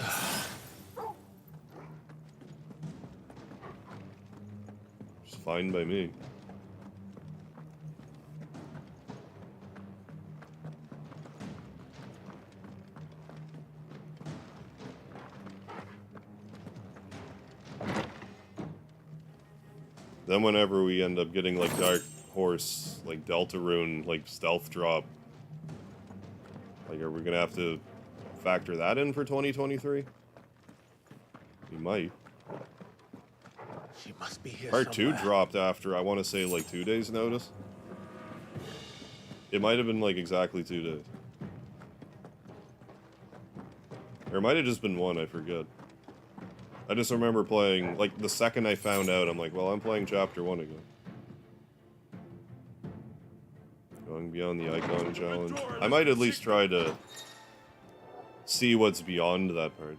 fine by me. Then whenever we end up getting like Dark Horse, like Deltarune, like stealth drop, like are we gonna have to factor that in for 2023? We might. She must be here Part 2 somewhere. dropped after, I want to say, like 2 days notice. It might have been like exactly 2 days. Or it might have just been 1, I forget. I just remember playing, like, the second I found out, I'm like, well, I'm playing Chapter 1 again. Going beyond the Icon Challenge. I might at least try to see what's beyond that part.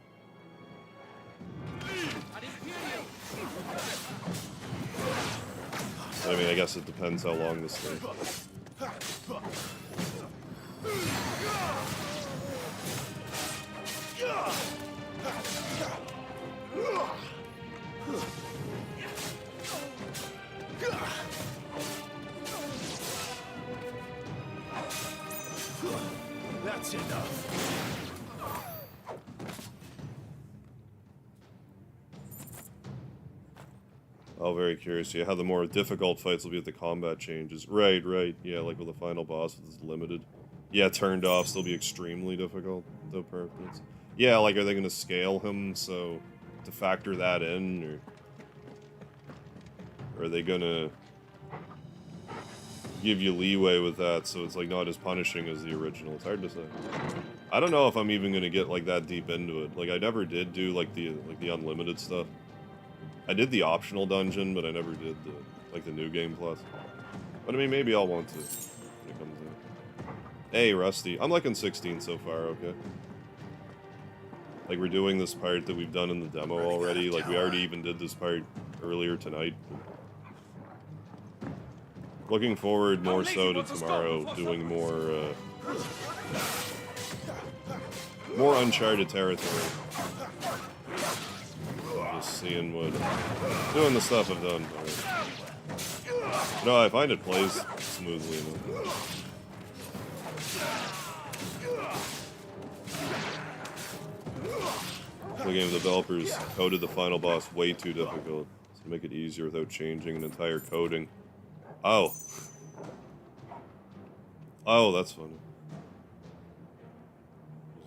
I mean, I guess it depends how long this takes. That's enough. Oh, very curious. Yeah, how the more difficult fights will be with the combat changes. Right. Yeah, like with the final boss is limited. Yeah, turned off, still be extremely difficult. The purpose. Yeah, like, are they going to scale him so to factor that in, or are they going to give you leeway with that so it's like not as punishing as the original? It's hard to say. I don't know if I'm even going to get like that deep into it. Like, I never did do like the unlimited stuff. I did the optional dungeon, but I never did the New Game Plus. But I mean, maybe I'll want to when it comes in. Hey, Rusty. I'm liking 16 so far, okay? Like, we're doing this part that we've done in the demo already. Like, we already even did this part earlier tonight. Looking forward more so to tomorrow doing more Uncharted territory. Just seeing doing the stuff I've done. No, I find it plays smoothly enough. The game developers coded the final boss way too difficult to make it easier without changing an entire coding. Oh. Oh, that's funny.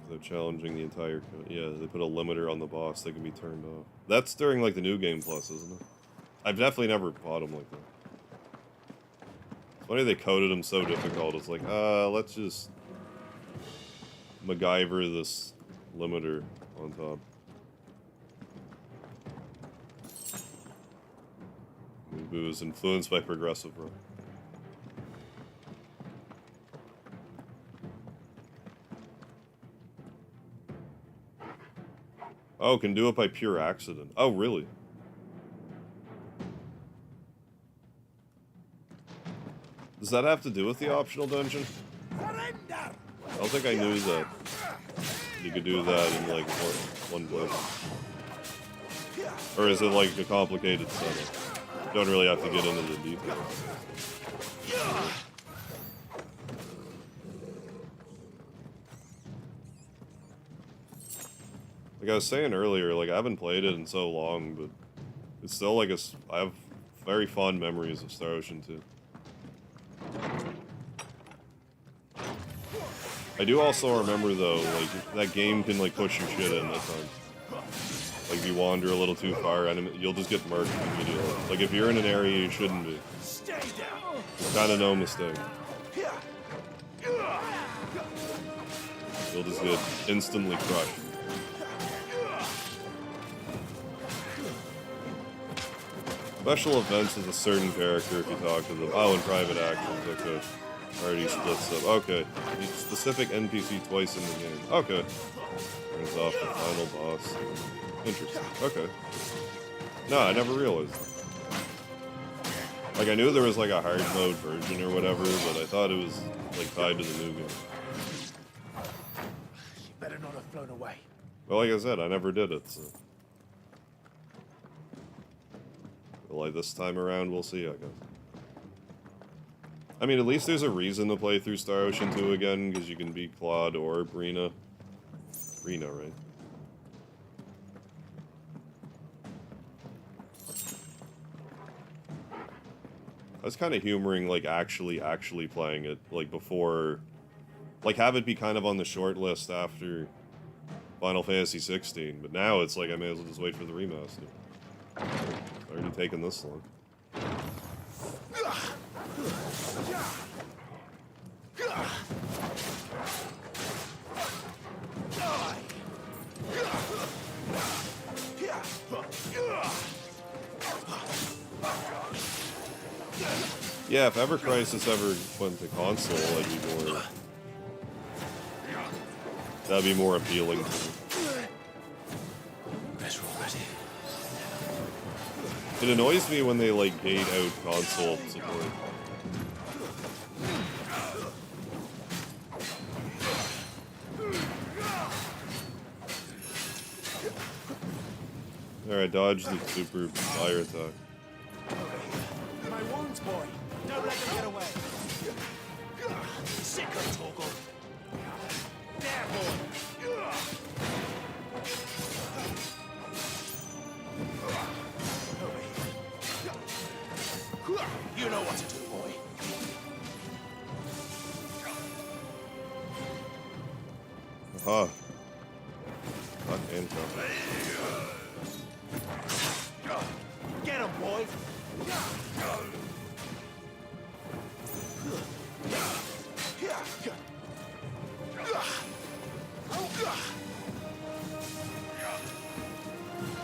Without challenging the entire code. Yeah, they put a limiter on the boss that can be turned off. That's during, like, the New Game Plus, isn't it? I've definitely never bought them like that. It's funny they coded them so difficult. It's like, let's just MacGyver this limiter on top. It was influenced by Progressive Rock. Oh, can do it by pure accident. Oh, really? Does that have to do with the optional dungeon? I don't think I knew that. You could do that in, like, one place. Or is it, like, a complicated setup? You don't really have to get into the details. Like I was saying earlier, like, I haven't played it in so long, but it's still, like, I have very fond memories of Star Ocean 2. I do also remember though, like that game can like push your shit in at times. Like if you wander a little too far, you'll just get murked immediately. Like if you're in an area you shouldn't be. Kind of no mistake. You'll just get instantly crushed. Special events is a certain character if you talk to them. Oh, in private actions, okay. Already splits up. Okay. Specific NPC twice in the game. Okay. Turns off the final boss. Interesting. Okay. No, I never realized. Like, I knew there was like a hard mode version or whatever, but I thought it was like tied to the new game. She better not have flown away. Well, like I said, I never did it, so. Well, like this time around, we'll see, I guess. I mean, at least there's a reason to play through Star Ocean 2 again, because you can beat Claude or Brina. Brina, right? I was kind of humoring, like, actually playing it, like, before... Like, have it be kind of on the short list after Final Fantasy 16, but now it's like I may as well just wait for the remaster. It's already taken this long. Yeah, if ever Crisis ever went to console, that'd be more appealing to me. It annoys me when they like gate out console support. Alright, dodge the super fire attack. My wounds, boy. Don't let them get away. Sick of Torgal. There, boy. You know what to do, boy. Aha. Not handcuffed. Get him, boy.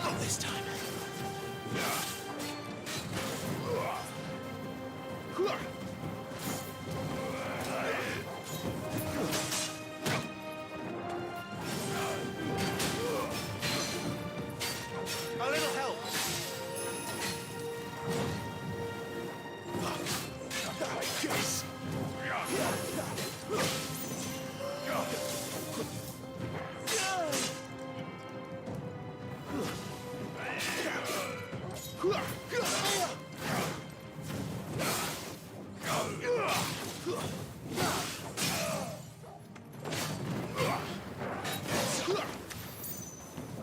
Not this time. A little help. Yes.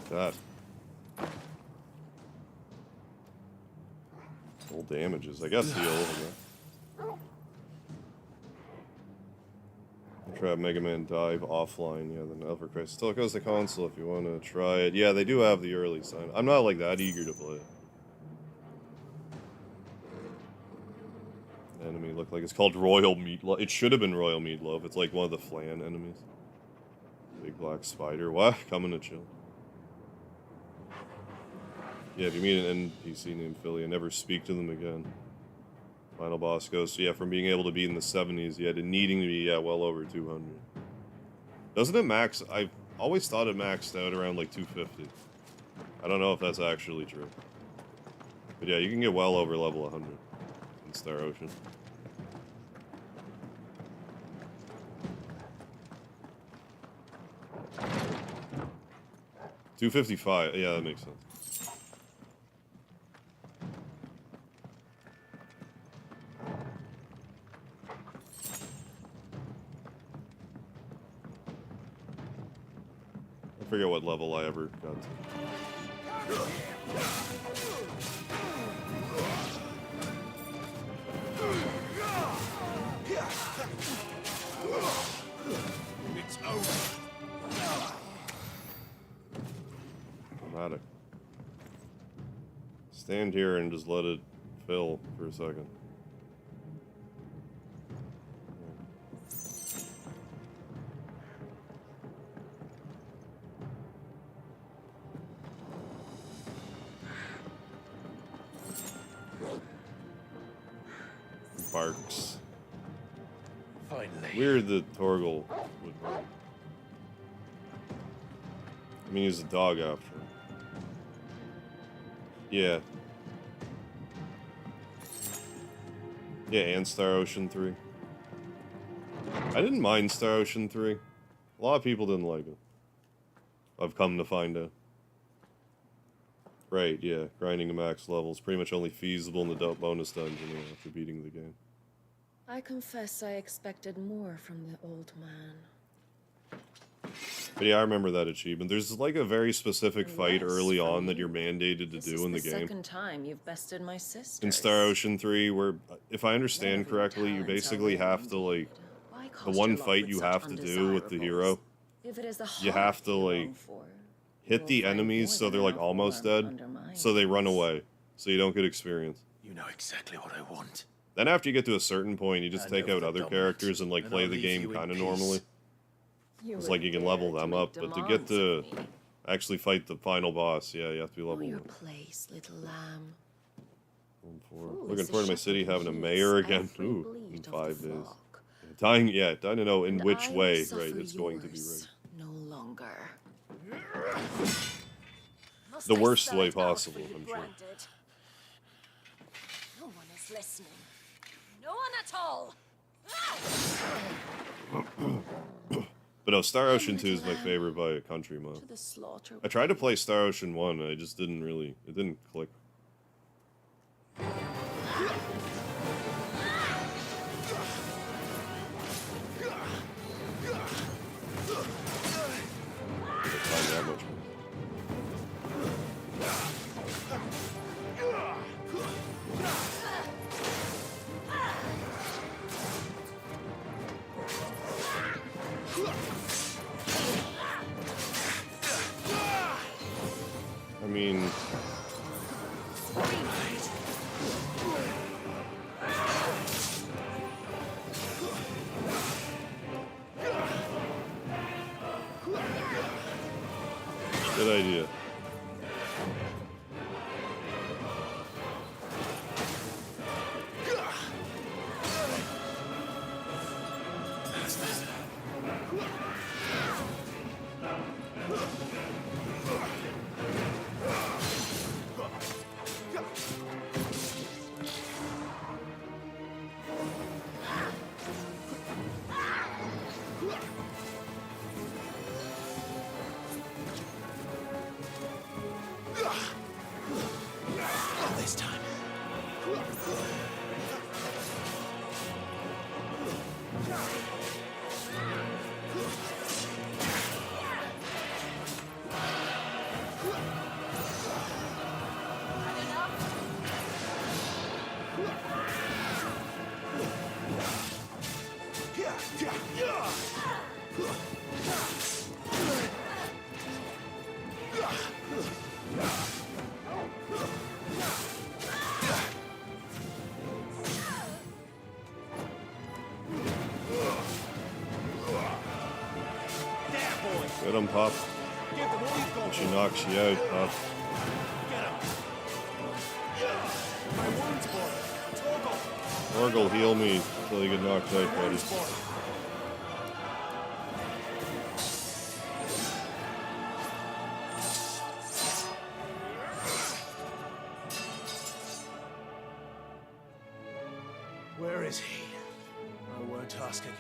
That. Full damages. I guess heal. Try Mega Man Dive offline. Yeah, the Never Crisis. Still goes to console if you want to try it. Yeah, they do have the early sign. I'm not like that eager to play it. Enemy look like it's called Royal Meatloaf. It should have been Royal Meatloaf. It's like one of the Flan enemies. Big black spider. What? Coming to chill. Yeah, if you meet an NPC named Philly, never speak to them again. Final boss goes, so yeah, from being able to be in the 70s, yeah, to needing to be, yeah, well over 200. Doesn't it max? I've always thought it maxed out around, like, 250. I don't know if that's actually true. But yeah, you can get well over level 100 in Star Ocean. $255, yeah, that makes sense. I forget what level I ever got to. Stand here and just let it fill for a second. Barks. Finally. Weird that Torgal would run. I mean, he's a dog after. Yeah. Yeah, and Star Ocean 3. I didn't mind Star Ocean 3. A lot of people didn't like it. I've come to find out. Right, yeah. Grinding to max level is pretty much only feasible in the bonus dungeon after beating the game. I confess I expected more from the old man. But yeah, I remember that achievement. There's like a very specific fight early on that you're mandated to do in the game. Second time you've bested my sister. In Star Ocean 3, where, if I understand correctly, you basically have to, like, the one fight you have to do with the hero, you have to, like, hit the enemies so they're, like, almost dead, so they run away, so you don't get experience. You know exactly what I want. Then after you get to a certain point, you just take out other characters and, like, play the game kind of normally. It's like you can level them up, but to get to actually fight the final boss, yeah, you have to be level 1. Place, little lamb. 1-4. Looking forward to my city having a mayor again. Ooh, in 5 days. Dying to know in which way, right, it's going to be right. No longer. The worst way possible, I'm sure. No one is listening. No one at all. But no, Star Ocean 2 is my favorite by a country mile. I tried to play Star Ocean 1, and I just didn't really, it didn't click. That much more. I mean, good idea. This time. Get him, Pop. When she knocks you out, Pop. Torgal, heal me until you get knocked out, buddy. Where is he? I won't ask again.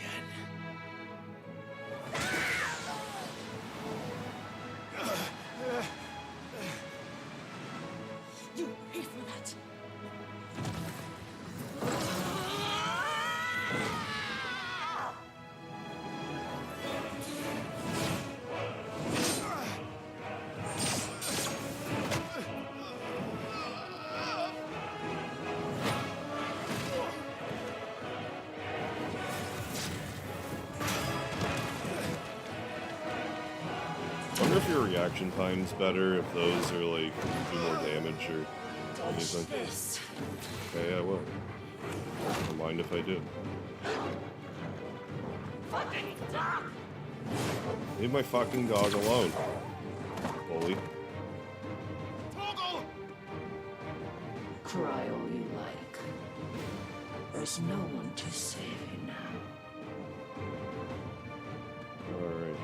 You pay for that. I wonder if your reaction time's better if those are like do more damage or anything. This. Okay, I will. Don't mind if I do. Fucking dog! Leave my fucking dog alone, bully. Cry all you like. There's no one to save you now. Alright.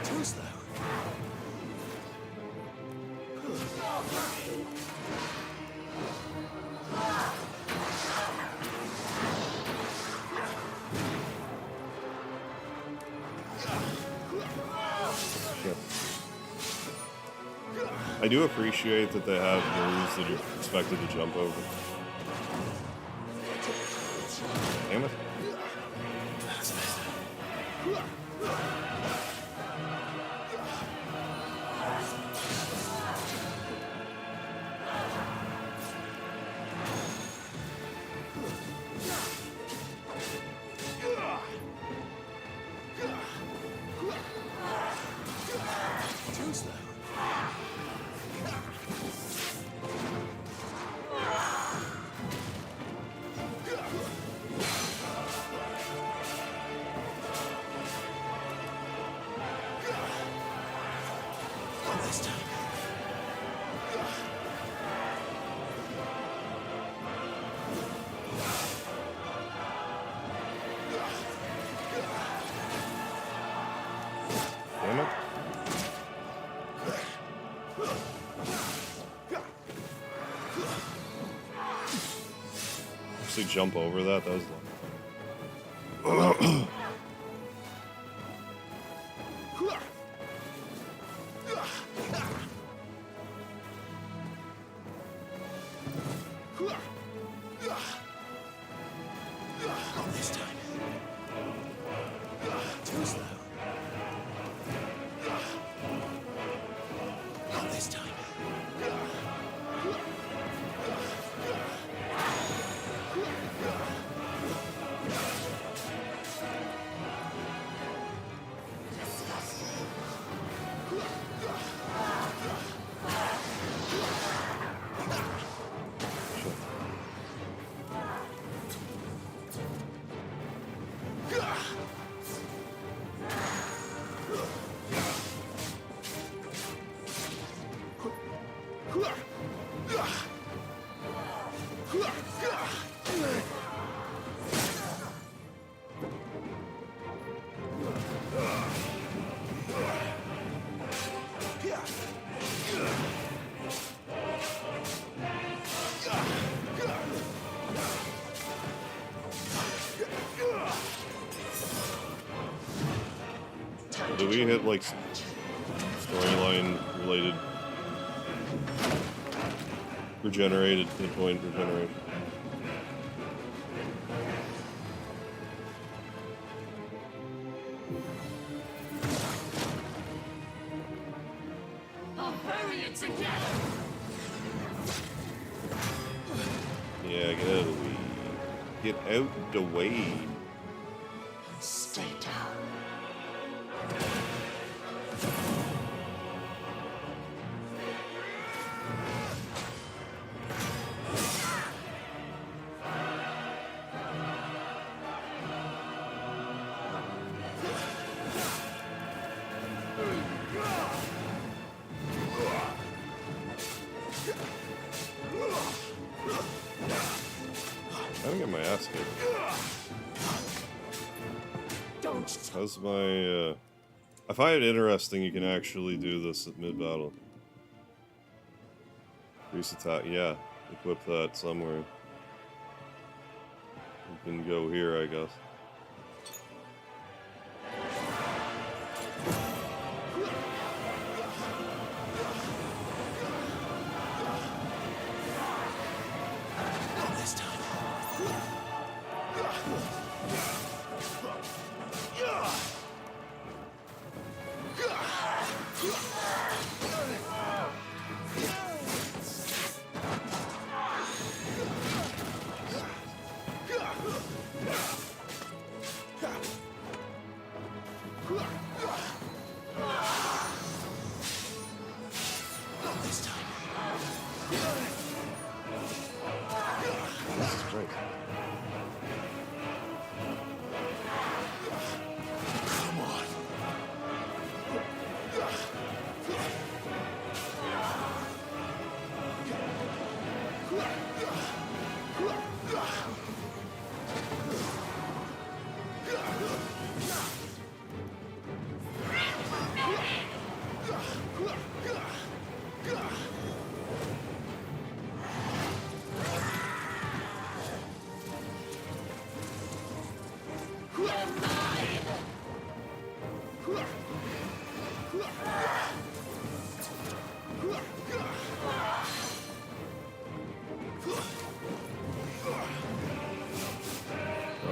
Too slow. I do appreciate that they have moves that you're expected to jump over. Damn it. Too slow. Not this time. Damn it. Actually jump over that, that was long. Not this time. Too slow. Not this time. Do we hit like storyline related regenerated hit point regeneration? I'll bury it together! Yeah, get out of the way. Get out the way. Stay down. I don't get my ass kicked. How's my, I find it interesting you can actually do this at mid-battle. Increase attack, yeah. Equip that somewhere. You can go here, I guess. Not this time.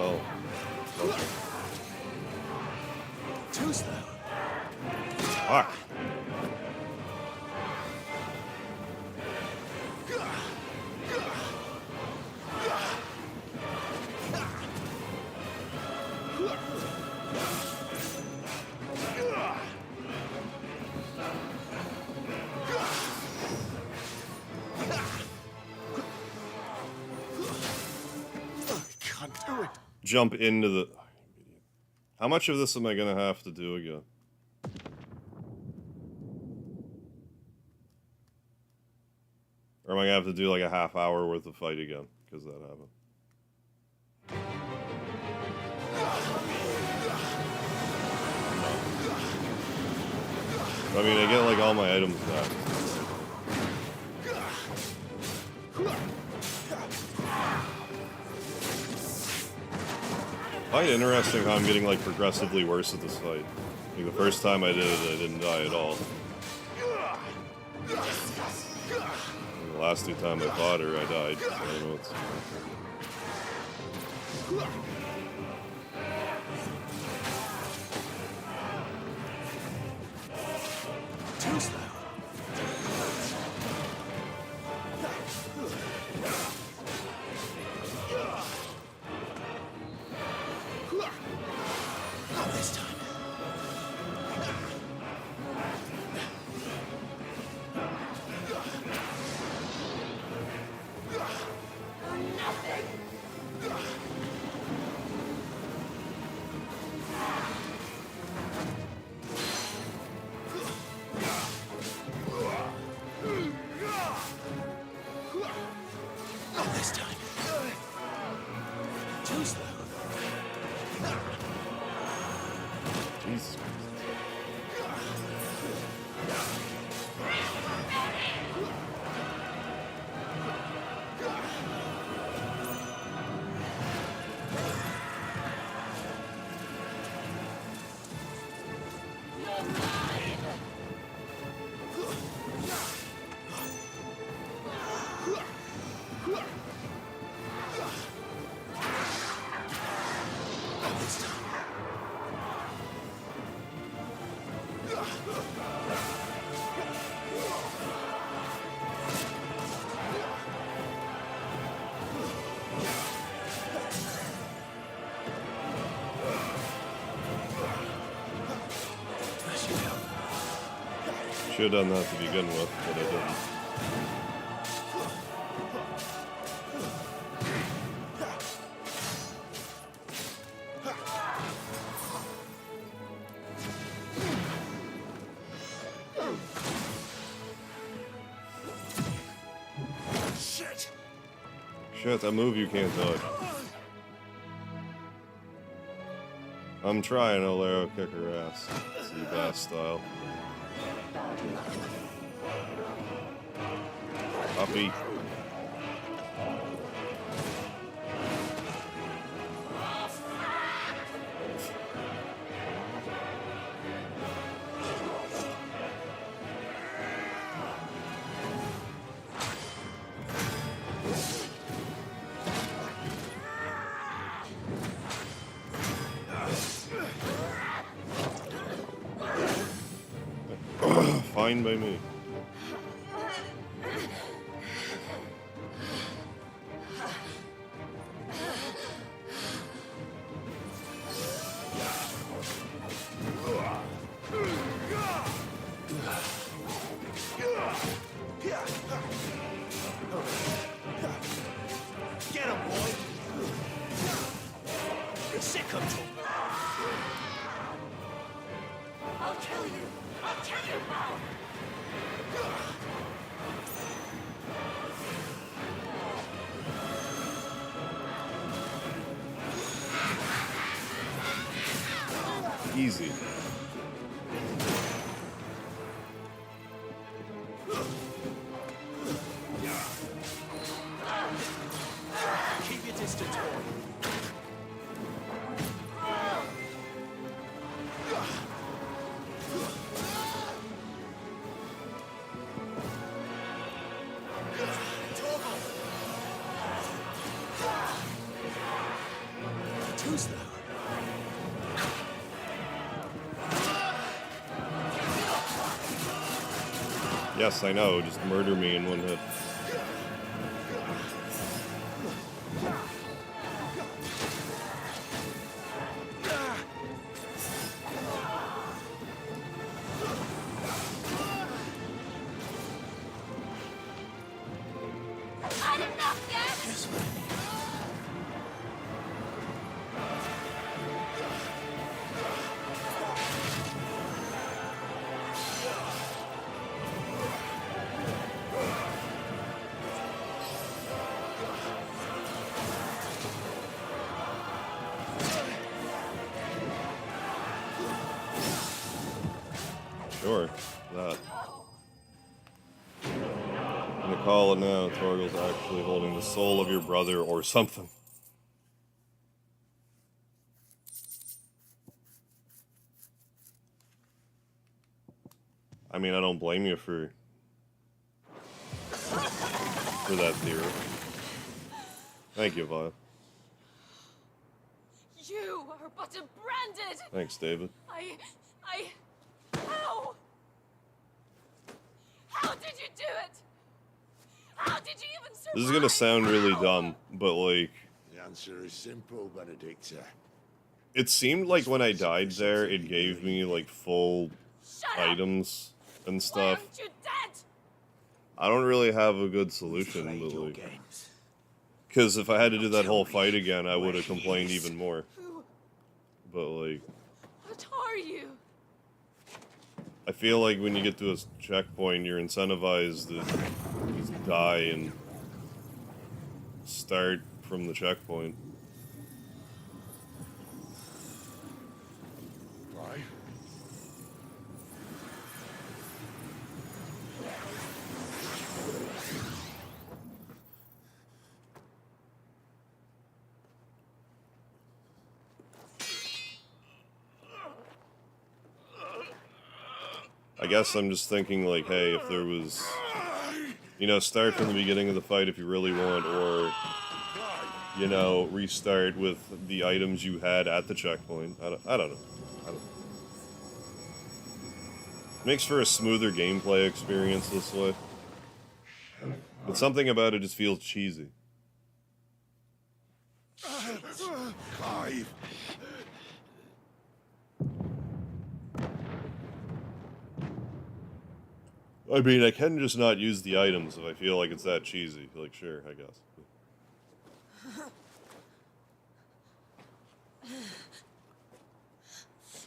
Oh. Okay. Too slow. Fuck. Can't do it. Jump into the... How much of this am I gonna have to do again? Or am I gonna have to do like a half hour worth of fight again? Because that happened. I mean, I get like all my items back. Quite interesting how I'm getting like progressively worse at this fight. Like the first time I did it, I didn't die at all. And the last two times I fought her, I died. So I don't know what's... Too slow. Not this time. Not this time. Too slow. Jesus. Not this time. Should have done that to begin with, but I didn't. Shit. Shit, that move you can't dodge. I'm trying to Lero kick her ass. See bass style. Puppy. Fine by me. Get him, boy. Sick of him. I'll kill you. I'll kill you, Paul. Easy. Keep your distance, boy. Who's thou? Yes, I know. Just murder me in one hit. Sure, that. I'm gonna call it now. Torgal's actually holding the soul of your brother or something. I mean, I don't blame you for that theory. Thank you, Vi. You are but a branded. Thanks, David. How? How did you do it? How did you even survive? This is gonna sound really dumb, but like... The answer is simple, Benedicta. It seemed like when I died there, it gave me like full items and stuff. Aren't you dead? I don't really have a good solution, but like... Because if I had to do that whole fight again, I would have complained even more. But like... What are you? I feel like when you get to a checkpoint, you're incentivized to just die and start from the checkpoint. Why? I guess I'm just thinking like, hey, if there was, you know, start from the beginning of the fight if you really want, or, you know, restart with the items you had at the checkpoint. I don't know. Makes for a smoother gameplay experience this way. But something about it just feels cheesy. Clive! I mean, I can just not use the items if I feel like it's that cheesy. Like, sure, I guess.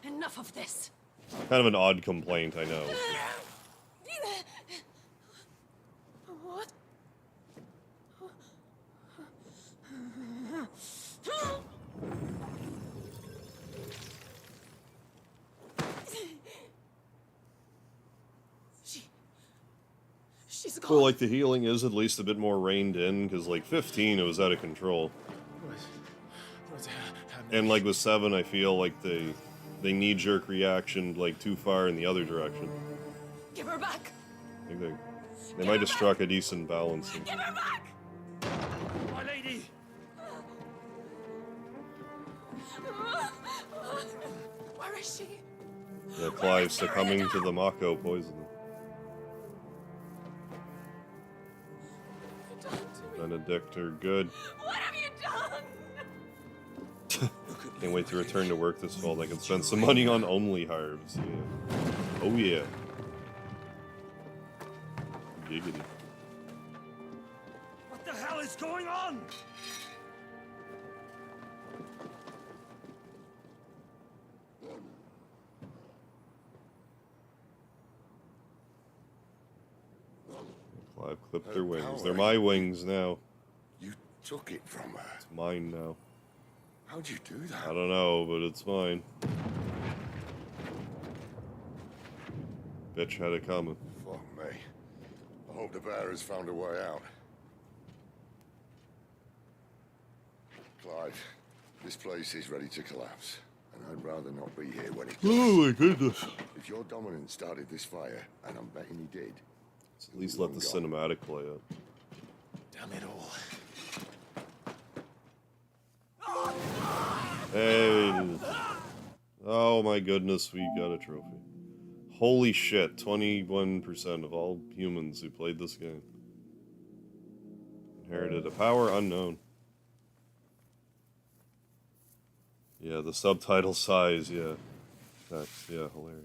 Enough of this. Kind of an odd complaint, I know. What? She's gone. Well, like, the healing is at least a bit more reined in, because, like, 15, it was out of control. What's happening? And, like, with 7, I feel like they knee-jerk reaction, like, too far in the other direction. Give her back. I think they might have struck a decent balance. Give her back. My lady! Where is she? Yeah, Clive succumbing to the Mako poison. Benedict are good. What have you done? Can't wait to return to work this fall. I can spend some money on only harves. Yeah. Oh yeah. Giggity. What the hell is going on? Clive clipped their wings. They're my wings now. You took it from her. It's mine now. How'd you do that? I don't know, but it's mine. Bitch had it coming. Fuck me. I hope the bear has found a way out. Clive, this place is ready to collapse, and I'd rather not be here when it does. Oh my goodness. If your dominant started this fire, and I'm betting he did, At least let the cinematic play out. Damn it all. Oh my goodness, we got a trophy. Holy shit, 21% of all humans who played this game inherited a power unknown. Yeah, the subtitle size, yeah. Text, yeah, hilarious.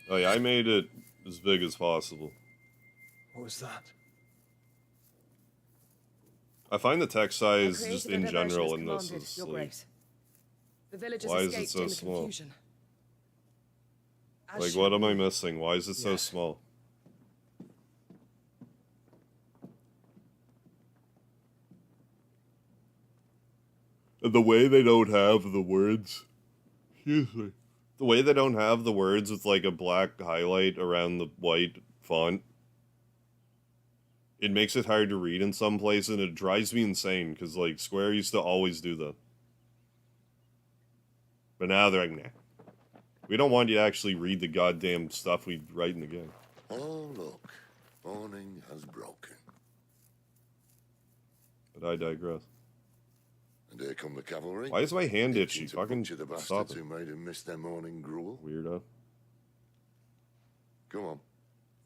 Oh yeah, I made it as big as possible. What was that? I find the text size just in general in this is Your like, Grace. The villagers why is it escaped so in the small? confusion. As Like, shall what am I we. missing? Why is it so small? And the way they don't have the words, excuse me, the way they don't have the words with like a black highlight around the white font, it makes it hard to read in some places, and it drives me insane because like Square used to always do that. But now they're like, nah. We don't want you to actually read the goddamn stuff we write in the game. Oh, look. Morning has broken. But I digress. And here come the cavalry. Why is my hand Itching itchy? to Fucking butcher the stop bastards it. who made him miss their morning gruel. Weirdo. Come on.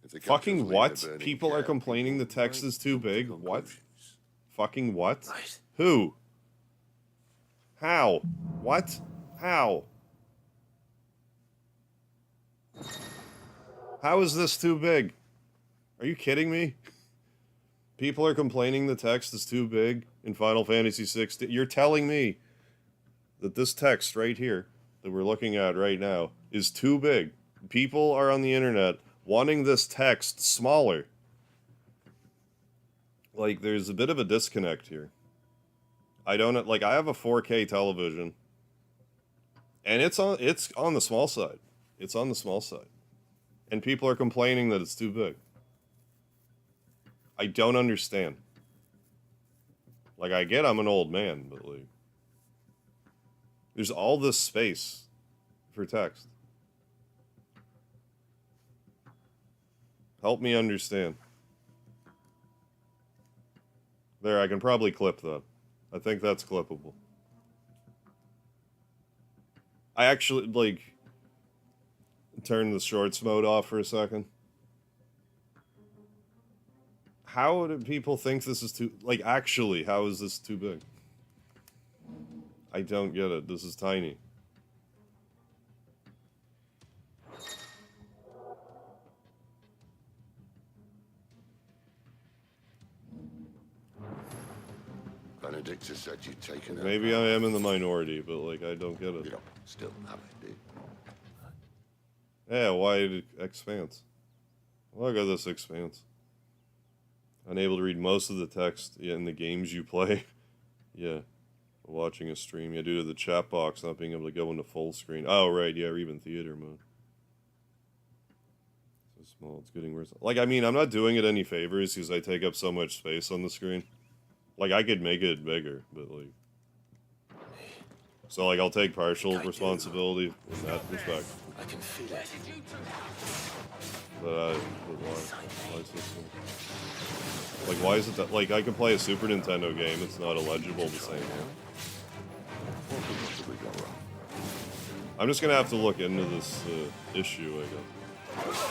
If the Fucking captures leave what? the burning People are camp, complaining the people text might is too come to big? What? conclusions. Fucking what? Right. Who? How? What? How? How is this too big? Are you kidding me? People are complaining the text is too big in Final Fantasy XVI. You're telling me that this text right here that we're looking at right now is too big. People are on the internet wanting this text smaller. Like, there's a bit of a disconnect here. I don't, like, I have a 4K television, and it's on the small side. It's on the small side. And people are complaining that it's too big. I don't understand. Like, I get I'm an old man, but, like, there's all this space for text. Help me understand. There, I can probably clip that. I think that's clippable. I actually, like, turn the shorts mode off for a second. How do people think this is too... Like, actually, how is this too big? I don't get it. This is tiny. Benedicta said you'd taken her. Maybe I am in the minority, but, like, I don't get it. You don't still have it, do you? Yeah, wide expanse. Look at this expanse. Unable to read most of the text in the games you play. Yeah. Watching a stream. Yeah, due to the chat box not being able to go into full screen. Oh, right. Yeah, or even theater mode. So small. It's getting worse. Like, I mean, I'm not doing it any favors because I take up so much space on the screen. Like, I could make it bigger, but, like... So, like, I'll take partial responsibility in that respect. I can feel it. But why is this one? Like, why is it that, like, I can play a Super Nintendo game, it's not illegible the same way. I'm just gonna have to look into this issue, I guess.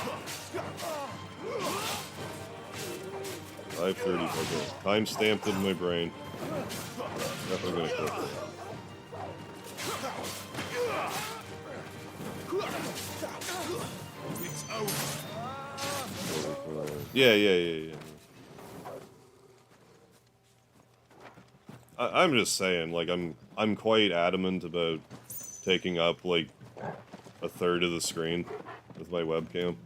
5:30, okay. Time stamped in my brain. Definitely gonna click it. Yeah. I'm just saying, like, I'm quite adamant about taking up, like, a third of the screen with my webcam.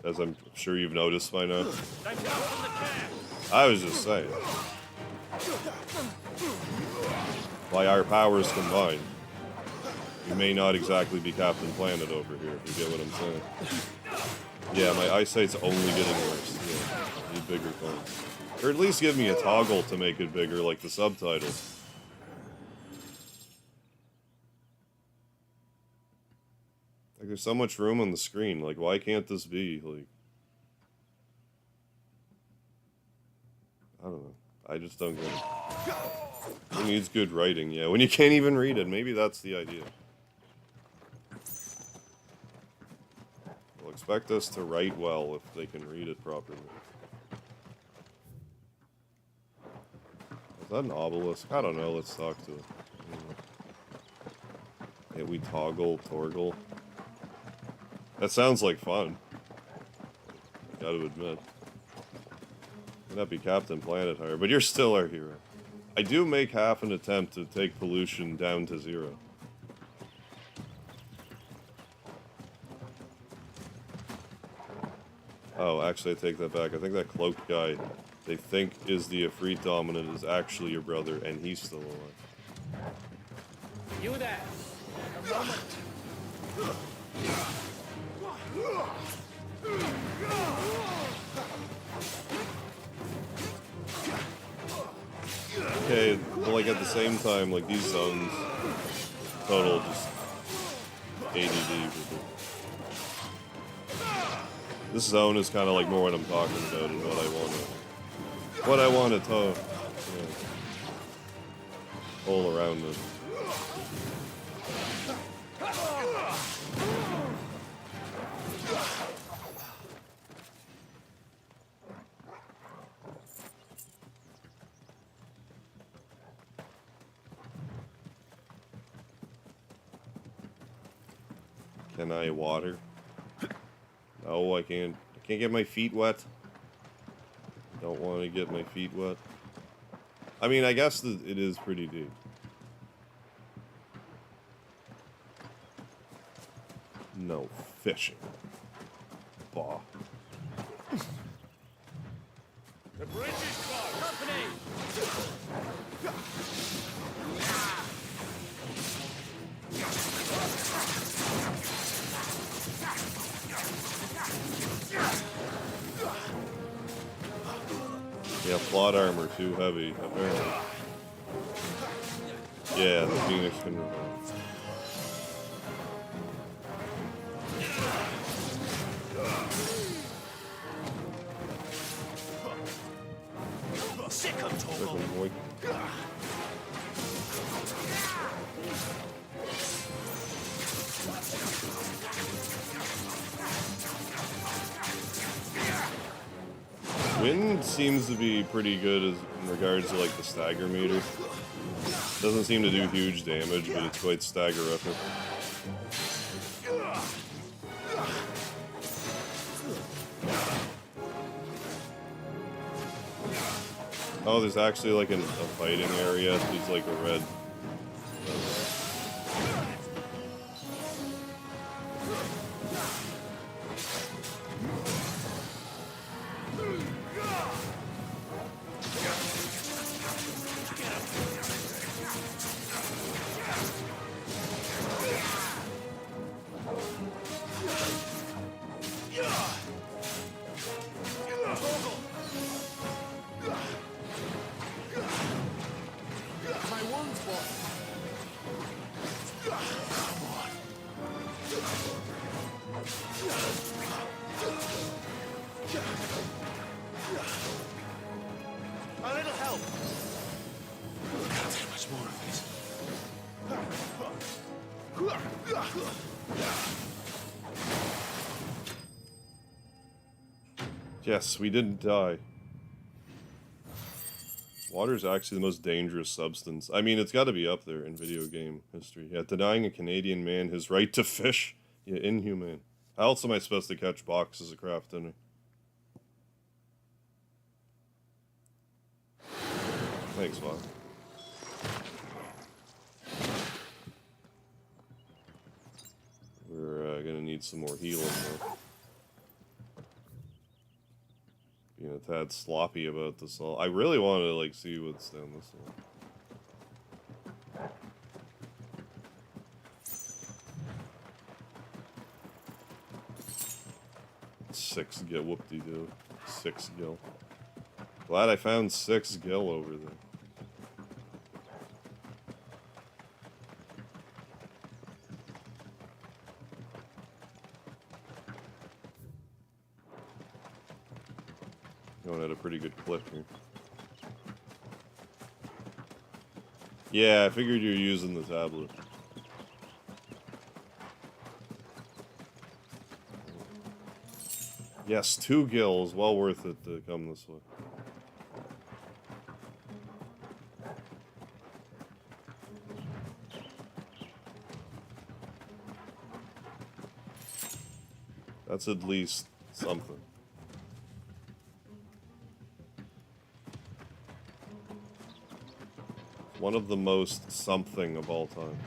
As I'm sure you've noticed by now. I was just saying. By our powers combined, we may not exactly be Captain Planet over here, if you get what I'm saying. Yeah, my eyesight's only getting worse. Yeah, need bigger phones. Or at least give me a toggle to make it bigger, like the subtitles. Like, there's so much room on the screen. Like, why can't this be, like... I don't know. I just don't get it. Who needs good writing? Yeah, when you can't even read it, maybe that's the idea. They'll expect us to write well if they can read it properly. Is that an obelisk? I don't know, let's talk to it. Yeah, we Torgle. That sounds like fun. I gotta admit. May not be Captain Planet higher, but you're still our hero. I do make half an attempt to take pollution down to 0. Oh, actually I take that back. I think that cloaked guy they think is the Ifrit Dominant is actually your brother, and he's still alive. You there! A moment! Okay, but like at the same time, like these zones, total just ADD. This zone is kind of like more what I'm talking about and what I want to talk. Yeah. All around it. Can I water? No, I can't. I can't get my feet wet. Don't want to get my feet wet. I mean, I guess that it is pretty deep. No fishing. Bah. The bridge is closed. Company! Yeah, plot armor too heavy, apparently. Yeah, the Phoenix can revive. Sick of Torgle. Wind seems to be pretty good in regards to like the stagger meter. Doesn't seem to do huge damage, but it's quite staggerific. Oh, there's actually like a fighting area. There's like a red. A little help. Can't take much more of this. Yes, we didn't die. Water is actually the most dangerous substance. I mean, it's got to be up there in video game history. Yeah, denying a Canadian man his right to fish. Yeah, inhumane. How else am I supposed to catch boxes of craft dinner? Thanks, Bob. We're gonna need some more healing though. Being a tad sloppy about this all. I really want to like see what's down this way. 6 gil, whoop-de-doo. 6 gil. Glad I found 6 gil over there. Going at a pretty good clip here. Yeah, I figured you were using the tablet. Yes, 2 gills. Well worth it to come this way. That's at least something. One of the most something of all time.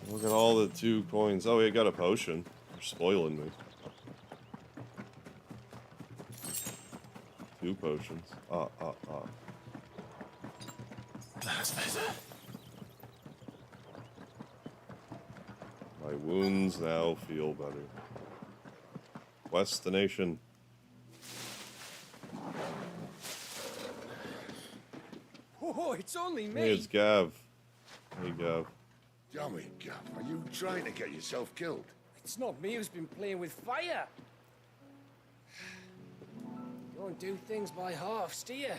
Look at all the 2 coins. Oh, we got a potion. You're spoiling me. 2 potions. That's better. My wounds now feel better. Destination. Oh, it's only me. Hey, it's Gav. Hey, Gav. Dummy, Gav, are you trying to get yourself killed? It's not me who's been playing with fire. You don't do things by halves, do you?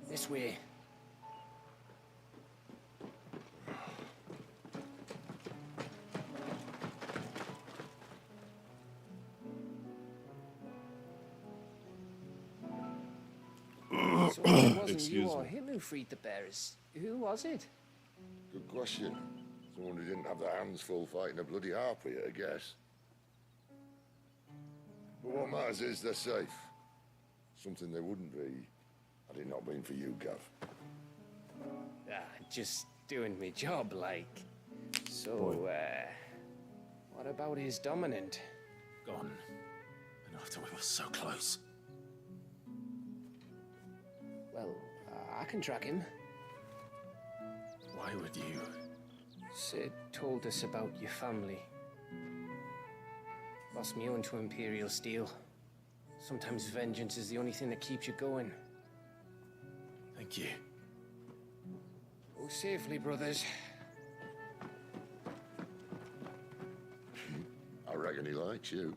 This way. So it wasn't you or him who freed the bearers. Who was it? Good question. Someone who didn't have their hands full fighting a bloody harpy, I guess. But what matters is they're safe. Something they wouldn't be had it not been for you, Gav. Just doing my job, like. So, what about his dominant? Gone. And after we were so close. Well, I can track him. Why would you? Sid told us about your family. Lost me own to Imperial Steel. Sometimes vengeance is the only thing that keeps you going. Thank you. Go safely, brothers. I reckon he likes you.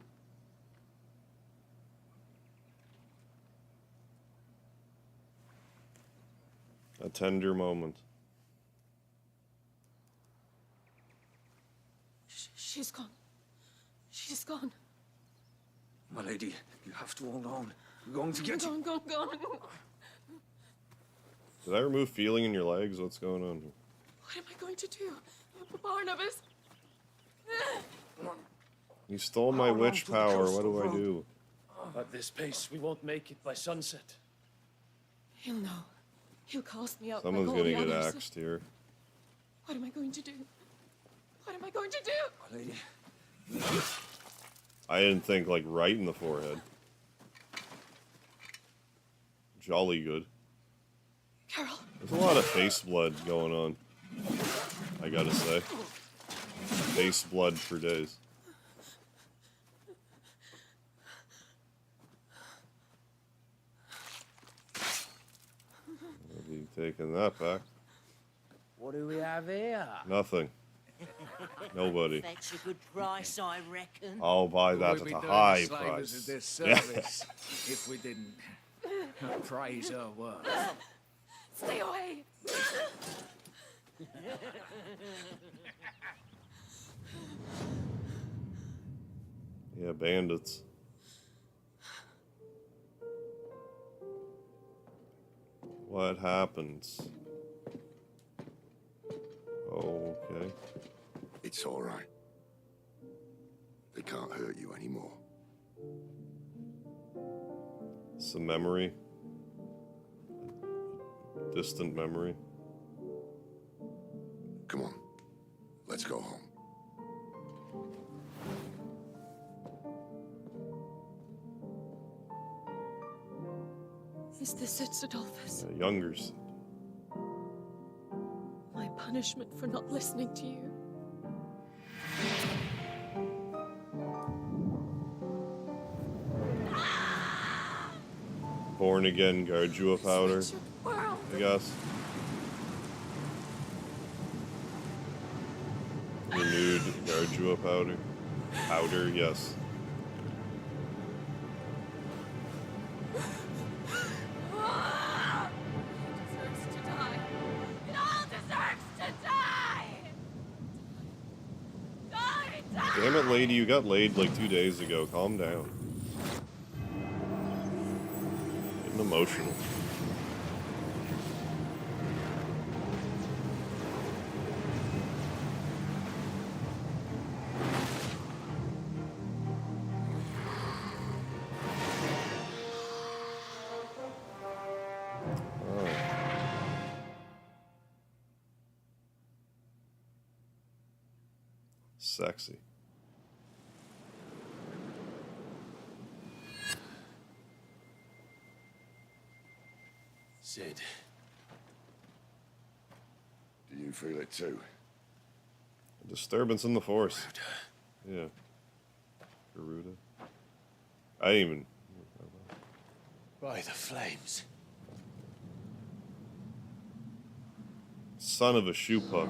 A tender moment. She's gone. She's gone. My lady, you have to hold on. We're going to get you. Gone. Did I remove feeling in your legs? What's going on here? What am I going to do? Barnabas? You stole my witch power. What do I do? At this pace, we won't make it by sunset. He'll know. He'll cast me out. Someone's like all gonna the get others. axed here. What am I going to do? What am I going to do? My lady. I didn't think like right in the forehead. Jolly good. Carol. There's a lot of face blood going on. I gotta say. Face blood for days. I'll be taking that back. What do we have here? Nothing. Nobody. That's a good price, I reckon. I'll buy that at a high price. This service if we didn't praise her work. Stay away. Yeah, bandits. What happens? Okay. It's all right. They can't hurt you anymore. Some memory. Distant memory. Come on. Let's go home. Is this it, Adolphus? Younger Sid. My punishment for not listening to you. Born again Garjua powder, I guess. Renewed Garjua powder. Powder, yes. Damn it, lady, you got laid like 2 days ago. Calm down. Getting emotional. Oh. Sexy. Sid. Do you feel it too? A disturbance in the force. Yeah. Garuda. I didn't even... By the flames. Son of a shoe pup.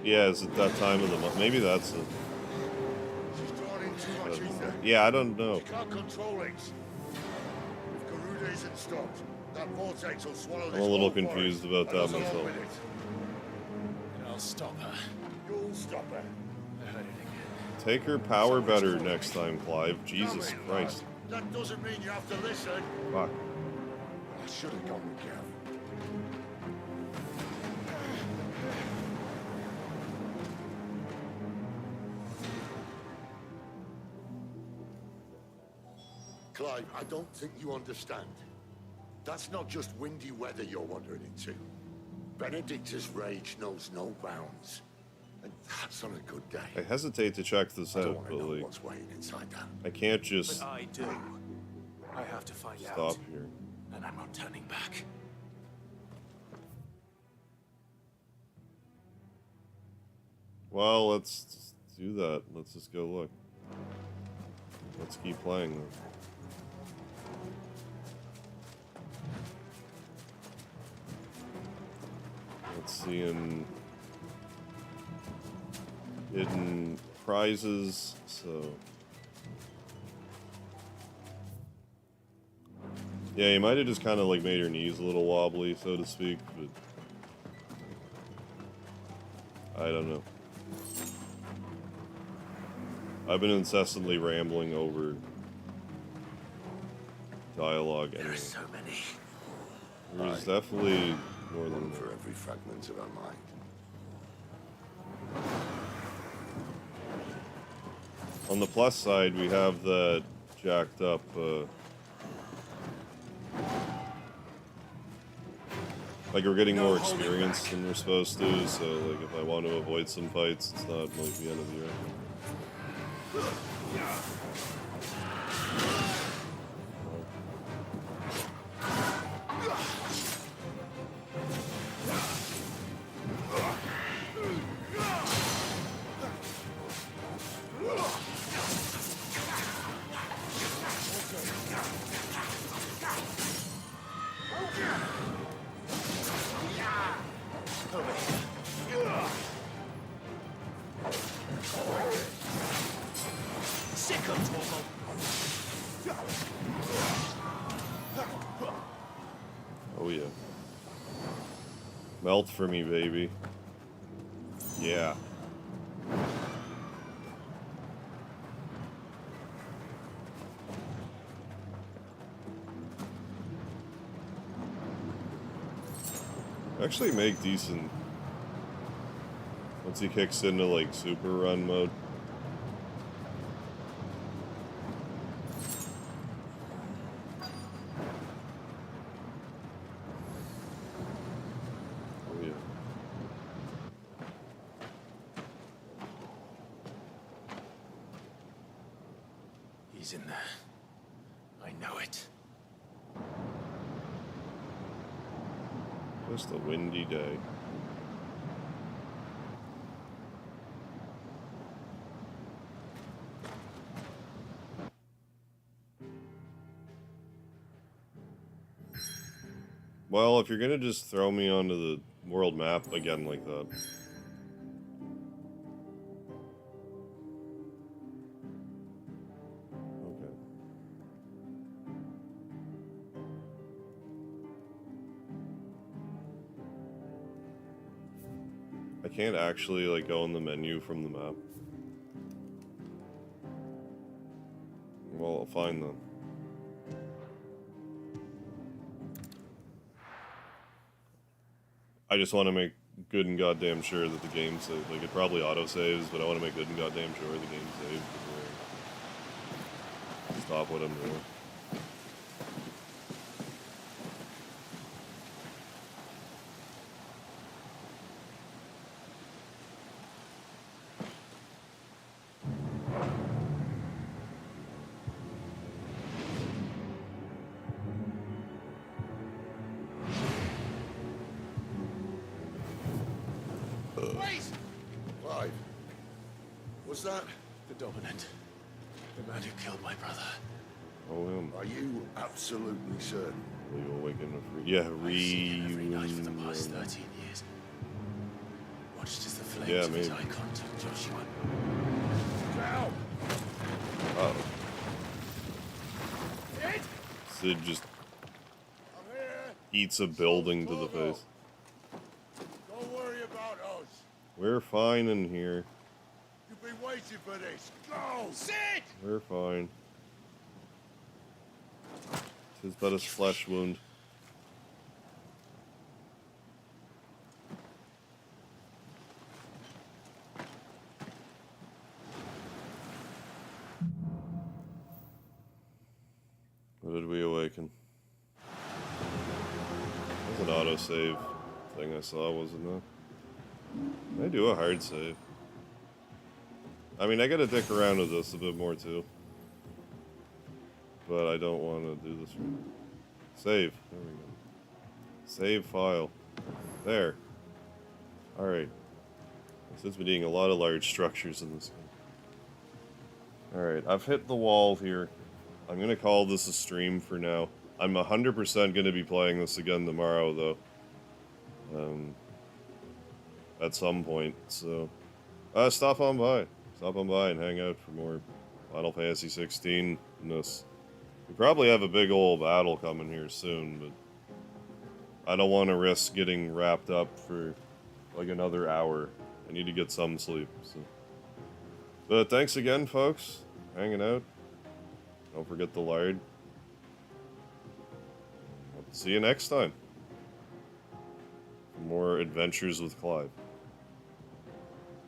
Yeah, is it that time of the month? Maybe that's it. Yeah, I don't know. She can't control it. If Garuda isn't stopped, that vortex will swallow this I'm a little whole confused forest, about and that us along myself. with it. I'll stop her. You'll stop her. I heard it again. Take her power better next time, Clive. Jesus Christ. That doesn't mean you have to listen. Fuck. I should have gone with Gav. Clive, I don't think you understand. That's not just windy weather you're wandering into. Benedicta's rage knows no bounds. And that's on a good day. I hesitate to check this I don't out, want but to know like, what's waiting inside that. I can't just But I do. I have to find out. stop here. And I'm not turning back. Well, let's just do that. Let's just go look. Let's keep playing then. Let's see in hidden prizes, so yeah, you might have just kind of like made her knees a little wobbly, so to speak, but I don't know. I've been incessantly rambling over dialogue anyway. There are so many. There's definitely more than One that. for every fragment of our mind. On the plus side, we have the jacked up like we're getting more experience than we're supposed to, so like if I want to avoid some fights, it's not like the end of the earth. Oh yeah. Melt for me, baby. Yeah. Actually make decent once he kicks into like super run mode. Oh yeah. He's in there. I know it. Just a windy day. Well, if you're gonna just throw me onto the world map again like that. Okay. I can't actually, like, go in the menu from the map. Well, fine then. I just want to make good and goddamn sure that the game saves. Like, it probably auto-saves, but I want to make good and goddamn sure the game saves before I stop what I'm doing. Clive, was that? The Dominant. The man who killed my brother. Oh, him. Are you absolutely certain? Will you awaken a free... Yeah, Every night for the past 13 years. Watched as the flames of his icon took Joshua. Down! Uh-oh. Sid just eats a building to the face. Don't worry about us. We're fine in here. You've been waiting for this. Go! Sid! We're fine. 'Tis but a flesh wound. What did we awaken? That was an autosave thing I saw, wasn't it? Can I do a hard save? I mean, I gotta dick around with this a bit more too. But I don't want to do this right now. Save. There we go. Save file. There. Alright. Since been eating a lot of large structures in this game. Alright, I've hit the wall here. I'm gonna call this a stream for now. I'm 100% gonna be playing this again tomorrow, though. At some point, so... stop on by. Stop on by and hang out for more Final Fantasy 16-ness. We probably have a big old battle coming here soon, but I don't want to risk getting wrapped up for like another hour. I need to get some sleep. So. But thanks again, folks, hanging out. Don't forget the lard. I'll see you next time. For more adventures with Clive.